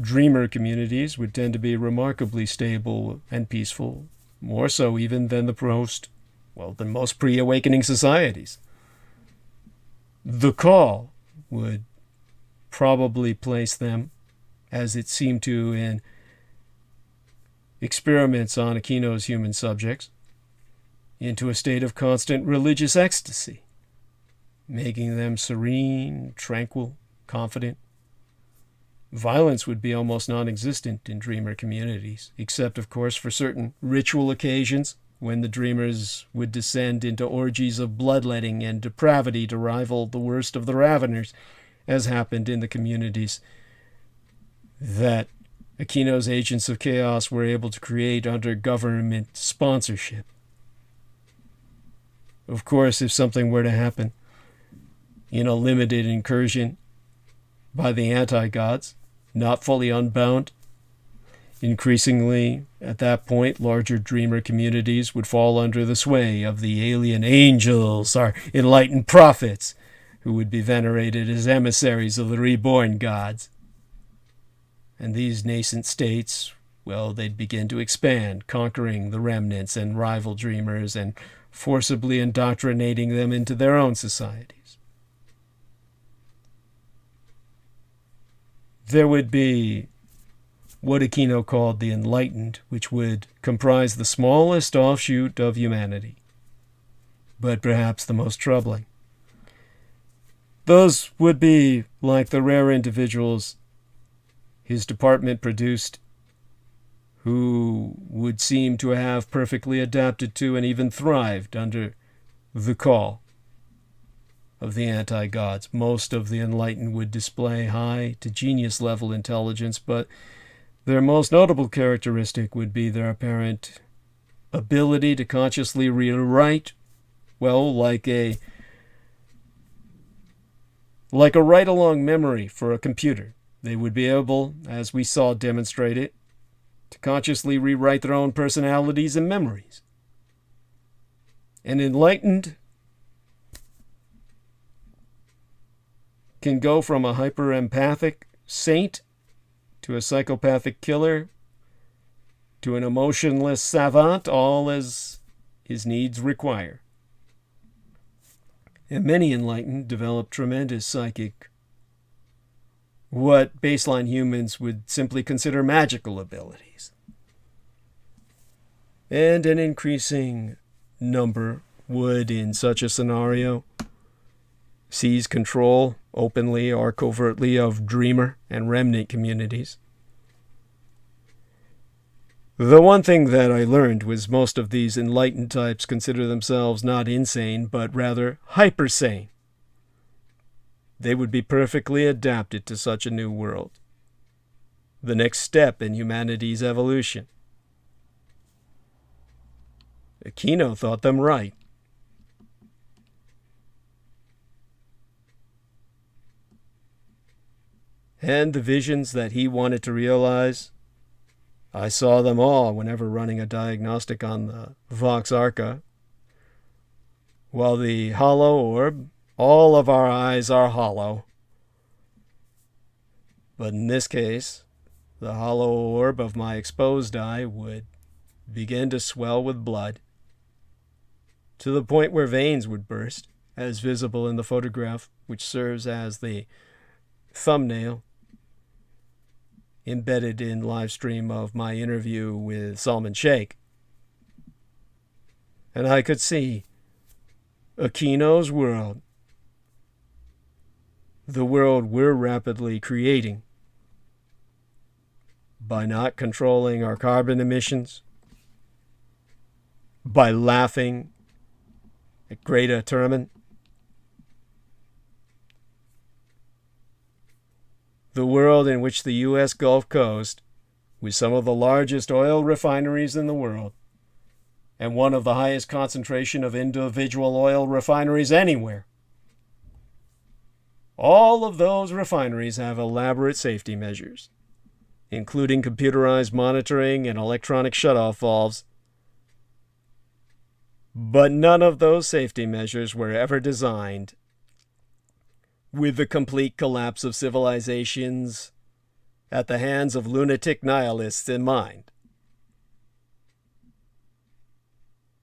Dreamer communities would tend to be remarkably stable and peaceful, more so even than than most pre-awakening societies. The call would probably place them, as it seemed to in experiments on Aquino's human subjects, into a state of constant religious ecstasy, making them serene, tranquil, confident. Violence would be almost non-existent in dreamer communities, except, of course, for certain ritual occasions when the dreamers would descend into orgies of bloodletting and depravity to rival the worst of the raveners, as happened in the communities that Aquino's agents of chaos were able to create under government sponsorship. Of course, if something were to happen in a limited incursion by the anti-gods, not fully unbound, increasingly, at that point, larger dreamer communities would fall under the sway of the alien angels, or enlightened prophets, who would be venerated as emissaries of the reborn gods. And these nascent states, well, they'd begin to expand, conquering the remnants and rival dreamers and forcibly indoctrinating them into their own societies. There would be what Aquino called the enlightened, which would comprise the smallest offshoot of humanity, but perhaps the most troubling. Those would be like the rare individuals his department produced, who would seem to have perfectly adapted to and even thrived under the call, of the anti-gods. Most of the enlightened would display high to genius level intelligence, but their most notable characteristic would be their apparent ability to consciously rewrite, well, like a write-along memory for a computer. They would be able, as we saw demonstrated, to consciously rewrite their own personalities and memories. An enlightened can go from a hyper-empathic saint to a psychopathic killer to an emotionless savant, all as his needs require. And many enlightened develop tremendous psychic, what baseline humans would simply consider magical abilities. And an increasing number would, in such a scenario, seize control, openly or covertly, of dreamer and remnant communities. The one thing that I learned was most of these enlightened types consider themselves not insane, but rather hypersane. They would be perfectly adapted to such a new world, the next step in humanity's evolution. Aquino thought them right. And the visions that he wanted to realize, I saw them all whenever running a diagnostic on the Vox Arca. While the hollow orb, all of our eyes are hollow. But in this case, the hollow orb of my exposed eye would begin to swell with blood, to the point where veins would burst, as visible in the photograph, which serves as the thumbnail embedded in live stream of my interview with Salman Sheikh. And I could see Aquino's world, the world we're rapidly creating, by not controlling our carbon emissions, by laughing at Greta Thunberg, the world in which the U.S. Gulf Coast, with some of the largest oil refineries in the world, and one of the highest concentration of individual oil refineries anywhere, all of those refineries have elaborate safety measures, including computerized monitoring and electronic shutoff valves. But none of those safety measures were ever designed with the complete collapse of civilizations at the hands of lunatic nihilists in mind.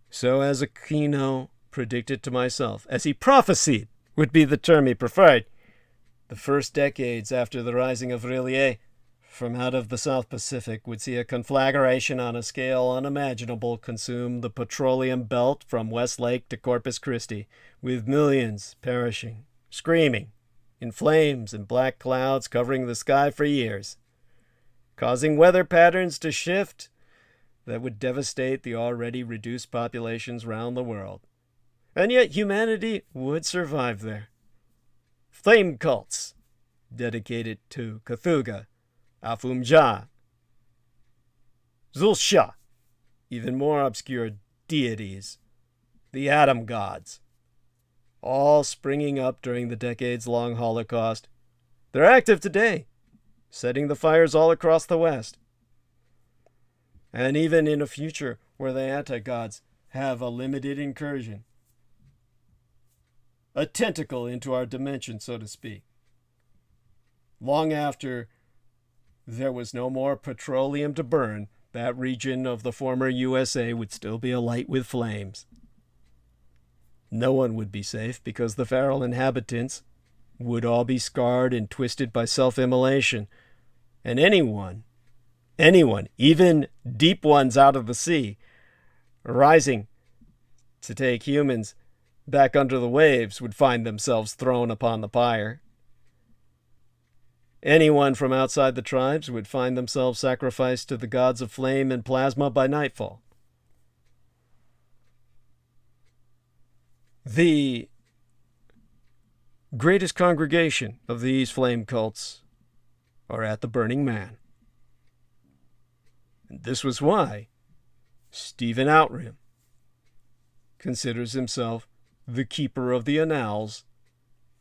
So, as Aquino predicted to myself, as he prophesied would be the term he preferred, the first decades after the rising of Rì-Lì from out of the South Pacific would see a conflagration on a scale unimaginable consume the petroleum belt from Westlake to Corpus Christi, with millions perishing, screaming, in flames and black clouds covering the sky for years, causing weather patterns to shift that would devastate the already reduced populations round the world. And yet humanity would survive there. Flame cults dedicated to Cthulhu, Afumja, Zulsha, even more obscure deities, the atom gods, all springing up during the decades-long Holocaust. They're active today, setting the fires all across the West. And even in a future where the anti-gods have a limited incursion, a tentacle into our dimension, so to speak, long after there was no more petroleum to burn, that region of the former USA would still be alight with flames. No one would be safe because the feral inhabitants would all be scarred and twisted by self-immolation. And anyone, even deep ones out of the sea, rising to take humans back under the waves would find themselves thrown upon the pyre. Anyone from outside the tribes would find themselves sacrificed to the gods of flame and plasma by nightfall. The greatest congregation of these flame cults are at the Burning Man. And this was why Stephen Outram considers himself the keeper of the annals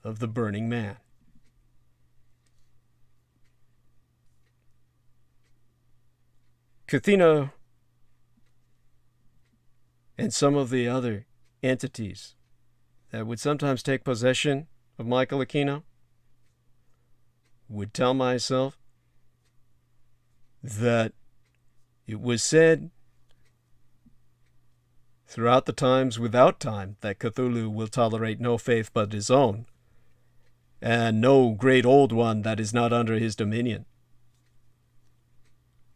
of the Burning Man. Cthulhu and some of the other entities that would sometimes take possession of Michael Aquino would tell myself that it was said throughout the times without time that Cthulhu will tolerate no faith but his own, and no great old one that is not under his dominion.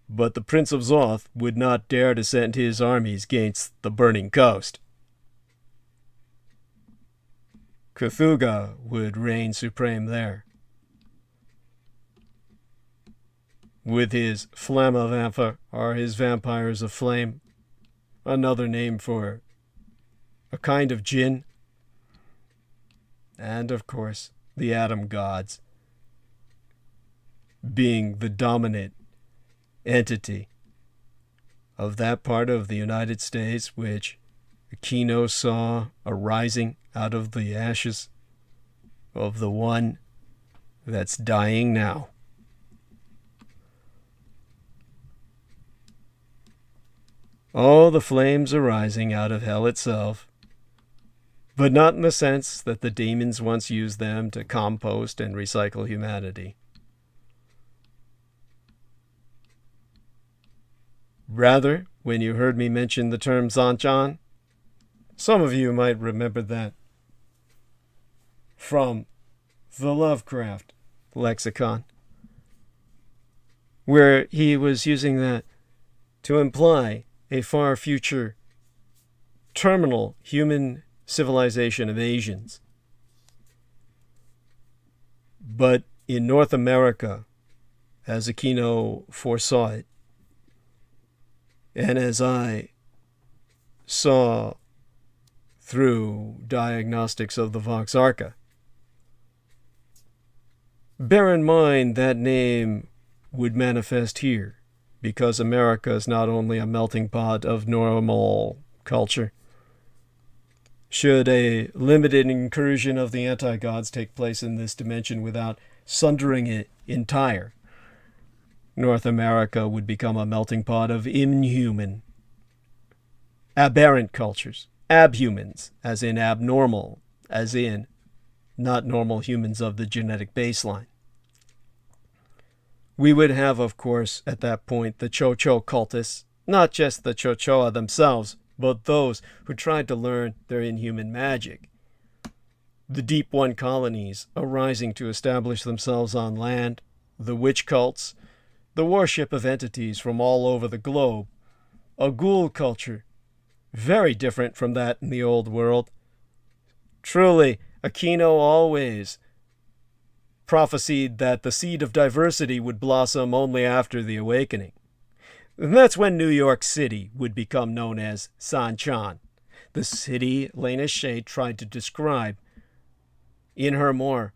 But the Prince of Zoth would not dare to send his armies against the burning coast. Cthulhu would reign supreme there, with his Flamma or his vampires of flame, another name for a kind of jinn, and of course the Atom Gods being the dominant entity of that part of the United States which Aquino saw arising out of the ashes of the one that's dying now. Oh, the flames arising out of hell itself, but not in the sense that the demons once used them to compost and recycle humanity. Rather, when you heard me mention the term Zanchan, some of you might remember that from the Lovecraft lexicon, where he was using that to imply a far future terminal human civilization of Asians. But in North America, as Aquino foresaw it, and as I saw through diagnostics of the Vox Arca, bear in mind that name would manifest here, because America is not only a melting pot of normal culture. Should a limited incursion of the anti-gods take place in this dimension without sundering it entire, North America would become a melting pot of inhuman, aberrant cultures. Abhumans, as in abnormal, as in not normal humans of the genetic baseline. We would have, of course, at that point, the ̶Chuǒ cultists, not just the ̶Chuǒ themselves, but those who tried to learn their inhuman magic. The Deep One colonies arising to establish themselves on land, the witch cults, the worship of entities from all over the globe, a ghoul culture, very different from that in the old world. Truly, Aquino always prophesied that the seed of diversity would blossom only after the awakening. And that's when New York City would become known as Sanchan, the city Lena Shade tried to describe in her more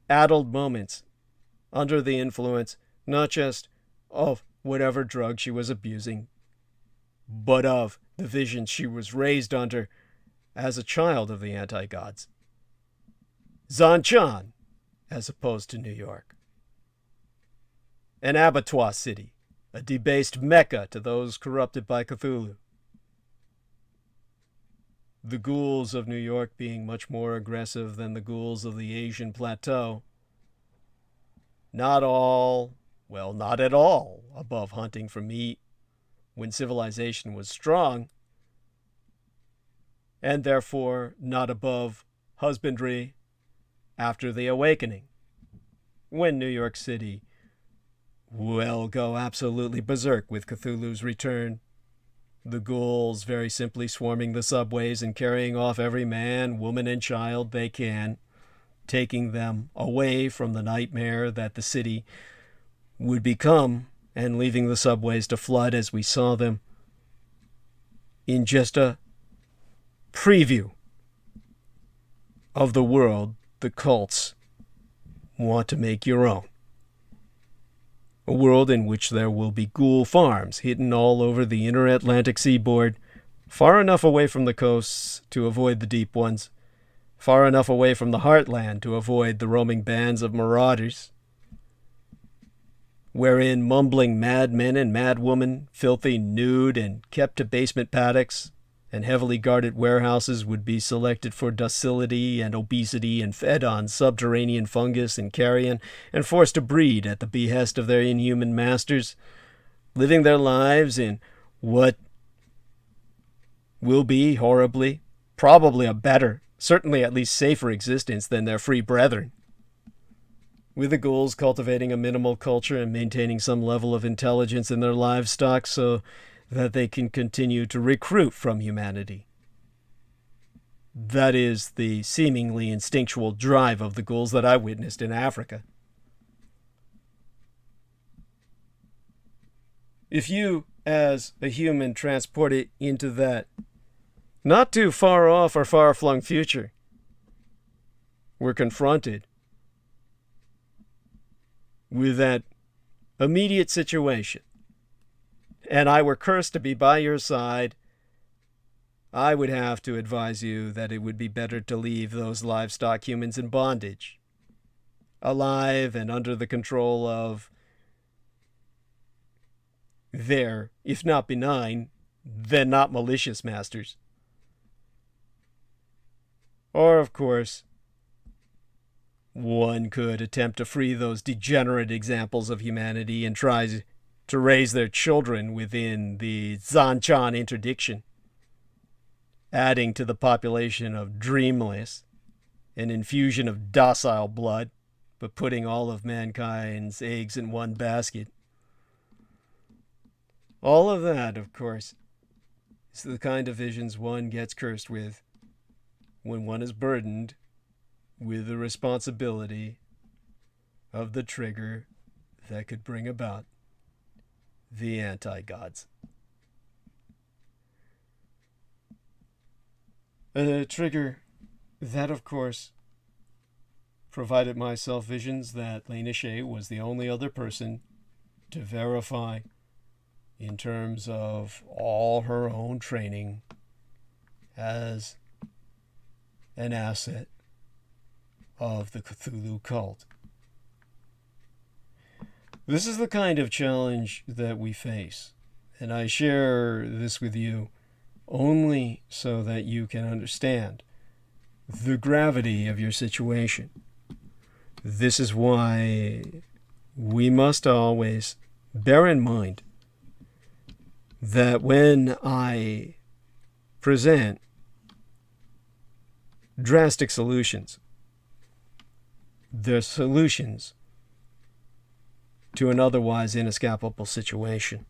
addled moments under the influence not just of whatever drug she was abusing, but of the vision she was raised under as a child of the anti-gods. Zanchan, as opposed to New York. An abattoir city, a debased mecca to those corrupted by Cthulhu. The ghouls of New York being much more aggressive than the ghouls of the Asian plateau. Not at all above hunting for meat when civilization was strong, and therefore not above husbandry after the awakening, when New York City will go absolutely berserk with Cthulhu's return, the ghouls very simply swarming the subways and carrying off every man, woman, and child they can, taking them away from the nightmare that the city would become, and leaving the subways to flood as we saw them in just a preview of the world the cults want to make your own. A world in which there will be ghoul farms hidden all over the inner Atlantic seaboard, far enough away from the coasts to avoid the deep ones, far enough away from the heartland to avoid the roaming bands of marauders, wherein mumbling madmen and madwomen, filthy, nude, and kept to basement paddocks and heavily guarded warehouses would be selected for docility and obesity and fed on subterranean fungus and carrion and forced to breed at the behest of their inhuman masters, living their lives in what will be horribly, probably a better, certainly at least safer existence than their free brethren, with the ghouls cultivating a minimal culture and maintaining some level of intelligence in their livestock so that they can continue to recruit from humanity. That is the seemingly instinctual drive of the ghouls that I witnessed in Africa. If you, as a human, transport it into that not too far off or far-flung future, we're confronted with that immediate situation, and I were cursed to be by your side, I would have to advise you that it would be better to leave those livestock humans in bondage, alive and under the control of their, if not benign, then not malicious masters. Or, of course, one could attempt to free those degenerate examples of humanity and try to raise their children within the Zhanchan interdiction, adding to the population of dreamless, an infusion of docile blood, but putting all of mankind's eggs in one basket. All of that, of course, is the kind of visions one gets cursed with when one is burdened with the responsibility of the trigger that could bring about the anti-gods. A trigger that, of course, provided myself visions that Léniché was the only other person to verify in terms of all her own training as an asset of the Cthulhu cult. This is the kind of challenge that we face, and I share this with you only so that you can understand the gravity of your situation. This is why we must always bear in mind that when I present drastic solutions, they're solutions to an otherwise inescapable situation.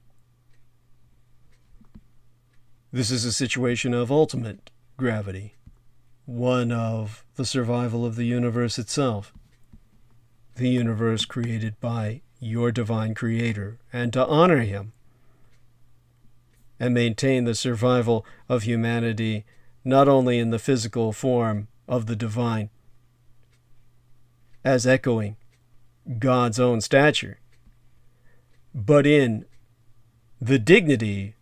This is a situation of ultimate gravity, one of the survival of the universe itself, the universe created by your divine creator, and to honor him and maintain the survival of humanity not only in the physical form of the divine, as echoing God's own stature, but in the dignity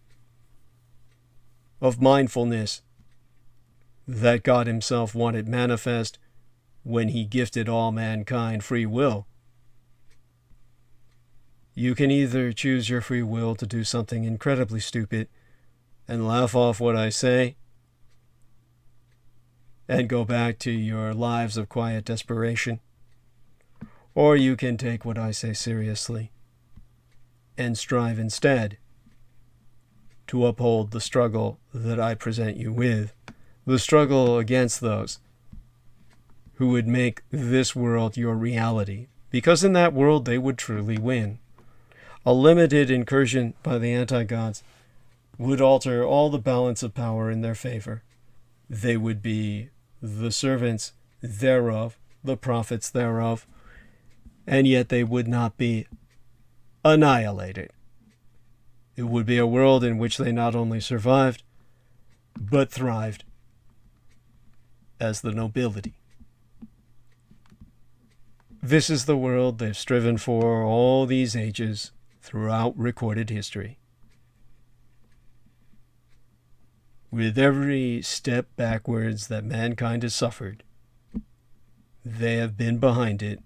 of mindfulness that God himself wanted manifest when he gifted all mankind free will. You can either choose your free will to do something incredibly stupid and laugh off what I say and go back to your lives of quiet desperation, or you can take what I say seriously and strive instead to uphold the struggle that I present you with, the struggle against those who would make this world your reality, because in that world they would truly win. A limited incursion by the anti-gods would alter all the balance of power in their favor. They would be the servants thereof, the prophets thereof, and yet they would not be annihilated. It would be a world in which they not only survived, but thrived as the nobility. This is the world they've striven for all these ages throughout recorded history. With every step backwards that mankind has suffered, they have been behind it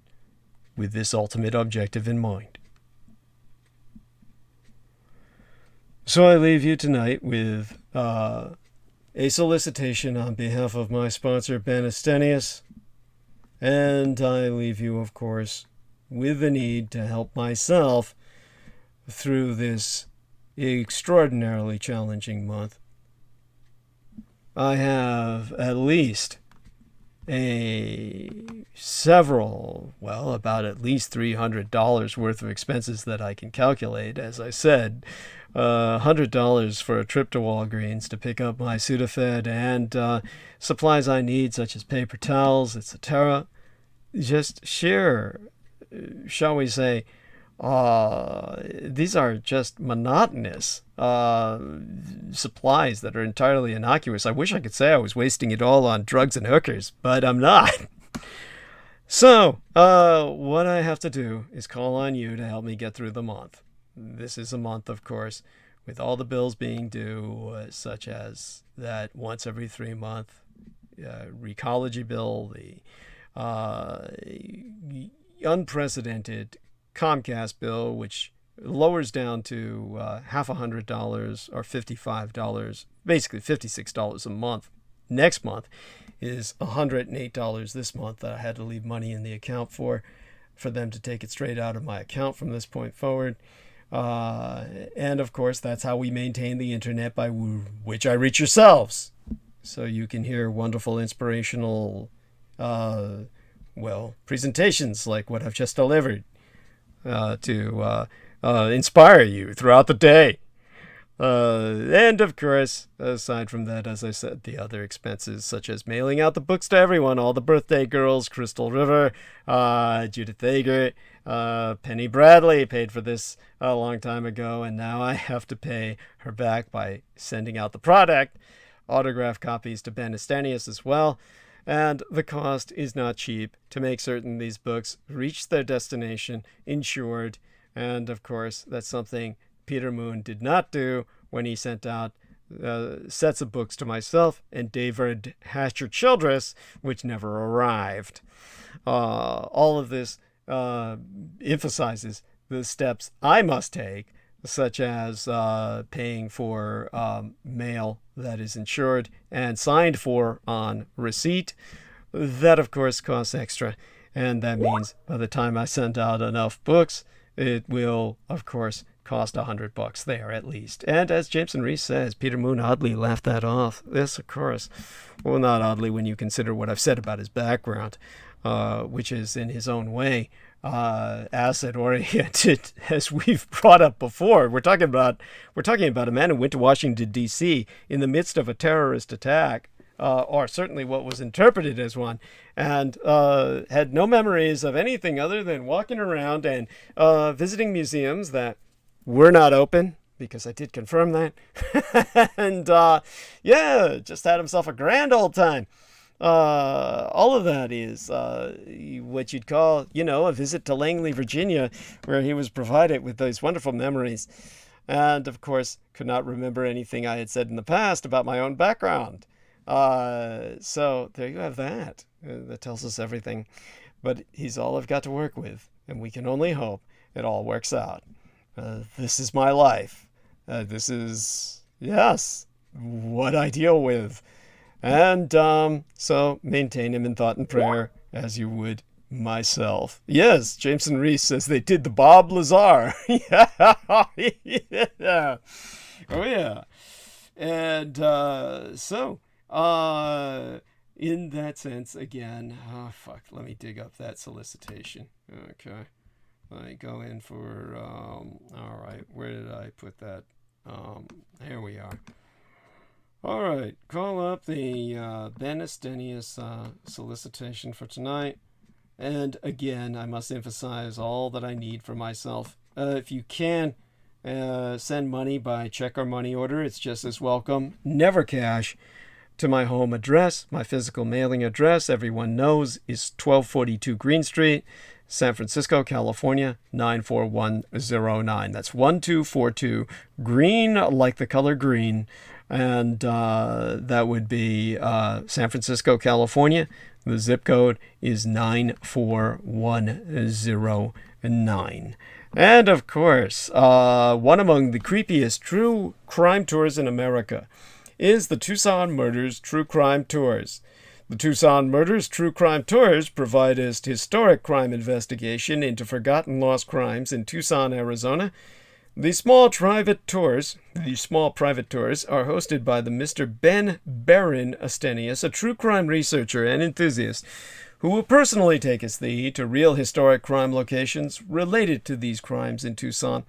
with this ultimate objective in mind. So I leave you tonight with a solicitation on behalf of my sponsor, Benestenius. And I leave you, of course, with the need to help myself through this extraordinarily challenging month. I have at least about at least $300 worth of expenses that I can calculate. As I said, $100 for a trip to Walgreens to pick up my Sudafed and supplies I need, such as paper towels, etc. Just sheer, shall we say, these are just monotonous supplies that are entirely innocuous. I wish I could say I was wasting it all on drugs and hookers, but I'm not. So, what I have to do is call on you to help me get through the month. This is a month, of course, with all the bills being due, such as that once every 3 month recology bill, the unprecedented Comcast bill, which lowers down to $50 or $55, basically $56 a month. Next month is $108 this month that I had to leave money in the account for them to take it straight out of my account from this point forward. And of course, that's how we maintain the internet, by which I reach yourselves. So you can hear wonderful, inspirational, presentations like what I've just delivered to inspire you throughout the day. And of course, aside from that, as I said, the other expenses such as mailing out the books to everyone, all the birthday girls, Crystal River, Judith Ager, Penny Bradley paid for this a long time ago, and now I have to pay her back by sending out the product, autographed copies to Benestenius as well. And the cost is not cheap to make certain these books reach their destination insured. And of course, that's something Peter Moon did not do when he sent out sets of books to myself and David Hatcher Childress, which never arrived. All of this emphasizes the steps I must take, such as paying for mail that is insured and signed for on receipt. That, of course, costs extra. And that means by the time I send out enough books, it will, of course, cost $100 there at least. And as Jameson Reese says, Peter Moon oddly laughed that off. Yes, of course. Well, not oddly when you consider what I've said about his background, which is in his own way asset-oriented, as we've brought up before. We're talking about a man who went to Washington, D.C. in the midst of a terrorist attack, or certainly what was interpreted as one, and had no memories of anything other than walking around and visiting museums that were not open, because I did confirm that, and just had himself a grand old time. All of that is what you'd call, a visit to Langley, Virginia, where he was provided with those wonderful memories. And, of course, could not remember anything I had said in the past about my own background. So there you have that. That tells us everything. But he's all I've got to work with, and we can only hope it all works out. This is my life. This is, yes, what I deal with. And so maintain him in thought and prayer as you would myself. Yes, Jameson Reese says they did the Bob Lazar. Yeah. Yeah. Oh, yeah. And so in that sense, again, let me dig up that solicitation. Okay. Let me go in for, all right, where did I put that? Here we are. All right, call up the Benestenius solicitation for tonight. And again, I must emphasize all that I need for myself. If you can send money by check or money order, it's just as welcome. Never cash. To my home address, my physical mailing address, everyone knows, is 1242 Green Street, San Francisco, California, 94109. That's 1242, green like the color green. And that would be San Francisco, California. The zip code is 94109. And of course, one among the creepiest true crime tours in America is the Tucson Murders True Crime Tours. The Tucson Murders True Crime Tours provide a historic crime investigation into forgotten lost crimes in Tucson, Arizona. These small private tours are hosted by the Mr. Ben Barron Astenius, a true crime researcher and enthusiast who will personally take us to real historic crime locations related to these crimes in Tucson.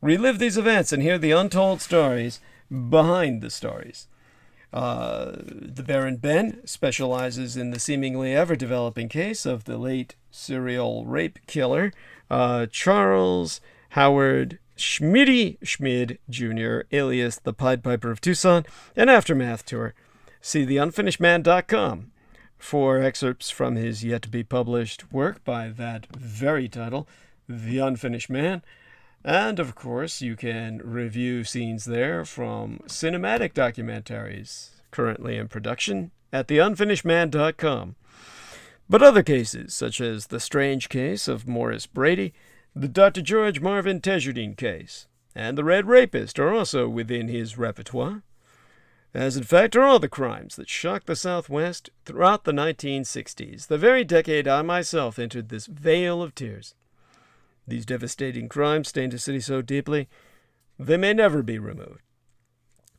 Relive these events and hear the untold stories behind the stories. The Baron Ben specializes in the seemingly ever-developing case of the late serial rape killer, Charles Howard Schmid Jr., alias the Pied Piper of Tucson, an aftermath tour. See theunfinishedman.com for excerpts from his yet-to-be-published work by that very title, The Unfinished Man. And, of course, you can review scenes there from cinematic documentaries currently in production at theunfinishedman.com. But other cases, such as the strange case of Morris Brady, the Dr. George Marvin Tejardine case, and the Red Rapist are also within his repertoire, as in fact are all the crimes that shocked the Southwest throughout the 1960s, the very decade I myself entered this vale of tears. These devastating crimes stained the city so deeply, they may never be removed.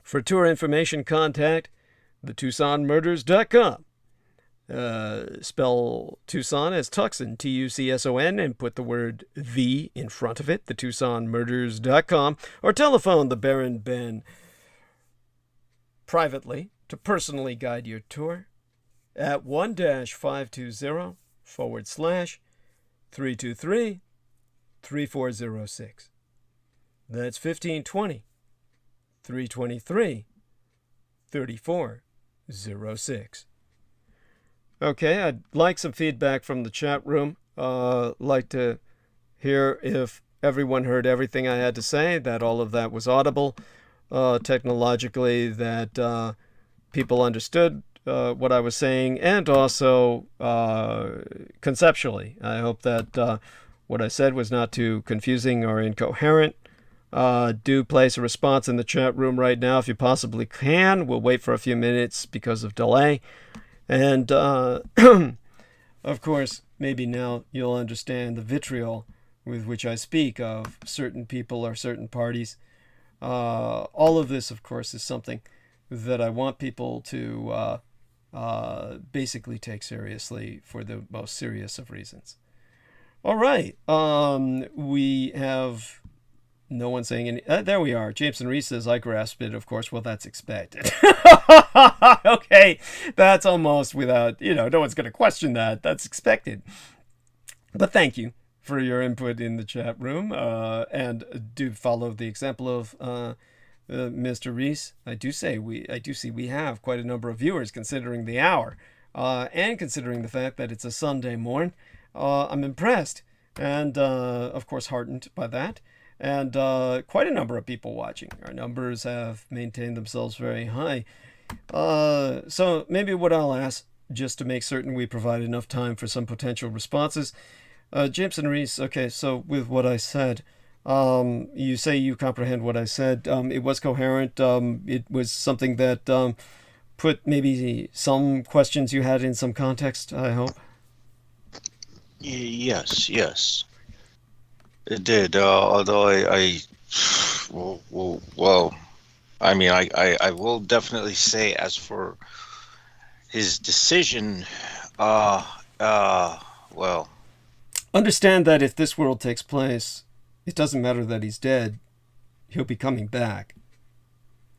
For tour information, contact thetucsonmurders.com. Spell Tucson as Tucson, Tucson, and put the word "the" in front of it, thetucsonmurders.com, or telephone the Baron Ben privately to personally guide your tour at 1-520-/323-3406. That's 1520-323-3406. Okay, I'd like some feedback from the chat room. Like to hear if everyone heard everything I had to say, that all of that was audible, technologically, that people understood what I was saying, and also conceptually. I hope that what I said was not too confusing or incoherent. Do place a response in the chat room right now if you possibly can. We'll wait for a few minutes because of delay. And, of course, maybe now you'll understand the vitriol with which I speak of certain people or certain parties. All of this, of course, is something that I want people to basically take seriously for the most serious of reasons. All right. We have no one saying any... there we are. Jameson Reese says, I grasped it, of course. Well, that's expected. Okay. That's almost without... no one's going to question that. That's expected. But thank you for your input in the chat room. And do follow the example of Mr. Reese. I do see we have quite a number of viewers considering the hour. And considering the fact that it's a Sunday morn. I'm impressed. And, of course, heartened by that. And quite a number of people watching. Our numbers have maintained themselves very high. So maybe what I'll ask, just to make certain we provide enough time for some potential responses. Jameson Reese, okay, so with what I said, you say you comprehend what I said. It was coherent. It was something that put maybe some questions you had in some context, I hope. Yes. It did, although I will definitely say, as for his decision, understand that if this world takes place, it doesn't matter that he's dead. He'll be coming back.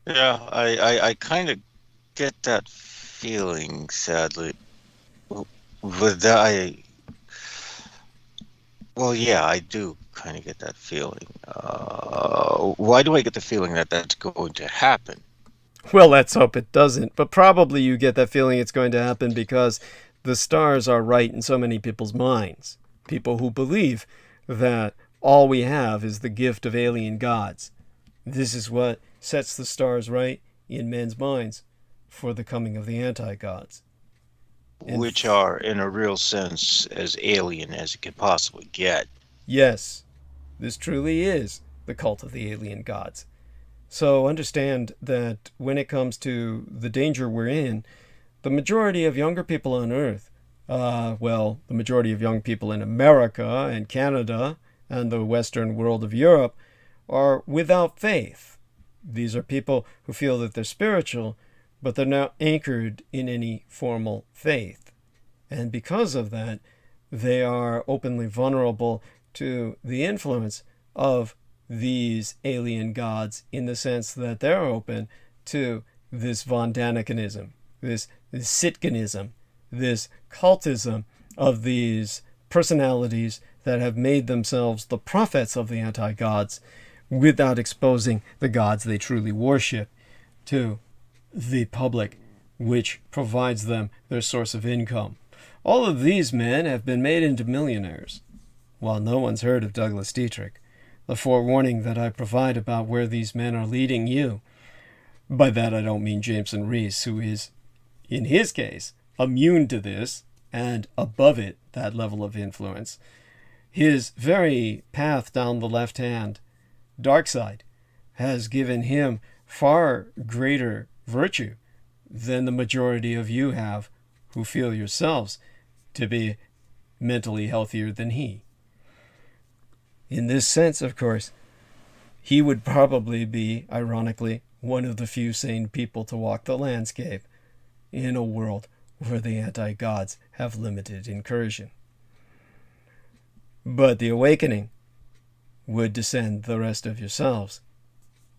Yeah, I kind of get that feeling, sadly. With that, I do kind of get that feeling. Why do I get the feeling that that's going to happen? Well, let's hope it doesn't. But probably you get that feeling it's going to happen because the stars are right in so many people's minds. people who believe that all we have is the gift of alien gods. This is what sets the stars right in men's minds for the coming of the anti-gods. Which are, in a real sense, as alien as it could possibly get. Yes, this truly is the cult of the alien gods. So understand that when it comes to the danger we're in, the majority of younger people on Earth, the majority of young people in America and Canada and the Western world of Europe are without faith. These are people who feel that they're spiritual, but they're not anchored in any formal faith. And because of that, they are openly vulnerable to the influence of these alien gods in the sense that they're open to this von Danicanism, this Sitkanism, this cultism of these personalities that have made themselves the prophets of the anti-gods without exposing the gods they truly worship to the public, which provides them their source of income. All of these men have been made into millionaires, while no one's heard of Douglas Dietrich. The forewarning that I provide about where these men are leading you. By that I don't mean Jameson Reese, who is, in his case, immune to this and above it, that level of influence. His very path down the left-hand dark side has given him far greater virtue than the majority of you have who feel yourselves to be mentally healthier than he. In this sense, of course, he would probably be, ironically, one of the few sane people to walk the landscape in a world where the anti-gods have limited incursion. But the awakening would descend the rest of yourselves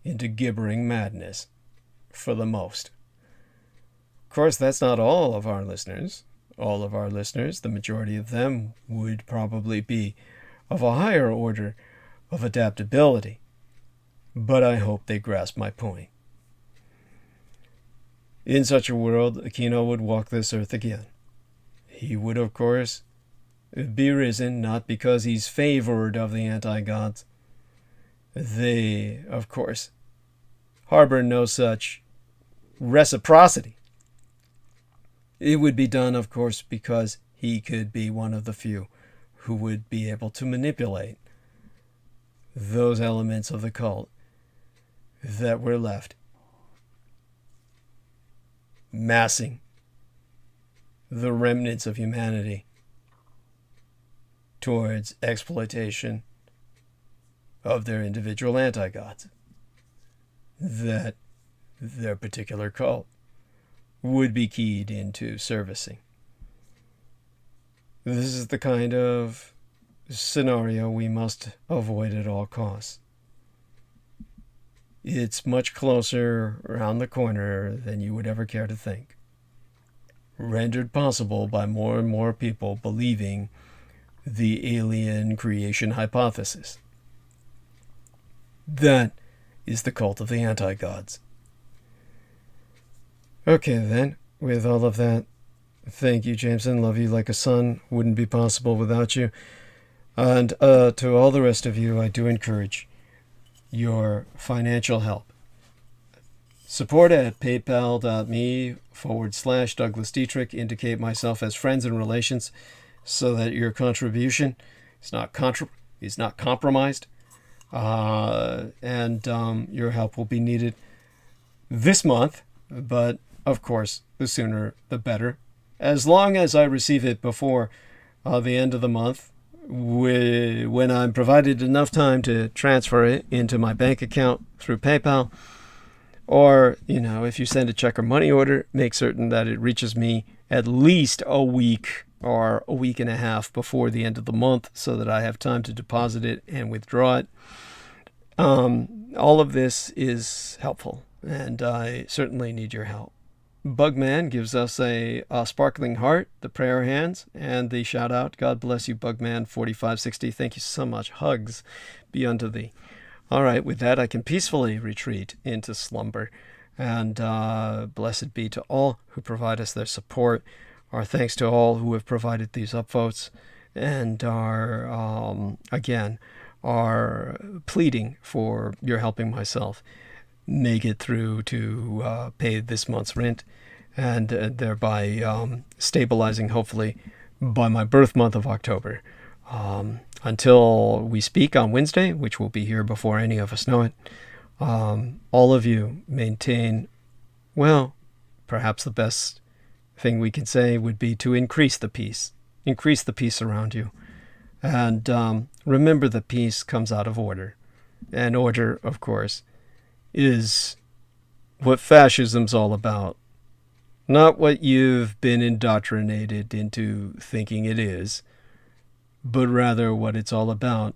into gibbering madness for the most. Of course, that's not all of our listeners. All of our listeners, the majority of them, would probably be of a higher order of adaptability. But I hope they grasp my point. In such a world, Aquino would walk this earth again. He would, of course, be risen not because he's favored of the anti-gods. They, of course, harbor no such reciprocity. It would be done, of course, because he could be one of the few who would be able to manipulate those elements of the cult that were left, massing the remnants of humanity towards exploitation of their individual anti-gods that their particular cult would be keyed into servicing. This is the kind of scenario we must avoid at all costs. It's much closer around the corner than you would ever care to think. Rendered possible by more and more people believing the alien creation hypothesis. That is the cult of the anti-gods. Okay then, with all of that, thank you, Jameson. Love you like a son. Wouldn't be possible without you. And to all the rest of you, I do encourage your financial help. Support at paypal.me/Douglas Dietrich. Indicate myself as friends and relations so that your contribution is not compromised. And your help will be needed this month, but of course, the sooner the better. As long as I receive it before the end of the month, when I'm provided enough time to transfer it into my bank account through PayPal, or, if you send a check or money order, make certain that it reaches me at least a week or a week and a half before the end of the month so that I have time to deposit it and withdraw it. All of this is helpful, and I certainly need your help. Bugman gives us a sparkling heart, the prayer hands, and the shout out. God bless you, Bugman 4560. Thank you so much. Hugs be unto thee. All right, with that, I can peacefully retreat into slumber. And blessed be to all who provide us their support. Our thanks to all who have provided these upvotes. and are pleading for your helping myself make it through to pay this month's rent, and thereby stabilizing, hopefully, by my birth month of October. Until we speak on Wednesday, which will be here before any of us know it, all of you maintain, well, perhaps the best thing we can say would be to increase the peace around you. And remember that peace comes out of order. And order, of course, is what fascism's all about. Not what you've been indoctrinated into thinking it is, but rather what it's all about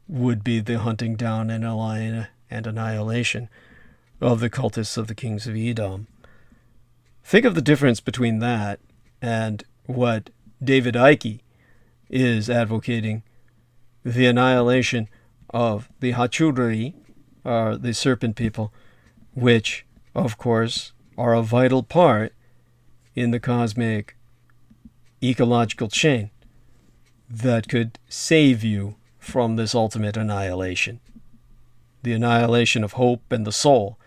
would be the hunting down and annihilation of the cultists of the kings of Edom. Think of the difference between that and what David Icke is advocating, the annihilation of the Hachurri, the serpent people, which, of course, are a vital part in the cosmic ecological chain that could save you from this ultimate annihilation. The annihilation of hope and the soul.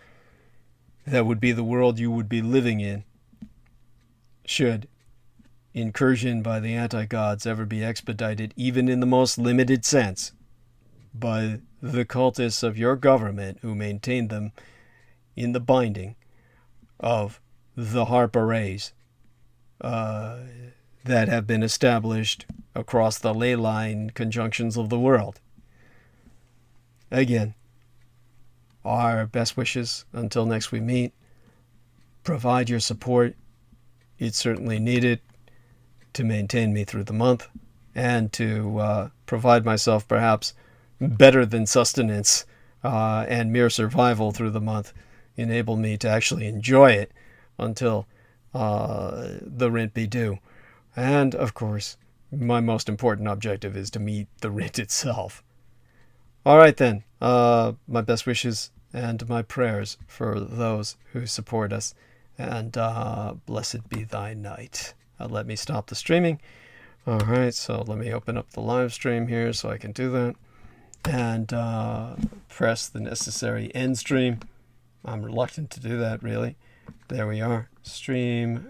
That would be the world you would be living in should incursion by the anti-gods ever be expedited, even in the most limited sense, by the cultists of your government who maintain them in the binding of the harp arrays that have been established across the ley line conjunctions of the world. Again, our best wishes until next we meet. Provide your support. It's certainly needed to maintain me through the month and to provide myself perhaps better than sustenance and mere survival through the month. Enable me to actually enjoy it until the rent be due. And, of course, my most important objective is to meet the rent itself. All right, then. My best wishes and my prayers for those who support us. And blessed be thy night. Let me stop the streaming. All right, so let me open up the live stream here so I can do that. And press the necessary end stream. I'm reluctant to do that, really. There we are. Stream